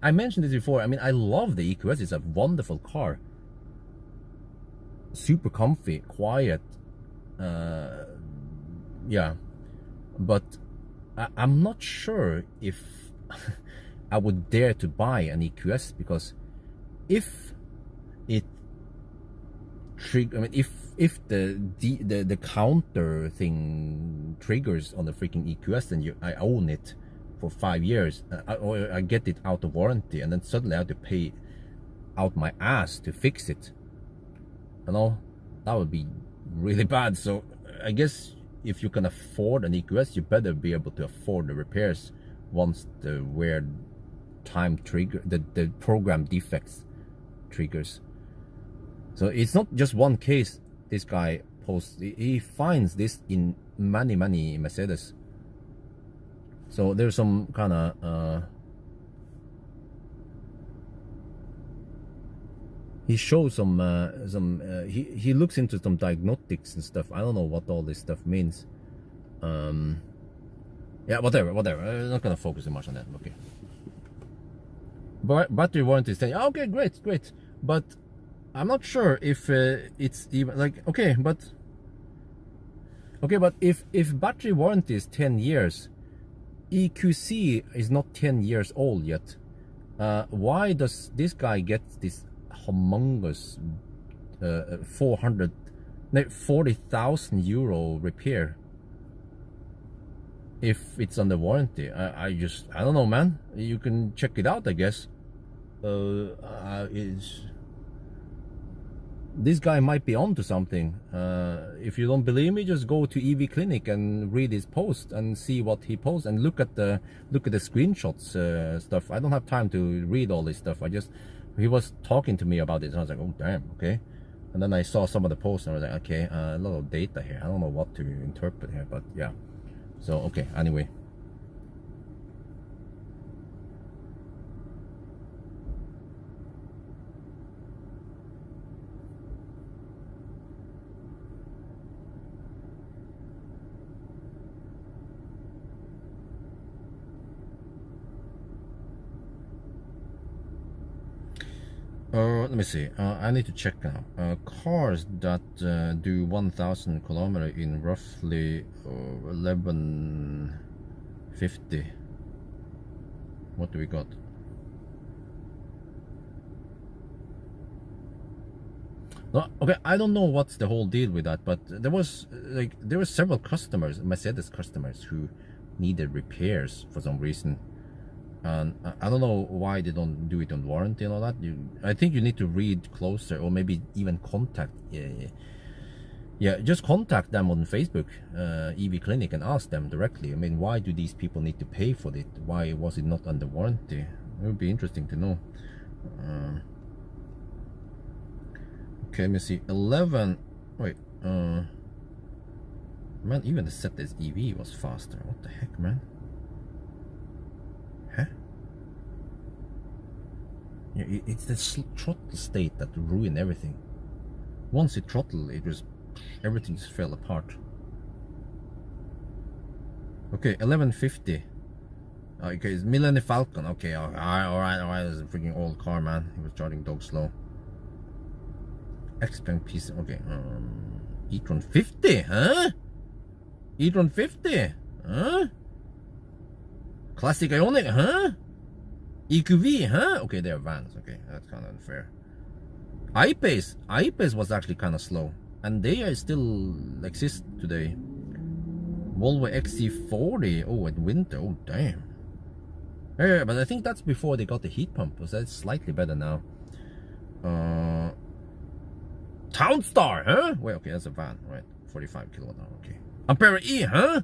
I mentioned this before. I mean, I love the EQS. It's a wonderful car, super comfy, quiet, yeah, but I'm not sure if I would dare to buy an EQS, because if it if the counter thing triggers on the freaking EQS, then I own it for 5 years, or I get it out of warranty, and then suddenly I have to pay out my ass to fix it. You know, that would be really bad. So I guess if you can afford an EQS, you better be able to afford the repairs once the weird time trigger, the program defects triggers. So it's not just one case. This guy posts, he finds this in many Mercedes. So there's some kind of he shows some he looks into some diagnostics and stuff. I don't know what all this stuff means. Yeah, whatever. I'm not gonna focus too much on that. Okay. But battery warranty is 10. Okay, great. But I'm not sure if it's even like but if battery warranty is 10 years, EQC is not 10 years old yet. Why does this guy get this humongous 40,000 euro repair if it's under warranty? I don't know, man. You can check it out, I guess. This guy might be onto something. If you don't believe me, just go to EV Clinic and read his post and see what he posts, and look at the screenshots stuff. I don't have time to read all this stuff. He was talking to me about it, and I was like, oh damn, okay. And then I saw some of the posts, and I was like, okay, a lot of data here. I don't know what to interpret here, but yeah. So okay, anyway. let me see. I need to check now. Cars that do 1,000 kilometers in roughly 1150. What do we got? No, okay, I don't know what's the whole deal with that, but there were several customers, Mercedes customers, who needed repairs for some reason. And I don't know why they don't do it on warranty and all that. I think you need to read closer, or maybe even contact. Just contact them on Facebook, EV Clinic, and ask them directly. I mean, why do these people need to pay for it? Why was it not under warranty? It would be interesting to know. Okay, let me see. 11. Wait. Man, even the ZS EV was faster. What the heck, man? Huh? Yeah, it's the throttle state that ruined everything. Once it throttled, everything just fell apart. Okay, 1150. Okay, it's Millennium Falcon. Okay, all right. It's a freaking old car, man. He was charging dog slow. X-Bank piece. Okay, e-tron 50, huh? e-tron 50, huh? Classic Ioniq, huh? EQV, huh? Okay, they're vans. Okay, that's kind of unfair. I-Pace was actually kind of slow, and they still exist today. Volvo XC40. Oh, at winter. Oh, damn. Yeah, but I think that's before they got the heat pump, so that's slightly better now. Townstar, huh? Wait, okay, that's a van, right? 45 kilowatt hour. Okay. Ampere E, huh?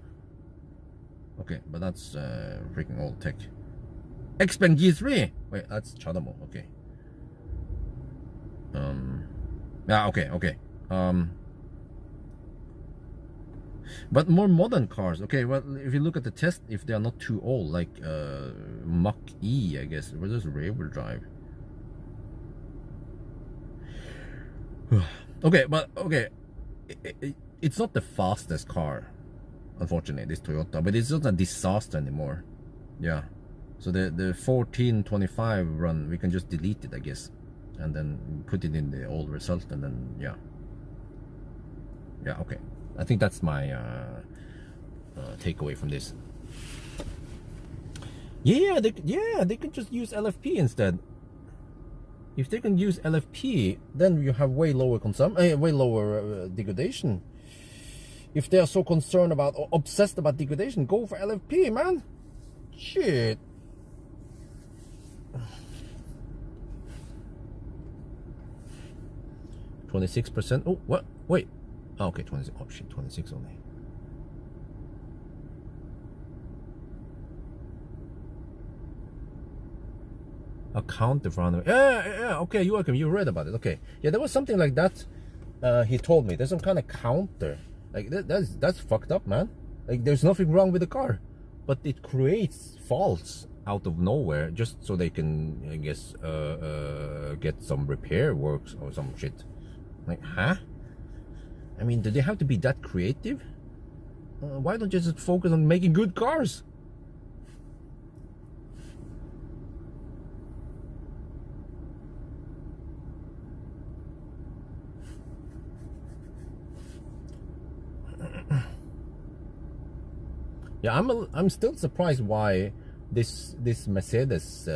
Okay, but that's freaking old tech. X-Bank G3. Wait, that's Chadamo. Okay. Yeah, okay. But more modern cars. Okay, well, if you look at the test, if they are not too old, like Mach E, I guess, or just rear-wheel drive. Okay, but okay, it's not the fastest car, unfortunately, this Toyota, but it's not a disaster anymore. Yeah, so the 1425 run, we can just delete it, I guess, and then put it in the old result, and then yeah, okay. I think that's my takeaway from this. Yeah, they could just use LFP instead. If they can use LFP, then you have way lower degradation. If they are so concerned about or obsessed about degradation, go for LFP, man. Shit. %. Oh, what? Wait. Oh, okay, 26. Oh shit, 26 only. Account the front. Yeah. Okay, Joachim, you read about it. Okay, yeah, there was something like that. He told me there's some kind of counter. Like that's fucked up, man. Like there's nothing wrong with the car, but it creates faults out of nowhere just so they can, I guess, get some repair works or some shit. Like, huh? I mean, do they have to be that creative? Why don't you just focus on making good cars? Yeah, I'm still surprised why this Mercedes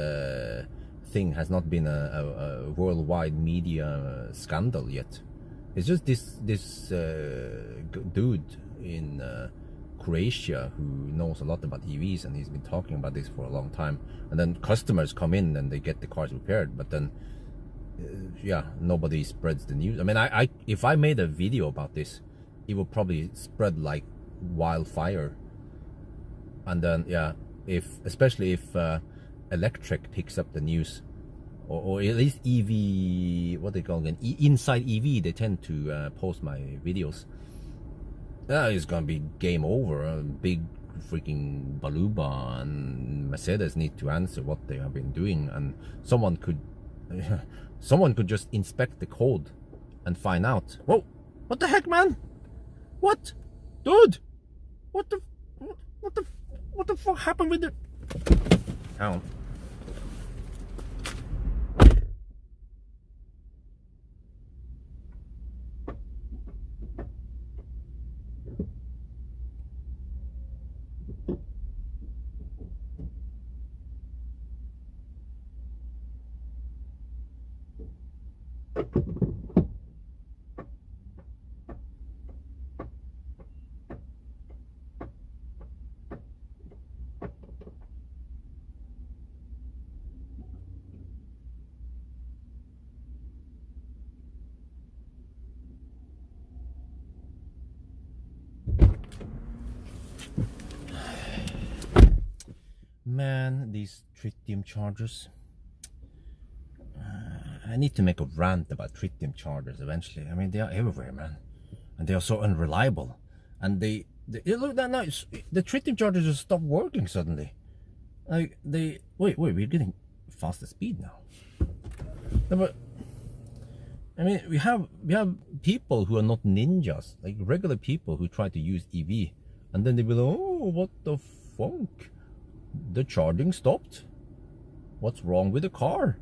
thing has not been a worldwide media scandal yet. It's just this dude in Croatia who knows a lot about EVs, and he's been talking about this for a long time. And then customers come in and they get the cars repaired, but then yeah, nobody spreads the news. I mean, I if I made a video about this, it would probably spread like wildfire. And then yeah, especially if Electric picks up the news, or at least EV, what they call it, Inside EV, they tend to post my videos. It's gonna be game over. A big freaking baluba, and Mercedes need to answer what they have been doing, and someone could just inspect the code and find out. Whoa, what the heck, man? What, dude? What the fuck happened with the? Ow. Man, these tritium chargers. I need to make a rant about tritium chargers eventually. I mean, they are everywhere, man, and they are so unreliable. And they look that now. The tritium chargers just stop working suddenly. Like wait, we're getting faster speed now. No, but I mean, we have people who are not ninjas, like regular people who try to use EV, and then they be like, oh, what the funk? The charging stopped. What's wrong with the car?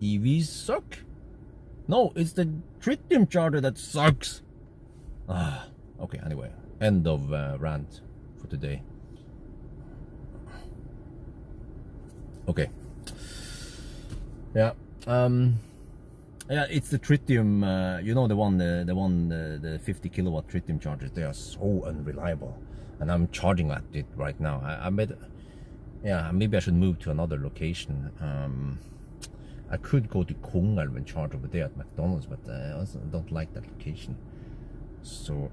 EVs suck. No, it's the tritium charger that sucks. Okay, anyway, end of rant for today. Okay. Yeah. Yeah, it's the tritium. You know, the 50 kilowatt tritium chargers. They are so unreliable, and I'm charging at it right now. I bet. Yeah, maybe I should move to another location. I could go to Kungälv and charge over there at McDonald's, but I also don't like that location. So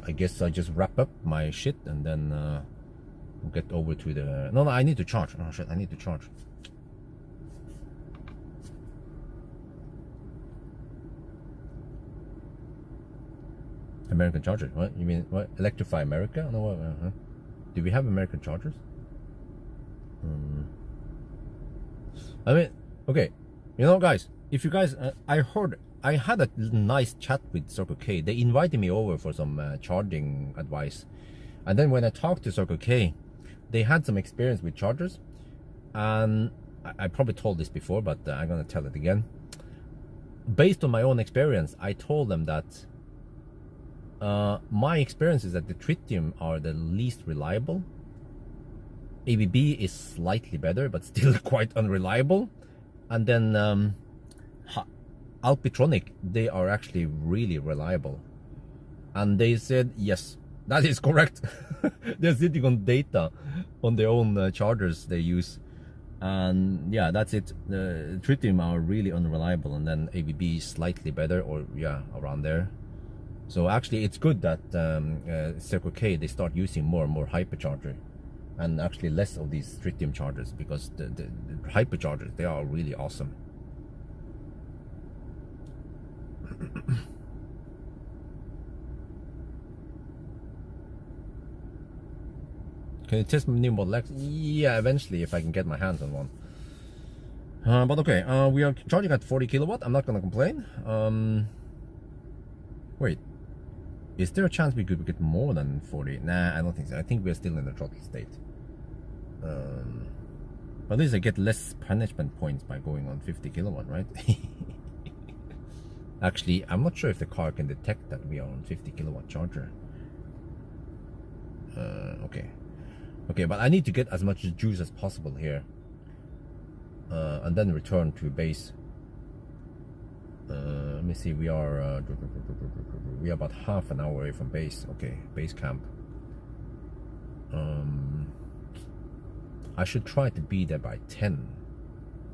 I guess I just wrap up my shit and then get over to the. No, I need to charge. Oh shit, I need to charge. American chargers? What you mean? What, electrify America? No, what? Do we have American chargers? I mean, okay, you know, guys, if you guys, I had a nice chat with Circle K. They invited me over for some charging advice, and then when I talked to Circle K, they had some experience with chargers, and I probably told this before, but I'm gonna tell it again. Based on my own experience, I told them that my experience is that the tritium are the least reliable. ABB is slightly better, but still quite unreliable. And then Alpitronic, they are actually really reliable. And they said, yes, that is correct. They're sitting on data on their own chargers they use. And yeah, that's it. The tritium are really unreliable, and then ABB is slightly better, or yeah, around there. So actually it's good that Circle K, they start using more and more hypercharger, and actually less of these tritium chargers, because the hyperchargers, they are really awesome. Can you test my new Model X? Yeah, eventually, if I can get my hands on one. But okay, we are charging at 40 kilowatt. I'm not gonna complain. Wait, is there a chance we could get more than 40? Nah, I don't think so. I think we're still in the throttle state. But at least I get less punishment points by going on 50 kilowatt, right? Actually, I'm not sure if the car can detect that we are on 50 kilowatt charger. Okay, but I need to get as much juice as possible here, and then return to base. Let me see, we are about half an hour away from base. Okay, base camp. I should try to be there by 10.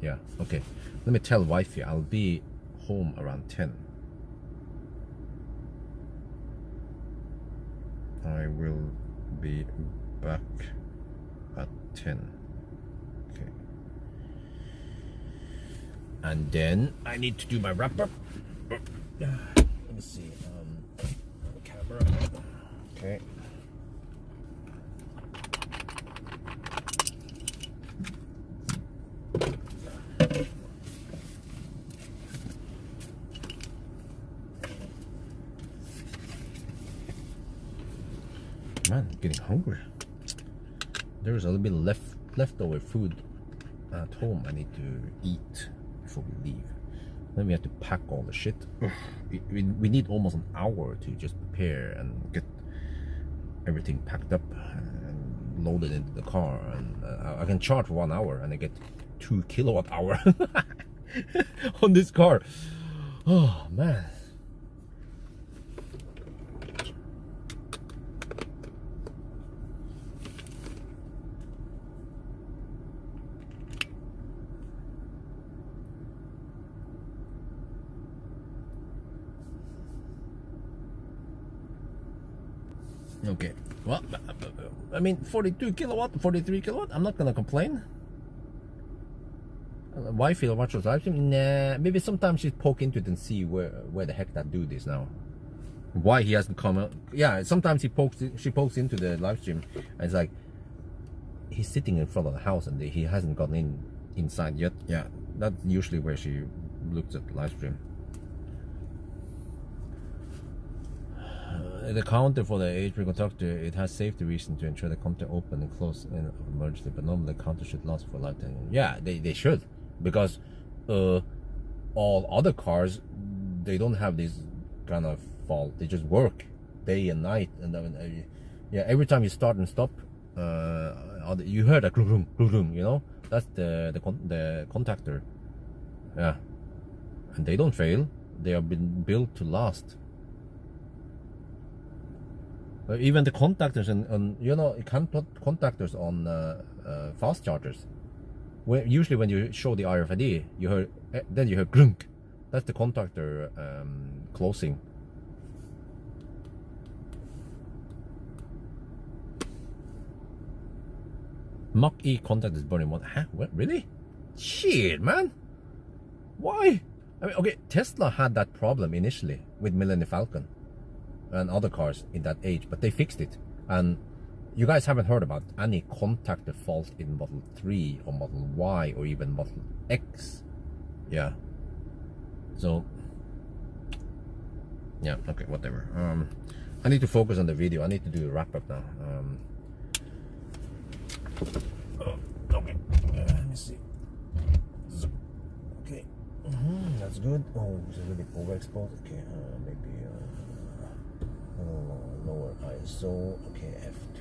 Yeah, okay. Let me tell wifey I'll be home around 10. I will be back at 10. Okay. And then I need to do my wrap up. Let me see. Camera. Okay. Man, I'm getting hungry. There's a little bit of leftover food at home I need to eat before we leave. Then we have to pack all the shit. We need almost an hour to just prepare and get everything packed up and loaded into the car, and I can charge for 1 hour and I get 2 kilowatt hour on this car. Oh man. Okay, well, I mean, 42 kilowatt, 43 kilowatt, I'm not gonna complain. Wife will watch those live stream. Nah, maybe sometimes she'd poke into it and see where the heck that dude is now. Why he hasn't come out. Yeah, sometimes she pokes into the live stream and it's like, he's sitting in front of the house and he hasn't gotten inside yet. Yeah, that's usually where she looks at the live stream. The counter for the HP conductor, it has safety reason to ensure the counter open and close in emergency, but normally the counter should last for a lifetime. Yeah, they should, because all other cars, they don't have this kind of fault. They just work day and night, and yeah, every time you start and stop, you heard a vroom, you know, that's the contactor. Yeah, and they don't fail. They have been built to last. Even the contactors and you know, you can put contactors on fast chargers. Usually when you show the RFID, you hear then you hear grunk. That's the contactor closing. Mach E contact is burning one. Huh? What? Really? Shit, man. Why? I mean, okay, Tesla had that problem initially with Millennium Falcon and other cars in that age, but they fixed it. And you guys haven't heard about any contactor fault in Model 3 or Model Y or even Model X. Yeah. So, yeah, okay, whatever. I need to focus on the video. I need to do a wrap up now. Okay, let me see. Okay, that's good. Oh, it's a little bit overexposed. Okay, maybe lower ISO. Okay, F2,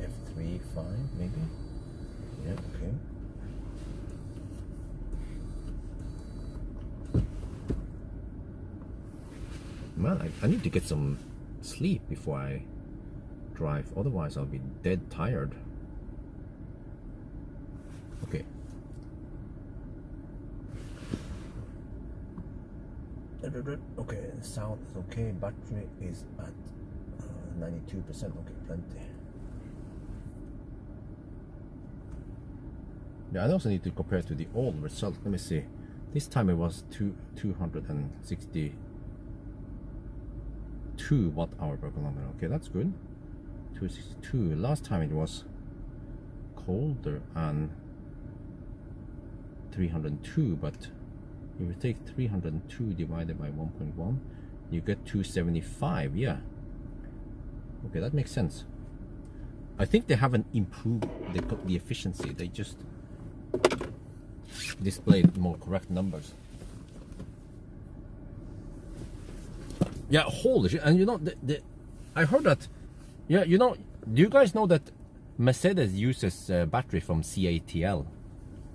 F3, 5 maybe. Yeah, okay. Man, I need to get some sleep before I drive. Otherwise, I'll be dead tired. Okay. Okay, sound is okay. Battery is at 92%. Okay, plenty. Yeah, I also need to compare to the old result. Let me see. This time it was 262 watt-hour per kilometer. Okay, that's good. 262. Last time it was colder and 302, but if you take 302 divided by 1.1, you get 275. Yeah. Okay, that makes sense. I think they haven't improved the efficiency. They just displayed more correct numbers. Yeah, holy shit. And you know, I heard that, yeah, you know, do you guys know that Mercedes uses battery from CATL?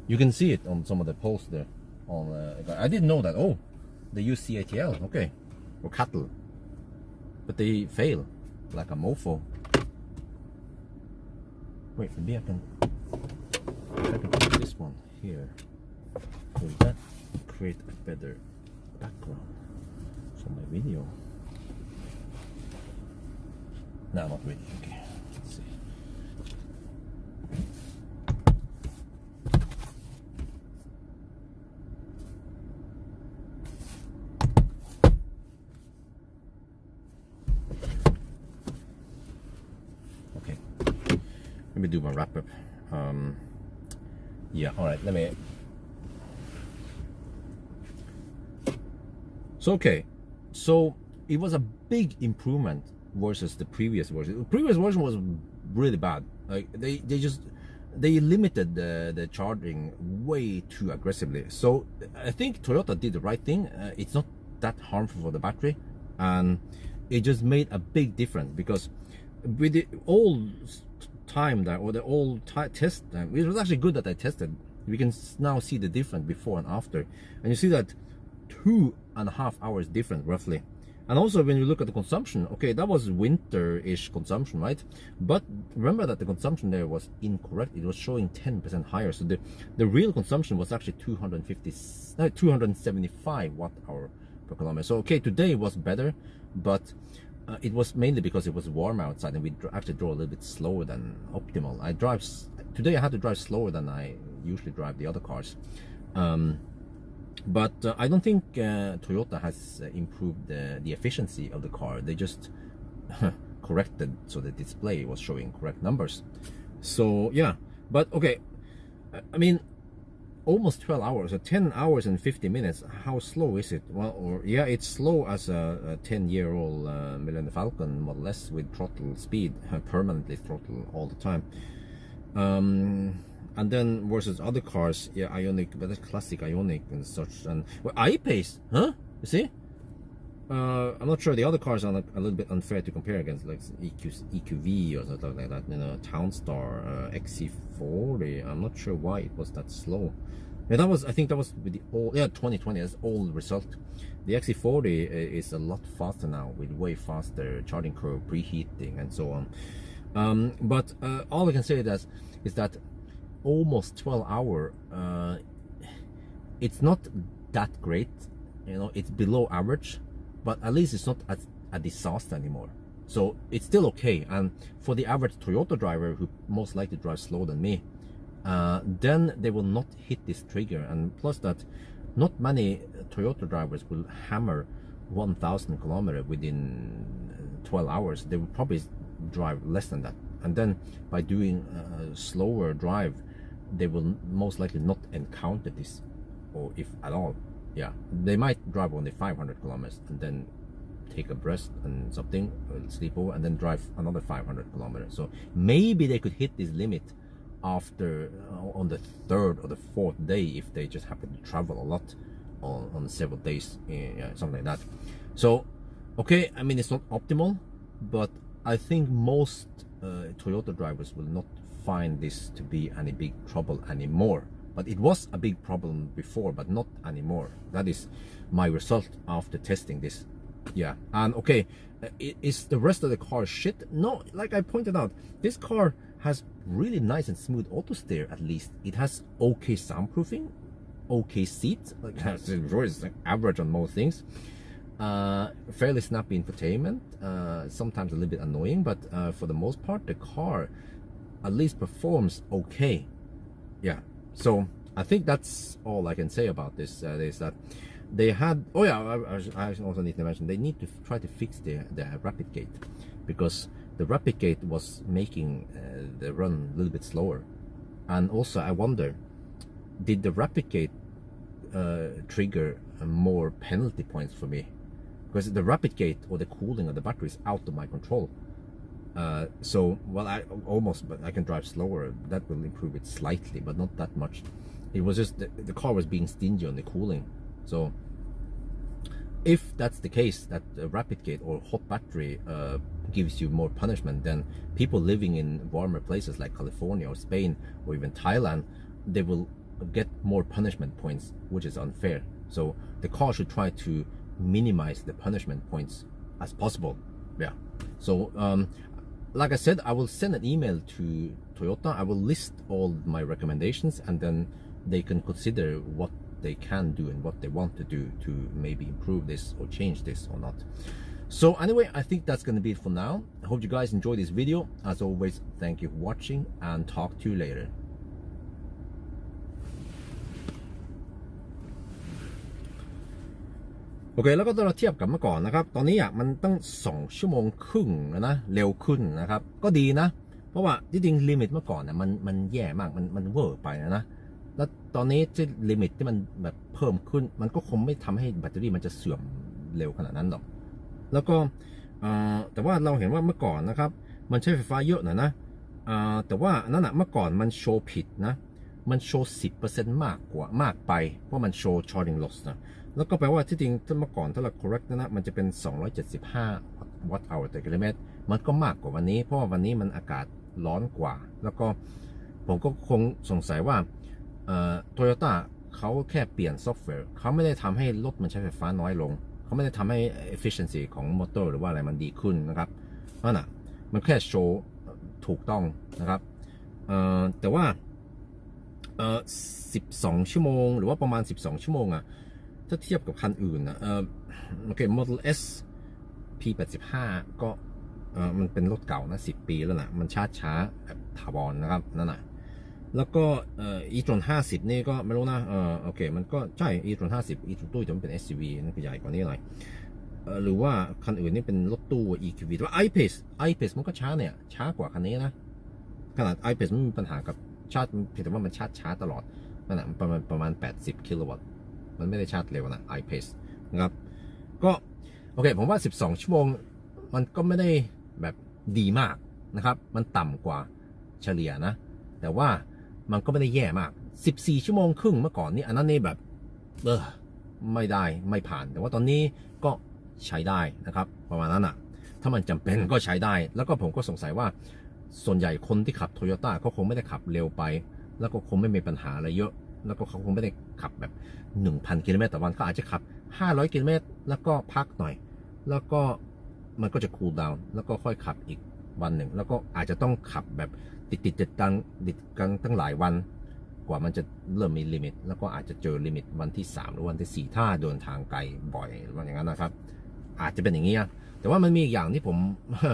You can see it on some of the posts there. I didn't know that. Oh, they use CATL, okay, or cattle, but they fail like a mofo. Wait, maybe I can put this one here. Will that create a better background for my video? No, not really. Okay, let's see. Let me do my wrap up. Yeah, all right, let me. So, okay, so it was a big improvement versus the previous version. The previous version was really bad. Like they limited the charging way too aggressively. So I think Toyota did the right thing. It's not that harmful for the battery, and it just made a big difference because with the old time that, or the old test time, it was actually good that I tested. We can now see the difference before and after, and you see that 2.5 hours different roughly. And also when you look at the consumption, okay, that was winter-ish consumption, right? But remember that the consumption there was incorrect. It was showing 10% higher. So the real consumption was actually 275 watt-hour per kilometer. So okay, today was better, but it was mainly because it was warm outside, and we actually drove a little bit slower than optimal. Today I had to drive slower than I usually drive the other cars. But I don't think Toyota has improved the efficiency of the car. They just corrected so the display was showing correct numbers. So yeah, but okay, I mean, almost 12 hours, so 10 hours and 50 minutes. How slow is it? Well, or yeah, it's slow as a 10-year-old Millennium Falcon Model S with throttle speed, permanently throttle all the time. And then versus other cars, yeah, Ioniq, but that's classic Ioniq and such. And well, I-Pace, huh? You see? I'm not sure, the other cars are a little bit unfair to compare against, like EQV or something like that. You know, Townstar, XC40. I'm not sure why it was that slow. Yeah, that was, I think that was with the old, yeah, 2020. That's old result. The XC40 is a lot faster now, with way faster charging curve, preheating, and so on. But all I can say is that almost 12 hour, it's not that great. You know, it's below average, but at least it's not a disaster anymore. So it's still okay. And for the average Toyota driver who most likely drives slower than me, then they will not hit this trigger. And plus that, not many Toyota drivers will hammer 1,000 kilometers within 12 hours. They will probably drive less than that. And then by doing a slower drive, they will most likely not encounter this, or if at all. Yeah, they might drive only 500 kilometers and then take a rest and something, sleep over, and then drive another 500 kilometers. So maybe they could hit this limit after on the 3rd or the 4th day, if they just happen to travel a lot on several days, yeah, something like that. So okay, I mean, it's not optimal, but I think most Toyota drivers will not find this to be any big trouble anymore. But it was a big problem before, but not anymore. That is my result after testing this. Yeah, and okay, is the rest of the car shit? No, like I pointed out, this car has really nice and smooth auto steer. At least it has okay soundproofing, okay seats, like it's like average on most things. Fairly snappy infotainment, sometimes a little bit annoying, but for the most part the car at least performs okay. Yeah, so I think that's all I can say about this. Is that they had, oh yeah, I also need to mention, they need to try to fix the rapid gate, because the rapid gate was making the run a little bit slower. And also I wonder, did the rapid gate trigger more penalty points for me? Because the rapid gate or the cooling of the battery is out of my control. So, well, but I can drive slower. That will improve it slightly, but not that much. It was just the car was being stingy on the cooling. So if that's the case, that the rapid gate or hot battery gives you more punishment, then people living in warmer places like California or Spain or even Thailand, they will get more punishment points, which is unfair. So the car should try to minimize the punishment points as possible. Yeah. So like I said, I will send an email to Toyota. I will list all my recommendations, and then they can consider what they can do and what they want to do to maybe improve this or change this or not. So anyway, I think that's going to be it for now. I hope you guys enjoyed this video. As always, thank you for watching, and talk to you later. โอเคแล้วก็เราเทียบกับเมื่อก่อนนะครับตอนนี้มันตั้ง2 ชั่วโมงครึ่งแล้วนะเร็วขึ้นนะครับก็ดีนะเพราะว่าจริงๆลิมิตเมื่อก่อนเนี่ยมันแย่มากมันเวอร์ไปนะแล้วตอนนี้ที่ลิมิตที่มันแบบเพิ่มขึ้นมันก็คงไม่ทำให้แบตเตอรี่มันจะเสื่อมเร็วขนาดนั้นหรอกแล้วก็แต่ว่าเราเห็นว่าเมื่อก่อนนะครับมันใช้ไฟฟ้าเยอะหน่อยนะแต่ว่านั่นน่ะเมื่อก่อนมันโชว์ผิดนะมันโชว์ 10% มากไปเพราะมันโชว์ charging loss นะแล้วก็แปลว่าที่จริงเมื่อก่อนถ้าเรา correct นะมันจะเป็น275 watt hour ต่อกิโลเมตร มันก็มากกว่าวันนี้เพราะว่าวันนี้มันอากาศร้อนกว่าแล้วก็ผมก็คงสงสัยว่าโตโยต้าเขาแค่เปลี่ยนซอฟต์แวร์เขาไม่ได้ทำให้รถมันใช้ไฟฟ้าน้อยลงเขาไม่ได้ทำให้ efficiency ของมอเตอร์หรือว่าอะไรมันดีขึ้นนะครับนั่นน่ะมันแค่โชว์ถูกต้องนะครับแต่ว่า12 ชั่วโมงหรือว่าประมาณ12 ชั่วโมงอะถ้าเทียบกับคันอื่นนะโอเค Model S P85 ก็มันเป็นรถเก่านะ10 ปีแล้วนะมันช้าแบบถาวรนะครับนั่นน่ะแล้วก็e-tron 50นี่ก็ไม่รู้นะโอเคมันก็ใช่ e-tron 50 e-tron ตู้แต่มันเป็น SUV นั่นคือใหญ่กว่านี้หน่อยหรือว่าคันอื่นนี่เป็นรถตู้ EQV แต่ว่า iPace มันก็ช้ากว่าคันนี้นะขนาด iPace ไม่มีปัญหากับชาร์จเพียงแต่ว่ามันชาร์จช้าตลอดนั่นแหละประมาณ80 กิโลวัตต์มันไม่ได้ชาร์จเร็วนะ iPace นะครับก็โอเคผมว่า12 ชั่วโมงมันก็ไม่ได้แบบดีมากนะครับมันต่ำกว่าเฉลี่ยนะแต่ว่ามันก็ไม่ได้แย่มาก14 ชั่วโมงครึ่งเมื่อก่อนนี่อันนั้นนี่แบบไม่ได้ไม่ผ่านแต่ว่าตอนนี้ก็ใช้ได้นะครับประมาณนั้นอ่ะถ้ามันจำเป็นก็ใช้ได้แล้วก็ผมก็สงสัยว่าส่วนใหญ่คนที่ขับโตโยต้าเขาคงไม่ได้ขับเร็วไปแล้วก็คงไม่มีปัญหาอะไรเยอะแล้วก็เขาคงไม่ได้ขับแบบ 1,000 กิโลเมตรต่อวันเขาอาจจะขับ500 กิโลเมตรแล้วก็พักหน่อยแล้วก็มันก็จะคูลดาวน์แล้วก็ค่อยขับอีกวันหนึ่งแล้วก็อาจจะต้องขับแบบติดกันตั้งหลายวันกว่ามันจะเริ่มมีลิมิตแล้วก็อาจจะเจอลิมิตวันที่3หรือวันที่4ถ้าเดินทางไกลบ่อยหรือว่าอย่างนั้นนะครับอาจจะเป็นอย่างนี้นะแต่ว่ามันมีอีกอย่างที่ผม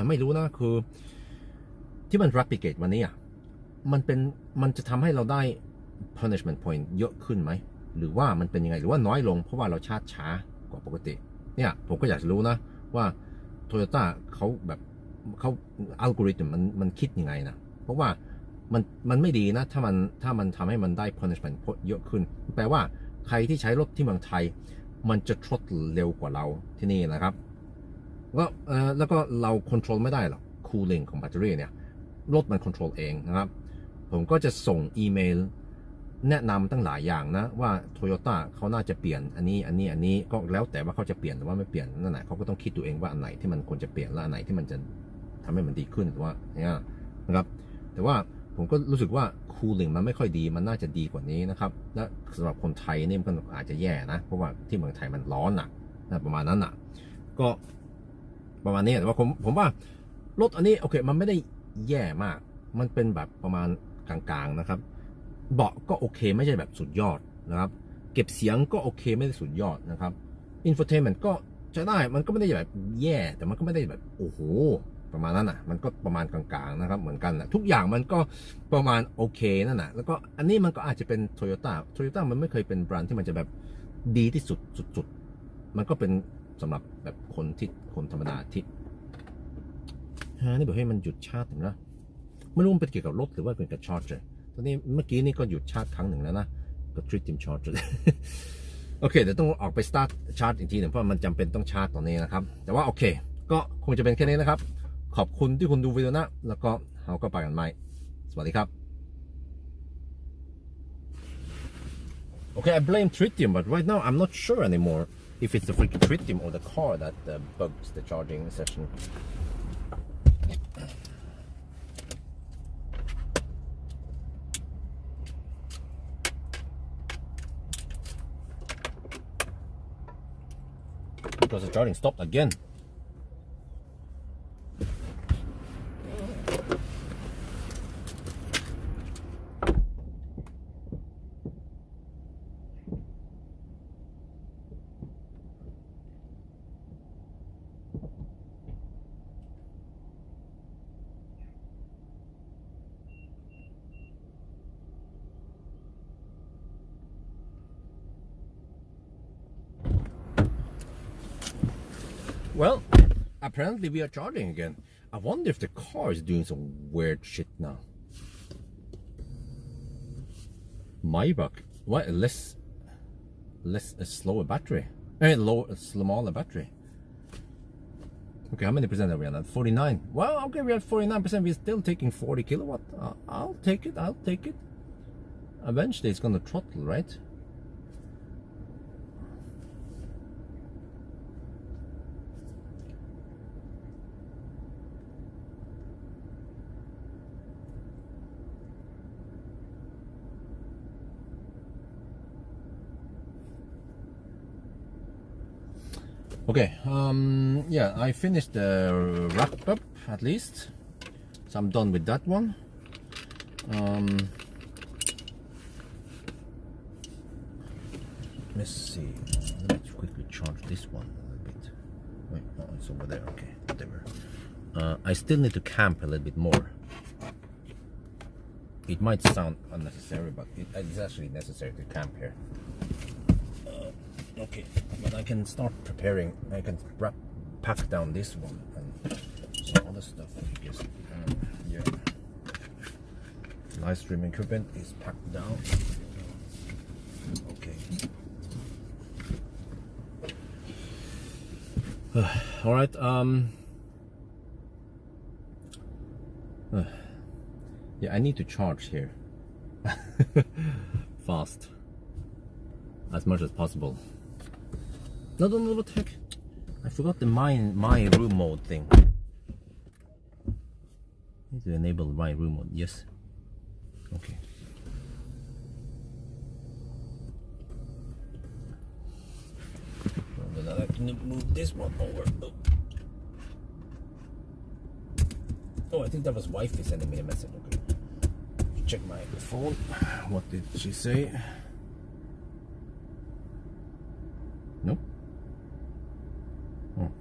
ไม่รู้นะคือที่มัน replicate วันนี้อ่ะมันจะทำให้เราได้ punishment point เยอะขึ้นไหมหรือว่ามันเป็นยังไงหรือว่าน้อยลงเพราะว่าเราชาร์จช้ากว่าปกติเนี่ยผมก็อยากจะรู้นะว่าโตโยต้าเขาแบบเขาอัลกอริทึมมันคิดยังไงนะเพราะว่ามันไม่ดีนะถ้ามันทำให้มันได้ punishment เยอะขึ้นแปลว่าใครที่ใช้รถที่เมืองไทยมันจะ throttle เร็วกว่าเราที่นี่นะครับแล้วก็เรา control ไม่ได้หรอก cooling ของแบตเตอรี่เนี่ยรถมัน control เองนะครับผมก็จะส่งอีเมลแนะนำตั้งหลายอย่างนะว่า Toyota เขาน่าจะเปลี่ยนอันนี้ก็แล้วแต่ว่าเขาจะเปลี่ยนหรือว่าไม่เปลี่ยนนั่นแหละเขาก็ต้องคิดตัวเองว่าอันไหนที่มันควรจะเปลี่ยนและอันไหนที่มันจะทำให้มันดีขึ้นหรือว่าเนี่ยนะครับแต่ว่าผมก็รู้สึกว่า cooling มันไม่ค่อยดีมันน่าจะดีกว่านี้นะครับและสำหรับคนไทยนี่มันอาจจะแย่นะเพราะว่าที่เมืองไทยมันร้อนนะประมาณนั้นก็ประมาณนี้แต่ว่าผมว่ารถอันนี้โอเคมันไม่ได้แย่มากมันเป็นแบบประมาณกลางๆนะครับเบาะก็โอเคไม่ใช่แบบสุดยอดนะครับเก็บเสียงก็โอเคไม่ได้สุดยอดนะครับ infotainment ก็ใช้ได้มันก็ไม่ได้แบบแย่แต่มันก็ไม่ได้แบบโอ้โหประมาณนั้นมันก็ประมาณกลางๆนะครับเหมือนกันทุกอย่างมันก็ประมาณโอเคนั่นแล้วก็อันนี้มันก็อาจจะเป็น Toyota มันไม่เคยเป็นแบรนด์ที่มันจะแบบดีที่สุดมันก็เป็นสำหรับแบบคนธรรมดาที่นี่บอกให้มันหยุดชาร์จถึงนะไม่รู้มันเป็นเกี่ยวกับรถหรือว่าเป็นกับชาร์จตอนนี้เมื่อกี้นี่ก็หยุดชาร์จครั้งหนึ่งแล้วนะก็ทริปทีมชาร์จโอเคเดี๋ยวต้องออกไปสตาร์ทชาร์จอีกทีหนึ่งเพราะมันจำเป็นต้องชาร์จตอนนี้นะครับแต่ว่าโอเคก็คงจะเป็นแค่นี้นะครับขอบคุณที่คุณดูวิดีโอนะแล้วก็เราก็ไปกันใหม่สวัสดีครับ Okay, I blame tritium, but right now I'm not sure anymore if it's the freaking tritium or the car that bugs the charging session. Because the charging stopped again. Well, apparently we are charging again. I wonder if the car is doing some weird shit now. Maybach, what? Less a slower battery. Smaller battery. Okay, how many percent are we on that? 49. Well, okay, we're at 49%. We're still taking 40 kilowatt. I'll take it. Eventually, it's gonna throttle, right? Okay, yeah, I finished the wrap up at least, so I'm done with that one. Let's see, let me quickly charge this one a little bit. Wait, oh, it's over there, okay, whatever. I still need to camp a little bit more. It might sound unnecessary, but it's actually necessary to camp here. Okay, but I can start preparing. I can pack down this one and some other stuff, I guess. Yeah, live streaming equipment is packed down. Okay. All right. Yeah, I need to charge here fast as much as possible. No, what the heck? I forgot the my room mode thing. Need to enable my room mode. Yes. Okay. Then I can move this one over. Oh, I think that was wifey sending me a message. Okay. Check my phone. What did she say? Nope. Oh.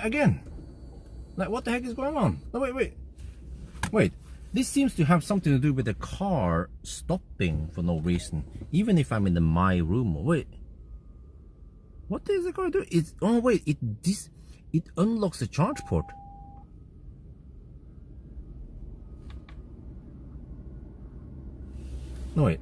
Again, like what the heck is going on? No, wait. This seems to have something to do with the car stopping for no reason, even if I'm in the my room. Wait, what is the car doing? It's it unlocks the charge port. No, wait.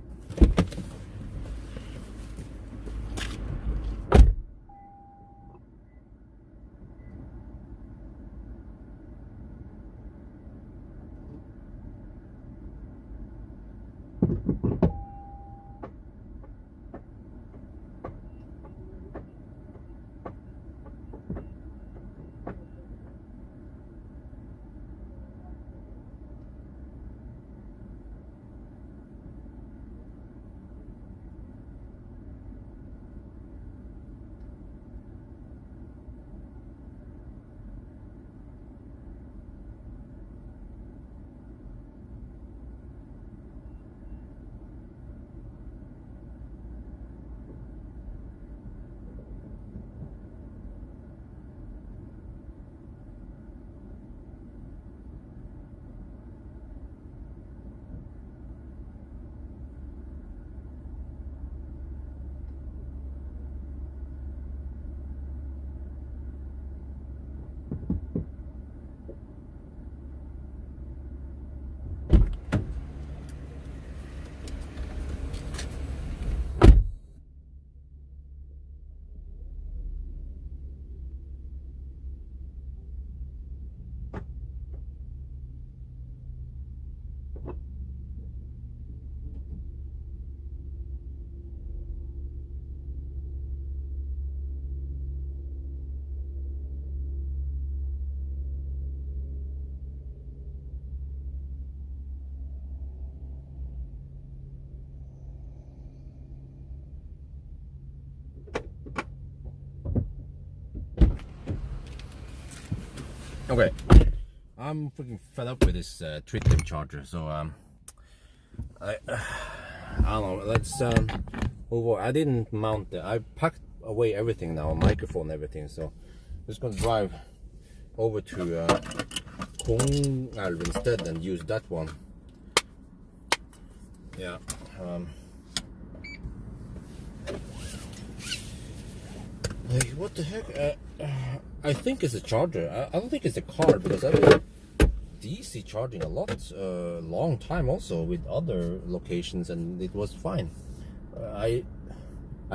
Okay, I'm freaking fed up with this tritium charger, so I don't know. Let's move on. I didn't mount it. I packed away everything now, microphone and everything. So I'm just gonna drive over to Pawel instead and use that one. Yeah. Hey, what the heck? I think it's a charger. I don't think it's a car, because I've been DC charging a lot, long time also with other locations, and it was fine. I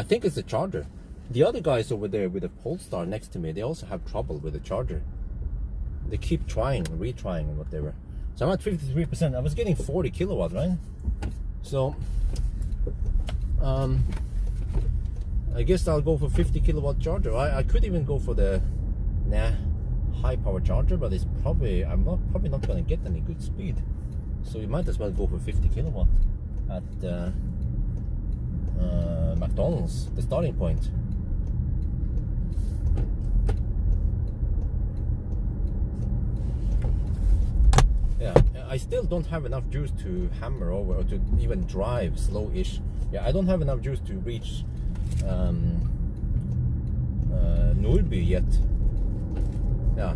think it's a charger. The other guys over there with the Polestar next to me, they also have trouble with the charger. They keep trying, retrying, and whatever. So I'm at 53%. I was getting 40 kilowatts, right? So I guess I'll go for 50 kilowatt charger. I could even go for the high power charger, but it's probably probably not going to get any good speed. So you might as well go for 50 kilowatt at McDonald's, the starting point. Yeah, I still don't have enough juice to hammer over or to even drive slow-ish. Yeah, I don't have enough juice to reach Nordby yet. Yeah.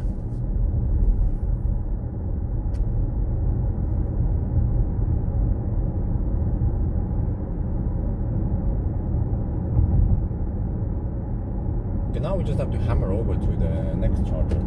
Okay, now we just have to hammer over to the next charger.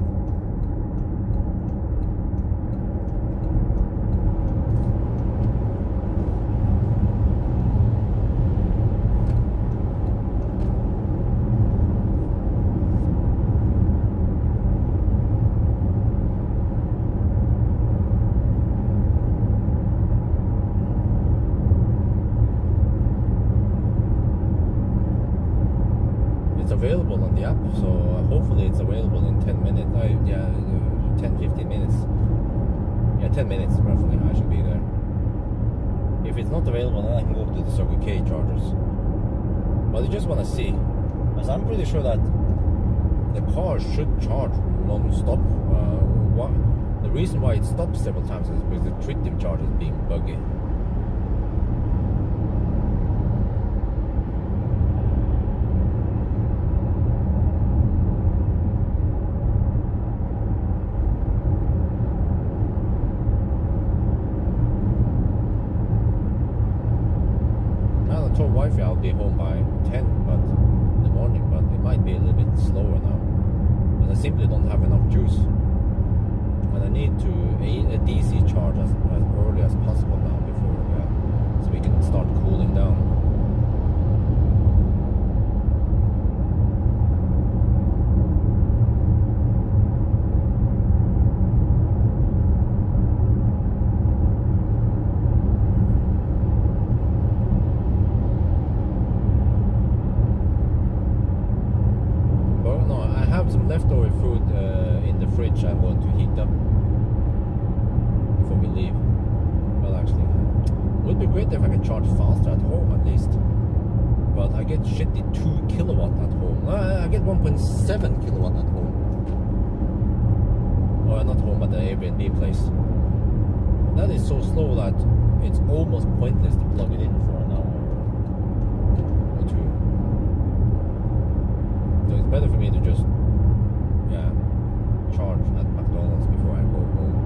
Available on the app, so hopefully it's available in 10 minutes. 10-15 minutes. Yeah, 10 minutes roughly. I should be there. If it's not available, then I can go to the Circle K chargers. But I just want to see, because I'm pretty sure that the car should charge non-stop. The reason why it stops several times is because the tritium charger is being buggy. Wi-Fi, I'll be home by 10 but in the morning, but it might be a little bit slower now, because I simply don't have enough juice, and I need to a DC charge as early as possible now before so we can start cooling down. Some leftover food in the fridge I want to heat up before we leave. Well, actually, it would be great if I can charge faster at home at least. But I get shitty 2 kilowatt at home. I get 1.7 kilowatt at home. Or not home, but the Airbnb place. That is so slow that it's almost pointless to plug it in for an hour or two. So it's better for me to just charge at McDonald's before I go home.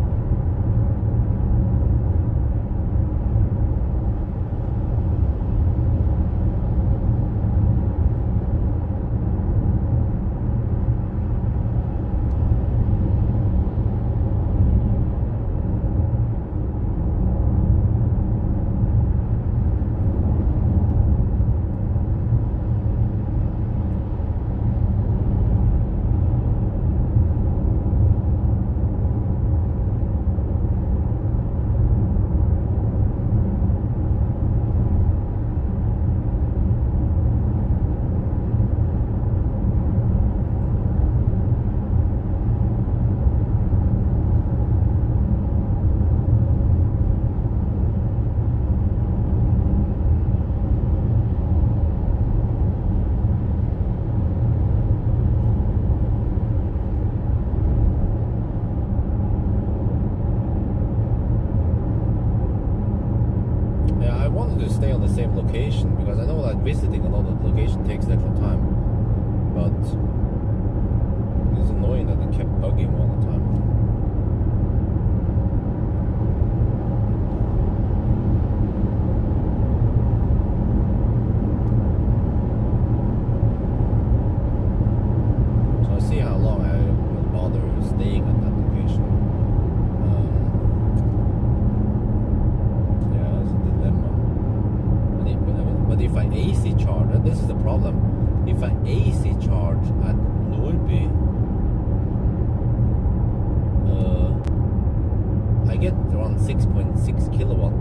6 kilowatt.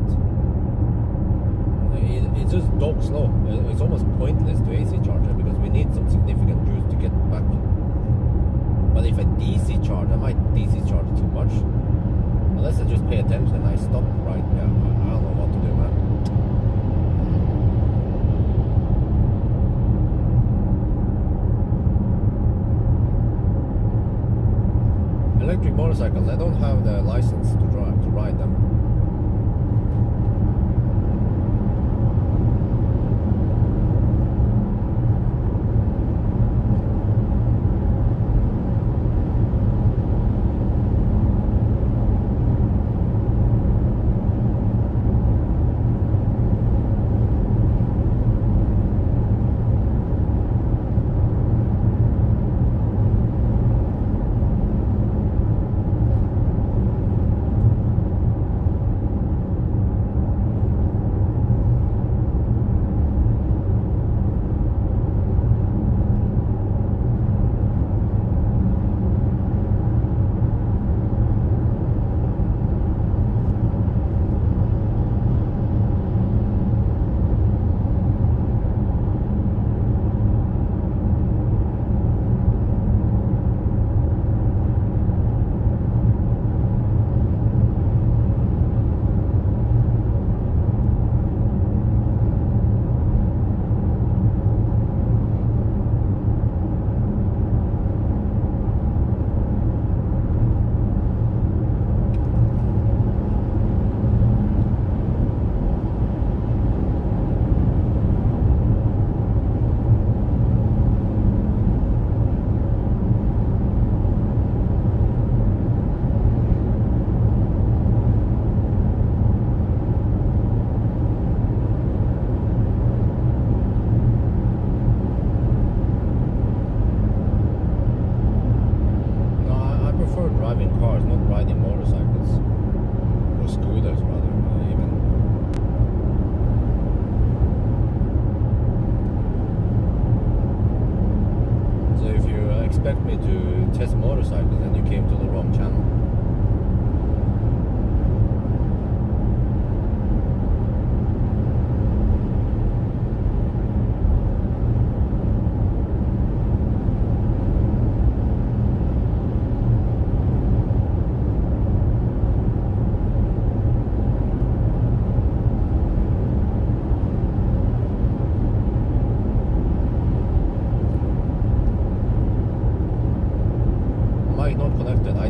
It's just dog slow. It's almost pointless to AC charger because we need some significant juice to get back. But if I DC charge, I might DC charge too much. Unless I just pay attention and I stop right. Yeah, I don't know what to do, man. Electric motorcycles, I don't have the license to ride them.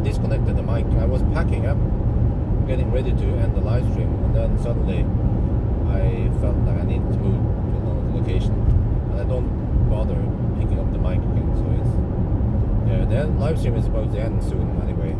Disconnected the mic. I was packing up, getting ready to end the live stream, and then suddenly I felt like I need to move to another location, and I don't bother picking up the mic again. So it's the live stream is supposed to end soon anyway.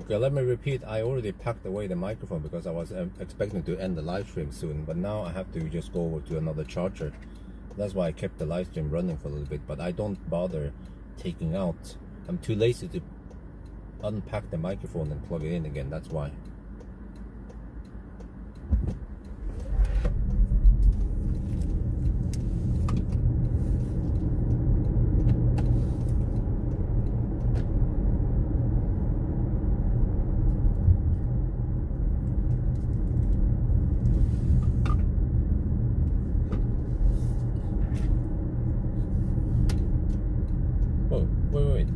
Okay, let me repeat. I already packed away the microphone because I was expecting to end the live stream soon, but now I have to just go over to another charger. That's why I kept the live stream running for a little bit, but I don't bother taking out. I'm too lazy to unpack the microphone and plug it in again. That's why. Wait.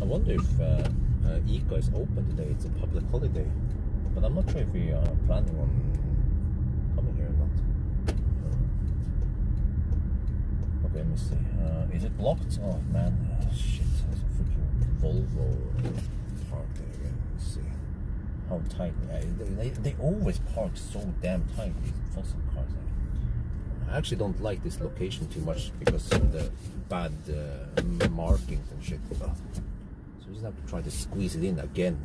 I wonder if ICA is open today. It's a public holiday. But I'm not sure if we are planning on coming here or not. Okay, let me see. Is it blocked? Oh man, shit. There's a freaking Volvo parked there again. Let's see. How tight. They always park so damn tight, these fossil cars. I actually don't like this location too much because of the bad markings and shit. So we just have to try to squeeze it in again.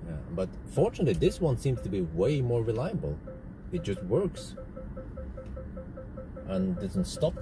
Yeah, but fortunately this one seems to be way more reliable. It just works and doesn't stop.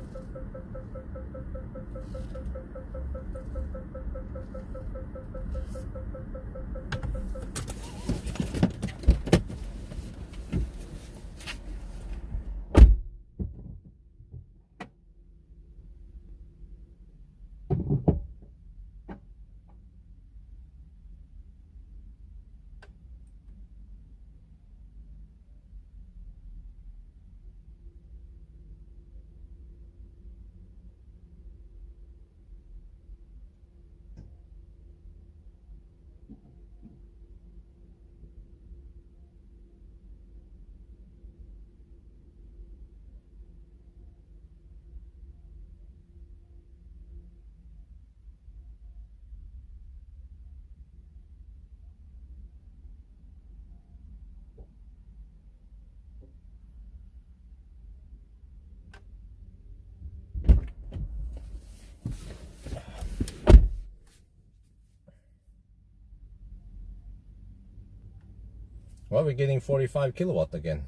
Well, we're getting 45 kilowatt again.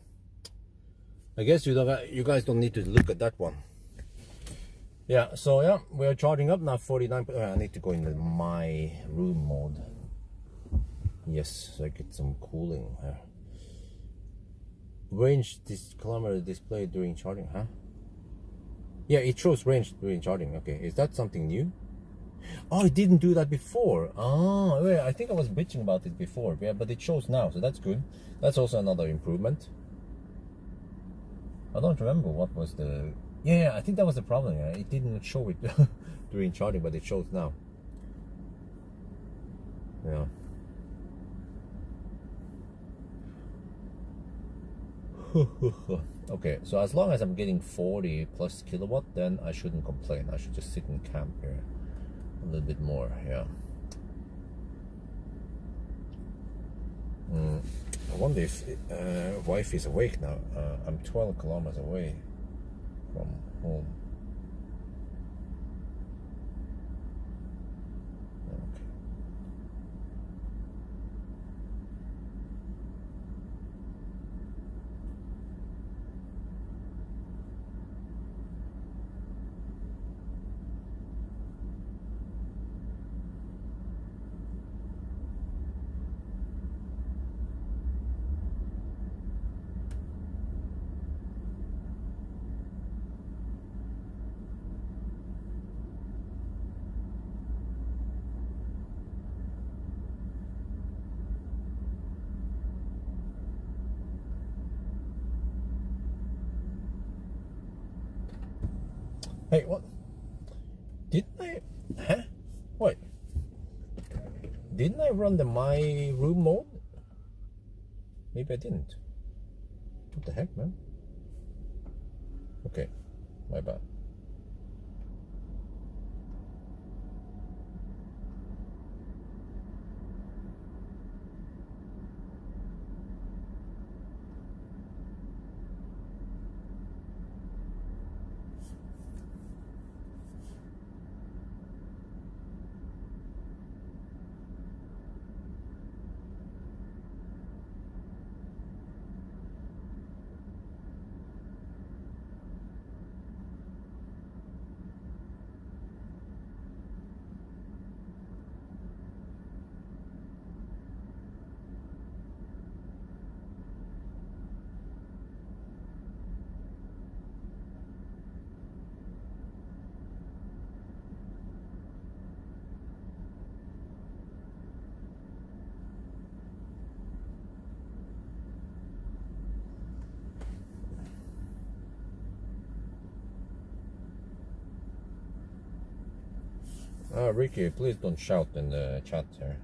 I guess you guys don't need to look at that one. Yeah, so yeah, we're charging up now 49. I need to go in my room mode. Yes, so I get some cooling here. Range this kilometer display during charging, huh? Yeah, it shows range during charging. Okay, is that something new? Oh, it didn't do that before. Oh, yeah, I think I was bitching about it before, yeah, but it shows now, so that's good. That's also another improvement. I don't remember what was the... Yeah, I think that was the problem. Yeah? It didn't show it during charging, but it shows now. Yeah. Okay, so as long as I'm getting 40 plus kilowatt, then I shouldn't complain. I should just sit in camp here a little bit more. Yeah. I wonder if wife is awake now. I'm 12 kilometers away from home. Okay. Hey, what? Didn't I? Huh? Wait. Didn't I run the my room mode? Maybe I didn't. What the heck, man? Okay, my bad. Ricky, please don't shout in the chat here.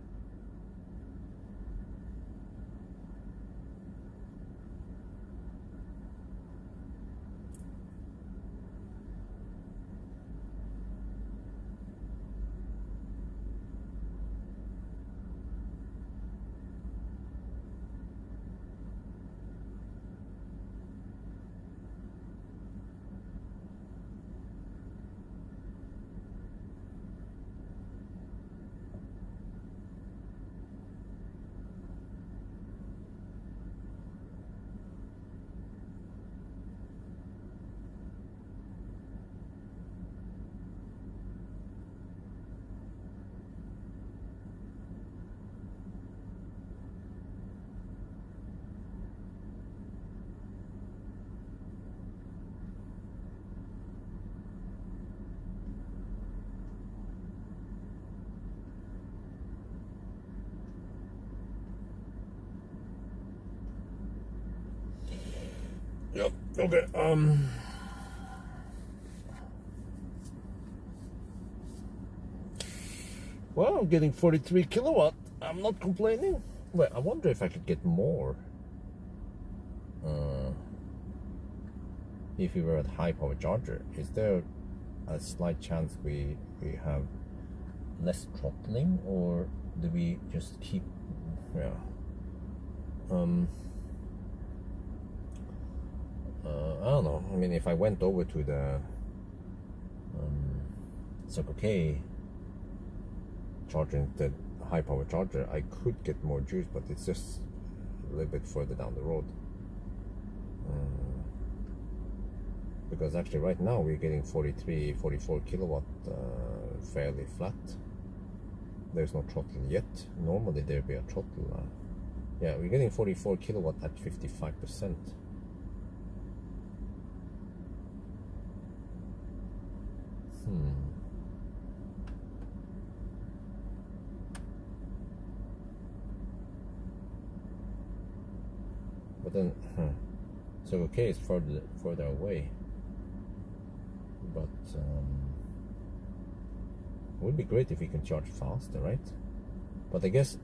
Yep. Okay. Well, I'm getting 43 kilowatt. I'm not complaining. Well, I wonder if I could get more. If we were at high power charger, is there a slight chance we have less throttling, or do we just keep? Yeah. I don't know. I mean, if I went over to the Circle K charging the high power charger, I could get more juice, but it's just a little bit further down the road. Because actually right now we're getting 43, 44 kilowatt fairly flat. There's no throttle yet. Normally there'd be a throttle. Yeah, we're getting 44 kilowatt at 55%. But then, so okay, it's further away. But it would be great if we can charge faster, right? But I guess,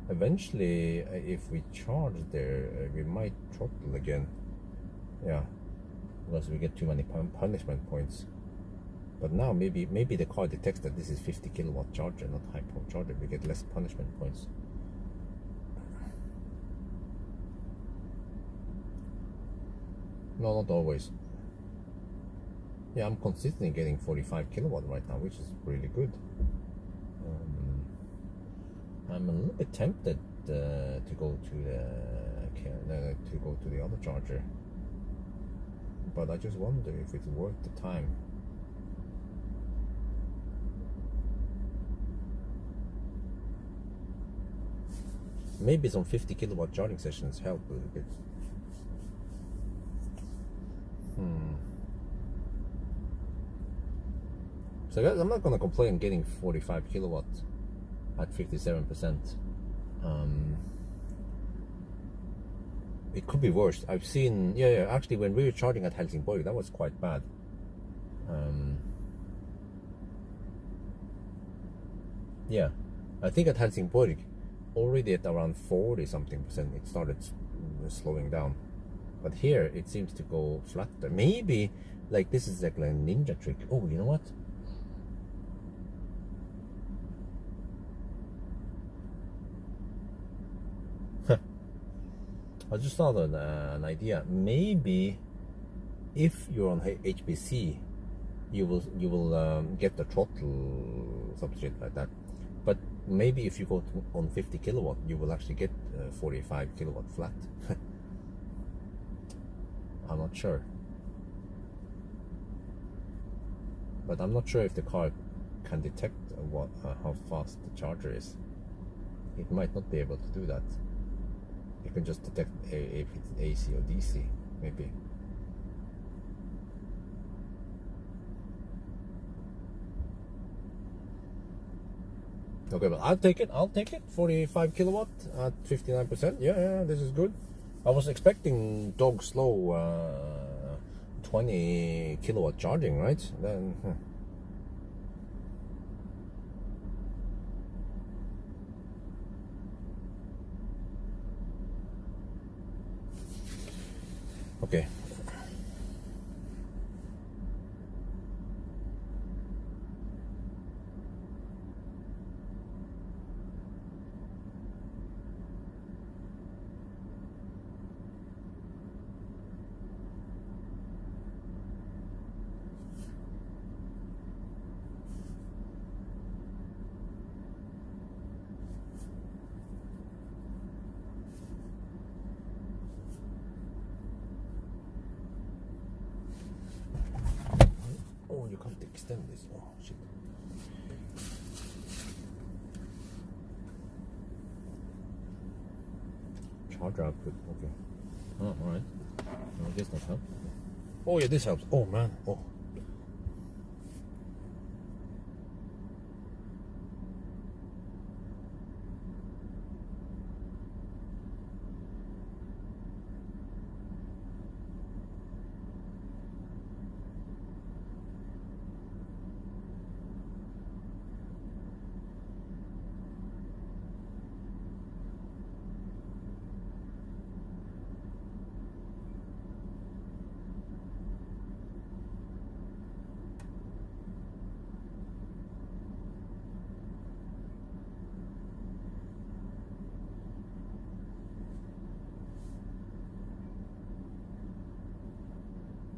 eventually, if we charge there, we might throttle again. Yeah, because we get too many punishment points. But now maybe the car detects that this is 50 kilowatt charger, not high power charger. We get less punishment points. No, not always. Yeah, I'm consistently getting 45 kilowatt right now, which is really good. I'm a little bit tempted to go to the other charger, but I just wonder if it's worth the time. Maybe some 50 kilowatt charging sessions help a little bit. So guys, I'm not gonna complain getting 45 kilowatt at 57%. It could be worse. I've seen, yeah, actually when we were charging at Helsingborg, that was quite bad. Yeah, I think at Helsingborg, already at around 40 something percent, it started slowing down. But here, it seems to go flatter. Maybe, like, this is like a ninja trick. Oh, you know what? I just thought of an idea. Maybe if you're on HPC, you will get the throttle substitute like that. But maybe if you go on 50 kilowatt, you will actually get 45 kilowatt flat. I'm not sure. But I'm not sure if the car can detect how fast the charger is. It might not be able to do that. You can just detect if it's AC or DC, maybe. Okay, but I'll take it. 45 kilowatt at 59%. Yeah, this is good. I was expecting dog slow 20 kilowatt charging, right? Then Okay. Oh, you can't extend this. Oh, shit. Charger output. Okay. Oh, all right. I guess that helps. Oh, yeah, this helps. Oh, man. Oh.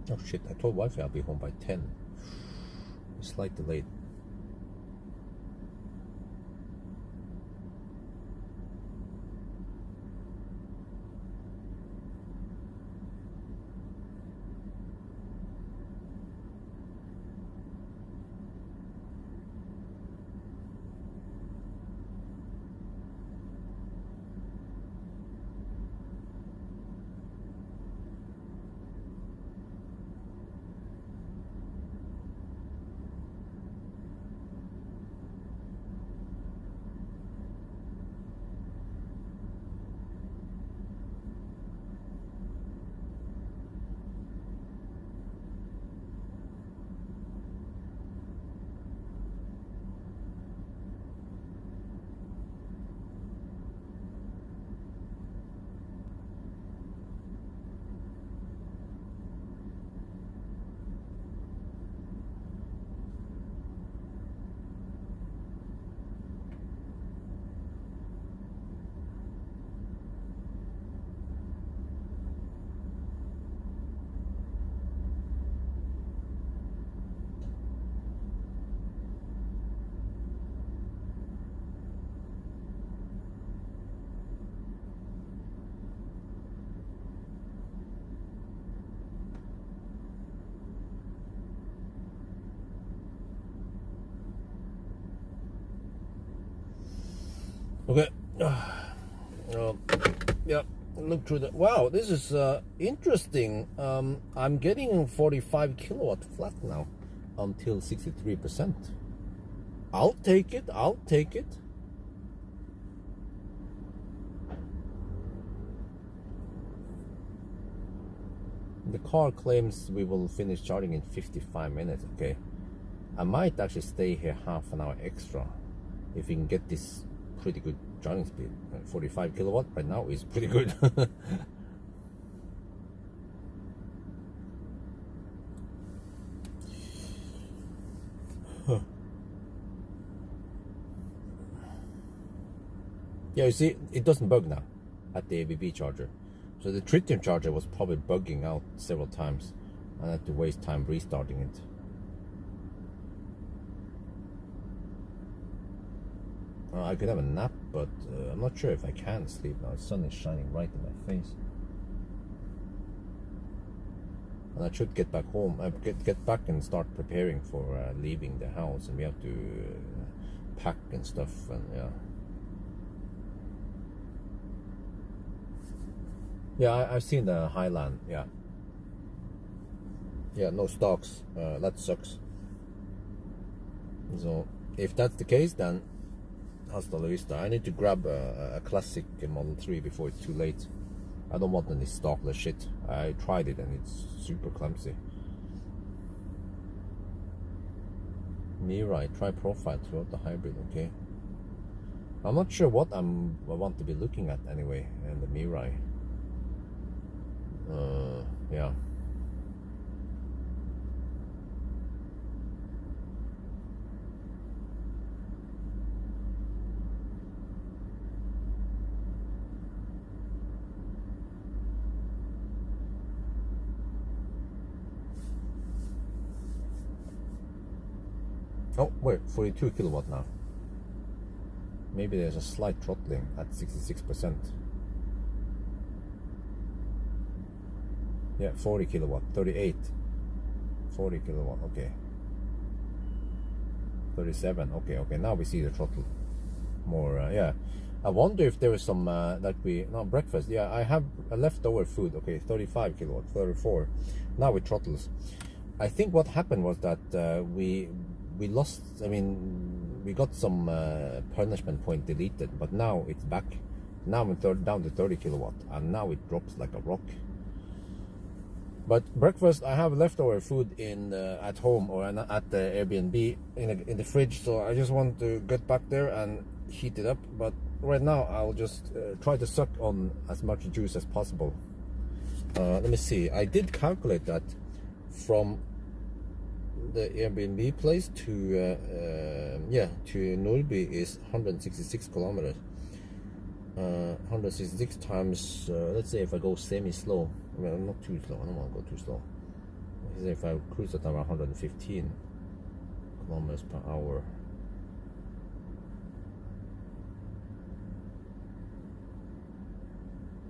Oh shit, I told Wi-Fi I'll be home by 10. Slightly late. Okay. Yeah, look through the. Wow, this is interesting. I'm getting 45 kilowatt flat now until 63%. I'll take it. I'll take it. The car claims we will finish charging in 55 minutes. Okay. I might actually stay here half an hour extra if we can get this pretty good charging speed. 45 kilowatt right now is pretty good. Yeah, you see, it doesn't bug now at the ABB charger. So the tritium charger was probably bugging out several times. I had to waste time restarting it. I could have a nap, but I'm not sure if I can sleep now. The sun is shining right in my face. And I should get back home, get back and start preparing for leaving the house. And we have to pack and stuff, and yeah. Yeah, I've seen the Highland, yeah. Yeah, no stocks, that sucks. So, if that's the case, then hasta la vista. I need to grab a classic Model 3 before it's too late. I don't want any stockless shit. I tried it and it's super clumsy. Mirai, try profile throughout the hybrid, okay. I'm not sure what I want to be looking at anyway in the Mirai. Yeah. Oh wait, 42 kilowatt now. Maybe there's a slight throttling at 66%. Yeah, 40 kilowatt, 38. 40 kilowatt, okay. 37, okay, now we see the throttle more, yeah. I wonder if there is some, breakfast, yeah, I have a leftover food, okay, 35 kilowatt, 34. Now it throttles. I think what happened was that we lost, we got some punishment point deleted, but now it's back. Now we're down to 30 kilowatt, and now it drops like a rock. But breakfast, I have leftover food in at home or at the Airbnb in the fridge, so I just want to get back there and heat it up. But right now, I'll just try to suck on as much juice as possible. Let me see. I did calculate that from the Airbnb place to Nordby is 166 kilometers. 166 times, let's say if I go semi-slow, not too slow, I don't want to go too slow. Let's say if I cruise at around 115 kilometers per hour.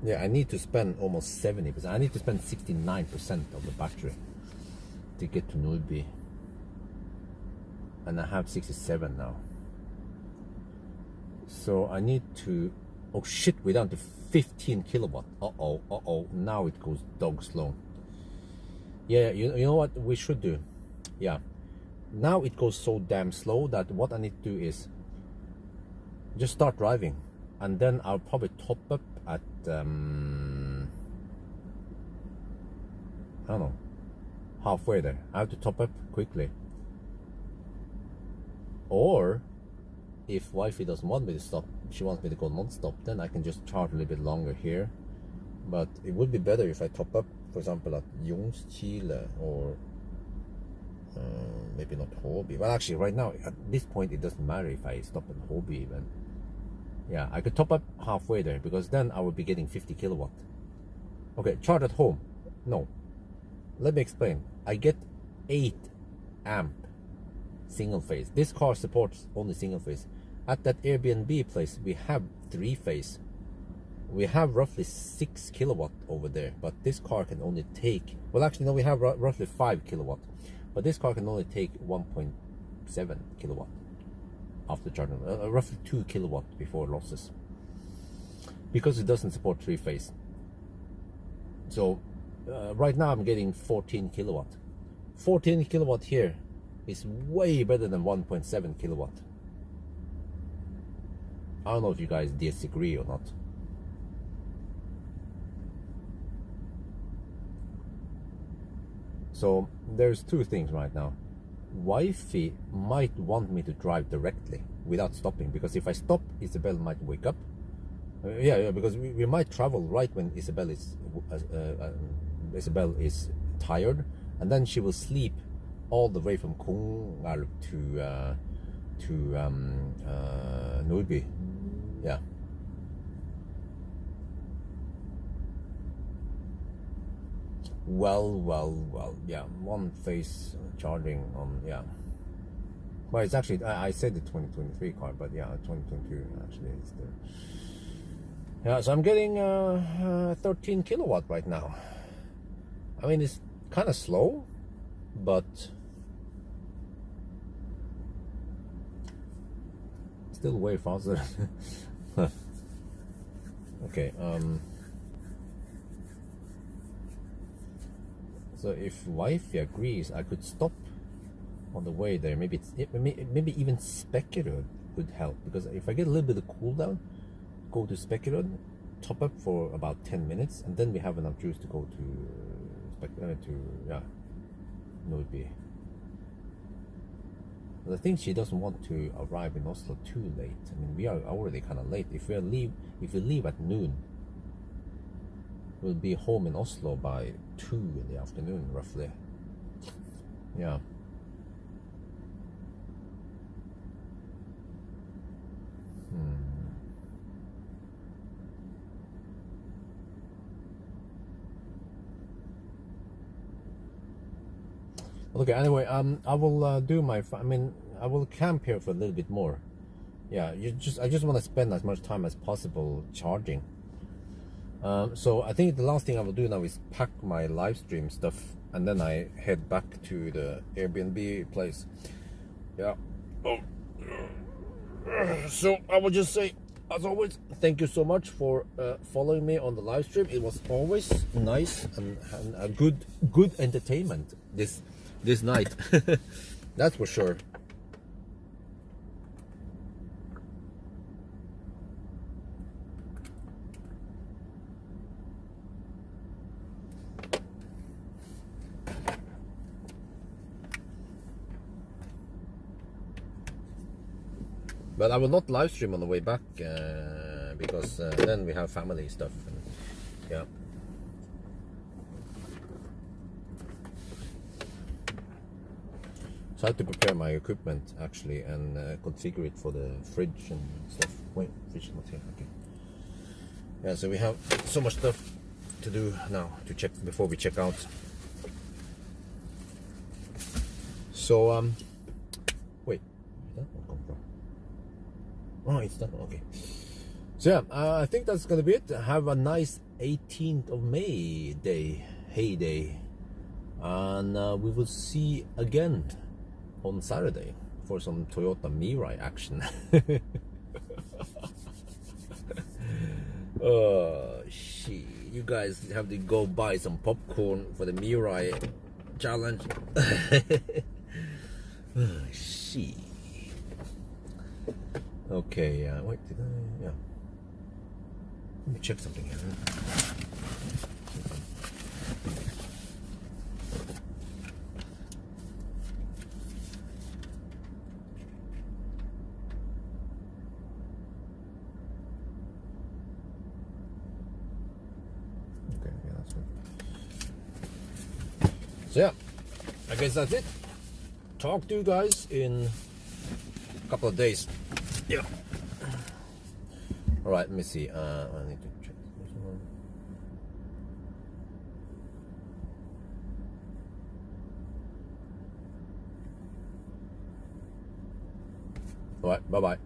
Yeah, I need to spend almost 70%. I need to spend 69% of the battery to get to Nordby. And I have 67 now. So I need to, oh shit, we're down to 15 kilowatt. Uh-oh, now it goes dog slow. Yeah, you know what we should do? Yeah, now it goes so damn slow that what I need to do is just start driving, and then I'll probably top up at, I don't know, halfway there. I have to top up quickly. Or if wifey doesn't want me to stop, she wants me to go non-stop, then I can just charge a little bit longer here. But it would be better if I top up, for example, at Ljungskile or maybe not Hobby. Well, actually, right now, at this point, it doesn't matter if I stop at Hobby even. Yeah, I could top up halfway there, because then I would be getting 50 kilowatt. Okay, charge at home. No. Let me explain. I get 8 amp single phase. This car supports only single phase. At that Airbnb place, we have 3 phase. We have roughly 6 kilowatt over there, but this car can only take, well actually no, we have roughly 5 kilowatt, but this car can only take 1.7 kilowatt after charging, roughly 2 kilowatt before losses, because it doesn't support 3 phase. So right now I'm getting 14 kilowatt. 14 kilowatt here is way better than 1.7 kilowatt. I don't know if you guys disagree or not. So there's 2 things right now. Wifey might want me to drive directly without stopping, because if I stop, Isabel might wake up. Yeah, because we might travel right when Isabel is tired, and then she will sleep all the way from Kongalp to Nordby. Yeah. Well, yeah, 1 phase charging on, yeah. Well, it's actually, I said the 2023 car, but yeah, 2022 actually is the, yeah, so I'm getting 13 kilowatt right now. I mean, it's kind of slow, but still way faster. Okay, so if wifey agrees, I could stop on the way there. Maybe maybe even Spekerud would help, because if I get a little bit of cooldown, go to Spekerud, top up for about 10 minutes, and then we have enough juice to go to Nordby. But I think she doesn't want to arrive in Oslo too late. I mean, we are already kind of late. If we leave at noon, we'll be home in Oslo by 2 in the afternoon, roughly. Yeah. Okay, anyway, I will do my, I will camp here for a little bit more. Yeah, I just want to spend as much time as possible charging. So I think the last thing I will do now is pack my live stream stuff, and then I head back to the Airbnb place. Yeah. Oh. So I will just say, as always, thank you so much for following me on the live stream. It was always nice and a good entertainment this night. That's for sure. But I will not live stream on the way back because then we have family stuff. And, yeah. So I have to prepare my equipment actually and configure it for the fridge and stuff. Wait, fridge is not here. Okay. Yeah, so we have so much stuff to do now to check before we check out. So wait, where did that one come from? Oh, it's that one. Okay. So yeah, I think that's gonna be it. Have a nice 18th of May day, heyday, and we will see again on Saturday for some Toyota Mirai action. Oh shit, you guys have to go buy some popcorn for the Mirai challenge. Oh shit. Okay, wait, did I? Yeah. Let me check something here. Okay, yeah, that's good. So yeah, I guess that's it. Talk to you guys in a couple of days. Yeah. All right, let me see. I need to check this one. All right, bye-bye.